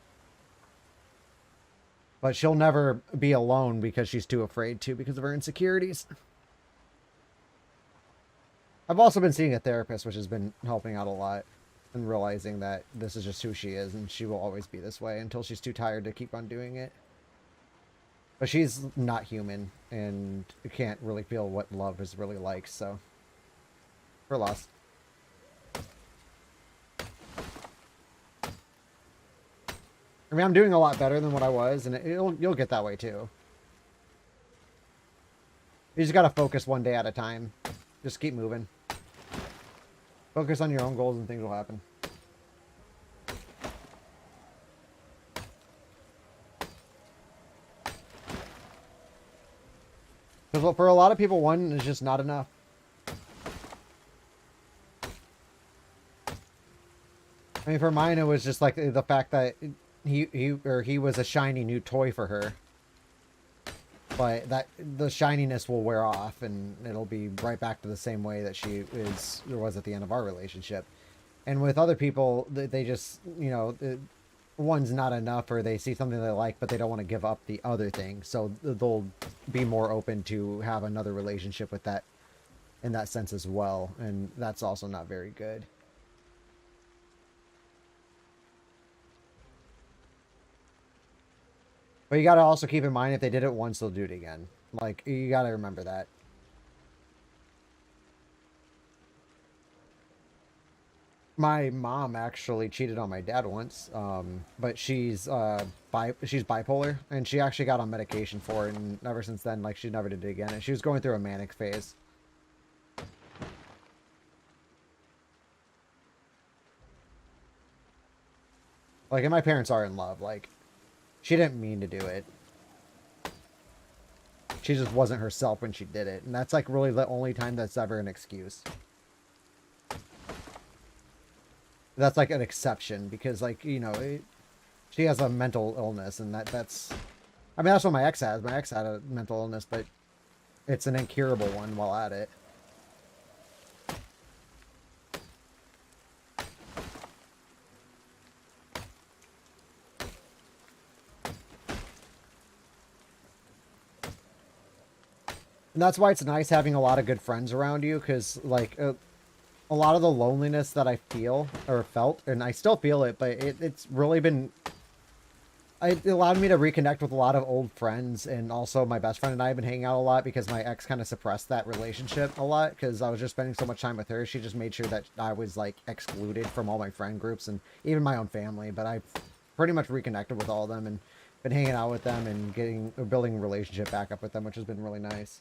But she'll never be alone because she's too afraid to, because of her insecurities. I've also been seeing a therapist, which has been helping out a lot, and realizing that this is just who she is, and she will always be this way until she's too tired to keep on doing it. But she's not human, and can't really feel what love is really like, so we're lost. I mean, I'm doing a lot better than what I was, and you'll get that way too. You just gotta focus one day at a time. Just keep moving. Focus on your own goals and things will happen. Because for a lot of people, one is just not enough. I mean, for mine, it was just like the fact that he was a shiny new toy for her. But that the shininess will wear off, and it'll be right back to the same way that was at the end of our relationship. And with other people, they just, you know, one's not enough, or they see something they like, but they don't want to give up the other thing. So they'll be more open to have another relationship with that, in that sense as well. And that's also not very good. But you got to also keep in mind, if they did it once, they'll do it again. Like, you got to remember that. My mom actually cheated on my dad once, but she's bipolar, and she actually got on medication for it, and ever since then, like, she never did it again. And she was going through a manic phase. Like, and my parents are in love. Like, she didn't mean to do it. She just wasn't herself when she did it. And that's, like, really the only time that's ever an excuse. That's, like, an exception. Because, like, you know, she has a mental illness. And that's... I mean, that's what my ex has. My ex had a mental illness, but it's an incurable one while at it. And that's why it's nice having a lot of good friends around you, because, like, a lot of the loneliness that I feel, or felt, and I still feel it, but it's really been... It allowed me to reconnect with a lot of old friends, and also my best friend and I have been hanging out a lot, because my ex kind of suppressed that relationship a lot, because I was just spending so much time with her. She just made sure that I was, like, excluded from all my friend groups, and even my own family, but I've pretty much reconnected with all of them, and been hanging out with them, and building a relationship back up with them, which has been really nice.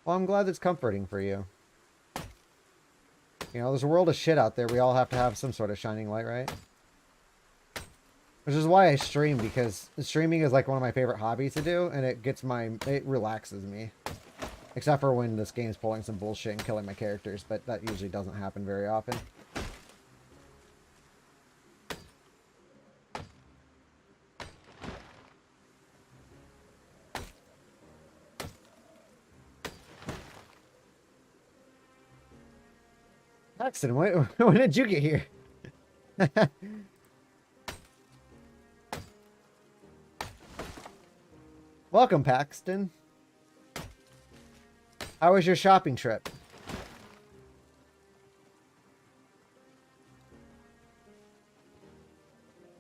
Well, I'm glad it's comforting for you. You know, there's a world of shit out there. We all have to have some sort of shining light, right? Which is why I stream, because streaming is like one of my favorite hobbies to do, and it relaxes me. Except for when this game's pulling some bullshit and killing my characters, but that usually doesn't happen very often. Paxton, when did you get here? Welcome, Paxton. How was your shopping trip?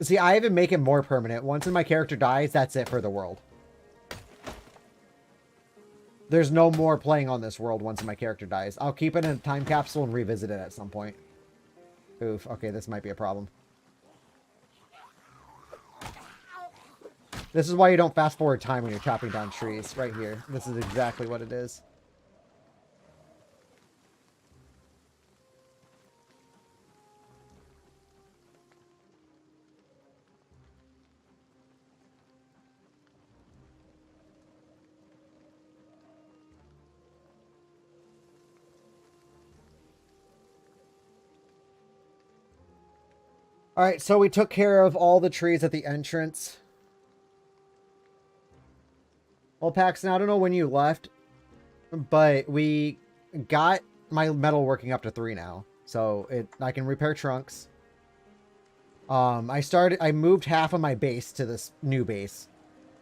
See, I even make it more permanent. Once my character dies, that's it for the world. There's no more playing on this world once my character dies. I'll keep it in a time capsule and revisit it at some point. Oof, okay, this might be a problem. This is why you don't fast forward time when you're chopping down trees. Right here. This is exactly what it is. Alright, so we took care of all the trees at the entrance. Well, Paxton, I don't know when you left, but we got my metalworking up to 3 now. So I can repair trunks. I moved half of my base to this new base.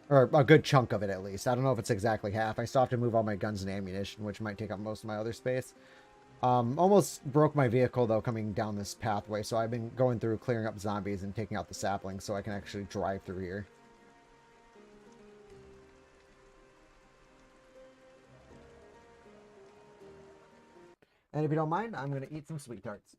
Or a good chunk of it, at least. I don't know if it's exactly half. I still have to move all my guns and ammunition, which might take up most of my other space. Almost broke my vehicle, though, coming down this pathway. So I've been going through clearing up zombies and taking out the saplings so I can actually drive through here. And if you don't mind, I'm going to eat some sweet tarts.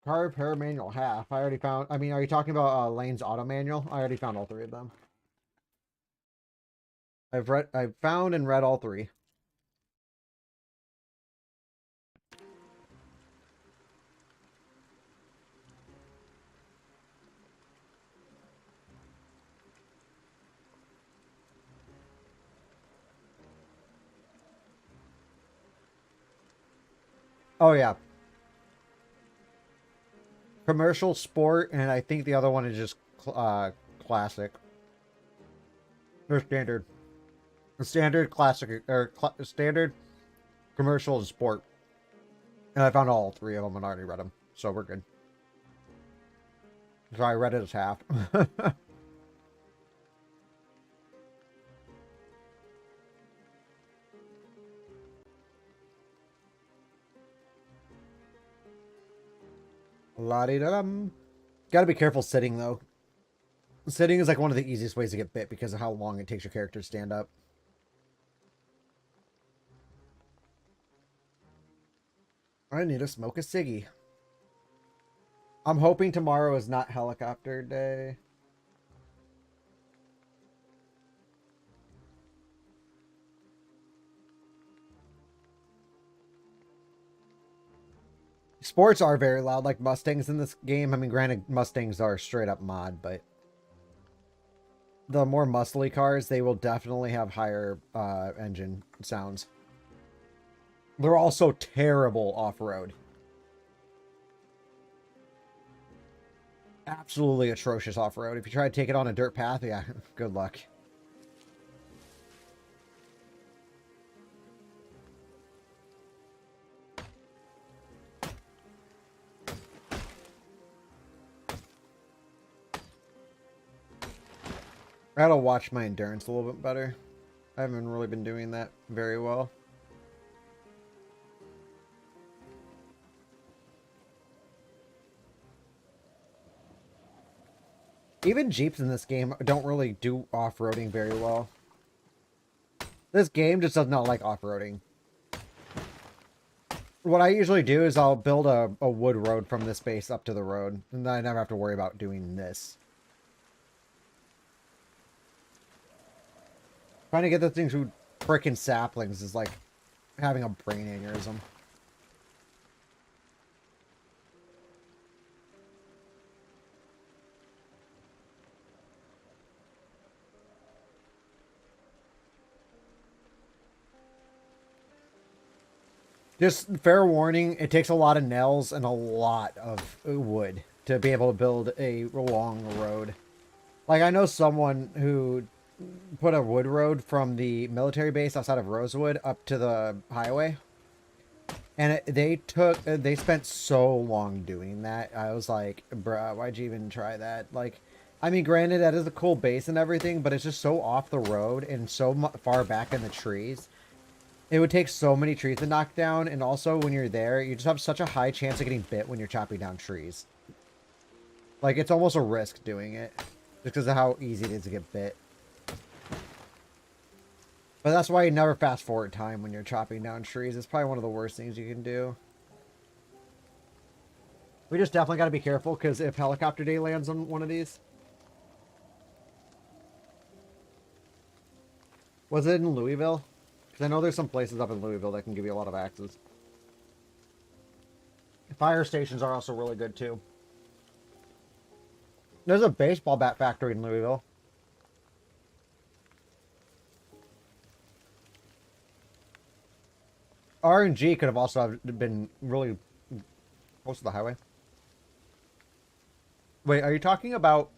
Car repair manual half. I already found. I mean, are you talking about Lane's auto manual? I already found all three of them. I've found and read all three. Oh yeah, commercial, sport, and I think the other one is just classic or standard. Standard, classic, or standard, commercial, and sport. And I found all three of them and already read them, so we're good. So I read it as half. La-di-da-dum. Gotta be careful sitting, though. Sitting is like one of the easiest ways to get bit because of how long it takes your character to stand up. I need to smoke a ciggy. I'm hoping tomorrow is not helicopter day. Sports are very loud, like Mustangs in this game. I mean, granted, Mustangs are straight up mod, but the more muscly cars, they will definitely have higher engine sounds. They're also terrible off-road. Absolutely atrocious off-road. If you try to take it on a dirt path, yeah, good luck. I gotta watch my endurance a little bit better. I haven't really been doing that very well. Even Jeeps in this game don't really do off-roading very well. This game just does not like off-roading. What I usually do is I'll build a wood road from this base up to the road, and then I never have to worry about doing this. Trying to get the things through frickin' saplings is like having a brain aneurysm. Just fair warning, it takes a lot of nails and a lot of wood to be able to build a long road. Like, I know someone who put a wood road from the military base outside of Rosewood up to the highway. And they spent so long doing that. I was like, bruh, why'd you even try that? Like, I mean, granted, that is a cool base and everything, but it's just so off the road and so far back in the trees. It would take so many trees to knock down, and also when you're there, you just have such a high chance of getting bit when you're chopping down trees. Like, it's almost a risk doing it, just because of how easy it is to get bit. But that's why you never fast forward time when you're chopping down trees. It's probably one of the worst things you can do. We just definitely got to be careful, because if helicopter day lands on one of these... Was it in Louisville? Because I know there's some places up in Louisville that can give you a lot of axes. Fire stations are also really good, too. There's a baseball bat factory in Louisville. RNG could have also been really close to the highway. Wait, are you talking about...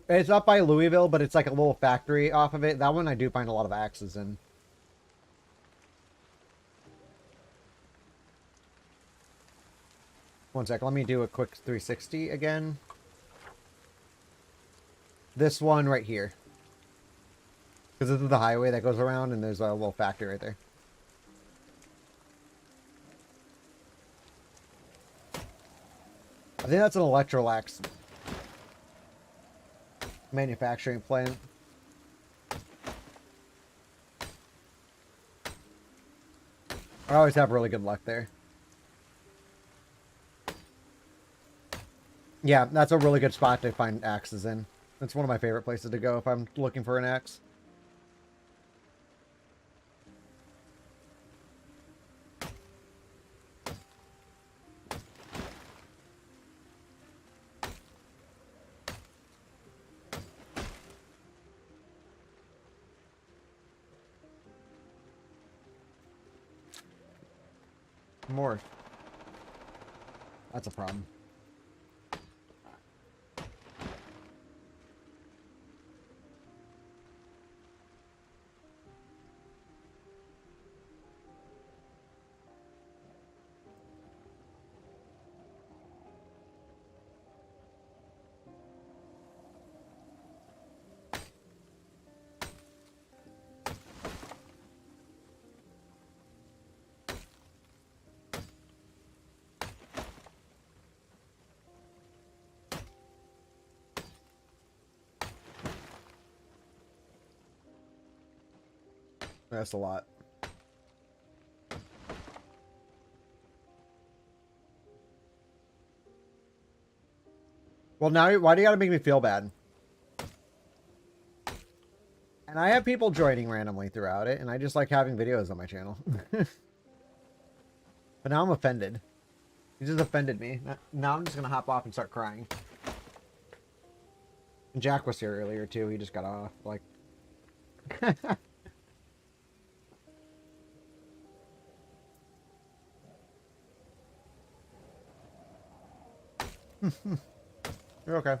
It's up by Louisville, but it's like a little factory off of it. That one I do find a lot of axes in. One sec, let me do a quick 360 again. This one right here. Because this is the highway that goes around, and there's a little factory right there. I think that's an Electrolax manufacturing plant. I always have really good luck there. Yeah, that's a really good spot to find axes in. That's one of my favorite places to go if I'm looking for an axe. More. That's a problem. That's a lot. Well, now why do you gotta make me feel bad? And I have people joining randomly throughout it, and I just like having videos on my channel. But now I'm offended. You just offended me. Now I'm just gonna hop off and start crying. And Jack was here earlier too. He just got off. Like, you're okay.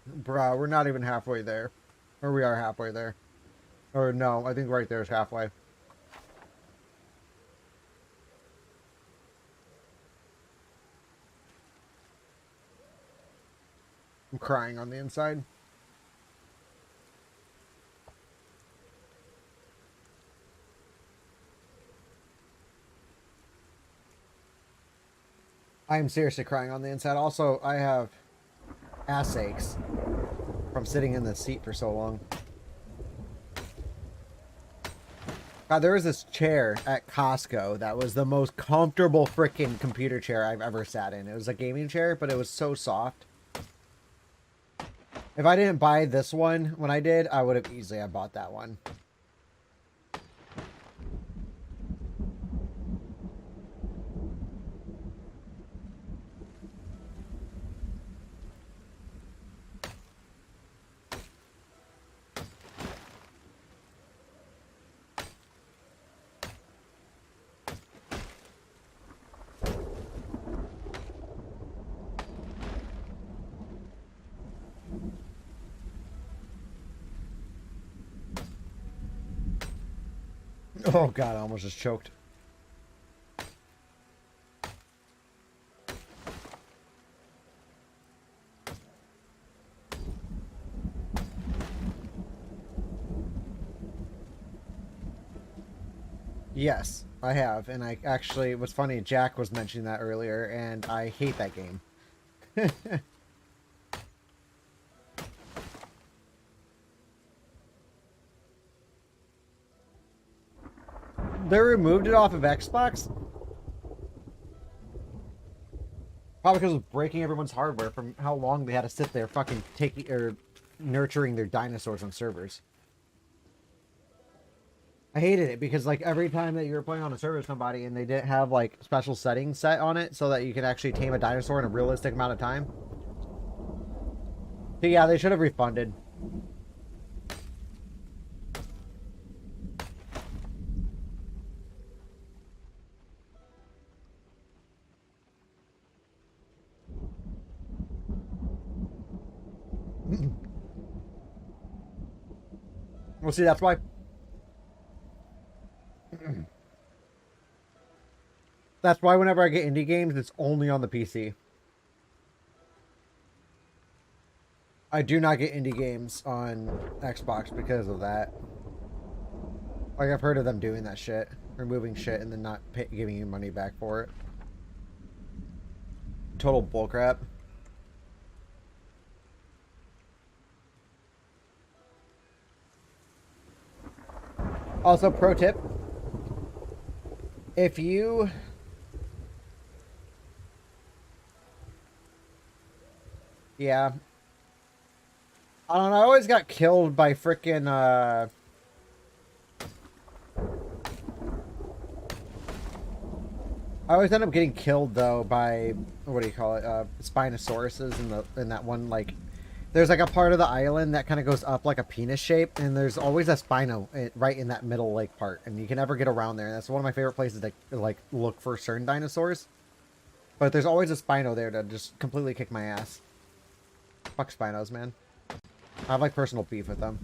Bro, we're not even halfway there. Or we are halfway there. Or no, I think right there is halfway. I'm crying on the inside. I am seriously crying on the inside. Also, I have ass aches from sitting in the seat for so long. God, there was this chair at Costco that was the most comfortable freaking computer chair I've ever sat in. It was a gaming chair, but it was so soft. If I didn't buy this one when I did, I would have easily have bought that one. Oh god, I almost just choked. Yes, I have. And I actually, what's funny, Jack was mentioning that earlier, and I hate that game. They removed it off of Xbox? Probably because of breaking everyone's hardware from how long they had to sit there fucking taking or nurturing their dinosaurs on servers. I hated it because like every time that you were playing on a server with somebody and they didn't have like special settings set on it so that you can actually tame a dinosaur in a realistic amount of time. So yeah, they should have refunded. Well, see, that's why. That's why whenever I get indie games, it's only on the PC. I do not get indie games on Xbox because of that. Like, I've heard of them doing that shit. Removing shit and then not giving you money back for it. Total bullcrap. Also, pro tip. If you... Yeah. I don't know, I always got killed by frickin', I always end up getting killed though by what do you call it? Spinosauruses in that one like there's like a part of the island that kind of goes up like a penis shape, and there's always a spino right in that middle lake part, and you can never get around there. And that's one of my favorite places to like look for certain dinosaurs. But there's always a spino there to just completely kick my ass. Fuck spinos, man. I have like personal beef with them.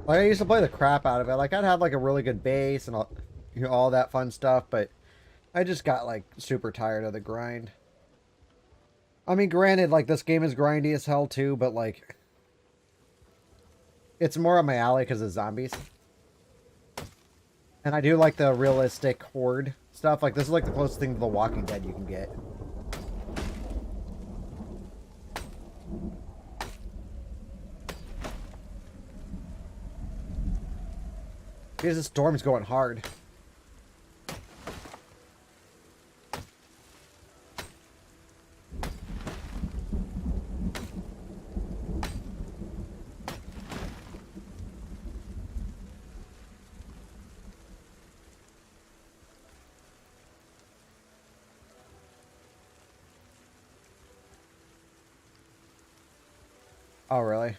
Like, I used to play the crap out of it. Like, I'd have like a really good base and all, you know, all that fun stuff, but I just got like super tired of the grind. I mean, granted, like this game is grindy as hell too, but like it's more on my alley because of zombies. And I do like the realistic horde stuff. Like, this is like the closest thing to The Walking Dead you can get. Because the storm's going hard. Oh, really?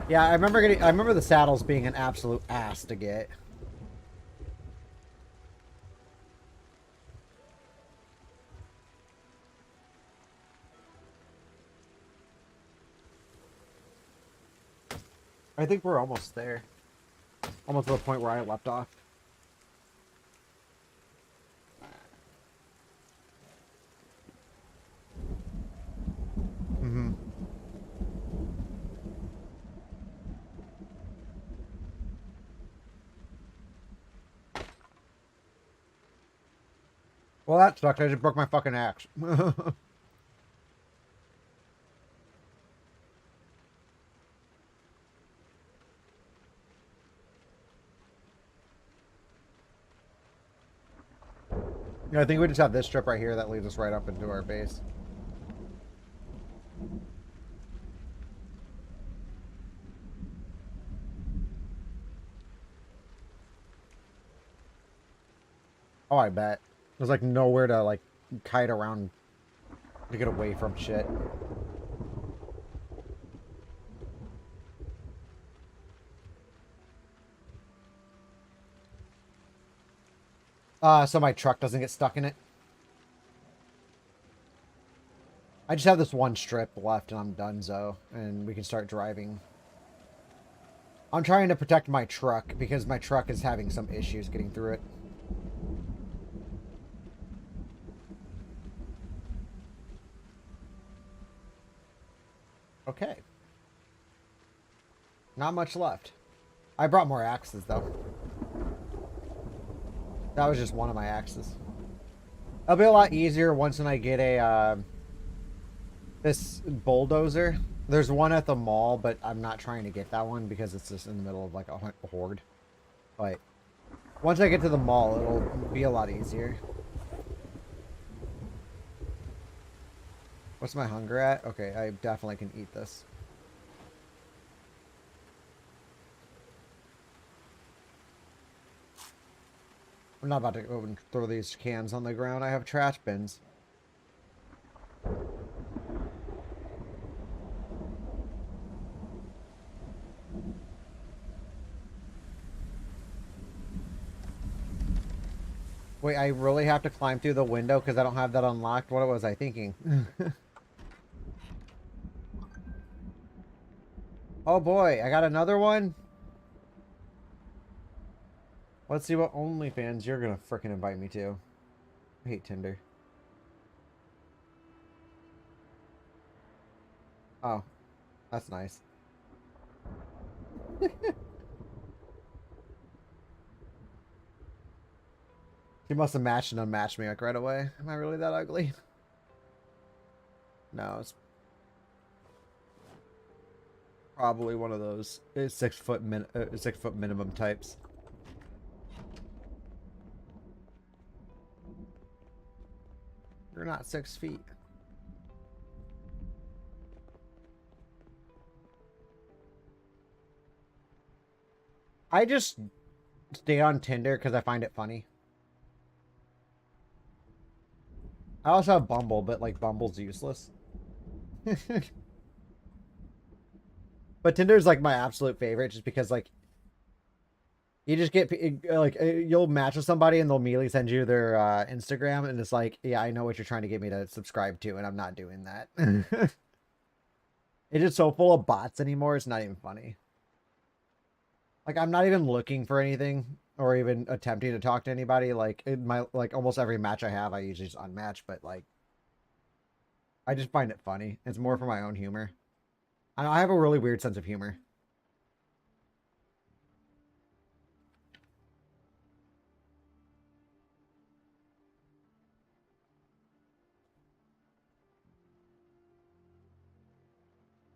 Yeah, I remember the saddles being an absolute ass to get. I think we're almost there. Almost to the point where I left off. Mm-hmm. Well, that sucks. I just broke my fucking axe. Yeah, I think we just have this strip right here that leads us right up into our base. Oh, I bet. There's like nowhere to like kite around to get away from shit. So my truck doesn't get stuck in it. I just have this one strip left and I'm donezo, and we can start driving. I'm trying to protect my truck because my truck is having some issues getting through it. Okay. Not much left. I brought more axes though. That was just one of my axes. It'll be a lot easier once when I get a this bulldozer. There's one at the mall, but I'm not trying to get that one because it's just in the middle of like a horde. But once I get to the mall, it'll be a lot easier. What's my hunger at? Okay, I definitely can eat this. I'm not about to go and throw these cans on the ground. I have trash bins. Wait, I really have to climb through the window because I don't have that unlocked? What was I thinking? Oh boy, I got another one? Let's see what OnlyFans you're gonna frickin' invite me to. I hate Tinder. Oh, that's nice. He must have matched and unmatched me like right away. Am I really that ugly? No, it's probably one of those 6 foot minimum types. You're not 6 feet. I just stay on Tinder because I find it funny. I also have Bumble, but like Bumble's useless. But Tinder's like my absolute favorite just because like you just get like you'll match with somebody and they'll immediately send you their Instagram and it's like, yeah, I know what you're trying to get me to subscribe to and I'm not doing that. It's just so full of bots anymore. It's not even funny. Like I'm not even looking for anything or even attempting to talk to anybody. Like in my like almost every match I have, I usually just unmatch. But like I just find it funny. It's more for my own humor. I have a really weird sense of humor.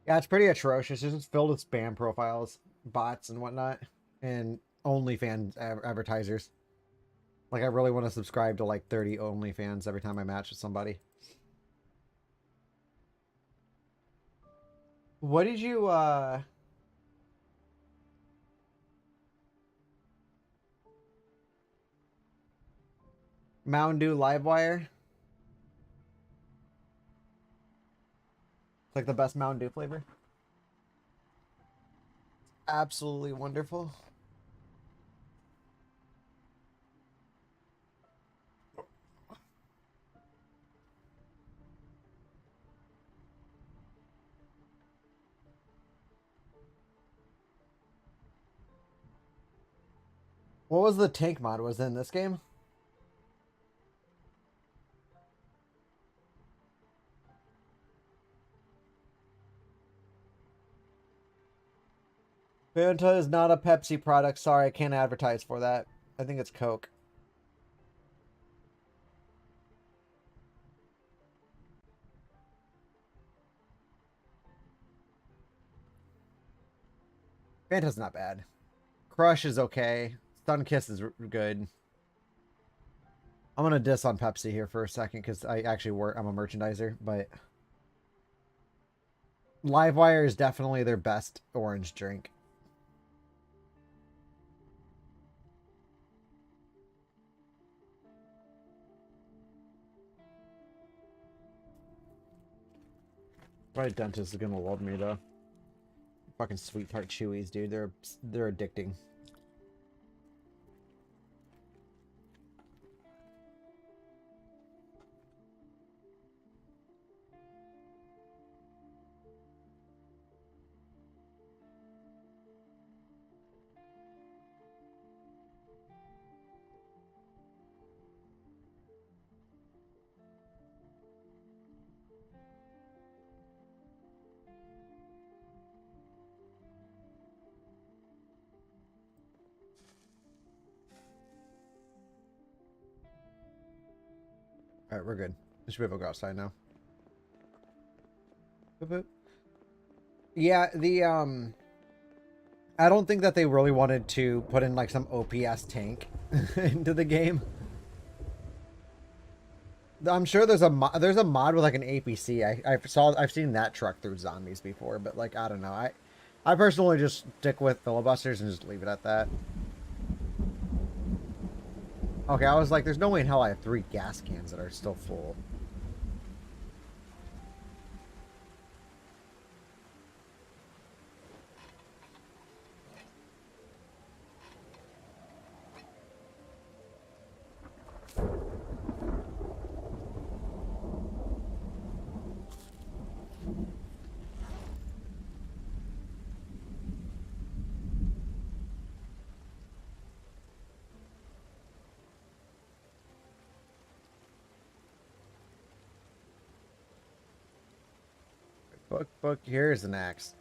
Yeah, it's pretty atrocious. It's just filled with spam profiles, bots, and whatnot, and OnlyFans advertisers. Like, I really want to subscribe to like 30 OnlyFans every time I match with somebody. What did you, Mountain Dew Livewire? It's like the best Mountain Dew flavor. Absolutely wonderful. What was the tank mod? Was it in this game? Fanta is not a Pepsi product. Sorry, I can't advertise for that. I think it's Coke. Fanta's not bad. Crush is okay. Sunkiss is good. I'm gonna diss on Pepsi here for a second because I actually work. I'm a merchandiser, but Livewire is definitely their best orange drink. My dentist is gonna love me though. Fucking sweetheart chewies, dude. They're addicting. All right, we're good. We should be able to go outside now. Boop, boop. Yeah, I don't think that they really wanted to put in like some OPS tank into the game. I'm sure there's a mod with like an APC. I've seen that truck through zombies before, but like I don't know. I personally just stick with filibusters and just leave it at that. Okay, I was like, there's no way in hell I have 3 gas cans that are still full. Book, here's an axe.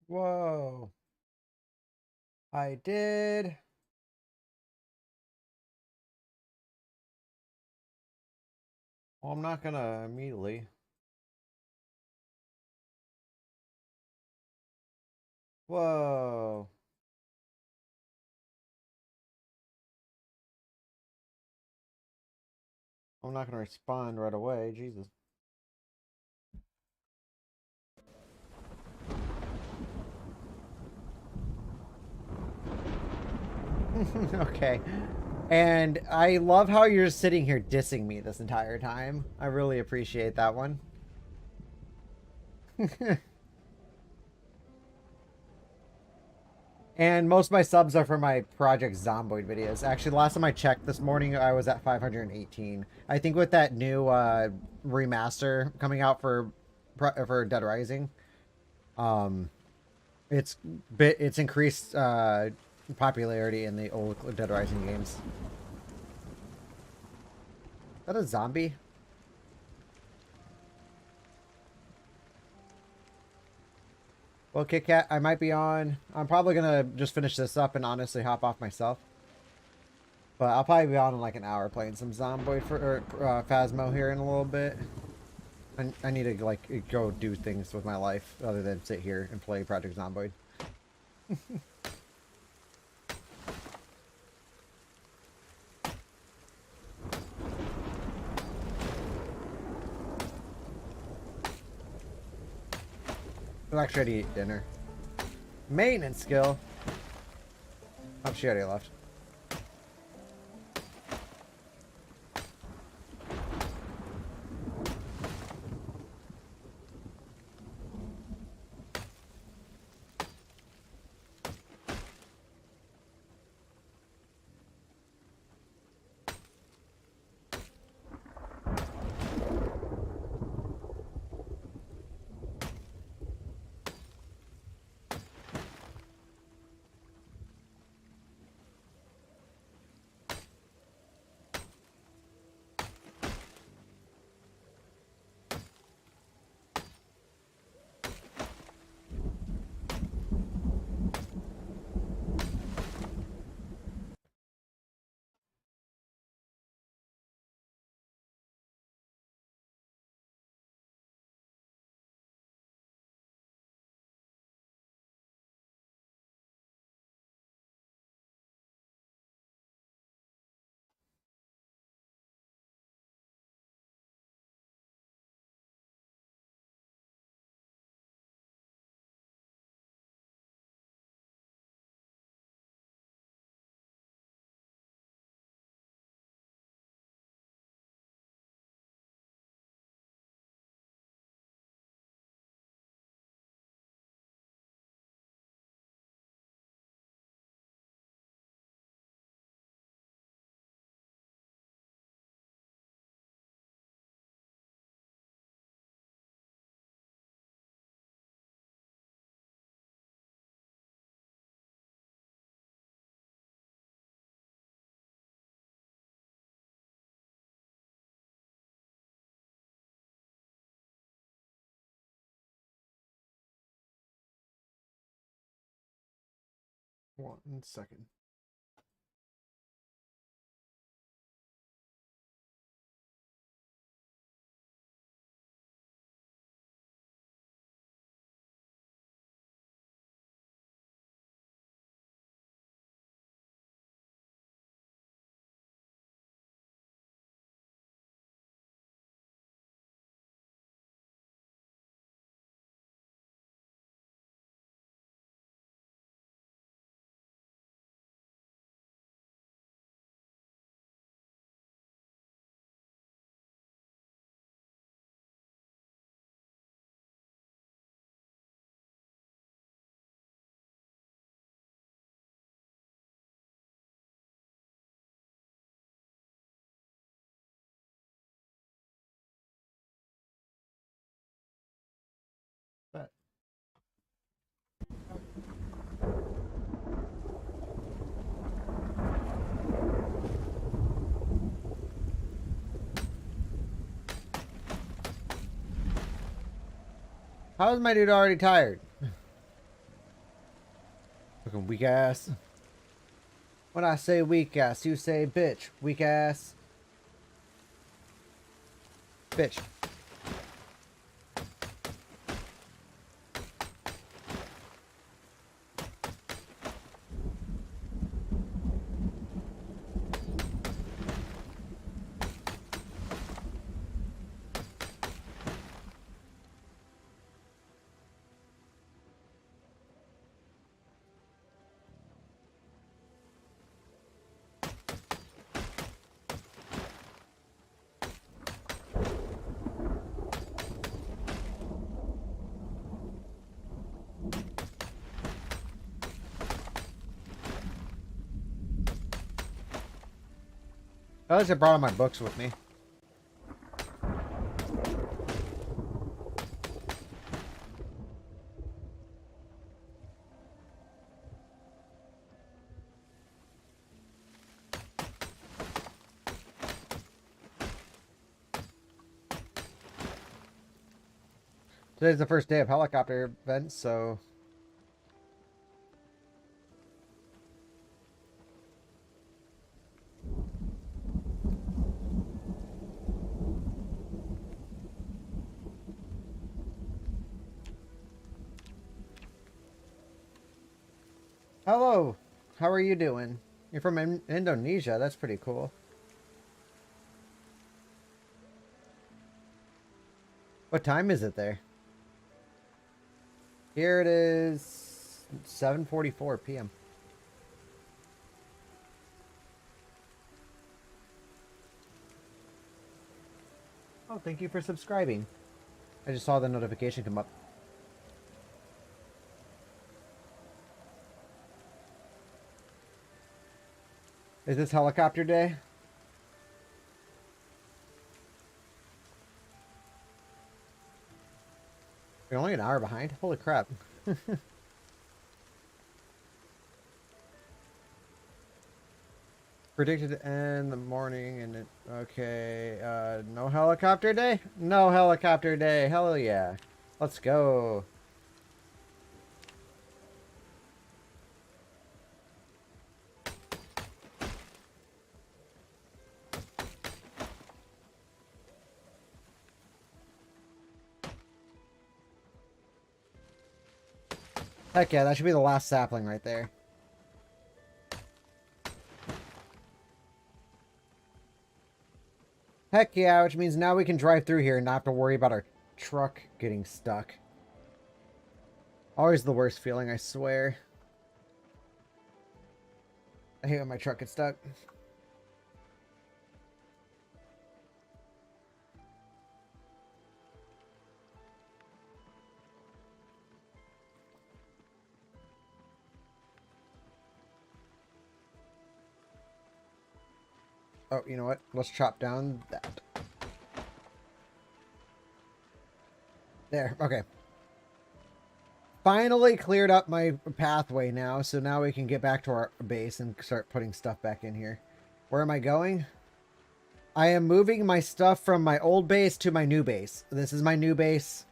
Whoa. I did. Well, I'm not gonna immediately. Whoa. I'm not gonna respond right away. Jesus. Okay. And I love how you're sitting here dissing me this entire time. I really appreciate that one. And most of my subs are for my Project Zomboid videos. Actually, the last time I checked this morning, I was at 518. I think with that new remaster coming out for Dead Rising, um, it's increased popularity in the old Dead Rising games. Is that a zombie? Well, Kit Kat, I might be on. I'm probably gonna just finish this up and honestly hop off myself. But I'll probably be on in like an hour playing some Zomboid for Phasmo here in a little bit. I need to like go do things with my life other than sit here and play Project Zomboid. I'm actually ready to eat dinner. Maintenance skill. Oh, she already left. One second. How is my dude already tired? Fucking weak ass. When I say weak ass, you say bitch. Weak ass. Bitch. At least I brought all my books with me. Today's the first day of helicopter events, so... Hello! How are you doing? You're from Indonesia, that's pretty cool. What time is it there? Here it is 7:44 p.m. Oh, thank you for subscribing. I just saw the notification come up. Is this helicopter day? We're only an hour behind? Holy crap. Predicted to end the morning and it... Okay, no helicopter day? No helicopter day, hell yeah. Let's go. Heck yeah, that should be the last sapling right there. Heck yeah, which means now we can drive through here and not have to worry about our truck getting stuck. Always the worst feeling, I swear. I hate when my truck gets stuck. Oh, you know what? Let's chop down that. There, okay. Finally cleared up my pathway now, so now we can get back to our base and start putting stuff back in here. Where am I going? I am moving my stuff from my old base to my new base. This is my new base.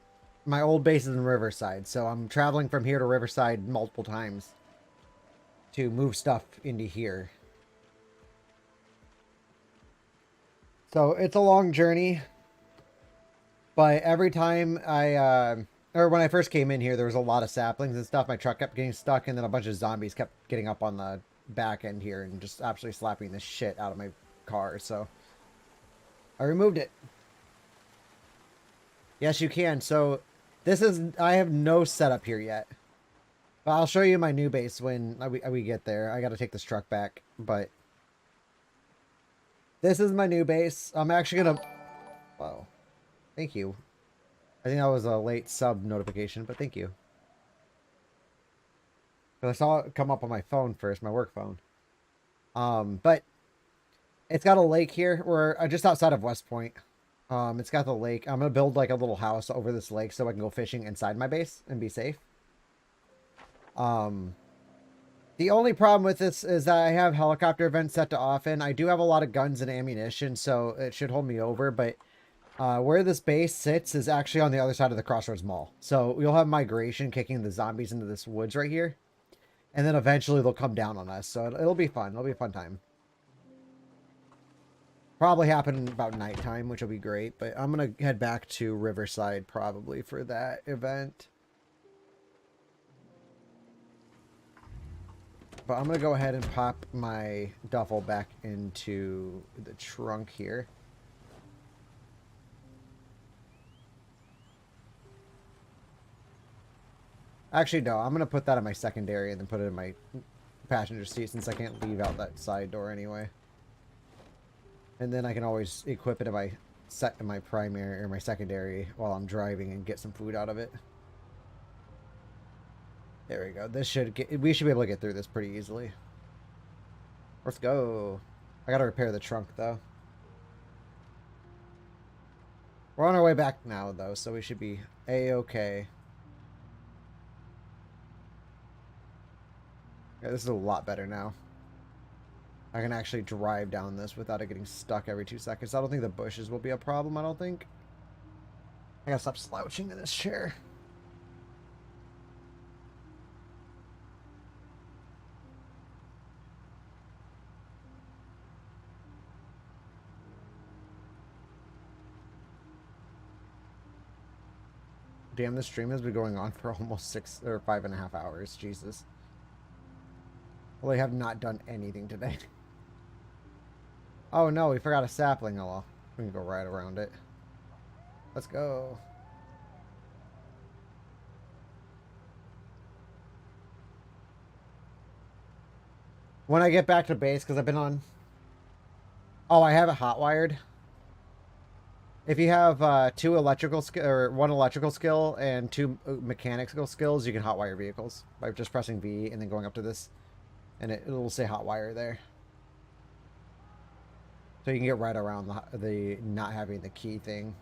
My old base is in Riverside, so I'm traveling from here to Riverside multiple times to move stuff into here. So it's a long journey, but every time or when I first came in here, there was a lot of saplings and stuff. My truck kept getting stuck, and then a bunch of zombies kept getting up on the back end here and just absolutely slapping the shit out of my car, so I removed it. Yes, you can. So this is, I have no setup here yet, but I'll show you my new base when we get there. I got to take this truck back, but this is my new base. I'm actually gonna... Wow. Thank you. I think that was a late sub notification, but thank you. Because I saw it come up on my phone first, my work phone. But it's got a lake here. We're just outside of West Point. It's got the lake. I'm gonna build like a little house over this lake so I can go fishing inside my base and be safe. The only problem with this is that I have helicopter events set to often. I do have a lot of guns and ammunition, so it should hold me over, but Where this base sits is actually on the other side of the Crossroads Mall. So you'll have migration kicking the zombies into this woods right here. And then eventually they'll come down on us. So it'll be fun. It'll be a fun time. Probably happen about nighttime, which will be great. But I'm going to head back to Riverside probably for that event. But I'm going to go ahead and pop my duffel back into the trunk here. Actually, no. I'm going to put that in my secondary and then put it in my passenger seat since I can't leave out that side door anyway. And then I can always equip it in my primary or my secondary while I'm driving and get some food out of it. There we go. We should be able to get through this pretty easily. Let's go. I gotta repair the trunk though. We're on our way back now though, so we should be a-okay. Yeah, this is a lot better now. I can actually drive down this without it getting stuck every 2 seconds. I don't think the bushes will be a problem, I don't think. I gotta stop slouching in this chair. Damn, this stream has been going on for almost 6 or 5.5 hours. Jesus. Well, they have not done anything today. Oh no, we forgot a sapling. Oh well, we can go right around it. Let's go. When I get back to base, because I've been on... Oh, I have it hot wired. If you have one electrical skill and 2 mechanical skills, you can hotwire vehicles by just pressing V and then going up to this, and it'll say hotwire there. So you can get right around the not having the key thing.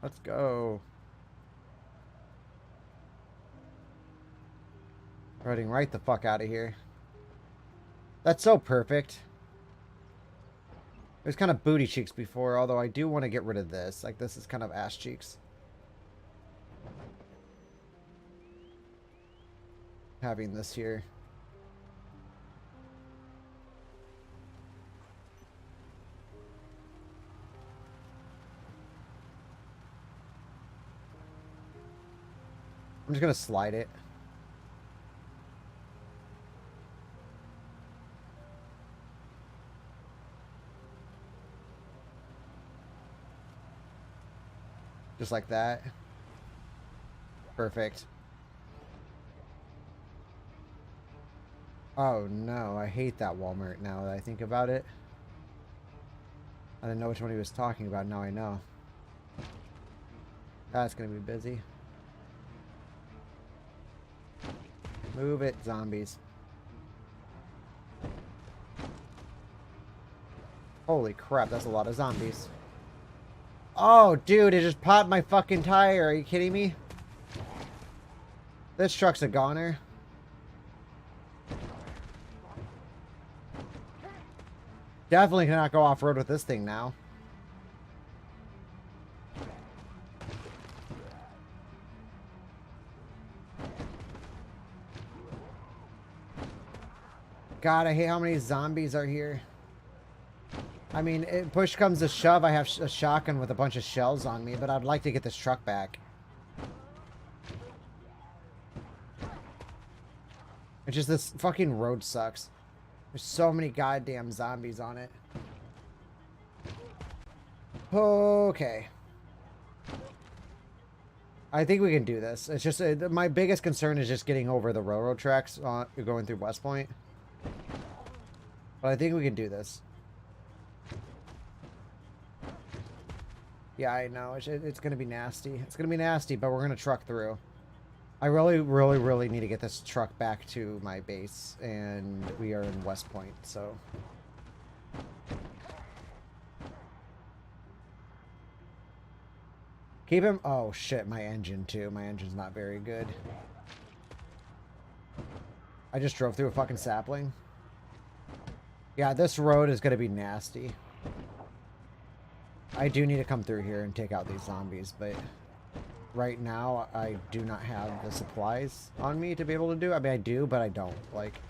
Let's go. Riding right the fuck out of here. That's so perfect. It was kind of booty cheeks before, although I do want to get rid of this. Like, this is kind of ass cheeks. Having this here. I'm just going to slide it. Just like that. Perfect. Oh no, I hate that Walmart now that I think about it. I didn't know which one he was talking about, now I know. That's gonna be busy. Move it, zombies. Holy crap, that's a lot of zombies. Oh, dude, it just popped my fucking tire. Are you kidding me? This truck's a goner. Definitely cannot go off-road with this thing now. God, I hate how many zombies are here. I mean, push comes to shove, I have a shotgun with a bunch of shells on me, but I'd like to get this truck back. It's just this fucking road sucks. There's so many goddamn zombies on it. Okay. I think we can do this. It's just, my biggest concern is just getting over the railroad tracks going through West Point. But I think we can do this. Yeah, I know. It's going to be nasty. It's going to be nasty, but we're going to truck through. I really, really, really need to get this truck back to my base, and we are in West Point, so... Keep him. Oh shit, my engine too. My engine's not very good. I just drove through a fucking sapling. Yeah, this road is gonna be nasty. I do need to come through here and take out these zombies, but right now I do not have the supplies on me to be able to do. I mean, I do, but I don't. Like,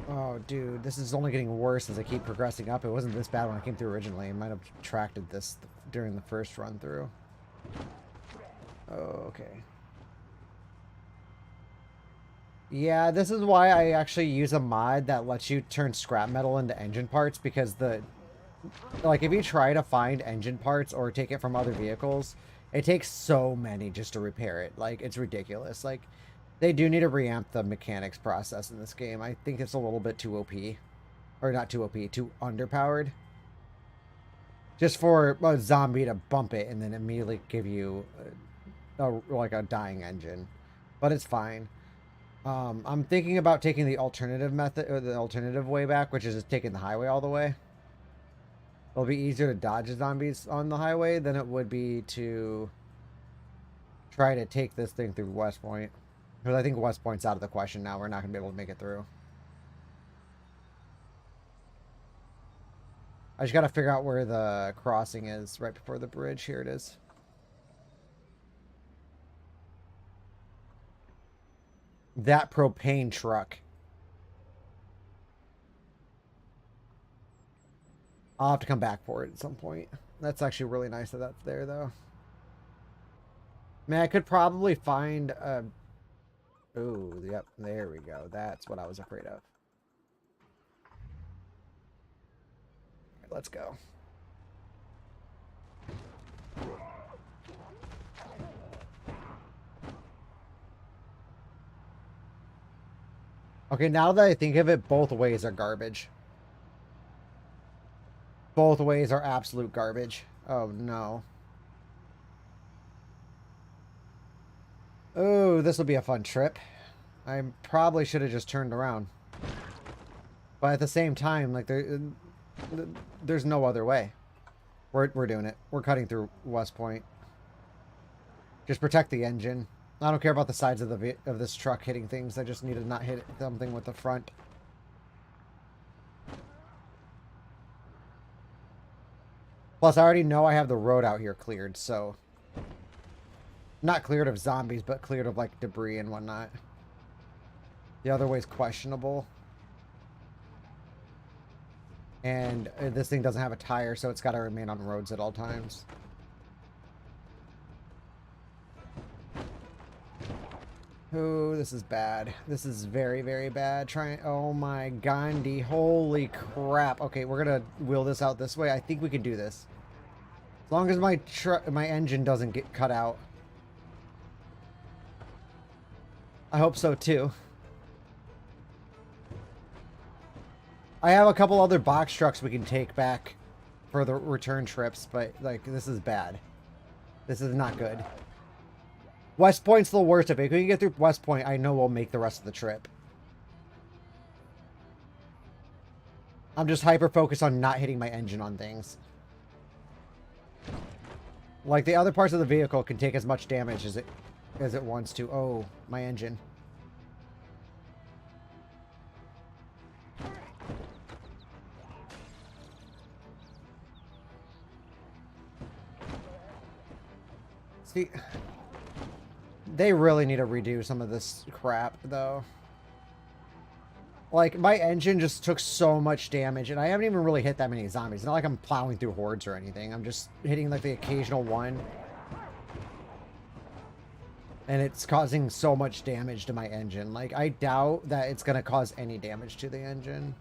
oh, dude, this is only getting worse as I keep progressing up. It wasn't this bad when I came through originally. I might have tracted this during the first run through. Oh, okay. Yeah, this is why I actually use a mod that lets you turn scrap metal into engine parts, because like, if you try to find engine parts or take it from other vehicles, it takes so many just to repair it. Like, it's ridiculous. Like, they do need to reamp the mechanics process in this game. I think it's a little bit too OP. Or not too OP, too underpowered. Just for a zombie to bump it and then immediately give you like a dying engine. But it's fine. I'm thinking about taking the alternative method, or the alternative way back, which is just taking the highway all the way. It'll be easier to dodge zombies on the highway than it would be to try to take this thing through West Point. Because I think West Point's out of the question now. We're not going to be able to make it through. I just got to figure out where the crossing is right before the bridge. Here it is. That propane truck. I'll have to come back for it at some point. That's actually really nice that that's there, though. Man, I could probably find a... Ooh, yep, there we go. That's what I was afraid of. Right, let's go. Okay, now that I think of it, both ways are garbage. Both ways are absolute garbage. Oh, no. Oh, this will be a fun trip. I probably should have just turned around. But at the same time, like, there's no other way. We're doing it. We're cutting through West Point. Just protect the engine. I don't care about the sides of this truck hitting things. I just need to not hit something with the front. Plus, I already know I have the road out here cleared, so... Not cleared of zombies, but cleared of, like, debris and whatnot. The other way's questionable. And this thing doesn't have a tire, so it's got to remain on roads at all times. Oh, this is bad. This is very, very bad. Oh my Gandhi. Holy crap. Okay, we're going to wheel this out this way. I think we can do this. As long as my engine doesn't get cut out. I hope so too. I have a couple other box trucks we can take back for the return trips, but like, this is bad. This is not good. West Point's the worst of it. If we can get through West Point, I know we'll make the rest of the trip. I'm just hyper-focused on not hitting my engine on things. Like, the other parts of the vehicle can take as much damage as it wants to. Oh, my engine. See... They really need to redo some of this crap, though. Like, my engine just took so much damage, and I haven't even really hit that many zombies. It's not like I'm plowing through hordes or anything. I'm just hitting, like, the occasional one. And it's causing so much damage to my engine. Like, I doubt that it's going to cause any damage to the engine.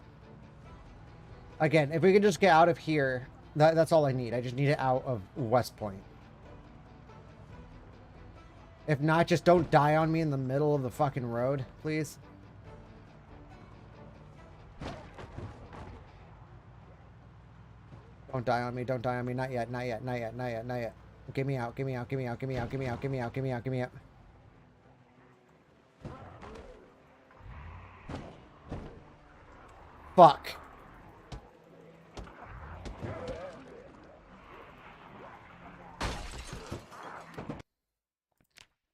Again, if we can just get out of here, that's all I need. I just need it out of West Point. If not, just don't die on me in the middle of the fucking road, please. Don't die on me, don't die on me. Not yet, not yet, not yet, not yet, not yet. Get me out, get me out, get me out, get me out, get me out, get me out, get me out, get me out. Fuck.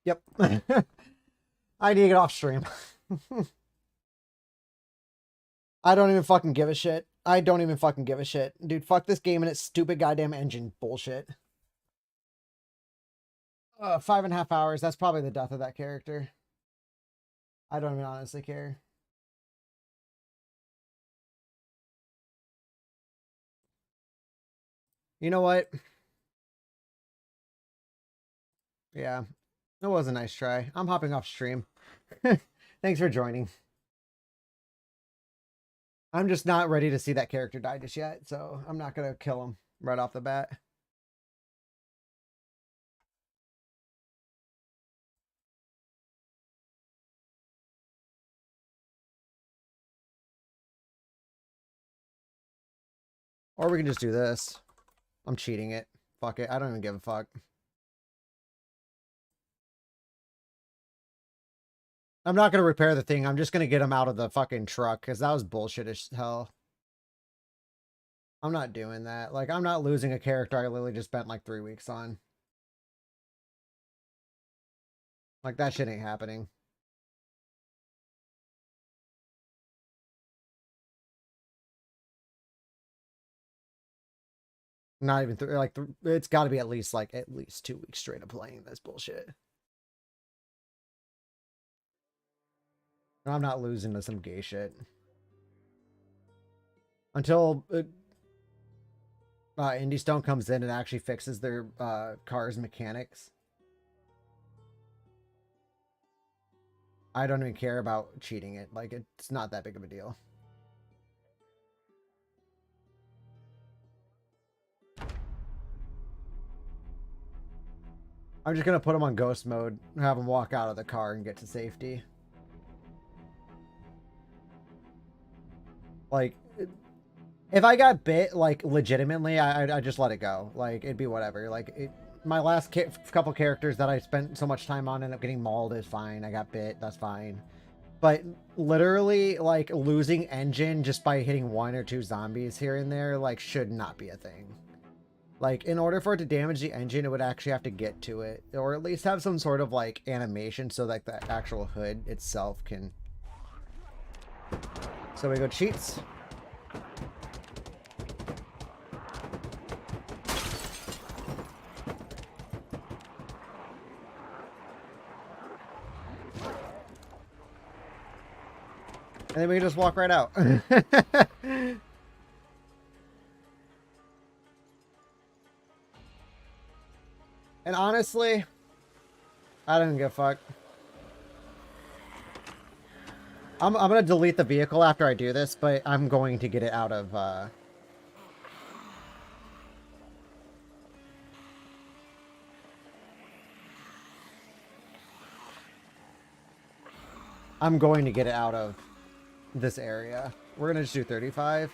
Yep. I need to get off stream. I don't even fucking give a shit. I don't even fucking give a shit. Dude, fuck this game and its stupid goddamn engine bullshit. 5.5 hours. That's probably the death of that character. I don't even honestly care. You know what? Yeah, it was a nice try. I'm hopping off stream. Thanks for joining. I'm just not ready to see that character die just yet, so I'm not gonna kill him right off the bat. Or we can just do this. I'm cheating it. Fuck it. I don't even give a fuck. I'm not gonna repair the thing. I'm just gonna get him out of the fucking truck because that was bullshit as hell. I'm not doing that. Like, I'm not losing a character I literally just spent like 3 weeks on. Like, that shit ain't happening. Not even like it's got to be at least 2 weeks straight of playing this bullshit. I'm not losing to some gay shit until Indie Stone comes in and actually fixes their car's mechanics. I don't even care about cheating it. Like, it's not that big of a deal. I'm just gonna put him on ghost mode, have him walk out of the car and get to safety. Like, if I got bit, like, legitimately, I just let it go. Like, it'd be whatever. Like, my last couple characters that I spent so much time on ended up getting mauled is fine. I got bit, that's fine. But literally, like, losing engine just by hitting 1 or 2 zombies here and there, like, should not be a thing. Like, in order for it to damage the engine, it would actually have to get to it. Or at least have some sort of, like, animation so that the actual hood itself can... So we go cheats. And then we can just walk right out. And honestly, I don't give a fuck. I'm gonna delete the vehicle after I do this, but I'm going to get it out of I'm going to get it out of this area. We're gonna just do 35.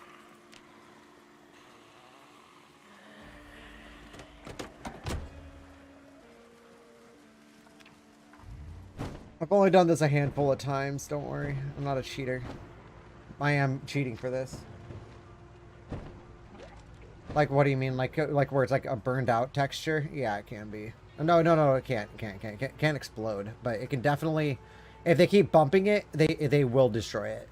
I've only done this a handful of times, don't worry. I'm not a cheater. I am cheating for this. Like, what do you mean? Like where it's like a burned out texture? Yeah, it can be. No, it can't explode. But it can definitely, if they keep bumping it, they will destroy it.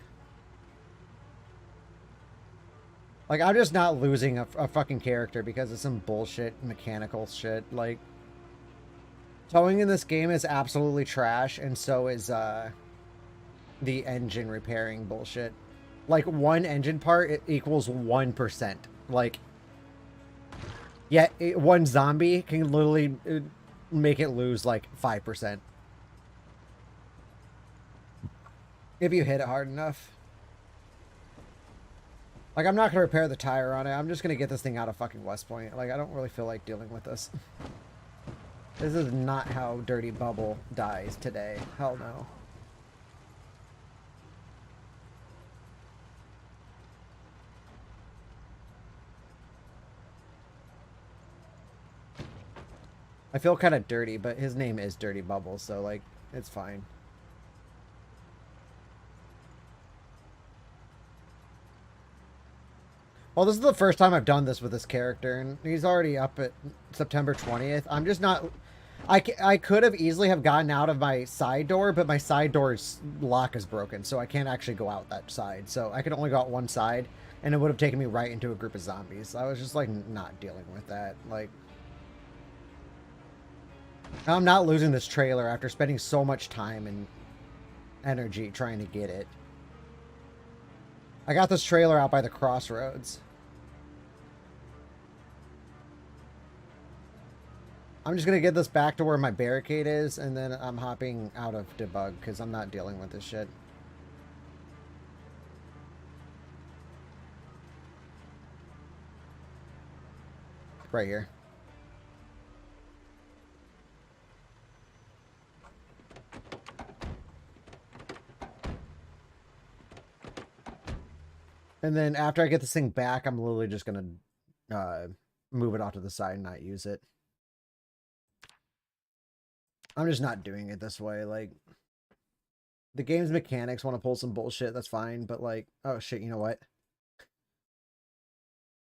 Like, I'm just not losing a fucking character because of some bullshit mechanical shit. Like, towing in this game is absolutely trash, and so is the engine repairing bullshit. Like, 1 engine part, it equals 1%. Like, yet 1 zombie can literally make it lose like 5%. If you hit it hard enough. Like, I'm not going to repair the tire on it. I'm just going to get this thing out of fucking West Point. Like, I don't really feel like dealing with this. This is not how Durdy Buhbal dies today. Hell no. I feel kind of dirty, but his name is Durdy Buhbal, so, like, it's fine. Well, this is the first time I've done this with this character, and he's already up at September 20th. I'm just not... I could have easily have gotten out of my side door, but my side door's lock is broken, so I can't actually go out that side. So I could only go out one side, and it would have taken me right into a group of zombies. I was just like not dealing with that. Like, I'm not losing this trailer after spending so much time and energy trying to get it. I got this trailer out by the crossroads. I'm just going to get this back to where my barricade is, and then I'm hopping out of debug because I'm not dealing with this shit. Right here. And then after I get this thing back, I'm literally just going to move it off to the side and not use it. I'm just not doing it this way. Like, the game's mechanics want to pull some bullshit, that's fine. But like, oh shit, you know what?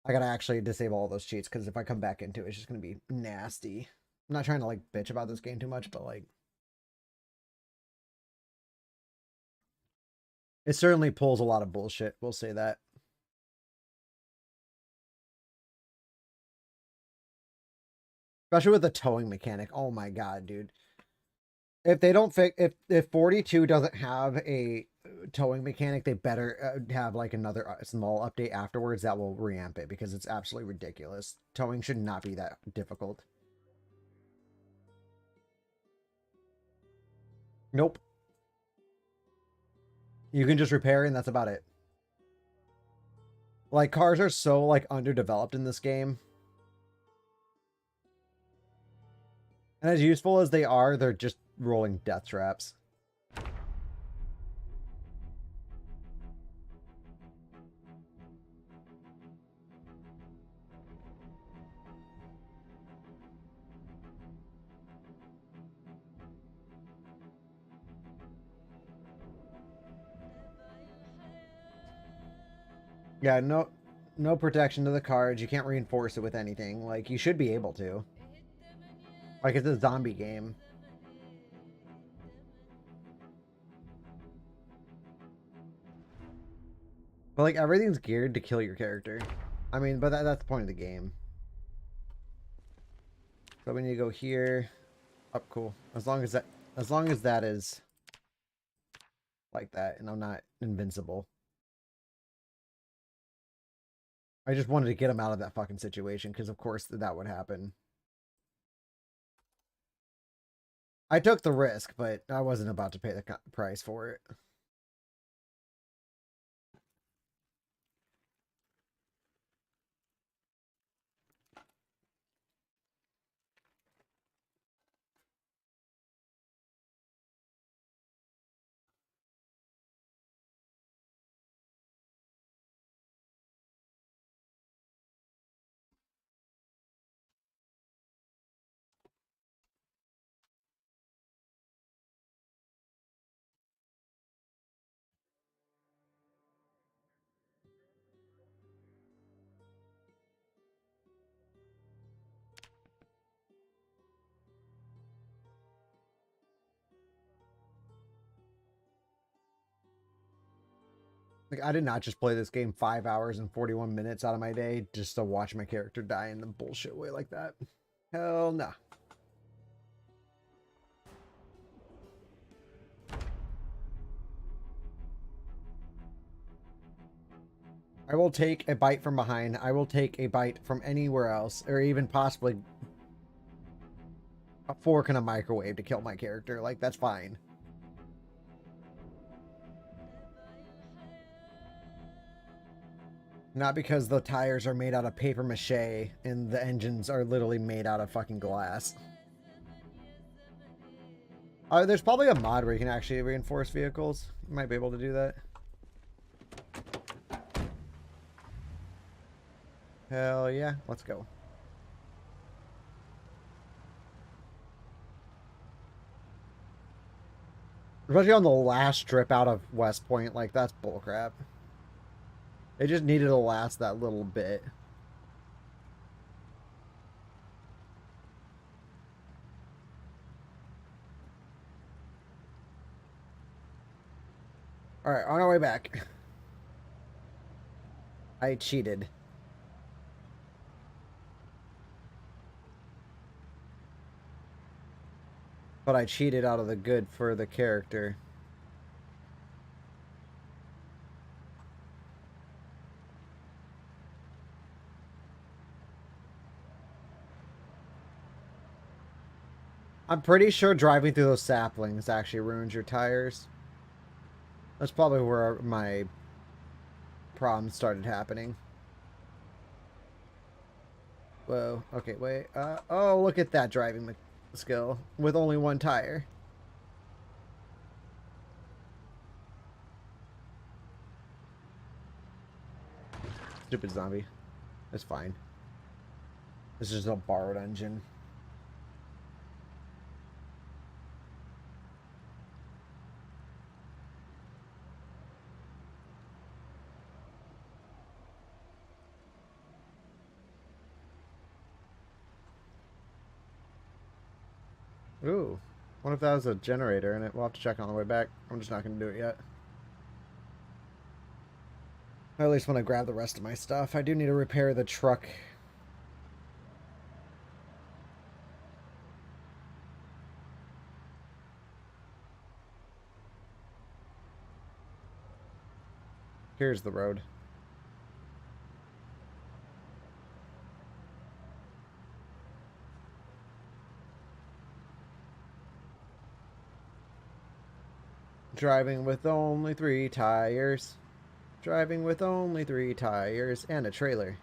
I gotta actually disable all those cheats because if I come back into it, it's just gonna be nasty. I'm not trying to like bitch about this game too much, but like, it certainly pulls a lot of bullshit. We'll say that. Especially with the towing mechanic. Oh my god, dude. If they don't fix, if 42 doesn't have a towing mechanic, they better have like another small update afterwards that will reamp it because it's absolutely ridiculous. Towing should not be that difficult. Nope. You can just repair it and that's about it. Like, cars are so like underdeveloped in this game. And as useful as they are, they're just rolling death traps. Yeah, no protection to the cards. You can't reinforce it with anything. Like, you should be able to. Like, it's a zombie game. But like, everything's geared to kill your character. I mean, but that's the point of the game. So we need to go here. Oh, cool. As long as that is like that, and I'm not invincible. I just wanted to get him out of that fucking situation, because of course that would happen. I took the risk, but I wasn't about to pay the price for it. Like, I did not just play this game 5 hours and 41 minutes out of my day just to watch my character die in a bullshit way like that. Hell no. I will take a bite from behind. I will take a bite from anywhere else, or even possibly a fork in a microwave to kill my character. Like, that's fine. Not because the tires are made out of paper mache and the engines are literally made out of fucking glass. There's probably a mod where you can actually reinforce vehicles. You might be able to do that. Hell yeah, let's go. Especially on the last trip out of West Point, like, that's bullcrap. It just needed to last that little bit. Alright, on our way back. I cheated. But I cheated out of the good for the character. I'm pretty sure driving through those saplings actually ruins your tires. That's probably where my problems started happening. Whoa. Okay, wait. Oh, look at that driving skill with only one tire. Stupid zombie. That's fine. This is a borrowed engine. Ooh. What if that was a generator in it? We'll have to check on the way back. I'm just not going to do it yet. I at least want to grab the rest of my stuff. I do need to repair the truck. Here's the road. Driving with only 3 tires. Driving with only 3 tires and a trailer.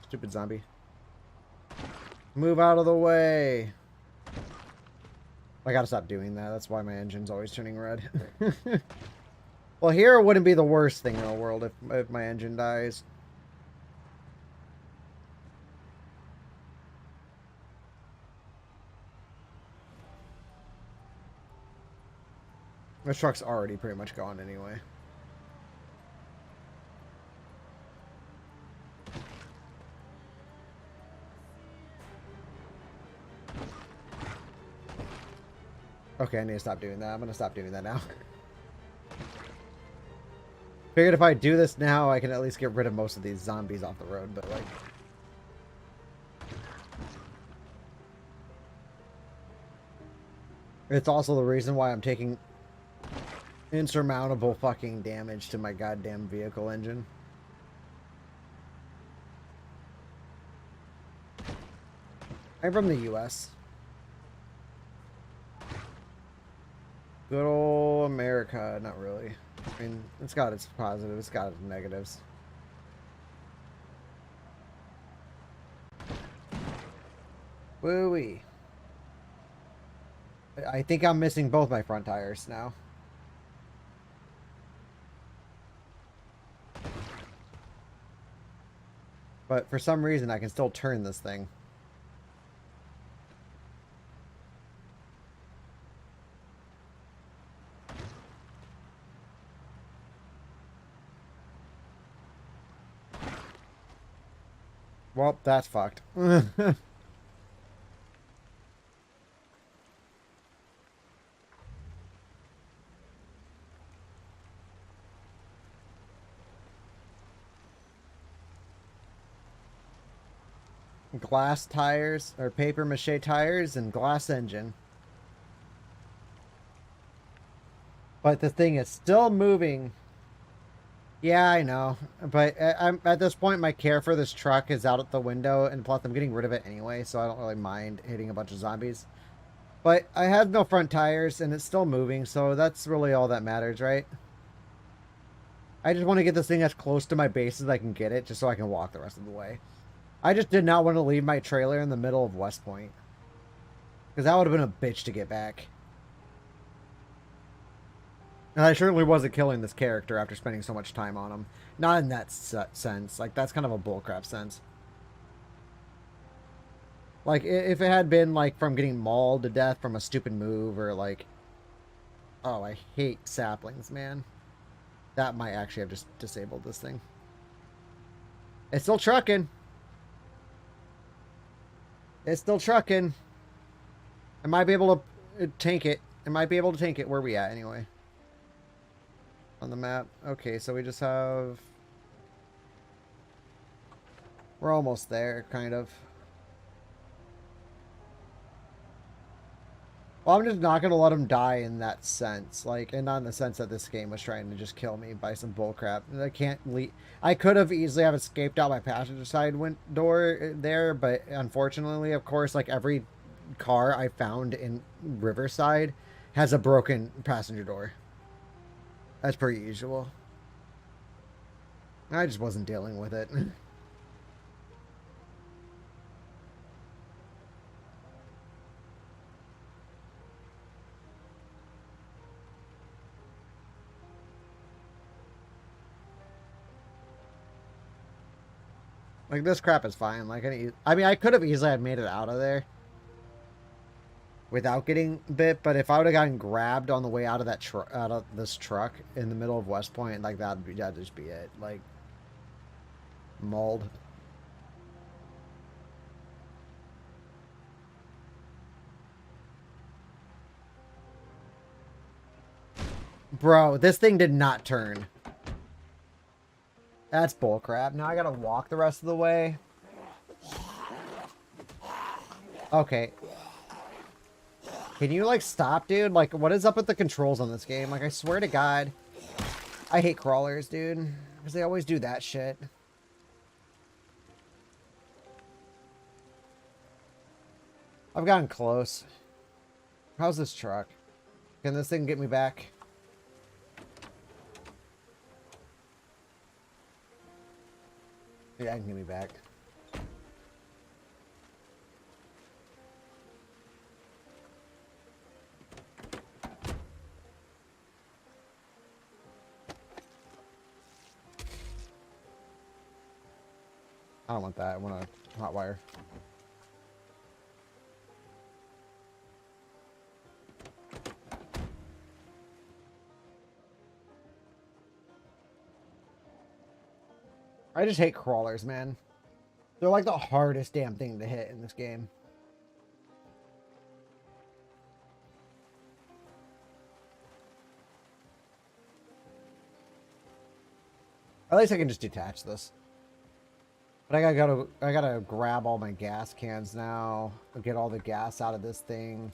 Stupid zombie. Move out of the way. I gotta stop doing that. That's why my engine's always turning red. Well, here it wouldn't be the worst thing in the world if my engine dies. The truck's already pretty much gone anyway. Okay, I need to stop doing that. I'm gonna stop doing that now. Figured if I do this now, I can at least get rid of most of these zombies off the road, but like... It's also the reason why I'm taking insurmountable fucking damage to my goddamn vehicle engine. I'm from the US. Good old America. Not really. I mean, it's got its positives, it's got its negatives. Woo-wee. I think I'm missing both my front tires now. But for some reason, I can still turn this thing. Well, that's fucked. Glass tires, or paper mache tires, and glass engine. But the thing is still moving. Yeah, I know. But I'm at this point, my care for this truck is out at the window, and plus I'm getting rid of it anyway, so I don't really mind hitting a bunch of zombies. But I have no front tires, and it's still moving, so that's really all that matters, right? I just want to get this thing as close to my base as I can get it, just so I can walk the rest of the way. I just did not want to leave my trailer in the middle of West Point. Because that would have been a bitch to get back. And I certainly wasn't killing this character after spending so much time on him. Not in that sense. Like, that's kind of a bullcrap sense. Like, if it had been, like, from getting mauled to death from a stupid move, or, like... Oh, I hate saplings, man. That might actually have just disabled this thing. It's still trucking. It's still trucking. I might be able to tank it. I might be able to tank it. Where we at anyway? On the map. Okay, so we just have... We're almost there, kind of. Well, I'm just not going to let him die in that sense. Like, and not in the sense that this game was trying to just kill me by some bullcrap. I can't leave. I could have easily have escaped out my passenger side door there, but unfortunately, of course, like every car I found in Riverside has a broken passenger door. That's per usual. I just wasn't dealing with it. Like, this crap is fine. Like, I mean, I could have easily had made it out of there without getting bit, but if I would have gotten grabbed on the way out of that out of this truck in the middle of West Point, like, that'd just be it. Like, mauled. Bro, this thing did not turn. That's bullcrap. Now I gotta walk the rest of the way. Okay. Can you, like, stop, dude? Like, what is up with the controls on this game? Like, I swear to God. I hate crawlers, dude. Because they always do that shit. I've gotten close. How's this truck? Can this thing get me back? Yeah, I can get me back. I don't want that. I want a hot wire. I just hate crawlers, man. They're like the hardest damn thing to hit in this game. At least I can just detach this. But I gotta grab all my gas cans now. Get all the gas out of this thing.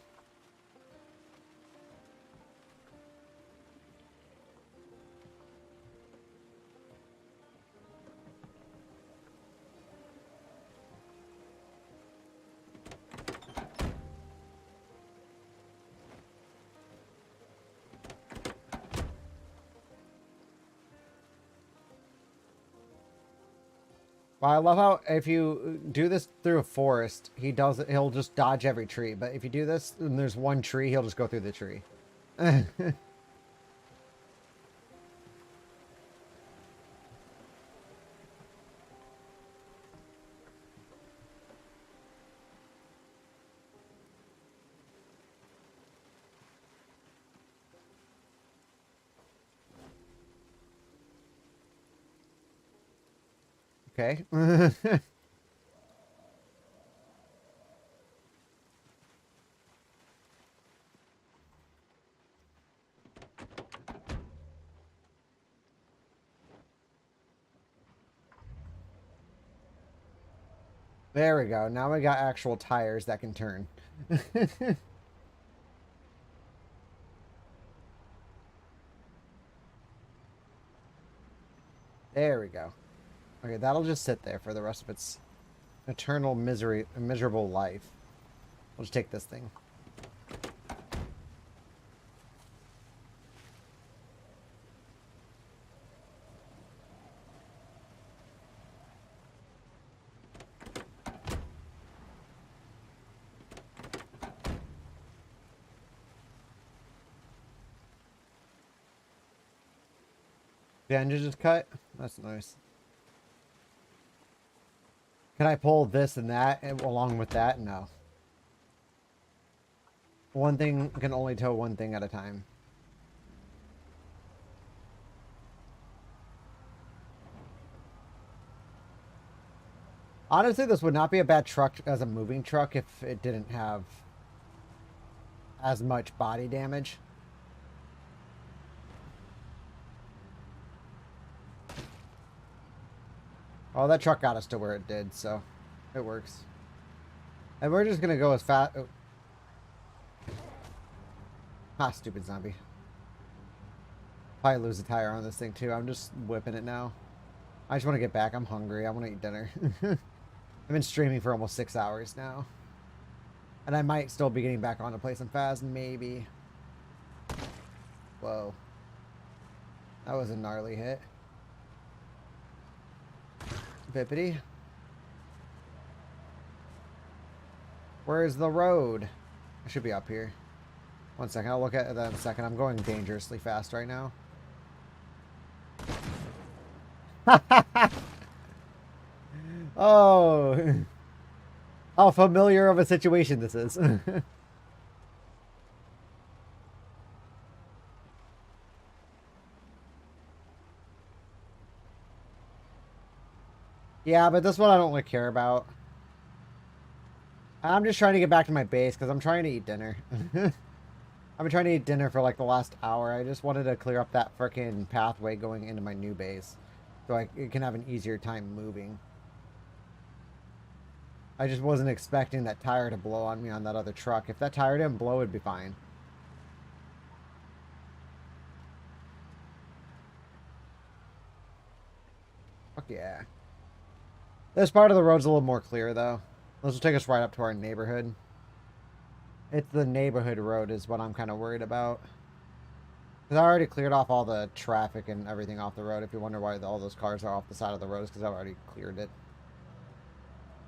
Well, I love how if you do this through a forest, he'll just dodge every tree. But if you do this and there's one tree, he'll just go through the tree. Okay. There we go. Now we got actual tires that can turn. There we go. Okay, that'll just sit there for the rest of its eternal miserable life. We'll just take this thing. The engine just cut? That's nice. Can I pull this and that along with that? No. One thing can only tow one thing at a time. Honestly, this would not be a bad truck as a moving truck if it didn't have as much body damage. Oh, that truck got us to where it did, so it works. And we're just gonna go as fast. Oh. Ah, stupid zombie. Probably lose a tire on this thing too. I'm just whipping it now. I just want to get back. I'm hungry. I want to eat dinner. I've been streaming for almost 6 hours now. And I might still be getting back on to play some Phas, maybe. Whoa. That was a gnarly hit. Bippity. Where's the road? I should be up here. 1 second. I'll look at that in a second. I'm going dangerously fast right now. Oh. How familiar of a situation this is. Yeah, but this one I don't really care about. I'm just trying to get back to my base because I'm trying to eat dinner. I've been trying to eat dinner for like the last hour. I just wanted to clear up that freaking pathway going into my new base so I can have an easier time moving. I just wasn't expecting that tire to blow on me on that other truck. If that tire didn't blow, it'd be fine. Fuck yeah. This part of the road's a little more clear, though. This will take us right up to our neighborhood. It's the neighborhood road is what I'm kind of worried about. Because I already cleared off all the traffic and everything off the road. If you wonder why all those cars are off the side of the road, it's because I've already cleared it.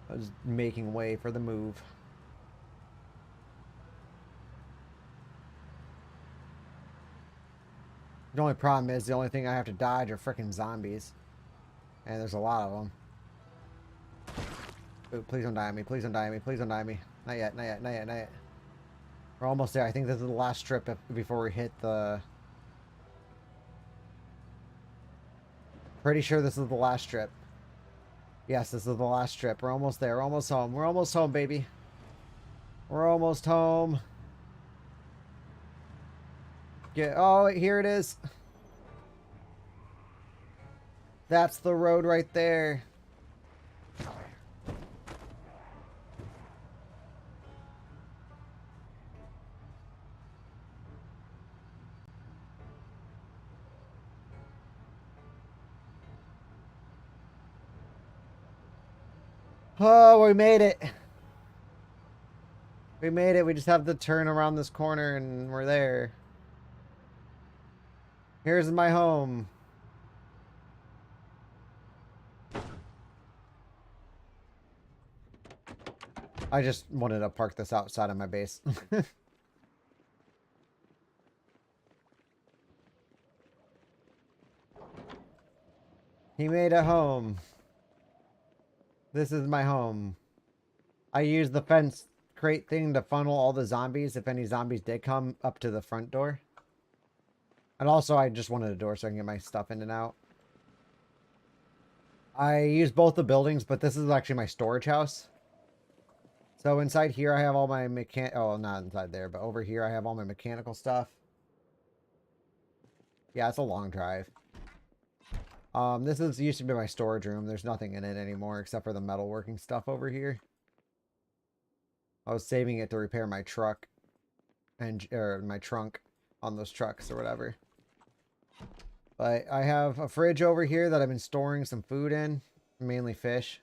I was making way for the move. The only problem is the only thing I have to dodge are freaking zombies. And there's a lot of them. Ooh, please don't die on me. Please don't die on me. Please don't die on me. Not yet. Not yet. Not yet. Not yet. We're almost there. I think this is the last strip before we hit the... Pretty sure this is the last strip. Yes, this is the last strip. We're almost there. We're almost home. We're almost home, baby. We're almost home. Oh, here it is. That's the road right there. Oh, we made it. We made it. We just have to turn around this corner and we're there. Here's my home. I just wanted to park this outside of my base. He made a home. This is my home. I used the fence crate thing to funnel all the zombies, if any zombies did come, up to the front door. And also, I just wanted a door so I can get my stuff in and out. I use both the buildings, but this is actually my storage house. So inside here, I have all my oh, not inside there, but over here, I have all my mechanical stuff. Yeah, it's a long drive. This used to be my storage room. There's nothing in it anymore except for the metalworking stuff over here. I was saving it to repair my truck or my trunk on those trucks or whatever. But I have a fridge over here that I've been storing some food in, mainly fish,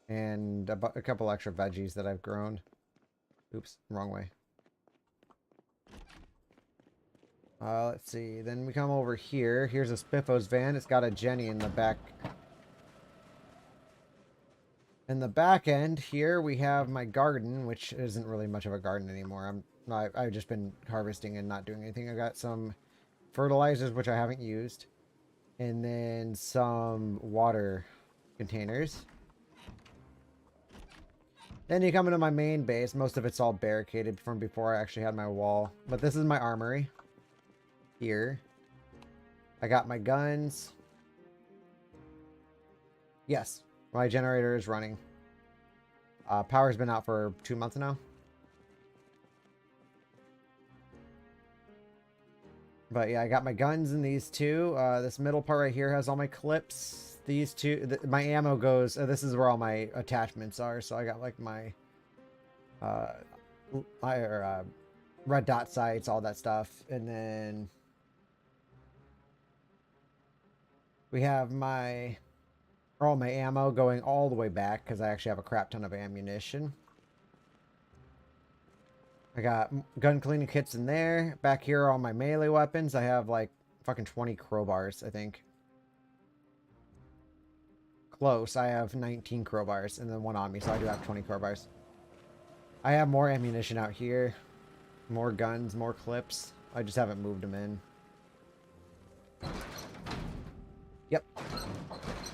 and a couple extra veggies that I've grown. Oops, wrong way. Let's see. Then we come over here. Here's a Spiffos van. It's got a Jenny in the back. In the back end here, we have my garden, which isn't really much of a garden anymore. I've just been harvesting and not doing anything. I got some fertilizers, which I haven't used, and then some water containers. Then you come into my main base. Most of it's all barricaded from before I actually had my wall. But this is my armory. Here. I got my guns. Yes. My generator is running. Power's been out for 2 months now. But yeah, I got my guns in these two. This middle part right here has all my clips. These two, my ammo goes. This is where all my attachments are. So I got like my uh, red dot sights, all that stuff, and then we have all my ammo going all the way back because I actually have a crap ton of ammunition. I got gun cleaning kits in there. Back here are all my melee weapons. I have like fucking 20 crowbars, I think. Close. I have 19 crowbars and then one on me, so I do have 20 crowbars. I have more ammunition out here. More guns, more clips. I just haven't moved them in. Yep.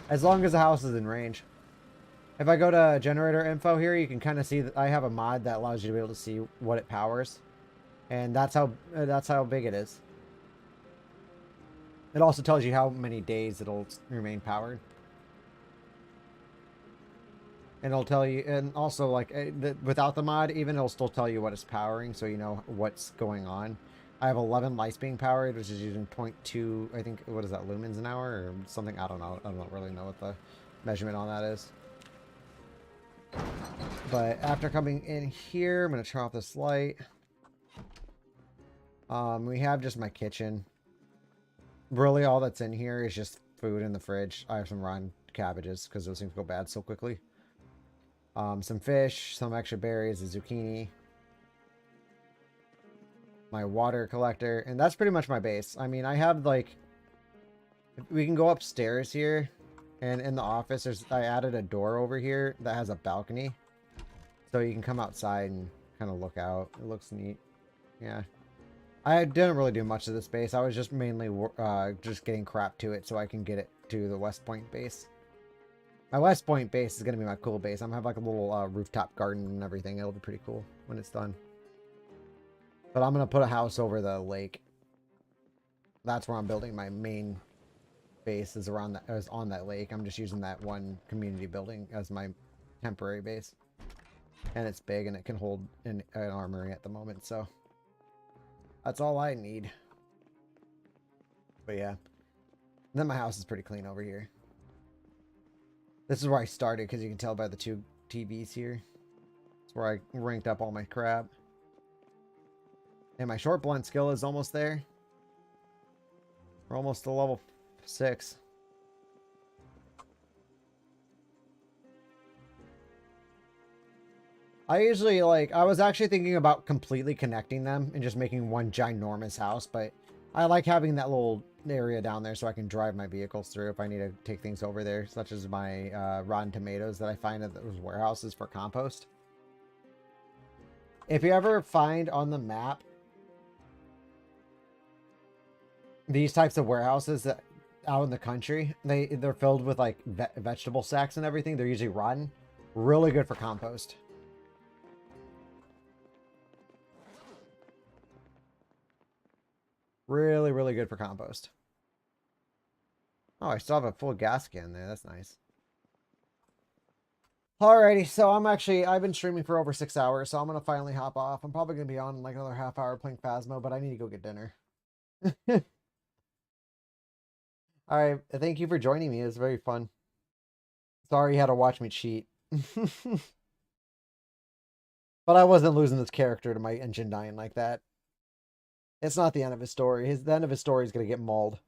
As long as the house is in range. If I go to generator info here, you can kind of see that I have a mod that allows you to be able to see what it powers. And that's how big it is. It also tells you how many days it'll remain powered. And it'll tell you, and also like without the mod, even it'll still tell you what it's powering, so you know what's going on. I have 11 lights being powered, which is using 0.2, I think, what is that, lumens an hour or something? I don't know. I don't really know what the measurement on that is. But after coming in here, I'm going to turn off this light. We have just my kitchen. Really, all that's in here is just food in the fridge. I have some rotten cabbages because those things go bad so quickly. Some fish, some extra berries, a zucchini. My water collector, and that's pretty much my base. I mean, I have like, we can go upstairs here, and in the office, I added a door over here that has a balcony, so you can come outside and kind of look out. It looks neat. Yeah, I didn't really do much of this base. I was just mainly just getting crap to it so I can get it to the West Point base. My West Point base is gonna be my cool base. I'm gonna have like a little rooftop garden and everything. It'll be pretty cool when it's done. But I'm going to put a house over the lake. That's where I'm building my main base, is on that lake. I'm just using that one community building as my temporary base. And it's big and it can hold an armory at the moment, so that's all I need. But yeah. Then my house is pretty clean over here. This is where I started because you can tell by the two TVs here. It's where I ranked up all my crap. And my short blunt skill is almost there. We're almost to level 6. I usually I was actually thinking about completely connecting them and just making one ginormous house, but I like having that little area down there so I can drive my vehicles through if I need to take things over there, such as my rotten tomatoes that I find at those warehouses for compost. If you ever find on the map these types of warehouses that out in the country, they're filled with like vegetable sacks and everything. They're usually rotten. Really good for compost. Really, really good for compost. Oh, I still have a full gas can there. That's nice. Alrighty, so I've been streaming for over 6 hours, so I'm going to finally hop off. I'm probably going to be on like another half hour playing Phasmo, but I need to go get dinner. Alright, thank you for joining me. It was very fun. Sorry you had to watch me cheat. But I wasn't losing this character to my engine dying like that. It's not the end of his story. The end of his story is going to get mauled.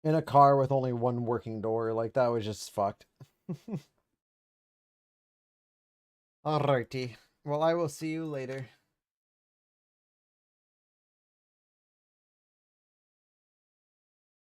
In a car with only one working door. Like, that was just fucked. Alrighty. Well, I will see you later.